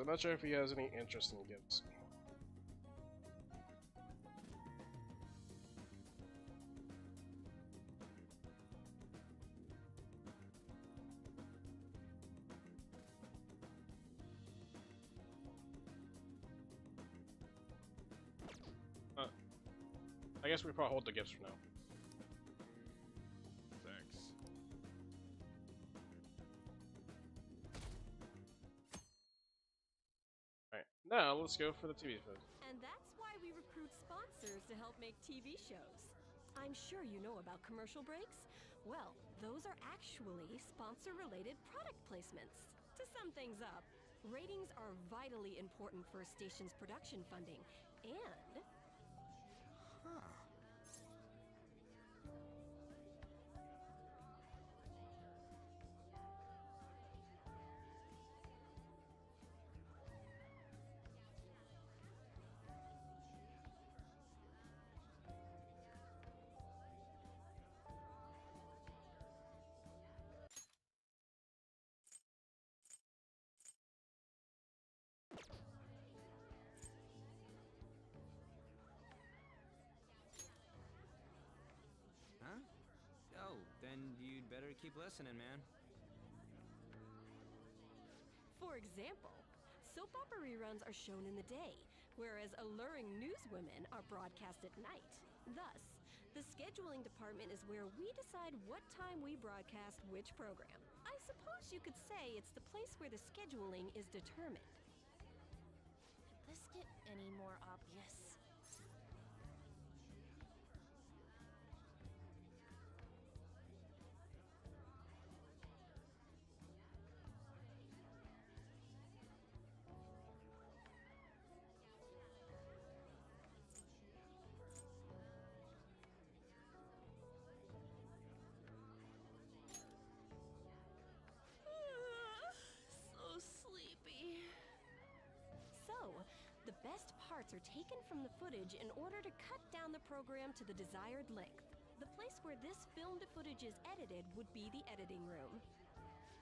[SPEAKER 1] I'm not sure if he has any interest in gifts. I guess we probably hold the gifts for now.
[SPEAKER 15] Thanks.
[SPEAKER 1] Alright, now let's go for the TV food.
[SPEAKER 6] And that's why we recruit sponsors to help make TV shows. I'm sure you know about commercial breaks. Well, those are actually sponsor-related product placements. To sum things up, ratings are vitally important for a station's production funding, And...
[SPEAKER 11] Huh. Huh? Oh, then you'd better keep listening, man.
[SPEAKER 6] For example, soap opera reruns are shown in the day, whereas alluring newswomen are broadcast at night. Thus, the scheduling department is where we decide what time we broadcast which program. I suppose you could say it's the place where the scheduling is determined.
[SPEAKER 18] Could this get any more obvious?
[SPEAKER 6] So sleepy. So, the best parts are taken from the footage in order to cut down the program to the desired length. The place where this filmed footage is edited would be the editing room.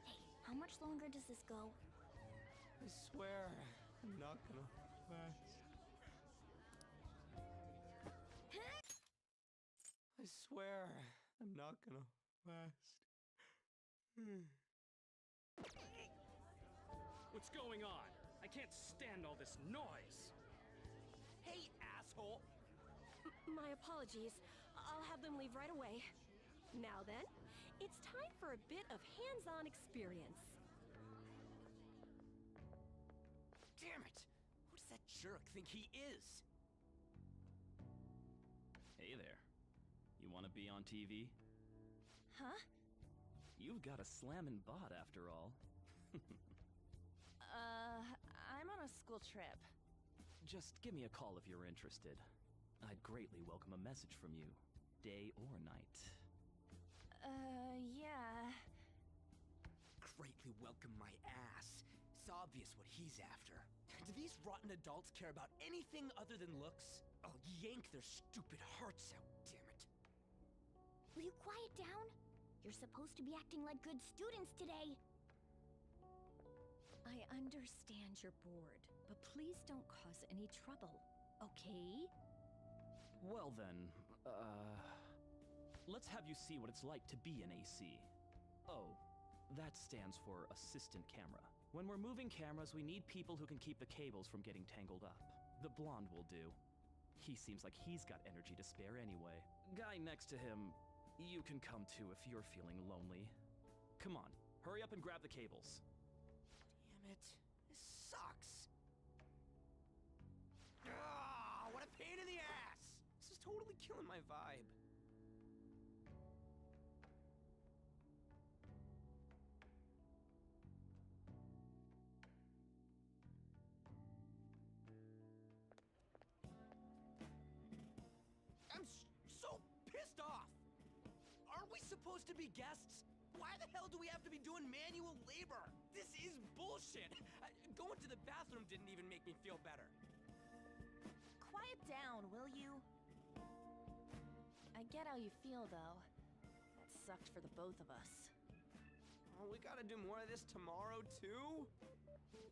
[SPEAKER 18] Hey, how much longer does this go?
[SPEAKER 11] I swear, I'm not gonna last. I swear, I'm not gonna last.
[SPEAKER 21] What's going on? I can't stand all this noise.
[SPEAKER 4] Hey, asshole!
[SPEAKER 6] My apologies. I'll have them leave right away. Now then, it's time for a bit of hands-on experience.
[SPEAKER 4] Damn it! Who does that jerk think he is?
[SPEAKER 22] Hey there. You want to be on TV?
[SPEAKER 18] Huh?
[SPEAKER 22] You've got a slammin' bot after all.
[SPEAKER 18] I'm on a school trip.
[SPEAKER 22] Just give me a call if you're interested. I'd greatly welcome a message from you, day or night.
[SPEAKER 18] Yeah.
[SPEAKER 4] Greatly welcome my ass. It's obvious what he's after. Do these rotten adults care about anything other than looks? I'll yank their stupid hearts out, damn it.
[SPEAKER 5] Will you quiet down? You're supposed to be acting like good students today.
[SPEAKER 6] I understand you're bored, but please don't cause any trouble, okay?
[SPEAKER 22] Well then, let's have you see what it's like to be an AC. Oh, that stands for assistant camera. When we're moving cameras, we need people who can keep the cables from getting tangled up. The blonde will do. He seems like he's got energy to spare anyway. Guy next to him, you can come to if you're feeling lonely. Come on, hurry up and grab the cables.
[SPEAKER 4] Damn it. This sucks. Ah, what a pain in the ass! This is totally killing my vibe. I'm so pissed off! Aren't we supposed to be guests? Why the hell do we have to be doing manual labor? This is bullshit! Going to the bathroom didn't even make me feel better.
[SPEAKER 18] Quiet down, will you? I get how you feel, though. That sucked for the both of us.
[SPEAKER 4] Oh, we gotta do more of this tomorrow, too?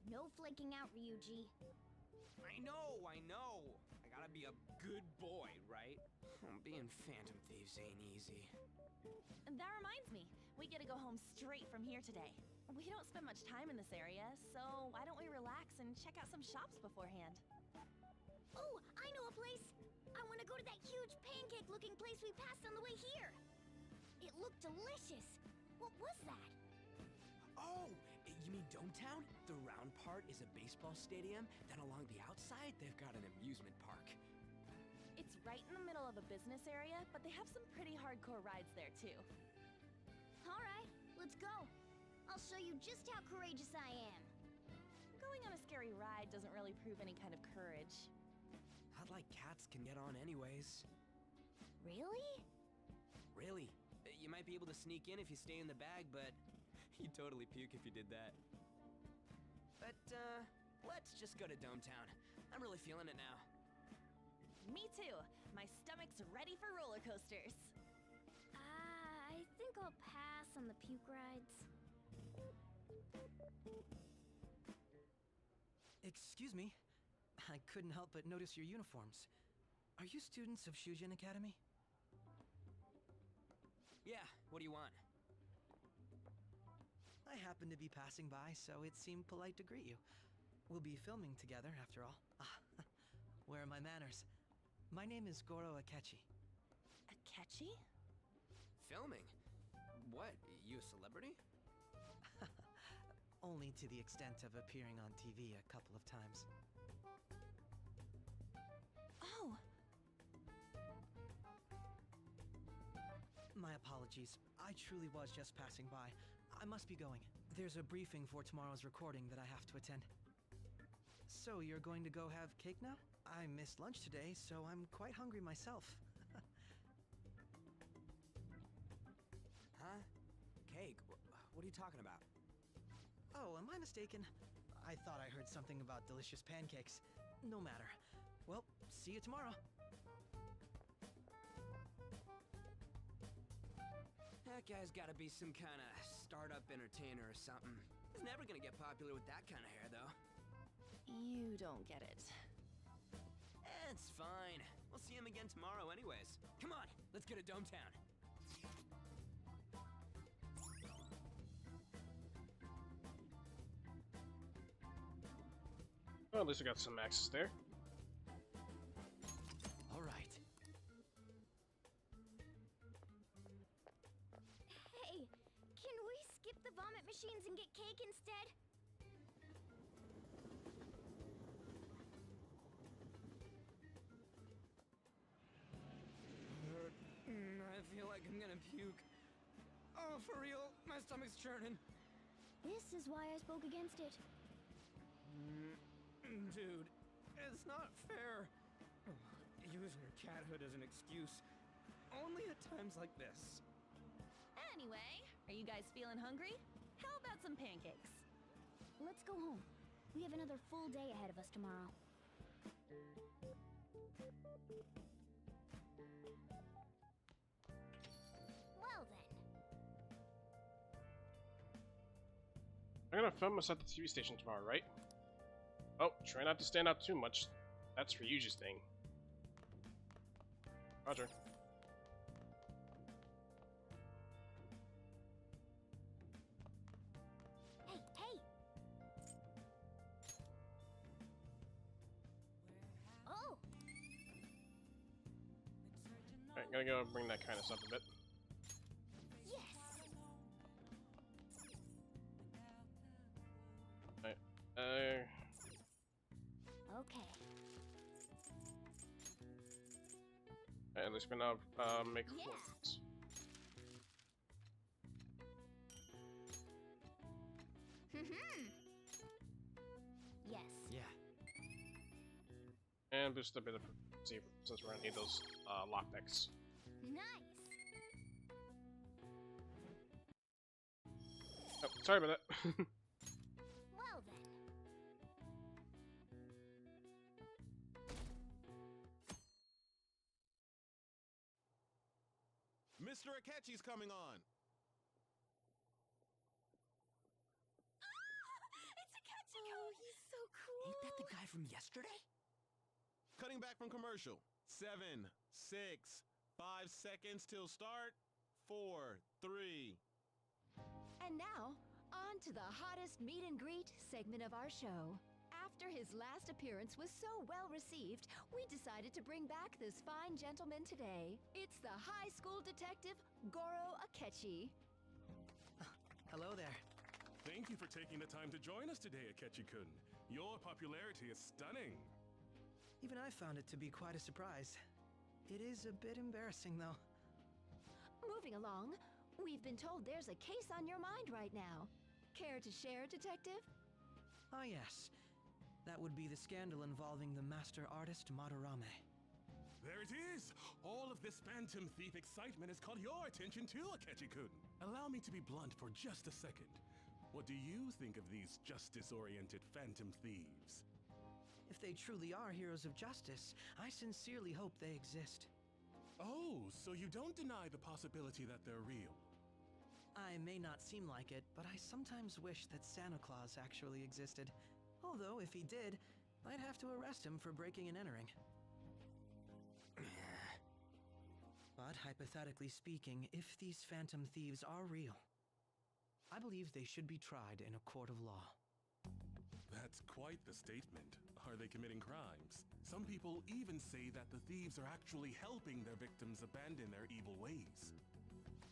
[SPEAKER 5] No flaking out, Ryuji.
[SPEAKER 4] I know! I gotta be a good boy, right? Being Phantom Thieves ain't easy.
[SPEAKER 18] And that reminds me, we get to go home straight from here today. We don't spend much time in this area, so why don't we relax and check out some shops beforehand?
[SPEAKER 5] Oh, I know a place! I want to go to that huge pancake-looking place we passed on the way here! It looked delicious! What was that?
[SPEAKER 4] Oh, you mean Dometown? The round part is a baseball stadium, then along the outside, they've got an amusement park.
[SPEAKER 18] It's right in the middle of a business area, but they have some pretty hardcore rides there, too.
[SPEAKER 5] Alright, let's go. I'll show you just how courageous I am.
[SPEAKER 18] Going on a scary ride doesn't really prove any kind of courage.
[SPEAKER 4] I not like cats can get on anyways.
[SPEAKER 18] Really?
[SPEAKER 4] Really. You might be able to sneak in if you stay in the bag, but you'd totally puke if you did that. But, let's just go to Dome Town. I'm really feeling it now.
[SPEAKER 18] Me too. My stomach's ready for roller coasters.
[SPEAKER 5] I think I'll pass on the puke rides.
[SPEAKER 19] Excuse me. I couldn't help but notice your uniforms. Are you students of Shujin Academy?
[SPEAKER 4] Yeah, what do you want?
[SPEAKER 19] I happened to be passing by, so it seemed polite to greet you. We'll be filming together, after all. Where are my manners? My name is Goro Akechi.
[SPEAKER 18] Akechi?
[SPEAKER 4] Filming? What? You a celebrity?
[SPEAKER 19] Only to the extent of appearing on TV a couple of times.
[SPEAKER 18] Oh!
[SPEAKER 19] My apologies. I truly was just passing by. I must be going. There's a briefing for tomorrow's recording that I have to attend. So, you're going to go have cake now? I missed lunch today, so I'm quite hungry myself.
[SPEAKER 4] Huh? Cake? What are you talking about?
[SPEAKER 19] Oh, am I mistaken? I thought I heard something about delicious pancakes. No matter. Well, see you tomorrow.
[SPEAKER 4] That guy's gotta be some kind of startup entertainer or something. He's never gonna get popular with that kind of hair, though.
[SPEAKER 18] You don't get it.
[SPEAKER 4] It's fine. We'll see him again tomorrow anyways. Come on, let's go to Dome Town.
[SPEAKER 1] Well, at least we got some access there.
[SPEAKER 19] All right.
[SPEAKER 5] Hey, can we skip the vomit machines and get cake instead?
[SPEAKER 4] I feel like I'm gonna puke. Oh, for real? My stomach's churning.
[SPEAKER 5] This is why I spoke against it.
[SPEAKER 4] Dude, it's not fair. Using your cathood as an excuse. Only at times like this.
[SPEAKER 18] Anyway, are you guys feeling hungry? How about some pancakes?
[SPEAKER 5] Let's go home. We have another full day ahead of us tomorrow. Well then.
[SPEAKER 1] I'm gonna film us at the TV station tomorrow, right? Oh, try not to stand out too much. That's for Yuji's thing. Roger.
[SPEAKER 5] Hey, hey! Oh!
[SPEAKER 1] Alright, gotta go bring that kind of stuff a bit.
[SPEAKER 5] Yes!
[SPEAKER 1] Alright,
[SPEAKER 5] Okay.
[SPEAKER 1] at least we're now make
[SPEAKER 5] Yeah.
[SPEAKER 1] forms.
[SPEAKER 5] Yes.
[SPEAKER 19] Yeah.
[SPEAKER 1] And boost a bit of see since we're gonna need those lockpicks.
[SPEAKER 5] Nice.
[SPEAKER 1] Oh, sorry about that.
[SPEAKER 5] Well then.
[SPEAKER 15] Mr. Akechi's coming on.
[SPEAKER 18] It's Akechi! Oh, he's so cool!
[SPEAKER 4] Ain't that the guy from yesterday?
[SPEAKER 15] Cutting back from commercial. 7, 6, 5 seconds till start. 4, 3.
[SPEAKER 13] And now, on to the hottest meet and greet segment of our show. After his last appearance was so well received, we decided to bring back this fine gentleman today. It's the high school detective, Goro Akechi.
[SPEAKER 19] Hello there.
[SPEAKER 8] Thank you for taking the time to join us today, Akechi-kun. Your popularity is stunning.
[SPEAKER 19] Even I found it to be quite a surprise. It is a bit embarrassing, though.
[SPEAKER 13] Moving along, we've been told there's a case on your mind right now. Care to share, Detective?
[SPEAKER 19] Ah, yes. That would be the scandal involving the master artist Madarame.
[SPEAKER 8] There it is! All of this Phantom Thief excitement has caught your attention too, Akechi-kun. Allow me to be blunt for just a second. What do you think of these justice-oriented Phantom Thieves?
[SPEAKER 19] If they truly are heroes of justice, I sincerely hope they exist.
[SPEAKER 8] Oh, so you don't deny the possibility that they're real?
[SPEAKER 19] I may not seem like it, but I sometimes wish that Santa Claus actually existed. Although, if he did, I'd have to arrest him for breaking and entering. But hypothetically speaking, if these Phantom Thieves are real, I believe they should be tried in a court of law.
[SPEAKER 8] That's quite the statement. Are they committing crimes? Some people even say that the thieves are actually helping their victims abandon their evil ways.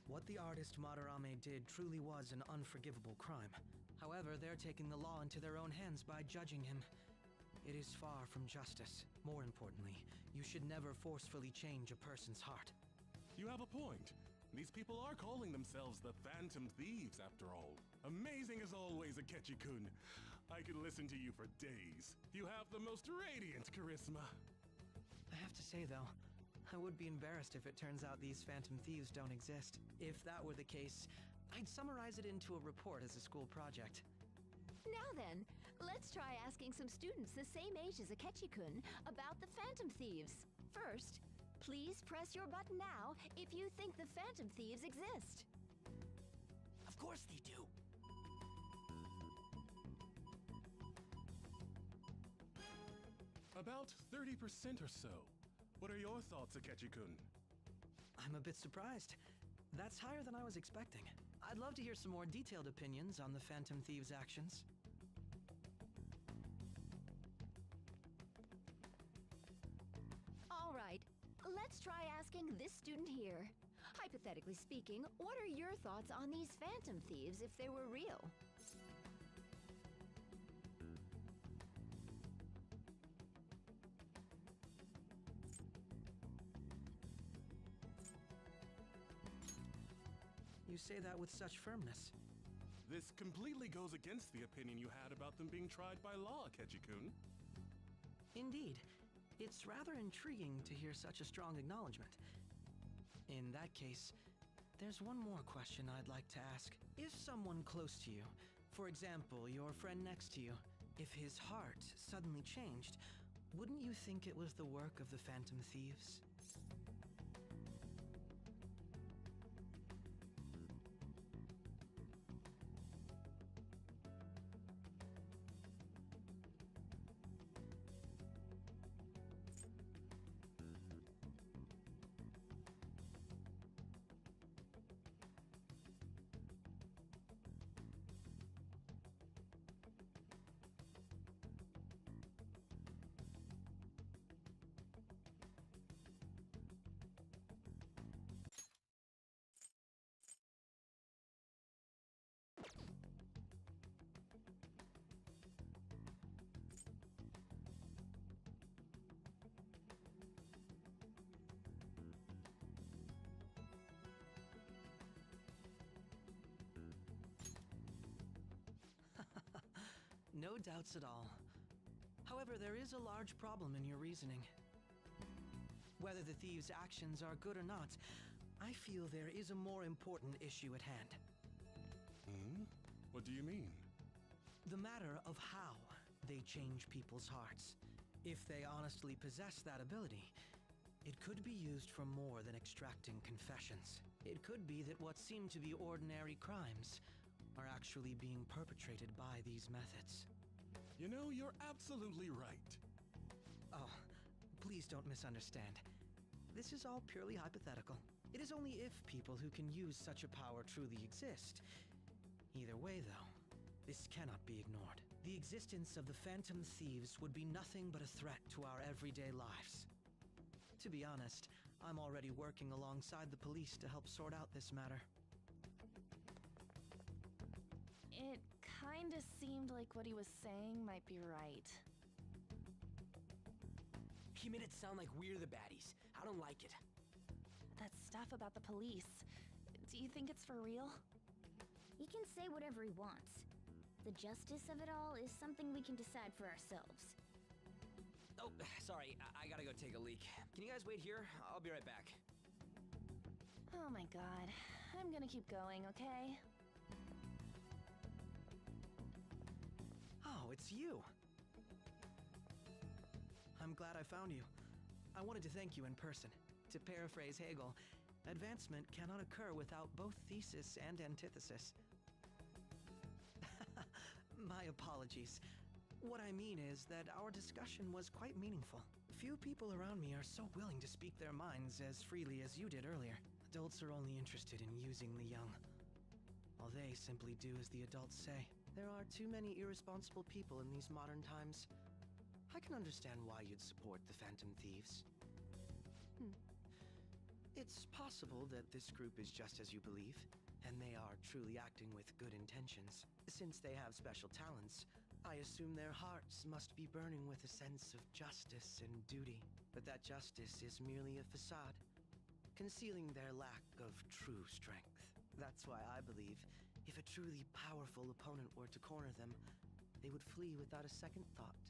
[SPEAKER 19] What the artist Madarame did truly was an unforgivable crime. However, they're taking the law into their own hands by judging him. It is far from justice. More importantly, you should never forcefully change a person's heart.
[SPEAKER 8] You have a point. These people are calling themselves the Phantom Thieves, after all. Amazing as always, Akechi-kun. I could listen to you for days. You have the most radiant charisma.
[SPEAKER 19] I have to say, though, I would be embarrassed if it turns out these Phantom Thieves don't exist. If that were the case, I'd summarize it into a report as a school project.
[SPEAKER 2] Now then, let's try asking some students the same age as Akechi-kun about the Phantom Thieves. First, please press your button now if you think the Phantom Thieves exist.
[SPEAKER 11] Of course they do.
[SPEAKER 8] About 30% or so. What are your thoughts, Akechi-kun?
[SPEAKER 19] I'm a bit surprised. That's higher than I was expecting. I'd love to hear some more detailed opinions on the Phantom Thieves' actions.
[SPEAKER 2] All right, let's try asking this student here. Hypothetically speaking, what are your thoughts on these Phantom Thieves if they were real?
[SPEAKER 19] You say that with such firmness.
[SPEAKER 8] This completely goes against the opinion you had about them being tried by law, Akechi-kun.
[SPEAKER 19] Indeed. It's rather intriguing to hear such a strong acknowledgement. In that case, there's one more question I'd like to ask. If someone close to you, for example, your friend next to you, if his heart suddenly changed, wouldn't you think it was the work of the Phantom Thieves? No doubts at all. However, there is a large problem in your reasoning. Whether the thieves' actions are good or not, I feel there is a more important issue at hand.
[SPEAKER 8] What do you mean?
[SPEAKER 19] The matter of how they change people's hearts. If they honestly possess that ability, it could be used for more than extracting confessions. It could be that what seem to be ordinary crimes are actually being perpetrated by these methods.
[SPEAKER 8] You know, you're absolutely right.
[SPEAKER 19] Oh, please don't misunderstand. This is all purely hypothetical. It is only if people who can use such a power truly exist. Either way, though, this cannot be ignored. The existence of the Phantom Thieves would be nothing but a threat to our everyday lives. To be honest, I'm already working alongside the police to help sort out this matter.
[SPEAKER 18] It kinda seemed like what he was saying might be right.
[SPEAKER 11] He made it sound like we're the baddies. I don't like it.
[SPEAKER 18] That stuff about the police. Do you think it's for real?
[SPEAKER 5] He can say whatever he wants. The justice of it all is something we can decide for ourselves.
[SPEAKER 4] Oh, sorry, I gotta go take a leak. Can you guys wait here? I'll be right back.
[SPEAKER 18] Oh my god. I'm gonna keep going, okay?
[SPEAKER 19] Oh, it's you. I'm glad I found you. I wanted to thank you in person. To paraphrase Hegel, advancement cannot occur without both thesis and antithesis. My apologies. What I mean is that our discussion was quite meaningful. Few people around me are so willing to speak their minds as freely as you did earlier. Adults are only interested in using the young. All they simply do as the adults say. There are too many irresponsible people in these modern times. I can understand why you'd support the Phantom Thieves. It's possible that this group is just as you believe, and they are truly acting with good intentions. Since they have special talents, I assume their hearts must be burning with a sense of justice and duty. But that justice is merely a facade, concealing their lack of true strength. That's why I believe if a truly powerful opponent were to corner them, they would flee without a second thought.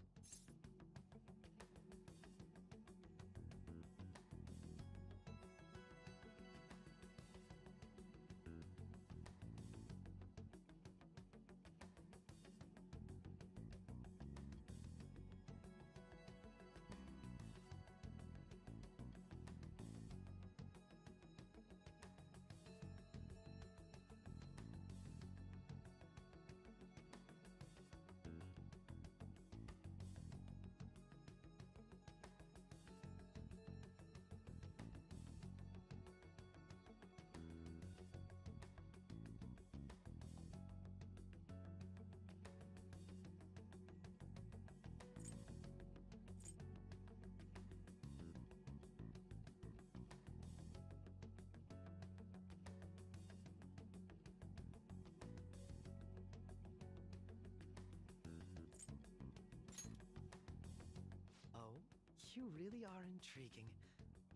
[SPEAKER 19] You really are intriguing.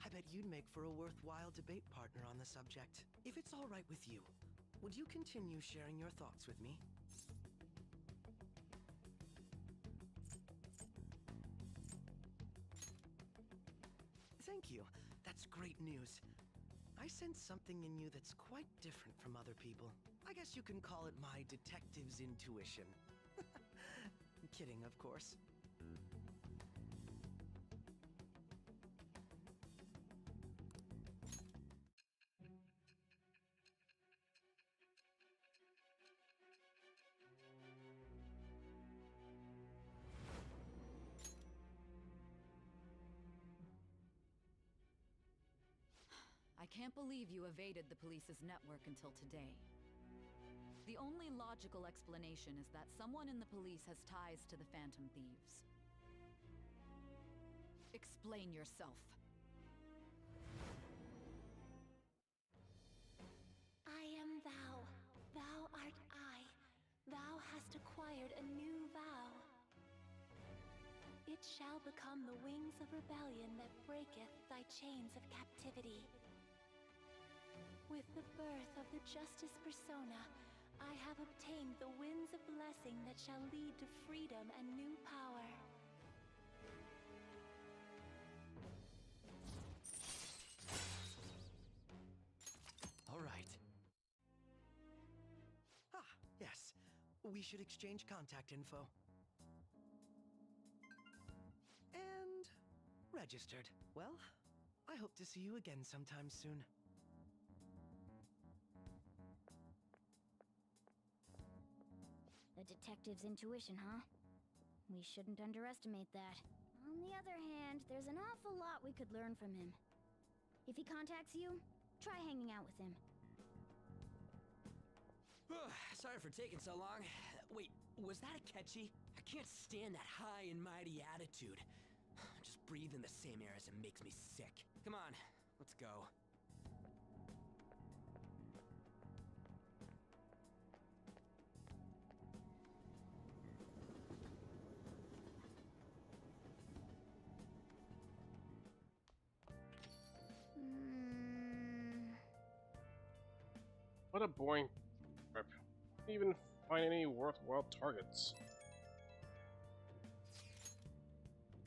[SPEAKER 19] I bet you'd make for a worthwhile debate partner on the subject. If it's all right with you, would you continue sharing your thoughts with me? Thank you. That's great news. I sense something in you that's quite different from other people. I guess you can call it my detective's intuition. Kidding, of course.
[SPEAKER 13] I can't believe you evaded the police's network until today. The only logical explanation is that someone in the police has ties to the Phantom Thieves. Explain yourself.
[SPEAKER 6] I am thou. Thou art I. Thou hast acquired a new vow. It shall become the wings of rebellion that breaketh thy chains of captivity. With the birth of the Justice Persona, I have obtained the winds of blessing that shall lead to freedom and new power.
[SPEAKER 19] All right. Ah, yes. We should exchange contact info. And registered. Well, I hope to see you again sometime soon.
[SPEAKER 5] The detective's intuition, huh? We shouldn't underestimate that. On the other hand, there's an awful lot we could learn from him. If he contacts you, try hanging out with him.
[SPEAKER 4] Sorry for taking so long. Wait, was that a catchy? I can't stand that high and mighty attitude. Just breathing the same air as him makes me sick. Come on, let's go.
[SPEAKER 1] What a boring trip. Even find any worthwhile targets.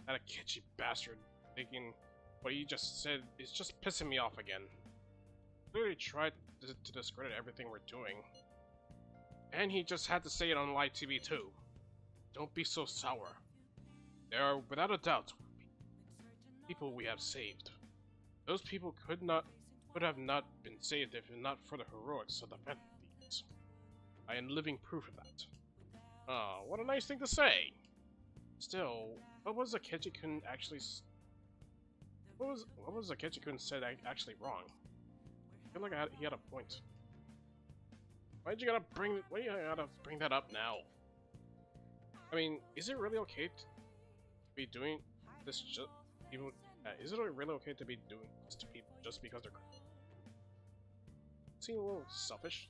[SPEAKER 1] That a catchy bastard thinking what he just said is just pissing me off again. Clearly tried to discredit everything we're doing. And he just had to say it on live TV too. Don't be so sour. There are, without a doubt, people we have saved. Those people could have not been saved if not for the heroics of the Phantom Thieves. I am living proof of that. Oh, what a nice thing to say! Still, what was Akechi-kun actually what was Akechi-kun said actually wrong? I feel like he had a point. Why you gotta bring that up now? I mean, is it really okay to be doing this is it really okay to be doing this to people just because they're seem a little selfish?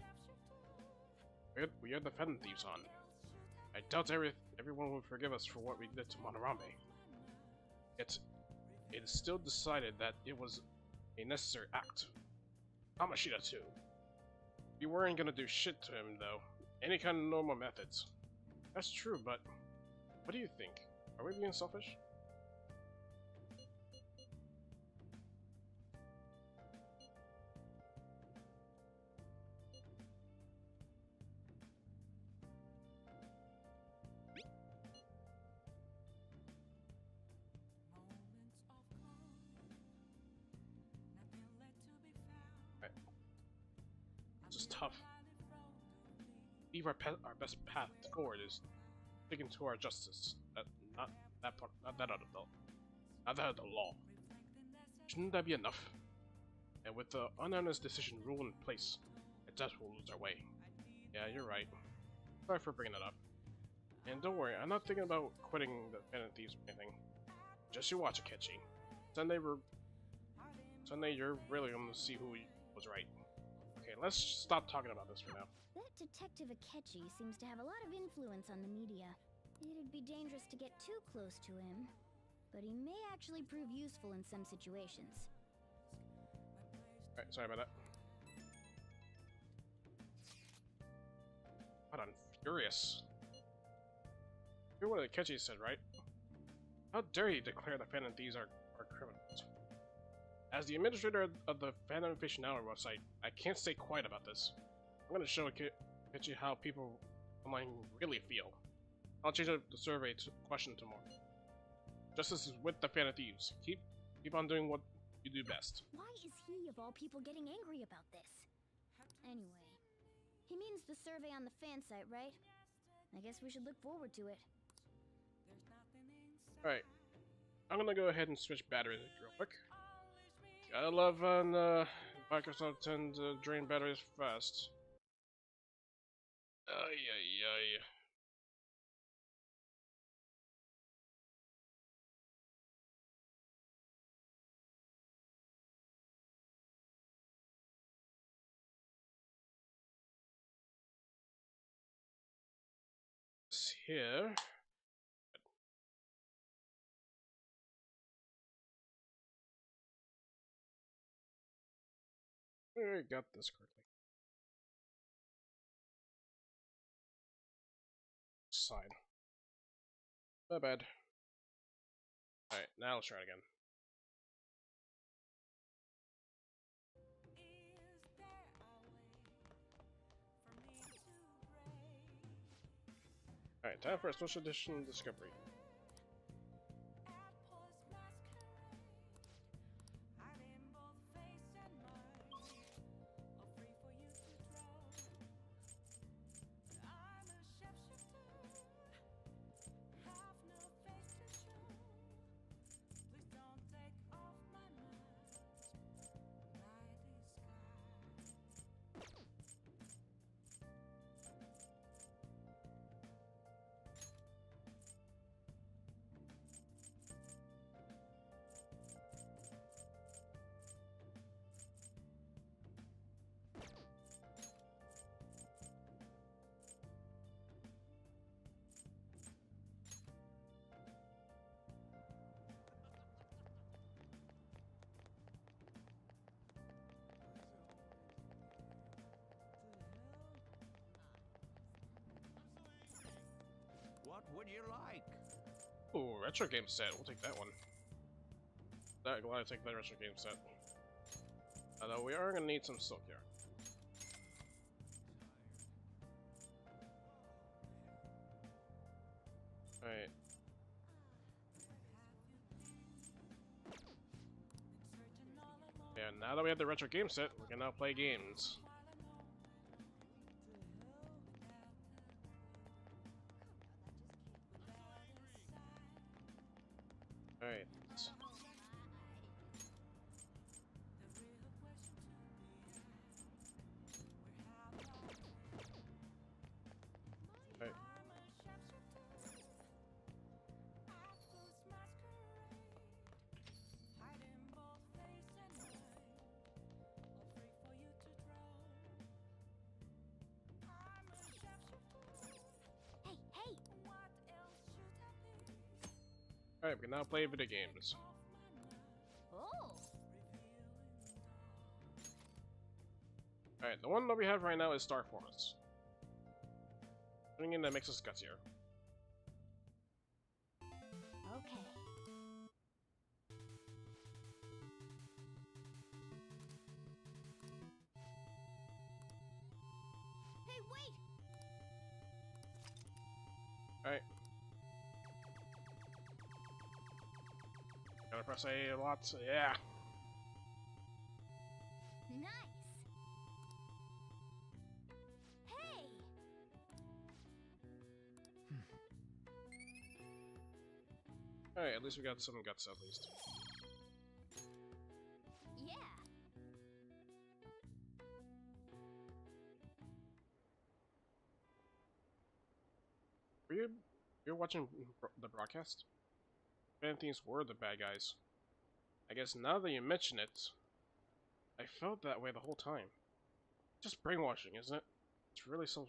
[SPEAKER 1] We had the Phantom Thieves on. I doubt everyone would forgive us for what we did to Madarame. Yet, it is still decided that it was a necessary act. Hamashida too. We weren't gonna do shit to him though. Any kind of normal methods. That's true, but what do you think? Are we being selfish? Tough. I believe our best path forward is sticking to our justice. Not that of the law. Shouldn't that be enough? And with the unanimous decision rule in place, I doubt we'll lose our way. Yeah, you're right. Sorry for bringing it up. And don't worry, I'm not thinking about quitting the Phantom Thieves or anything. Just you watch, Akechi. Sunday you're really going to see who was right. Okay, let's stop talking about this for now.
[SPEAKER 5] That Detective Akechi seems to have a lot of influence on the media. It'd be dangerous to get too close to him, but he may actually prove useful in some situations.
[SPEAKER 1] Alright, sorry about that. God, I'm furious. Hear what Akechi said, right? How dare he declare the Phantom Thieves are criminals? As the administrator of the Phantom Aficionado website, I can't stay quiet about this. I'm gonna show Akechi how people online really feel. I'll change the survey question tomorrow. Justice is with the Phantom Thieves. Keep on doing what you do best.
[SPEAKER 5] Why is he, of all people, getting angry about this? Anyway, he means the survey on the fan site, right? I guess we should look forward to it.
[SPEAKER 1] Alright. I'm gonna go ahead and switch batteries real quick. Gotta love when Microsoft tend to drain batteries fast. Ay ay ay. Here. I got this correctly. Side. My bad. Alright, now let's try it again. Alright, time for a special edition discovery.
[SPEAKER 7] would you like?
[SPEAKER 1] Ooh, retro game set. We'll take that one. Glad I take that retro game set. Although we are gonna need some silk here. Alright. And now that we have the retro game set, we can now play games. Alright. Alright.
[SPEAKER 5] Hey, hey!
[SPEAKER 1] Alright, we can now play video games.
[SPEAKER 5] Oh!
[SPEAKER 1] Alright, the one that we have right now is Star Force. Something in that makes us gutsier.
[SPEAKER 5] Okay. Hey, wait!
[SPEAKER 1] Alright. Gotta press A a lot, so yeah.
[SPEAKER 5] Nice! Hey!
[SPEAKER 1] Alright, at least we got some guts at least.
[SPEAKER 5] Yeah!
[SPEAKER 1] You're watching the broadcast? Things were the bad guys. I guess now that you mention it, I felt that way the whole time. Just brainwashing, isn't it? It's really so.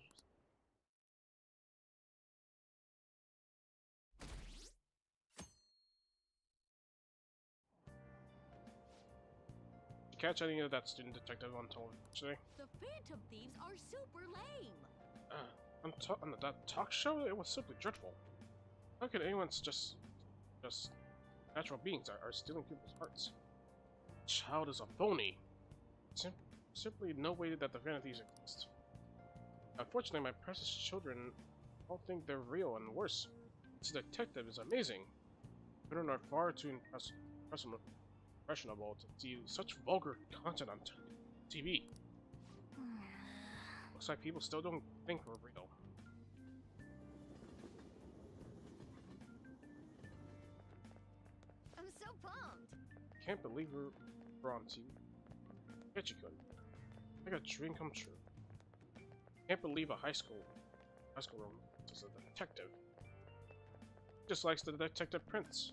[SPEAKER 1] Did you catch any of that student detective on television today?
[SPEAKER 6] The Phantom Thieves are super lame.
[SPEAKER 1] On that talk show, it was simply dreadful. How could anyone just natural beings are stealing people's hearts? Child is a phony. Simply no way that the Phantom Thieves exist. Unfortunately, my precious children all think they're real, and worse, this detective is amazing. Children are far too impressionable to see such vulgar content on TV. Looks like people still don't think we're real.
[SPEAKER 5] I'm so pumped!
[SPEAKER 1] Can't believe we're on TV. Bet you couldn't. Like a dream come true. Can't believe a high school room is a detective. Just likes the Detective Prince.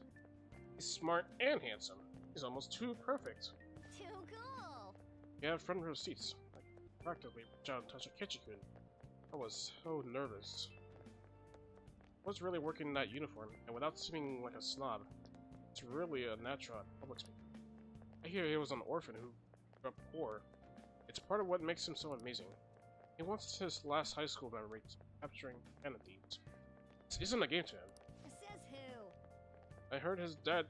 [SPEAKER 1] He's smart and handsome. He's almost too perfect.
[SPEAKER 5] Too cool!
[SPEAKER 1] You have front row seats. I practically reached out and touched a Ketchikun. I was so nervous. I was really working in that uniform, and without seeming like a snob, it's really a natural at public speaking. I hear he was an orphan who grew up poor. It's part of what makes him so amazing. He wants his last high school memories capturing Phantom Thieves. This isn't a game to him.
[SPEAKER 5] Says who?
[SPEAKER 1] I heard his dad,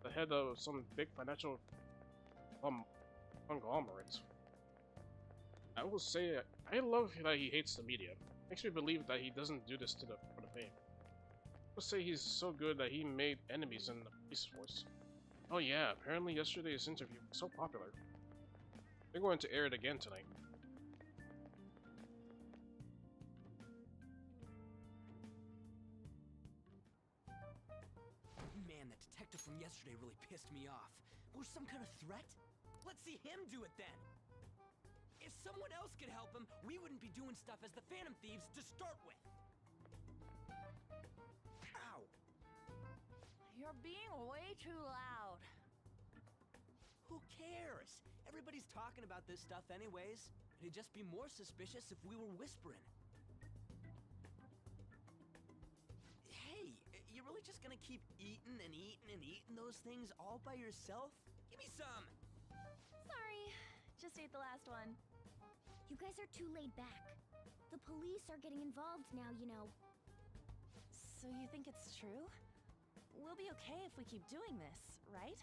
[SPEAKER 1] the head of some big financial conglomerate. I will say, I love that he hates the media. Makes me believe that he doesn't do this for the fame. I will say he's so good that he made enemies in the police force. Oh yeah, apparently yesterday's interview was so popular. They're going to air it again tonight.
[SPEAKER 4] Man, that detective from yesterday really pissed me off. Was some kind of threat? Let's see him do it then! If someone else could help him, we wouldn't be doing stuff as the Phantom Thieves to start with! Ow!
[SPEAKER 18] You're being way too loud.
[SPEAKER 4] Who cares? Everybody's talking about this stuff anyways. It'd just be more suspicious if we were whispering. Hey, you really just gonna keep eating and eating and eating those things all by yourself? Give me some!
[SPEAKER 18] Sorry, just ate the last one.
[SPEAKER 5] You guys are too laid back. The police are getting involved now, you know.
[SPEAKER 18] So, So you think it's true? We'll be okay if we keep doing this, right?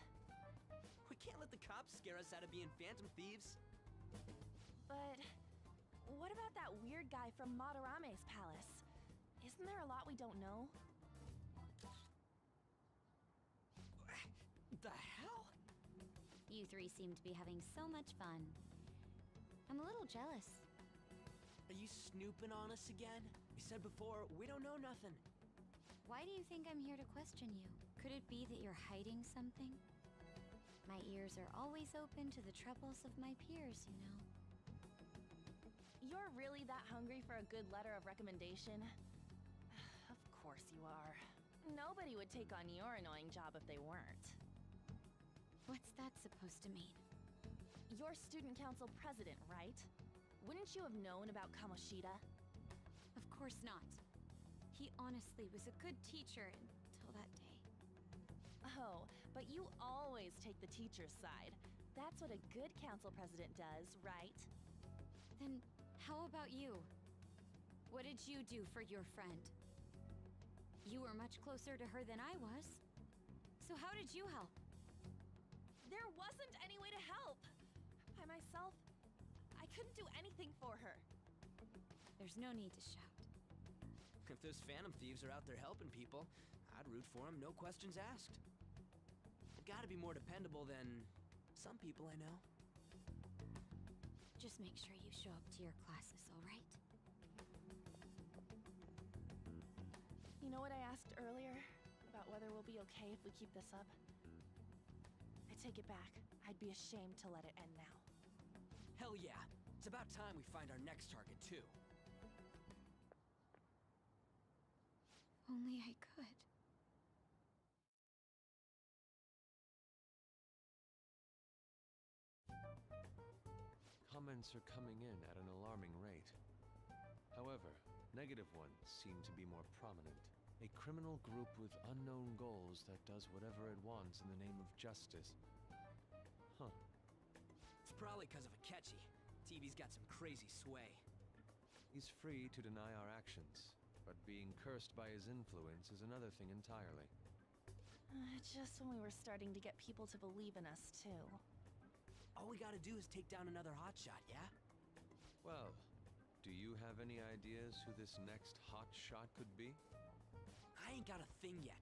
[SPEAKER 4] We can't let the cops scare us out of being phantom thieves.
[SPEAKER 18] But what about that weird guy from Madarame's palace? Isn't there a lot we don't know?
[SPEAKER 4] The hell?
[SPEAKER 5] You three seem to be having so much fun. I'm a little jealous.
[SPEAKER 4] Are you snooping on us again? We said before, we don't know nothing.
[SPEAKER 5] Why do you think I'm here to question you? Could it be that you're hiding something? My ears are always open to the troubles of my peers, you know.
[SPEAKER 18] You're really that hungry for a good letter of recommendation? Of course you are. Nobody would take on your annoying job if they weren't.
[SPEAKER 5] What's that supposed to mean?
[SPEAKER 18] You're student council president, right? Wouldn't you have known about Kamoshida?
[SPEAKER 5] Of course not. He honestly was a good teacher until that day.
[SPEAKER 18] Oh, but you always take the teacher's side. That's what a good council president does, right?
[SPEAKER 5] Then how about you? What did you do for your friend? You were much closer to her than I was. So how did you help?
[SPEAKER 18] There wasn't any way to help. By myself, I couldn't do anything for her.
[SPEAKER 5] There's no need to shout.
[SPEAKER 4] If those phantom thieves are out there helping people, I'd root for them, no questions asked. They've gotta be more dependable than some people I know.
[SPEAKER 5] Just make sure you show up to your classes, all right?
[SPEAKER 18] You know what I asked earlier? About whether we'll be okay if we keep this up? I take it back. I'd be ashamed to let it end now.
[SPEAKER 4] Hell yeah! It's about time we find our next target, too.
[SPEAKER 5] Only I could.
[SPEAKER 12] Comments are coming in at an alarming rate. However, negative ones seem to be more prominent. A criminal group with unknown goals that does whatever it wants in the name of justice. Huh.
[SPEAKER 4] It's probably because of Akechi. TV's got some crazy sway.
[SPEAKER 12] He's free to deny our actions, but being cursed by his influence is another thing entirely.
[SPEAKER 18] Just when we were starting to get people to believe in us, too.
[SPEAKER 4] All we gotta do is take down another hotshot, yeah?
[SPEAKER 12] Well, do you have any ideas who this next hotshot could be?
[SPEAKER 4] I ain't got a thing yet.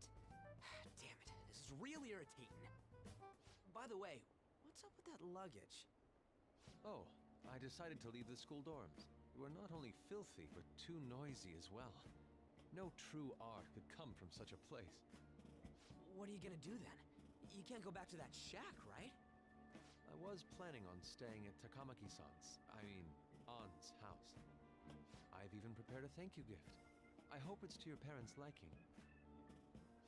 [SPEAKER 4] Damn it, this is real irritating. By the way, what's up with that luggage?
[SPEAKER 12] Oh, I decided to leave the school dorms. We're not only filthy, but too noisy as well. No true art could come from such a place.
[SPEAKER 4] What are you gonna do then? You can't go back to that shack, right?
[SPEAKER 12] I was planning on staying at Takamaki-san's, Ann's house. I've even prepared a thank you gift. I hope it's to your parents' liking.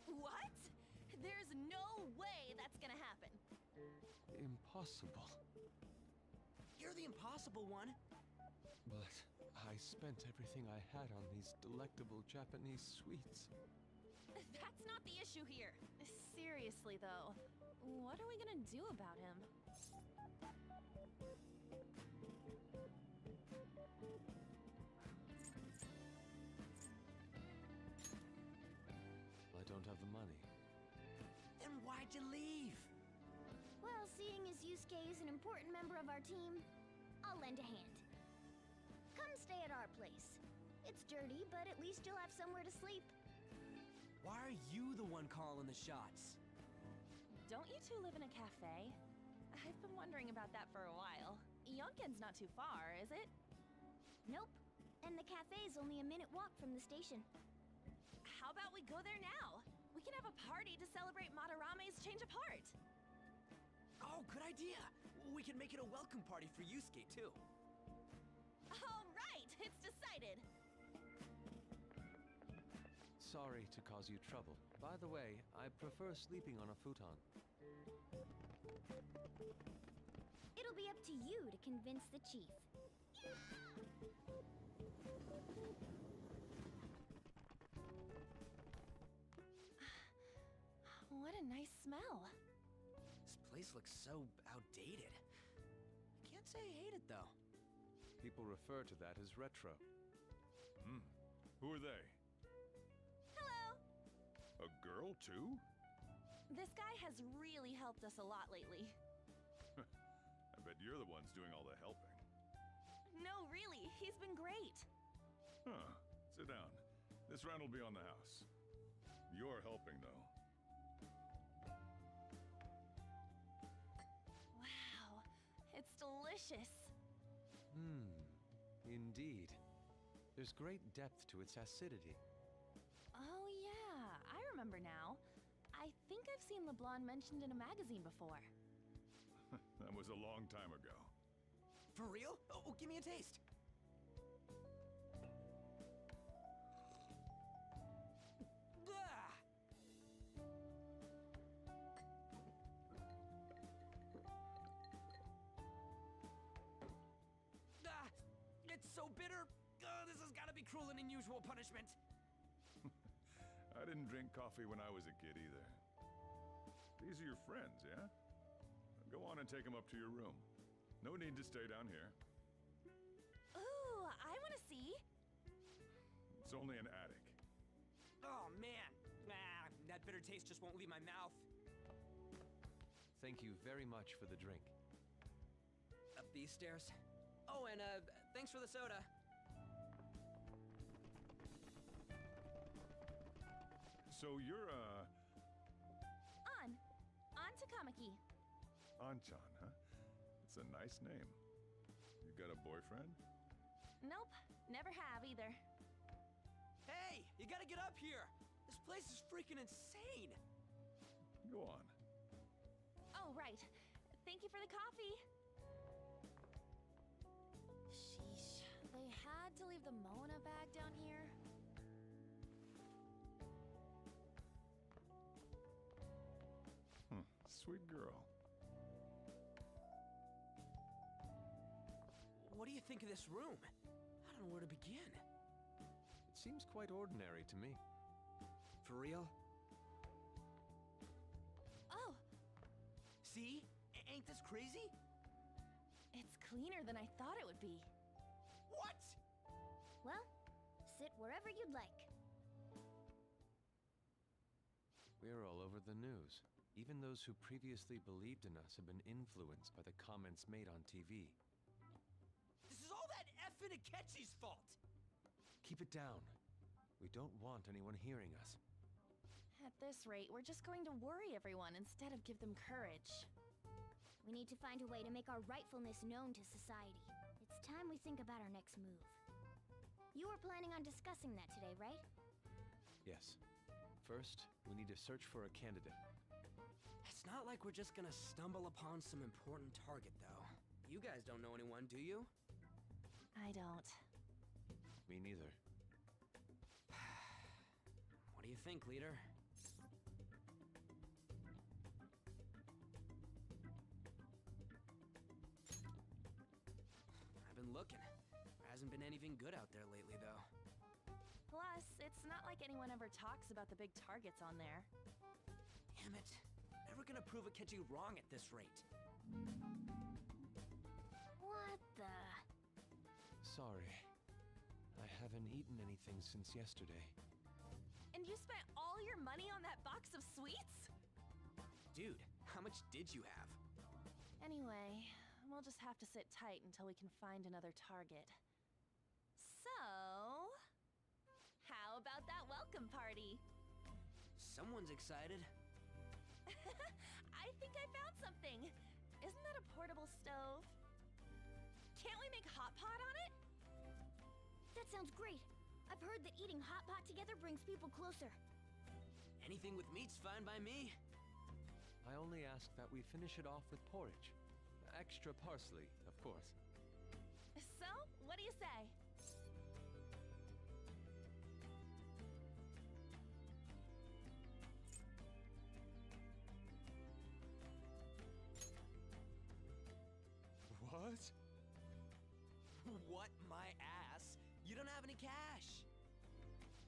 [SPEAKER 18] What? There's no way that's gonna happen.
[SPEAKER 12] Impossible.
[SPEAKER 4] You're the impossible one.
[SPEAKER 12] But I spent everything I had on these delectable Japanese sweets.
[SPEAKER 18] That's not the issue here. Seriously, though, what are we gonna do about him?
[SPEAKER 12] I don't have the money.
[SPEAKER 4] Then why'd you leave?
[SPEAKER 5] Well, seeing as Yusuke is an important member of our team, I'll lend a hand. Come stay at our place. It's dirty, but at least you'll have somewhere to sleep.
[SPEAKER 4] Why are you the one calling the shots?
[SPEAKER 18] Don't you two live in a cafe? I've been wondering about that for a while. Yonken's not too far, is it?
[SPEAKER 5] Nope. And the cafe's only a minute walk from the station.
[SPEAKER 18] How about we go there now? We can have a party to celebrate Madarame's change of heart.
[SPEAKER 4] Oh, good idea. We can make it a welcome party for Yusuke, too.
[SPEAKER 18] All right, it's decided.
[SPEAKER 12] Sorry to cause you trouble. By the way, I prefer sleeping on a futon.
[SPEAKER 5] It'll be up to you to convince the chief.
[SPEAKER 18] What a nice smell.
[SPEAKER 4] This place looks so outdated. I can't say I hate it, though.
[SPEAKER 12] People refer to that as retro.
[SPEAKER 8] Who are they?
[SPEAKER 18] Hello.
[SPEAKER 15] A girl, too?
[SPEAKER 18] This guy has really helped us a lot lately.
[SPEAKER 15] I bet you're the ones doing all the helping.
[SPEAKER 18] No, really, he's been great.
[SPEAKER 15] Huh. Sit down. This round will be on the house. You're helping, though.
[SPEAKER 18] Wow, it's delicious.
[SPEAKER 12] Indeed. There's great depth to its acidity.
[SPEAKER 18] Oh yeah, I remember now. I think I've seen LeBlanc mentioned in a magazine before.
[SPEAKER 15] That was a long time ago.
[SPEAKER 11] For real? Oh, give me a taste.
[SPEAKER 4] It's so bitter! This has gotta be cruel and unusual punishment.
[SPEAKER 15] I didn't drink coffee when I was a kid either. These are your friends, yeah? Go on and take them up to your room. No need to stay down here.
[SPEAKER 18] Ooh, I want to see.
[SPEAKER 15] It's only an attic.
[SPEAKER 4] Oh man, that bitter taste just won't leave my mouth.
[SPEAKER 12] Thank you very much for the drink.
[SPEAKER 4] Up these stairs. Oh, and thanks for the soda.
[SPEAKER 15] So you're,
[SPEAKER 18] On to Kamiki.
[SPEAKER 15] Anchan, huh? It's a nice name. You got a boyfriend?
[SPEAKER 18] Nope, never have either.
[SPEAKER 4] Hey, you gotta get up here. This place is freaking insane.
[SPEAKER 15] Go on.
[SPEAKER 18] Oh, right. Thank you for the coffee. Sheesh, they had to leave the Mona bag down here.
[SPEAKER 15] Sweet girl.
[SPEAKER 4] What do you think of this room? I don't know where to begin.
[SPEAKER 12] It seems quite ordinary to me.
[SPEAKER 4] For real?
[SPEAKER 18] Oh!
[SPEAKER 4] See? Ain't this crazy?
[SPEAKER 18] It's cleaner than I thought it would be.
[SPEAKER 4] What?
[SPEAKER 5] Well, sit wherever you'd like.
[SPEAKER 12] We're all over the news. Even those who previously believed in us have been influenced by the comments made on TV.
[SPEAKER 4] This is all that effing Akechi's fault!
[SPEAKER 12] Keep it down. We don't want anyone hearing us.
[SPEAKER 18] At this rate, we're just going to worry everyone instead of give them courage.
[SPEAKER 5] We need to find a way to make our rightfulness known to society. It's time we think about our next move. You were planning on discussing that today, right?
[SPEAKER 12] Yes. First, we need to search for a candidate.
[SPEAKER 4] It's not like we're just gonna stumble upon some important target, though. You guys don't know anyone, do you?
[SPEAKER 18] I don't.
[SPEAKER 12] Me neither.
[SPEAKER 4] What do you think, leader? I've been looking. There hasn't been anything good out there lately, though.
[SPEAKER 18] Plus, it's not like anyone ever talks about the big targets on there.
[SPEAKER 4] Damn it. Never gonna prove Akechi wrong at this rate.
[SPEAKER 5] What the?
[SPEAKER 12] Sorry. I haven't eaten anything since yesterday.
[SPEAKER 18] And you spent all your money on that box of sweets?
[SPEAKER 4] Dude, how much did you have?
[SPEAKER 18] Anyway, we'll just have to sit tight until we can find another target. So... how about that welcome party?
[SPEAKER 4] Someone's excited.
[SPEAKER 18] I think I found something. Isn't that a portable stove? Can't we make hot pot on it?
[SPEAKER 5] That sounds great. I've heard that eating hot pot together brings people closer.
[SPEAKER 4] Anything with meat's fine by me.
[SPEAKER 12] I only ask that we finish it off with porridge. Extra parsley, of course.
[SPEAKER 18] So, what do you say?
[SPEAKER 15] What?
[SPEAKER 4] What my ass? You don't have any cash.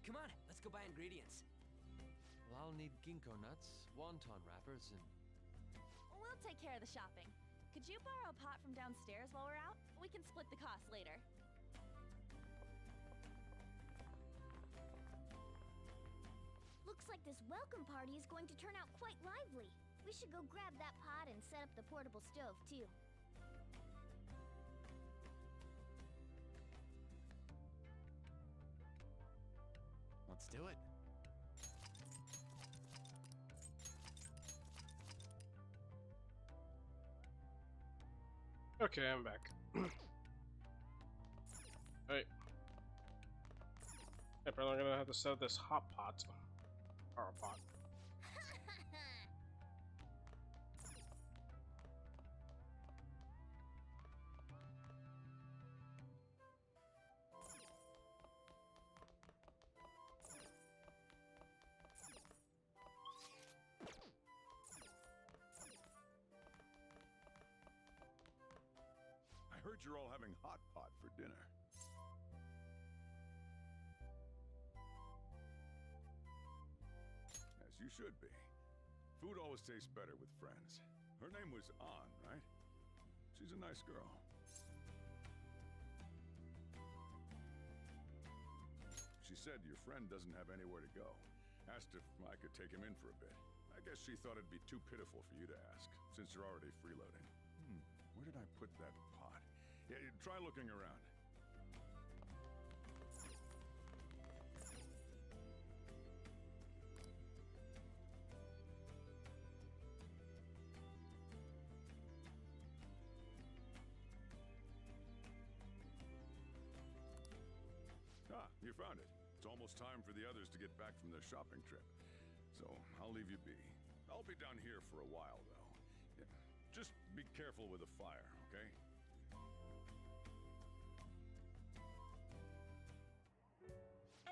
[SPEAKER 4] Come on, let's go buy ingredients.
[SPEAKER 12] Well, I'll need ginkgo nuts, wonton wrappers, and...
[SPEAKER 18] We'll take care of the shopping. Could you borrow a pot from downstairs while we're out? We can split the cost later.
[SPEAKER 5] Looks like this welcome party is going to turn out quite lively. We should go grab that pot and set up the portable stove, too.
[SPEAKER 11] Let's do it.
[SPEAKER 1] Okay, I'm back. Alright. Apparently I'm gonna have to set up this hot pot. Or pot.
[SPEAKER 15] I heard you're all having hot pot for dinner. As you should be. Food always tastes better with friends. Her name was An, right? She's a nice girl. She said your friend doesn't have anywhere to go. Asked if I could take him in for a bit. I guess she thought it'd be too pitiful for you to ask, since you're already freeloading. Where did I put that pot? Yeah, try looking around. Ah, you found it. It's almost time for the others to get back from their shopping trip. So, I'll leave you be. I'll be down here for a while, though. Yeah, just be careful with the fire, okay?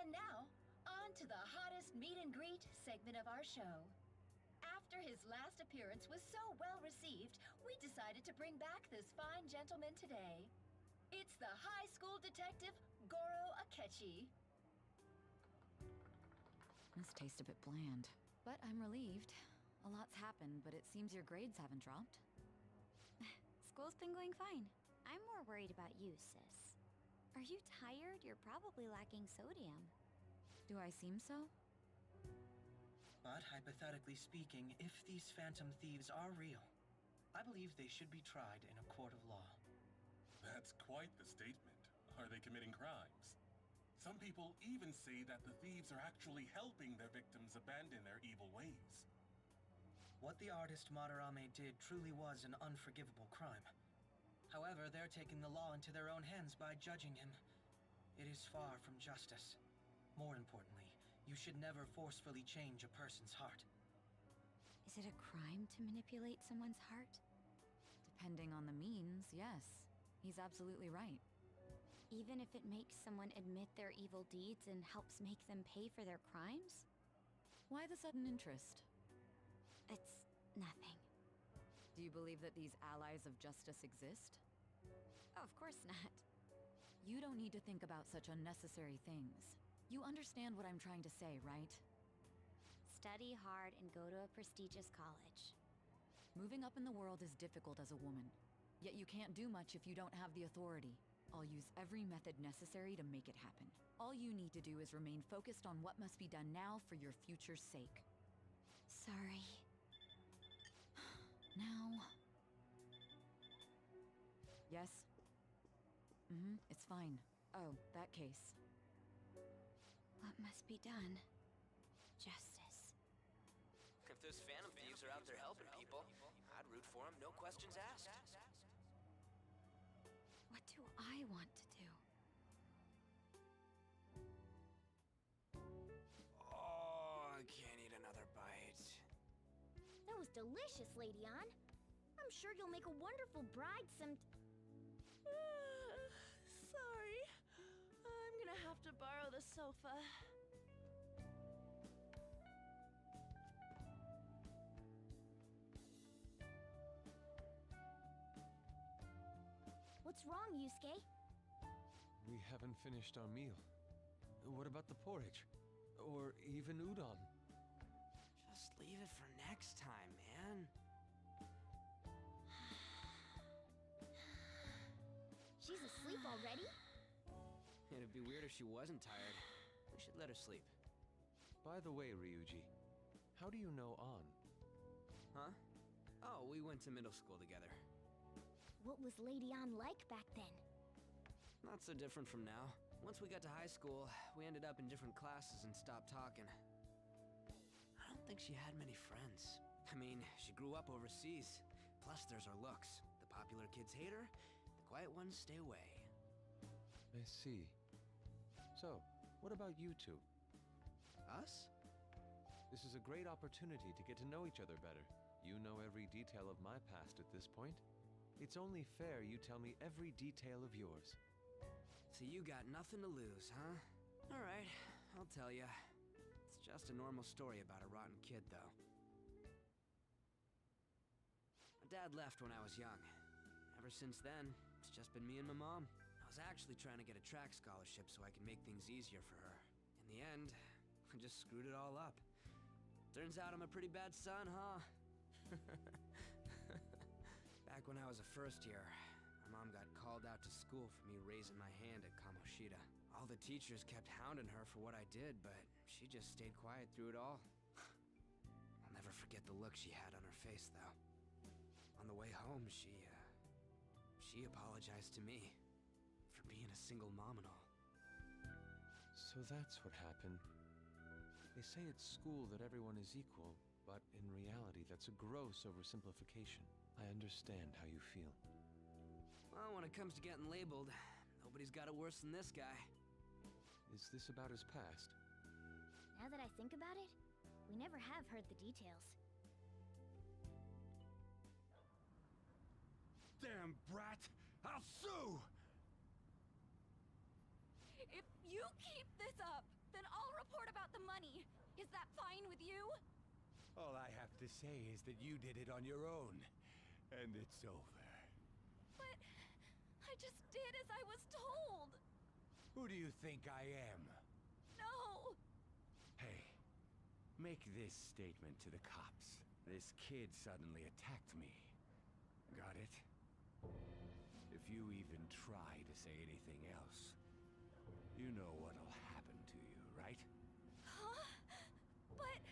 [SPEAKER 3] And now, on to the hottest meet and greet segment of our show. After his last appearance was so well received, we decided to bring back this fine gentleman today. It's the high school detective, Goro Akechi.
[SPEAKER 13] This tastes a bit bland, but I'm relieved. A lot's happened, but it seems your grades haven't dropped.
[SPEAKER 2] School's been going fine. I'm more worried about you, sis. Are you tired? You're probably lacking sodium.
[SPEAKER 13] Do I seem so?
[SPEAKER 19] But hypothetically speaking, if these phantom thieves are real, I believe they should be tried in a court of law.
[SPEAKER 8] That's quite the statement. Are they committing crimes? Some people even say that the thieves are actually helping their victims abandon their evil ways.
[SPEAKER 19] What the artist Madarame did truly was an unforgivable crime. However, they're taking the law into their own hands by judging him. It is far from justice. More importantly, you should never forcefully change a person's heart.
[SPEAKER 2] Is it a crime to manipulate someone's heart?
[SPEAKER 13] Depending on the means, yes. He's absolutely right.
[SPEAKER 2] Even if it makes someone admit their evil deeds and helps make them pay for their crimes?
[SPEAKER 13] Why the sudden interest?
[SPEAKER 2] It's nothing.
[SPEAKER 13] Do you believe that these allies of justice exist?
[SPEAKER 2] Of course not.
[SPEAKER 13] You don't need to think about such unnecessary things. You understand what I'm trying to say, right?
[SPEAKER 2] Study hard and go to a prestigious college.
[SPEAKER 13] Moving up in the world is difficult as a woman. Yet you can't do much if you don't have the authority. I'll use every method necessary to make it happen. All you need to do is remain focused on what must be done now for your future's sake.
[SPEAKER 2] Sorry.
[SPEAKER 13] Now... Yes? It's fine. Oh, that case.
[SPEAKER 2] What must be done? Justice.
[SPEAKER 4] If those phantom thieves are out there helping people, I'd root for them, no questions asked.
[SPEAKER 2] What do I want to do?
[SPEAKER 4] Oh, I can't eat another bite.
[SPEAKER 5] That was delicious, Lady An. I'm sure you'll make a wonderful bride some...
[SPEAKER 18] Sorry. I'm gonna have to borrow the sofa.
[SPEAKER 5] What's wrong, Yusuke?
[SPEAKER 12] We haven't finished our meal. What about the porridge? Or even udon?
[SPEAKER 4] Just leave it for next time, man.
[SPEAKER 5] She's asleep already?
[SPEAKER 4] It'd be weird if she wasn't tired. We should let her sleep.
[SPEAKER 12] By the way, Ryuji, how do you know An?
[SPEAKER 4] Huh? Oh, we went to middle school together.
[SPEAKER 5] What was Lady An like back then?
[SPEAKER 4] Not so different from now. Once we got to high school, we ended up in different classes and stopped talking. I don't think she had many friends. I mean, she grew up overseas. Plus, there's her looks. The popular kids hate her, the quiet ones stay away.
[SPEAKER 12] I see. So, what about you two?
[SPEAKER 4] Us?
[SPEAKER 12] This is a great opportunity to get to know each other better. You know every detail of my past at this point. It's only fair you tell me every detail of yours.
[SPEAKER 4] So you got nothing to lose, huh? Alright, I'll tell ya. It's just a normal story about a rotten kid, though. My dad left when I was young. Ever since then, it's just been me and my mom. I was actually trying to get a track scholarship so I could make things easier for her. In the end, I just screwed it all up. Turns out I'm a pretty bad son, huh? Back when I was a first year, my mom got called out to school for me raising my hand at Kamoshida. All the teachers kept hounding her for what I did, but she just stayed quiet through it all. I'll never forget the look she had on her face, though. On the way home, she apologized to me for being a single mom and all.
[SPEAKER 12] So that's what happened. They say at school that everyone is equal, but in reality, that's a gross oversimplification. I understand how you feel.
[SPEAKER 4] Well, when it comes to getting labeled, nobody's got it worse than this guy.
[SPEAKER 12] Is this about his past?
[SPEAKER 5] Now that I think about it, we never have heard the details.
[SPEAKER 7] Damn brat! I'll sue!
[SPEAKER 6] If you keep this up, then I'll report about the money. Is that fine with you?
[SPEAKER 9] All I have to say is that you did it on your own, and it's over.
[SPEAKER 6] But I just did as I was told.
[SPEAKER 9] Who do you think I am?
[SPEAKER 6] No!
[SPEAKER 9] Hey, make this statement to the cops. This kid suddenly attacked me. Got it? If you even try to say anything else, you know what'll happen to you, right?
[SPEAKER 6] Huh? But...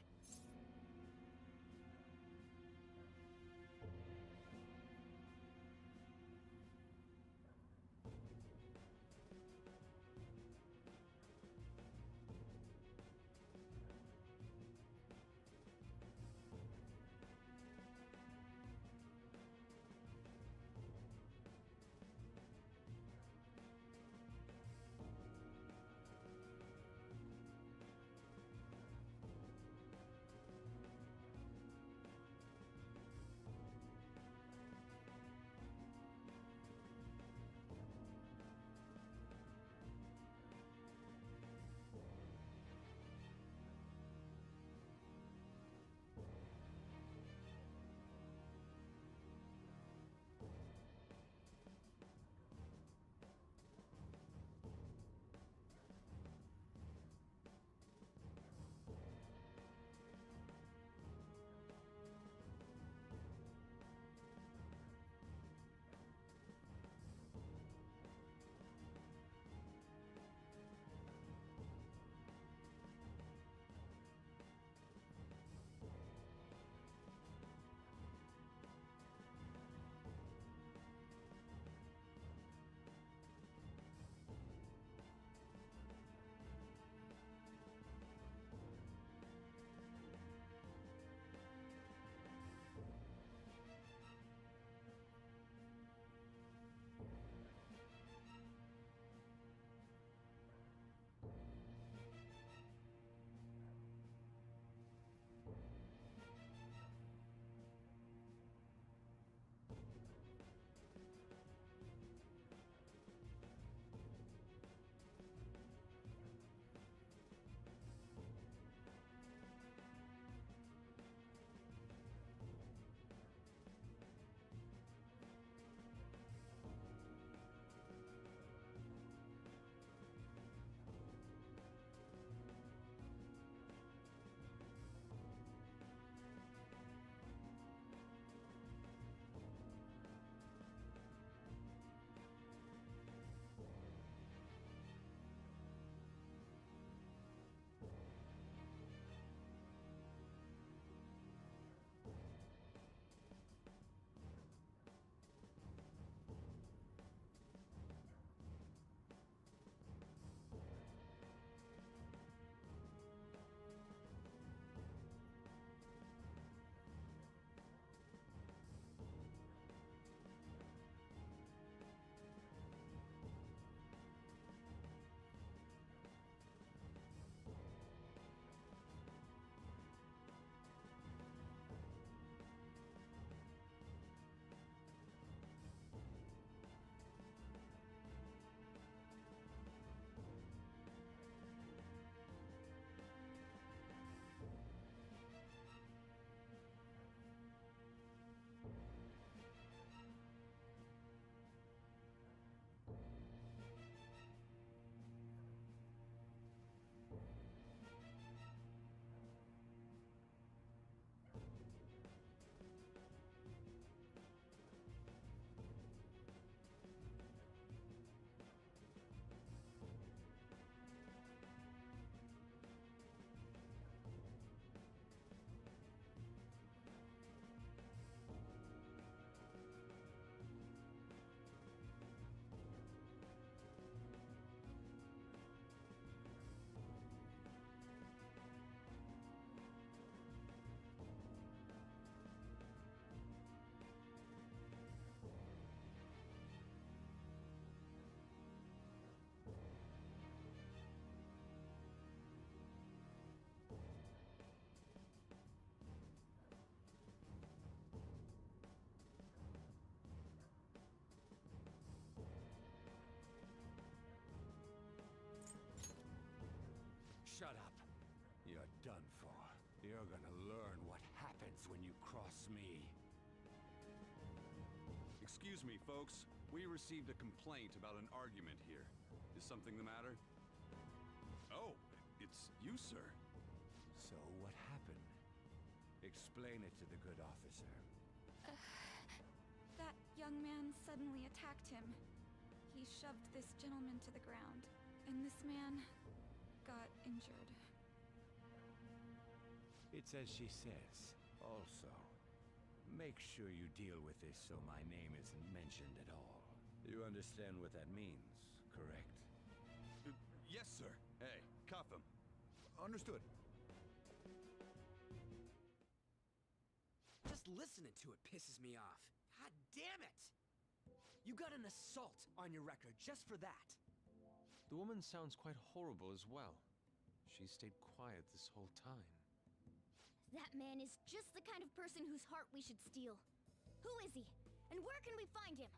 [SPEAKER 10] Excuse me, folks. We received a complaint about an argument here. Is something the matter? Oh, it's you, sir.
[SPEAKER 9] So what happened? Explain it to the good officer.
[SPEAKER 5] That young man suddenly attacked him. He shoved this gentleman to the ground, and this man got injured.
[SPEAKER 9] It's as she says. Also, make sure you deal with this so my name isn't mentioned at all. You understand what that means, correct?
[SPEAKER 10] Yes, sir. Hey, cuff him. Understood.
[SPEAKER 4] Just listening to it pisses me off. God damn it! You got an assault on your record just for that.
[SPEAKER 12] The woman sounds quite horrible as well. She stayed quiet this whole time.
[SPEAKER 5] That man is just the kind of person whose heart we should steal. Who is he? And where can we find him?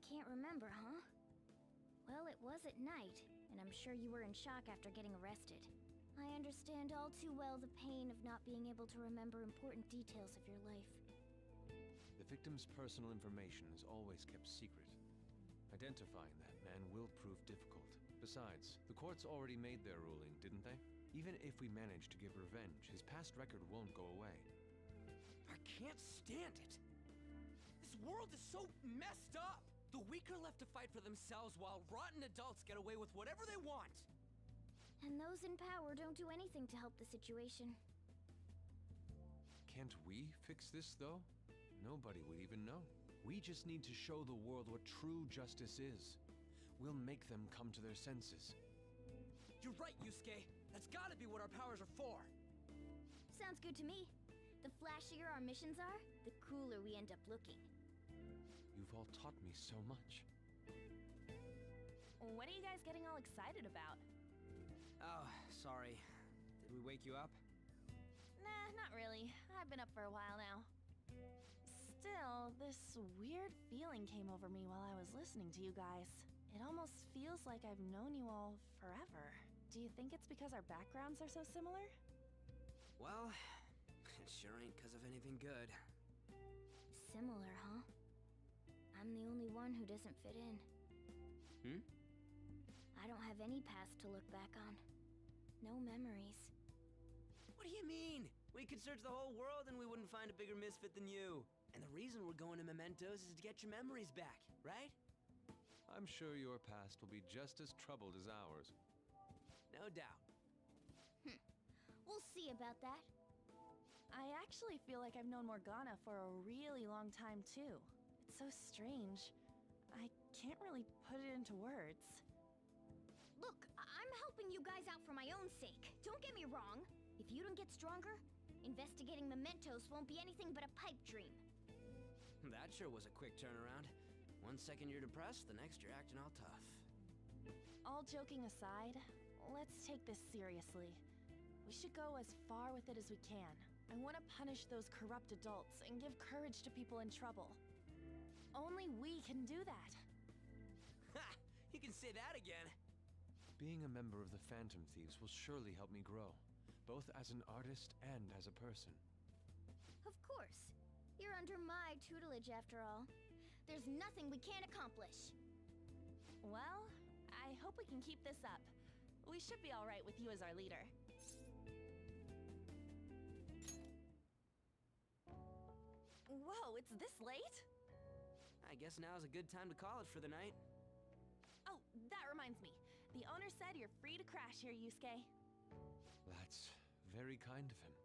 [SPEAKER 5] Can't remember, huh? Well, it was at night, and I'm sure you were in shock after getting arrested. I understand all too well the pain of not being able to remember important details of your life.
[SPEAKER 12] The victim's personal information is always kept secret. Identifying that man will prove difficult. Besides, the courts already made their ruling, didn't they? Even if we manage to give revenge, his past record won't go away.
[SPEAKER 4] I can't stand it! This world is so messed up! The weak are left to fight for themselves while rotten adults get away with whatever they want!
[SPEAKER 5] And those in power don't do anything to help the situation.
[SPEAKER 12] Can't we fix this, though? Nobody would even know. We just need to show the world what true justice is. We'll make them come to their senses.
[SPEAKER 4] You're right, Yusuke! That's gotta be what our powers are for!
[SPEAKER 5] Sounds good to me. The flashier our missions are, the cooler we end up looking.
[SPEAKER 12] You've all taught me so much.
[SPEAKER 18] What are you guys getting all excited about?
[SPEAKER 4] Oh, sorry. Did we wake you up?
[SPEAKER 18] Nah, not really. I've been up for a while now. Still, this weird feeling came over me while I was listening to you guys. It almost feels like I've known you all forever. Do you think it's because our backgrounds are so similar?
[SPEAKER 4] Well, it sure ain't because of anything good.
[SPEAKER 5] Similar, huh? I'm the only one who doesn't fit in. I don't have any past to look back on. No memories.
[SPEAKER 4] What do you mean? We could search the whole world and we wouldn't find a bigger misfit than you. And the reason we're going to Mementos is to get your memories back, right?
[SPEAKER 12] I'm sure your past will be just as troubled as ours.
[SPEAKER 4] No doubt.
[SPEAKER 5] We'll see about that.
[SPEAKER 18] I actually feel like I've known Morgana for a really long time, too. It's so strange. I can't really put it into words.
[SPEAKER 5] Look, I'm helping you guys out for my own sake. Don't get me wrong. If you don't get stronger, investigating mementos won't be anything but a pipe dream.
[SPEAKER 4] That sure was a quick turnaround. One second you're depressed, the next you're acting all tough.
[SPEAKER 18] All joking aside, let's take this seriously. We should go as far with it as we can. I want to punish those corrupt adults and give courage to people in trouble. Only we can do that.
[SPEAKER 4] Ha! You can say that again.
[SPEAKER 12] Being a member of the Phantom Thieves will surely help me grow, both as an artist and as a person.
[SPEAKER 5] Of course. You're under my tutelage after all. There's nothing we can't accomplish.
[SPEAKER 18] Well, I hope we can keep this up. We should be all right with you as our leader. Whoa, it's this late?
[SPEAKER 4] I guess now's a good time to call it for the night.
[SPEAKER 18] Oh, that reminds me. The owner said you're free to crash here, Yusuke.
[SPEAKER 12] That's very kind of him.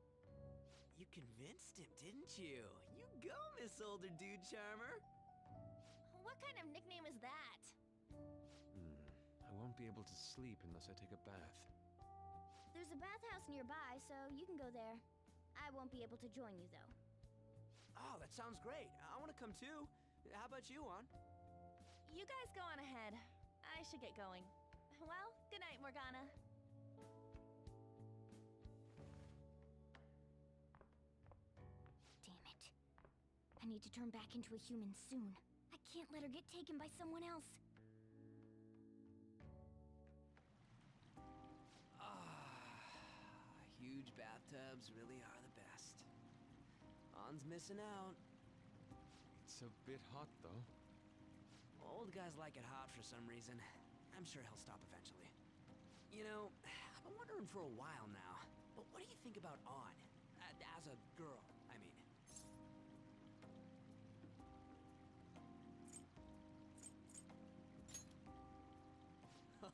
[SPEAKER 4] You convinced him, didn't you? You go, Miss Older Dude Charmer.
[SPEAKER 5] What kind of nickname is that?
[SPEAKER 12] I won't be able to sleep unless I take a bath.
[SPEAKER 5] There's a bathhouse nearby, so you can go there. I won't be able to join you, though.
[SPEAKER 4] Oh, that sounds great. I want to come too. How about you, Juan?
[SPEAKER 18] You guys go on ahead. I should get going. Well, good night, Morgana.
[SPEAKER 5] Damn it. I need to turn back into a human soon. I can't let her get taken by someone else.
[SPEAKER 4] Huge bathtubs really are the best. On's missing out.
[SPEAKER 12] It's a bit hot, though.
[SPEAKER 4] Old guys like it hot for some reason. I'm sure he'll stop eventually. You know, I've been wondering for a while now, but what do you think about On? As a girl, I mean.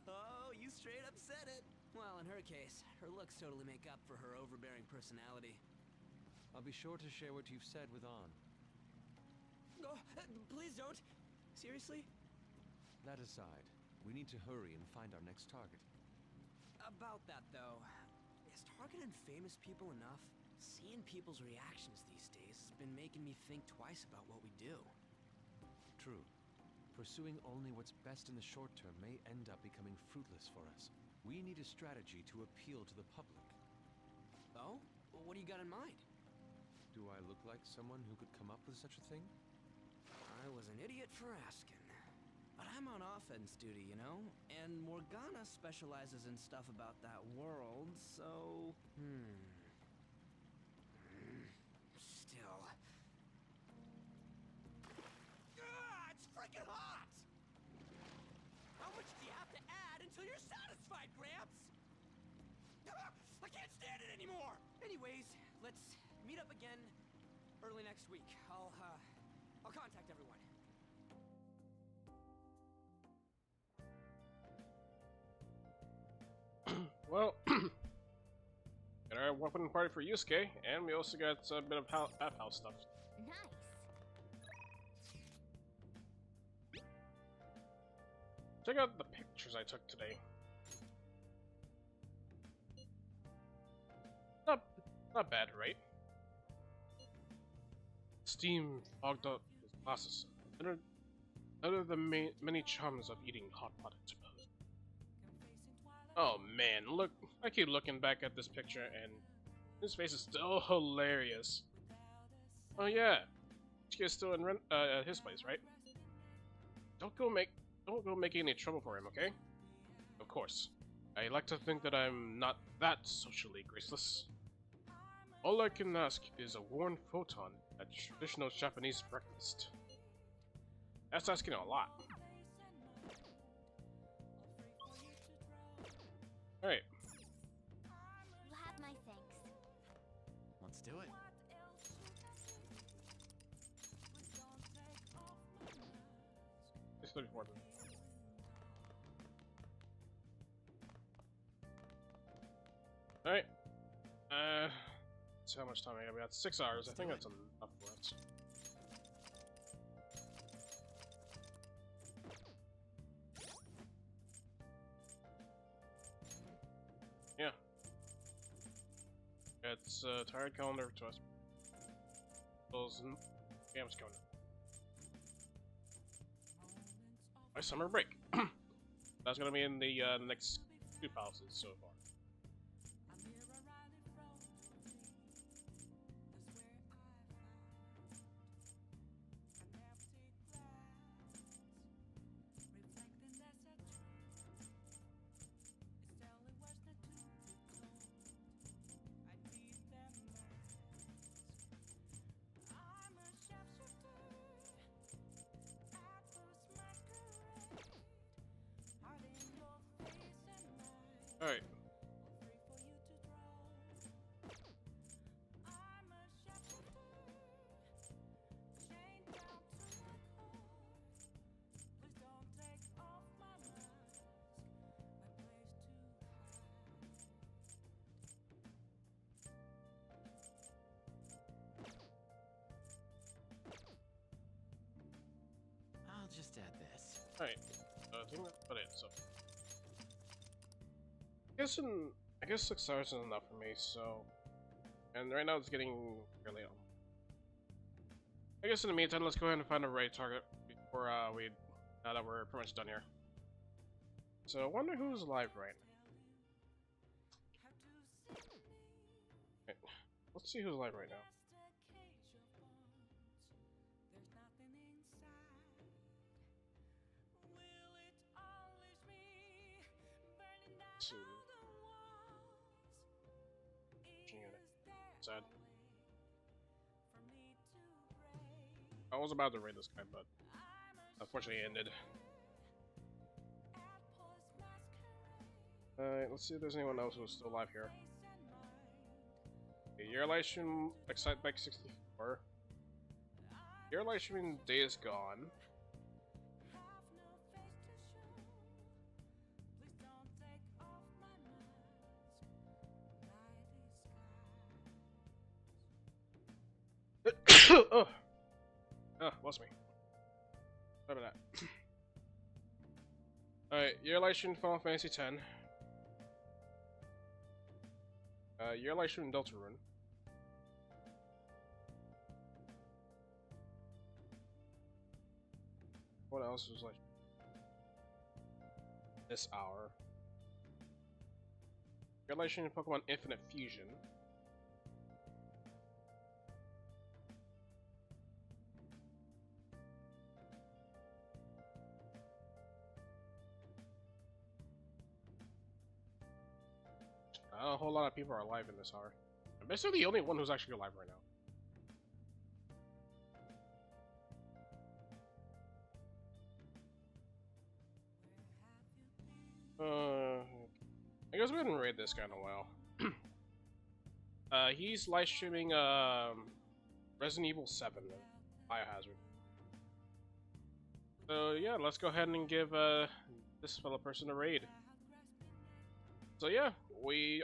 [SPEAKER 4] Oh, you straight up said it. Well, in her case, her looks totally make up for her overbearing personality.
[SPEAKER 12] I'll be sure to share what you've said with On.
[SPEAKER 4] Oh, please don't. Seriously?
[SPEAKER 12] That aside, we need to hurry and find our next target.
[SPEAKER 4] About that, though, is targeting famous people enough? Seeing people's reactions these days has been making me think twice about what we do.
[SPEAKER 12] True. Pursuing only what's best in the short term may end up becoming fruitless for us. We need a strategy to appeal to the public.
[SPEAKER 4] Oh? What do you got in mind?
[SPEAKER 12] Do I look like someone who could come up with such a thing?
[SPEAKER 4] I was an idiot for asking. But I'm on offense duty, you know? And Morgana specializes in stuff about that world, so... Still... It's freaking hot! How much do you have to add until you're satisfied, Gramps? I can't stand it anymore! Anyways, let's meet up again early next week. I'll contact everyone.
[SPEAKER 1] Well, got our weapon party for Yusuke, and we also got a bit of bathhouse stuff.
[SPEAKER 5] Nice.
[SPEAKER 1] Check out the pictures I took today. Not bad, right? Steam fogged up his glasses. Under the many charms of eating hot pot, I suppose. Oh man, look! I keep looking back at this picture, and his face is still hilarious. Oh yeah, he's still in at his place, right? Don't go making any trouble for him, okay? Of course. I like to think that I'm not that socially graceless. All I can ask is a warm futon at traditional Japanese breakfast. That's asking a lot. Alright.
[SPEAKER 5] You have my thanks.
[SPEAKER 9] Let's do it.
[SPEAKER 1] It's 34 minutes. Alright. So how much time I got? We got 6 hours. I think that's enough for us. Yeah. It's a tired calendar to us. Those games coming. My summer break. That's gonna be in the next 2 houses so far. Alright.
[SPEAKER 11] I'll just add this.
[SPEAKER 1] Alright. I think that's about it, so. I guess 6 hours is enough for me, so. And right now it's getting really on. I guess in the meantime, let's go ahead and find a right target before now that we're pretty much done here. So I wonder who's live right now. Right. Let's see who's live right now. Let's see. Sad. I was about to raid this guy, but unfortunately it ended. Alright, let's see if there's anyone else who's still alive here. Okay, your live stream Excitebike 64. Your live streaming day is gone. Oh. Oh, lost me. Sorry about that. Alright, your live stream Final Fantasy X. Your live stream Deltarune. What else was like this hour? Your live stream Pokemon Infinite Fusion. A whole lot of people are alive in this hour. I'm basically the only one who's actually alive right now. I guess we haven't raid this guy in a while. He's live streaming Resident Evil 7 Biohazard. So yeah, let's go ahead and give this fellow person a raid. So yeah, we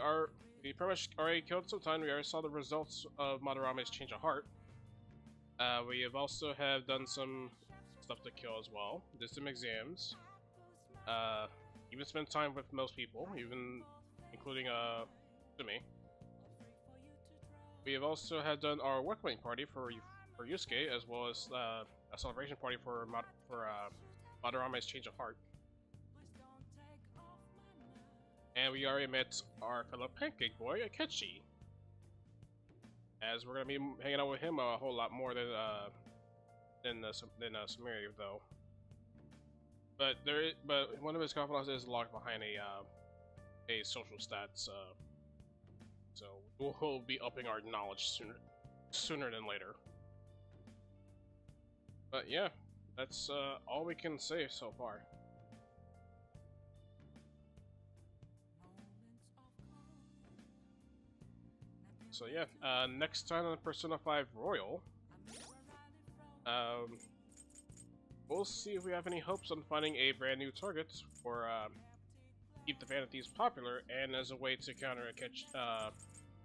[SPEAKER 1] pretty much already killed some time. We already saw the results of Madarame's change of heart. We have also done some stuff to kill as well. Did some exams. Even spent time with most people, even including to me. We have also done our welcoming party for Yusuke, as well as a celebration party for Madarame's change of heart. And we already met our fellow pancake boy, Akechi. As we're gonna be hanging out with him a whole lot more than Samiri, though. But one of his confidants is locked behind a social stats. So we'll be upping our knowledge sooner than later. But yeah, that's all we can say so far. So yeah, next time on Persona 5 Royal, we'll see if we have any hopes on finding a brand new target for keep the Phantom Thieves popular and as a way to counter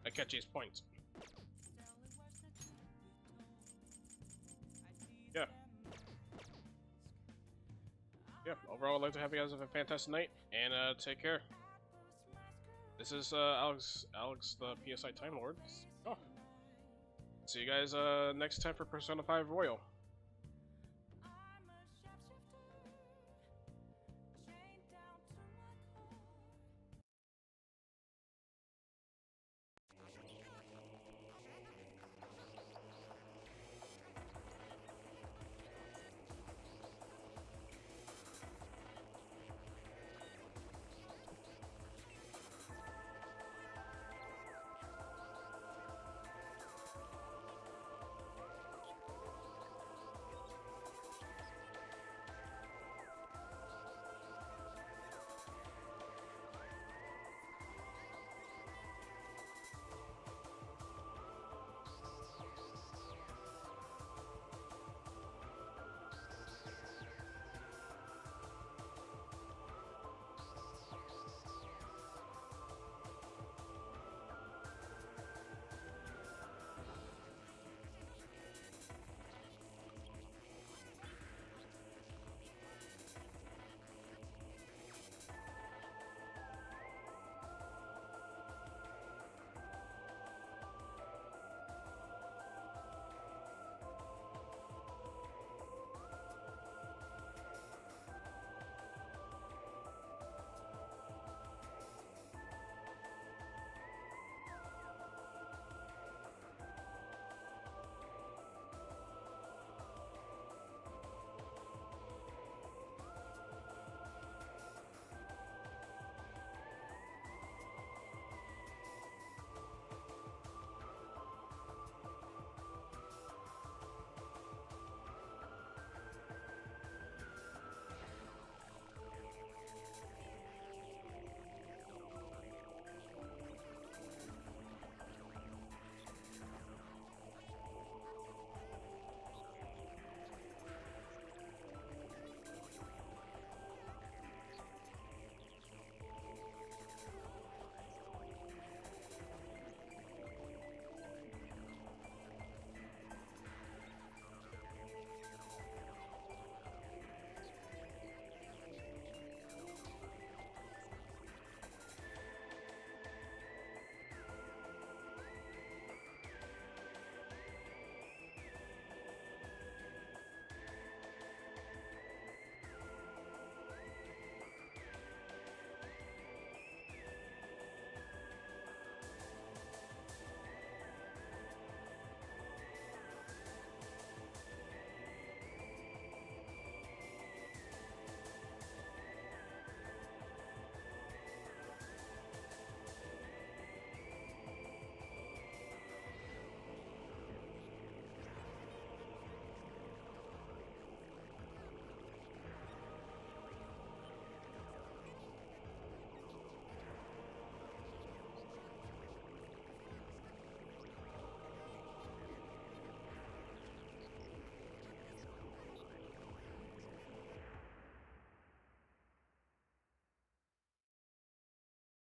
[SPEAKER 1] Akechi's point. Yeah. Yeah, overall I'd like to have you guys have a fantastic night and take care. This is Alex the PSI Time Lord. Oh. See you guys next time for Persona 5 Royal.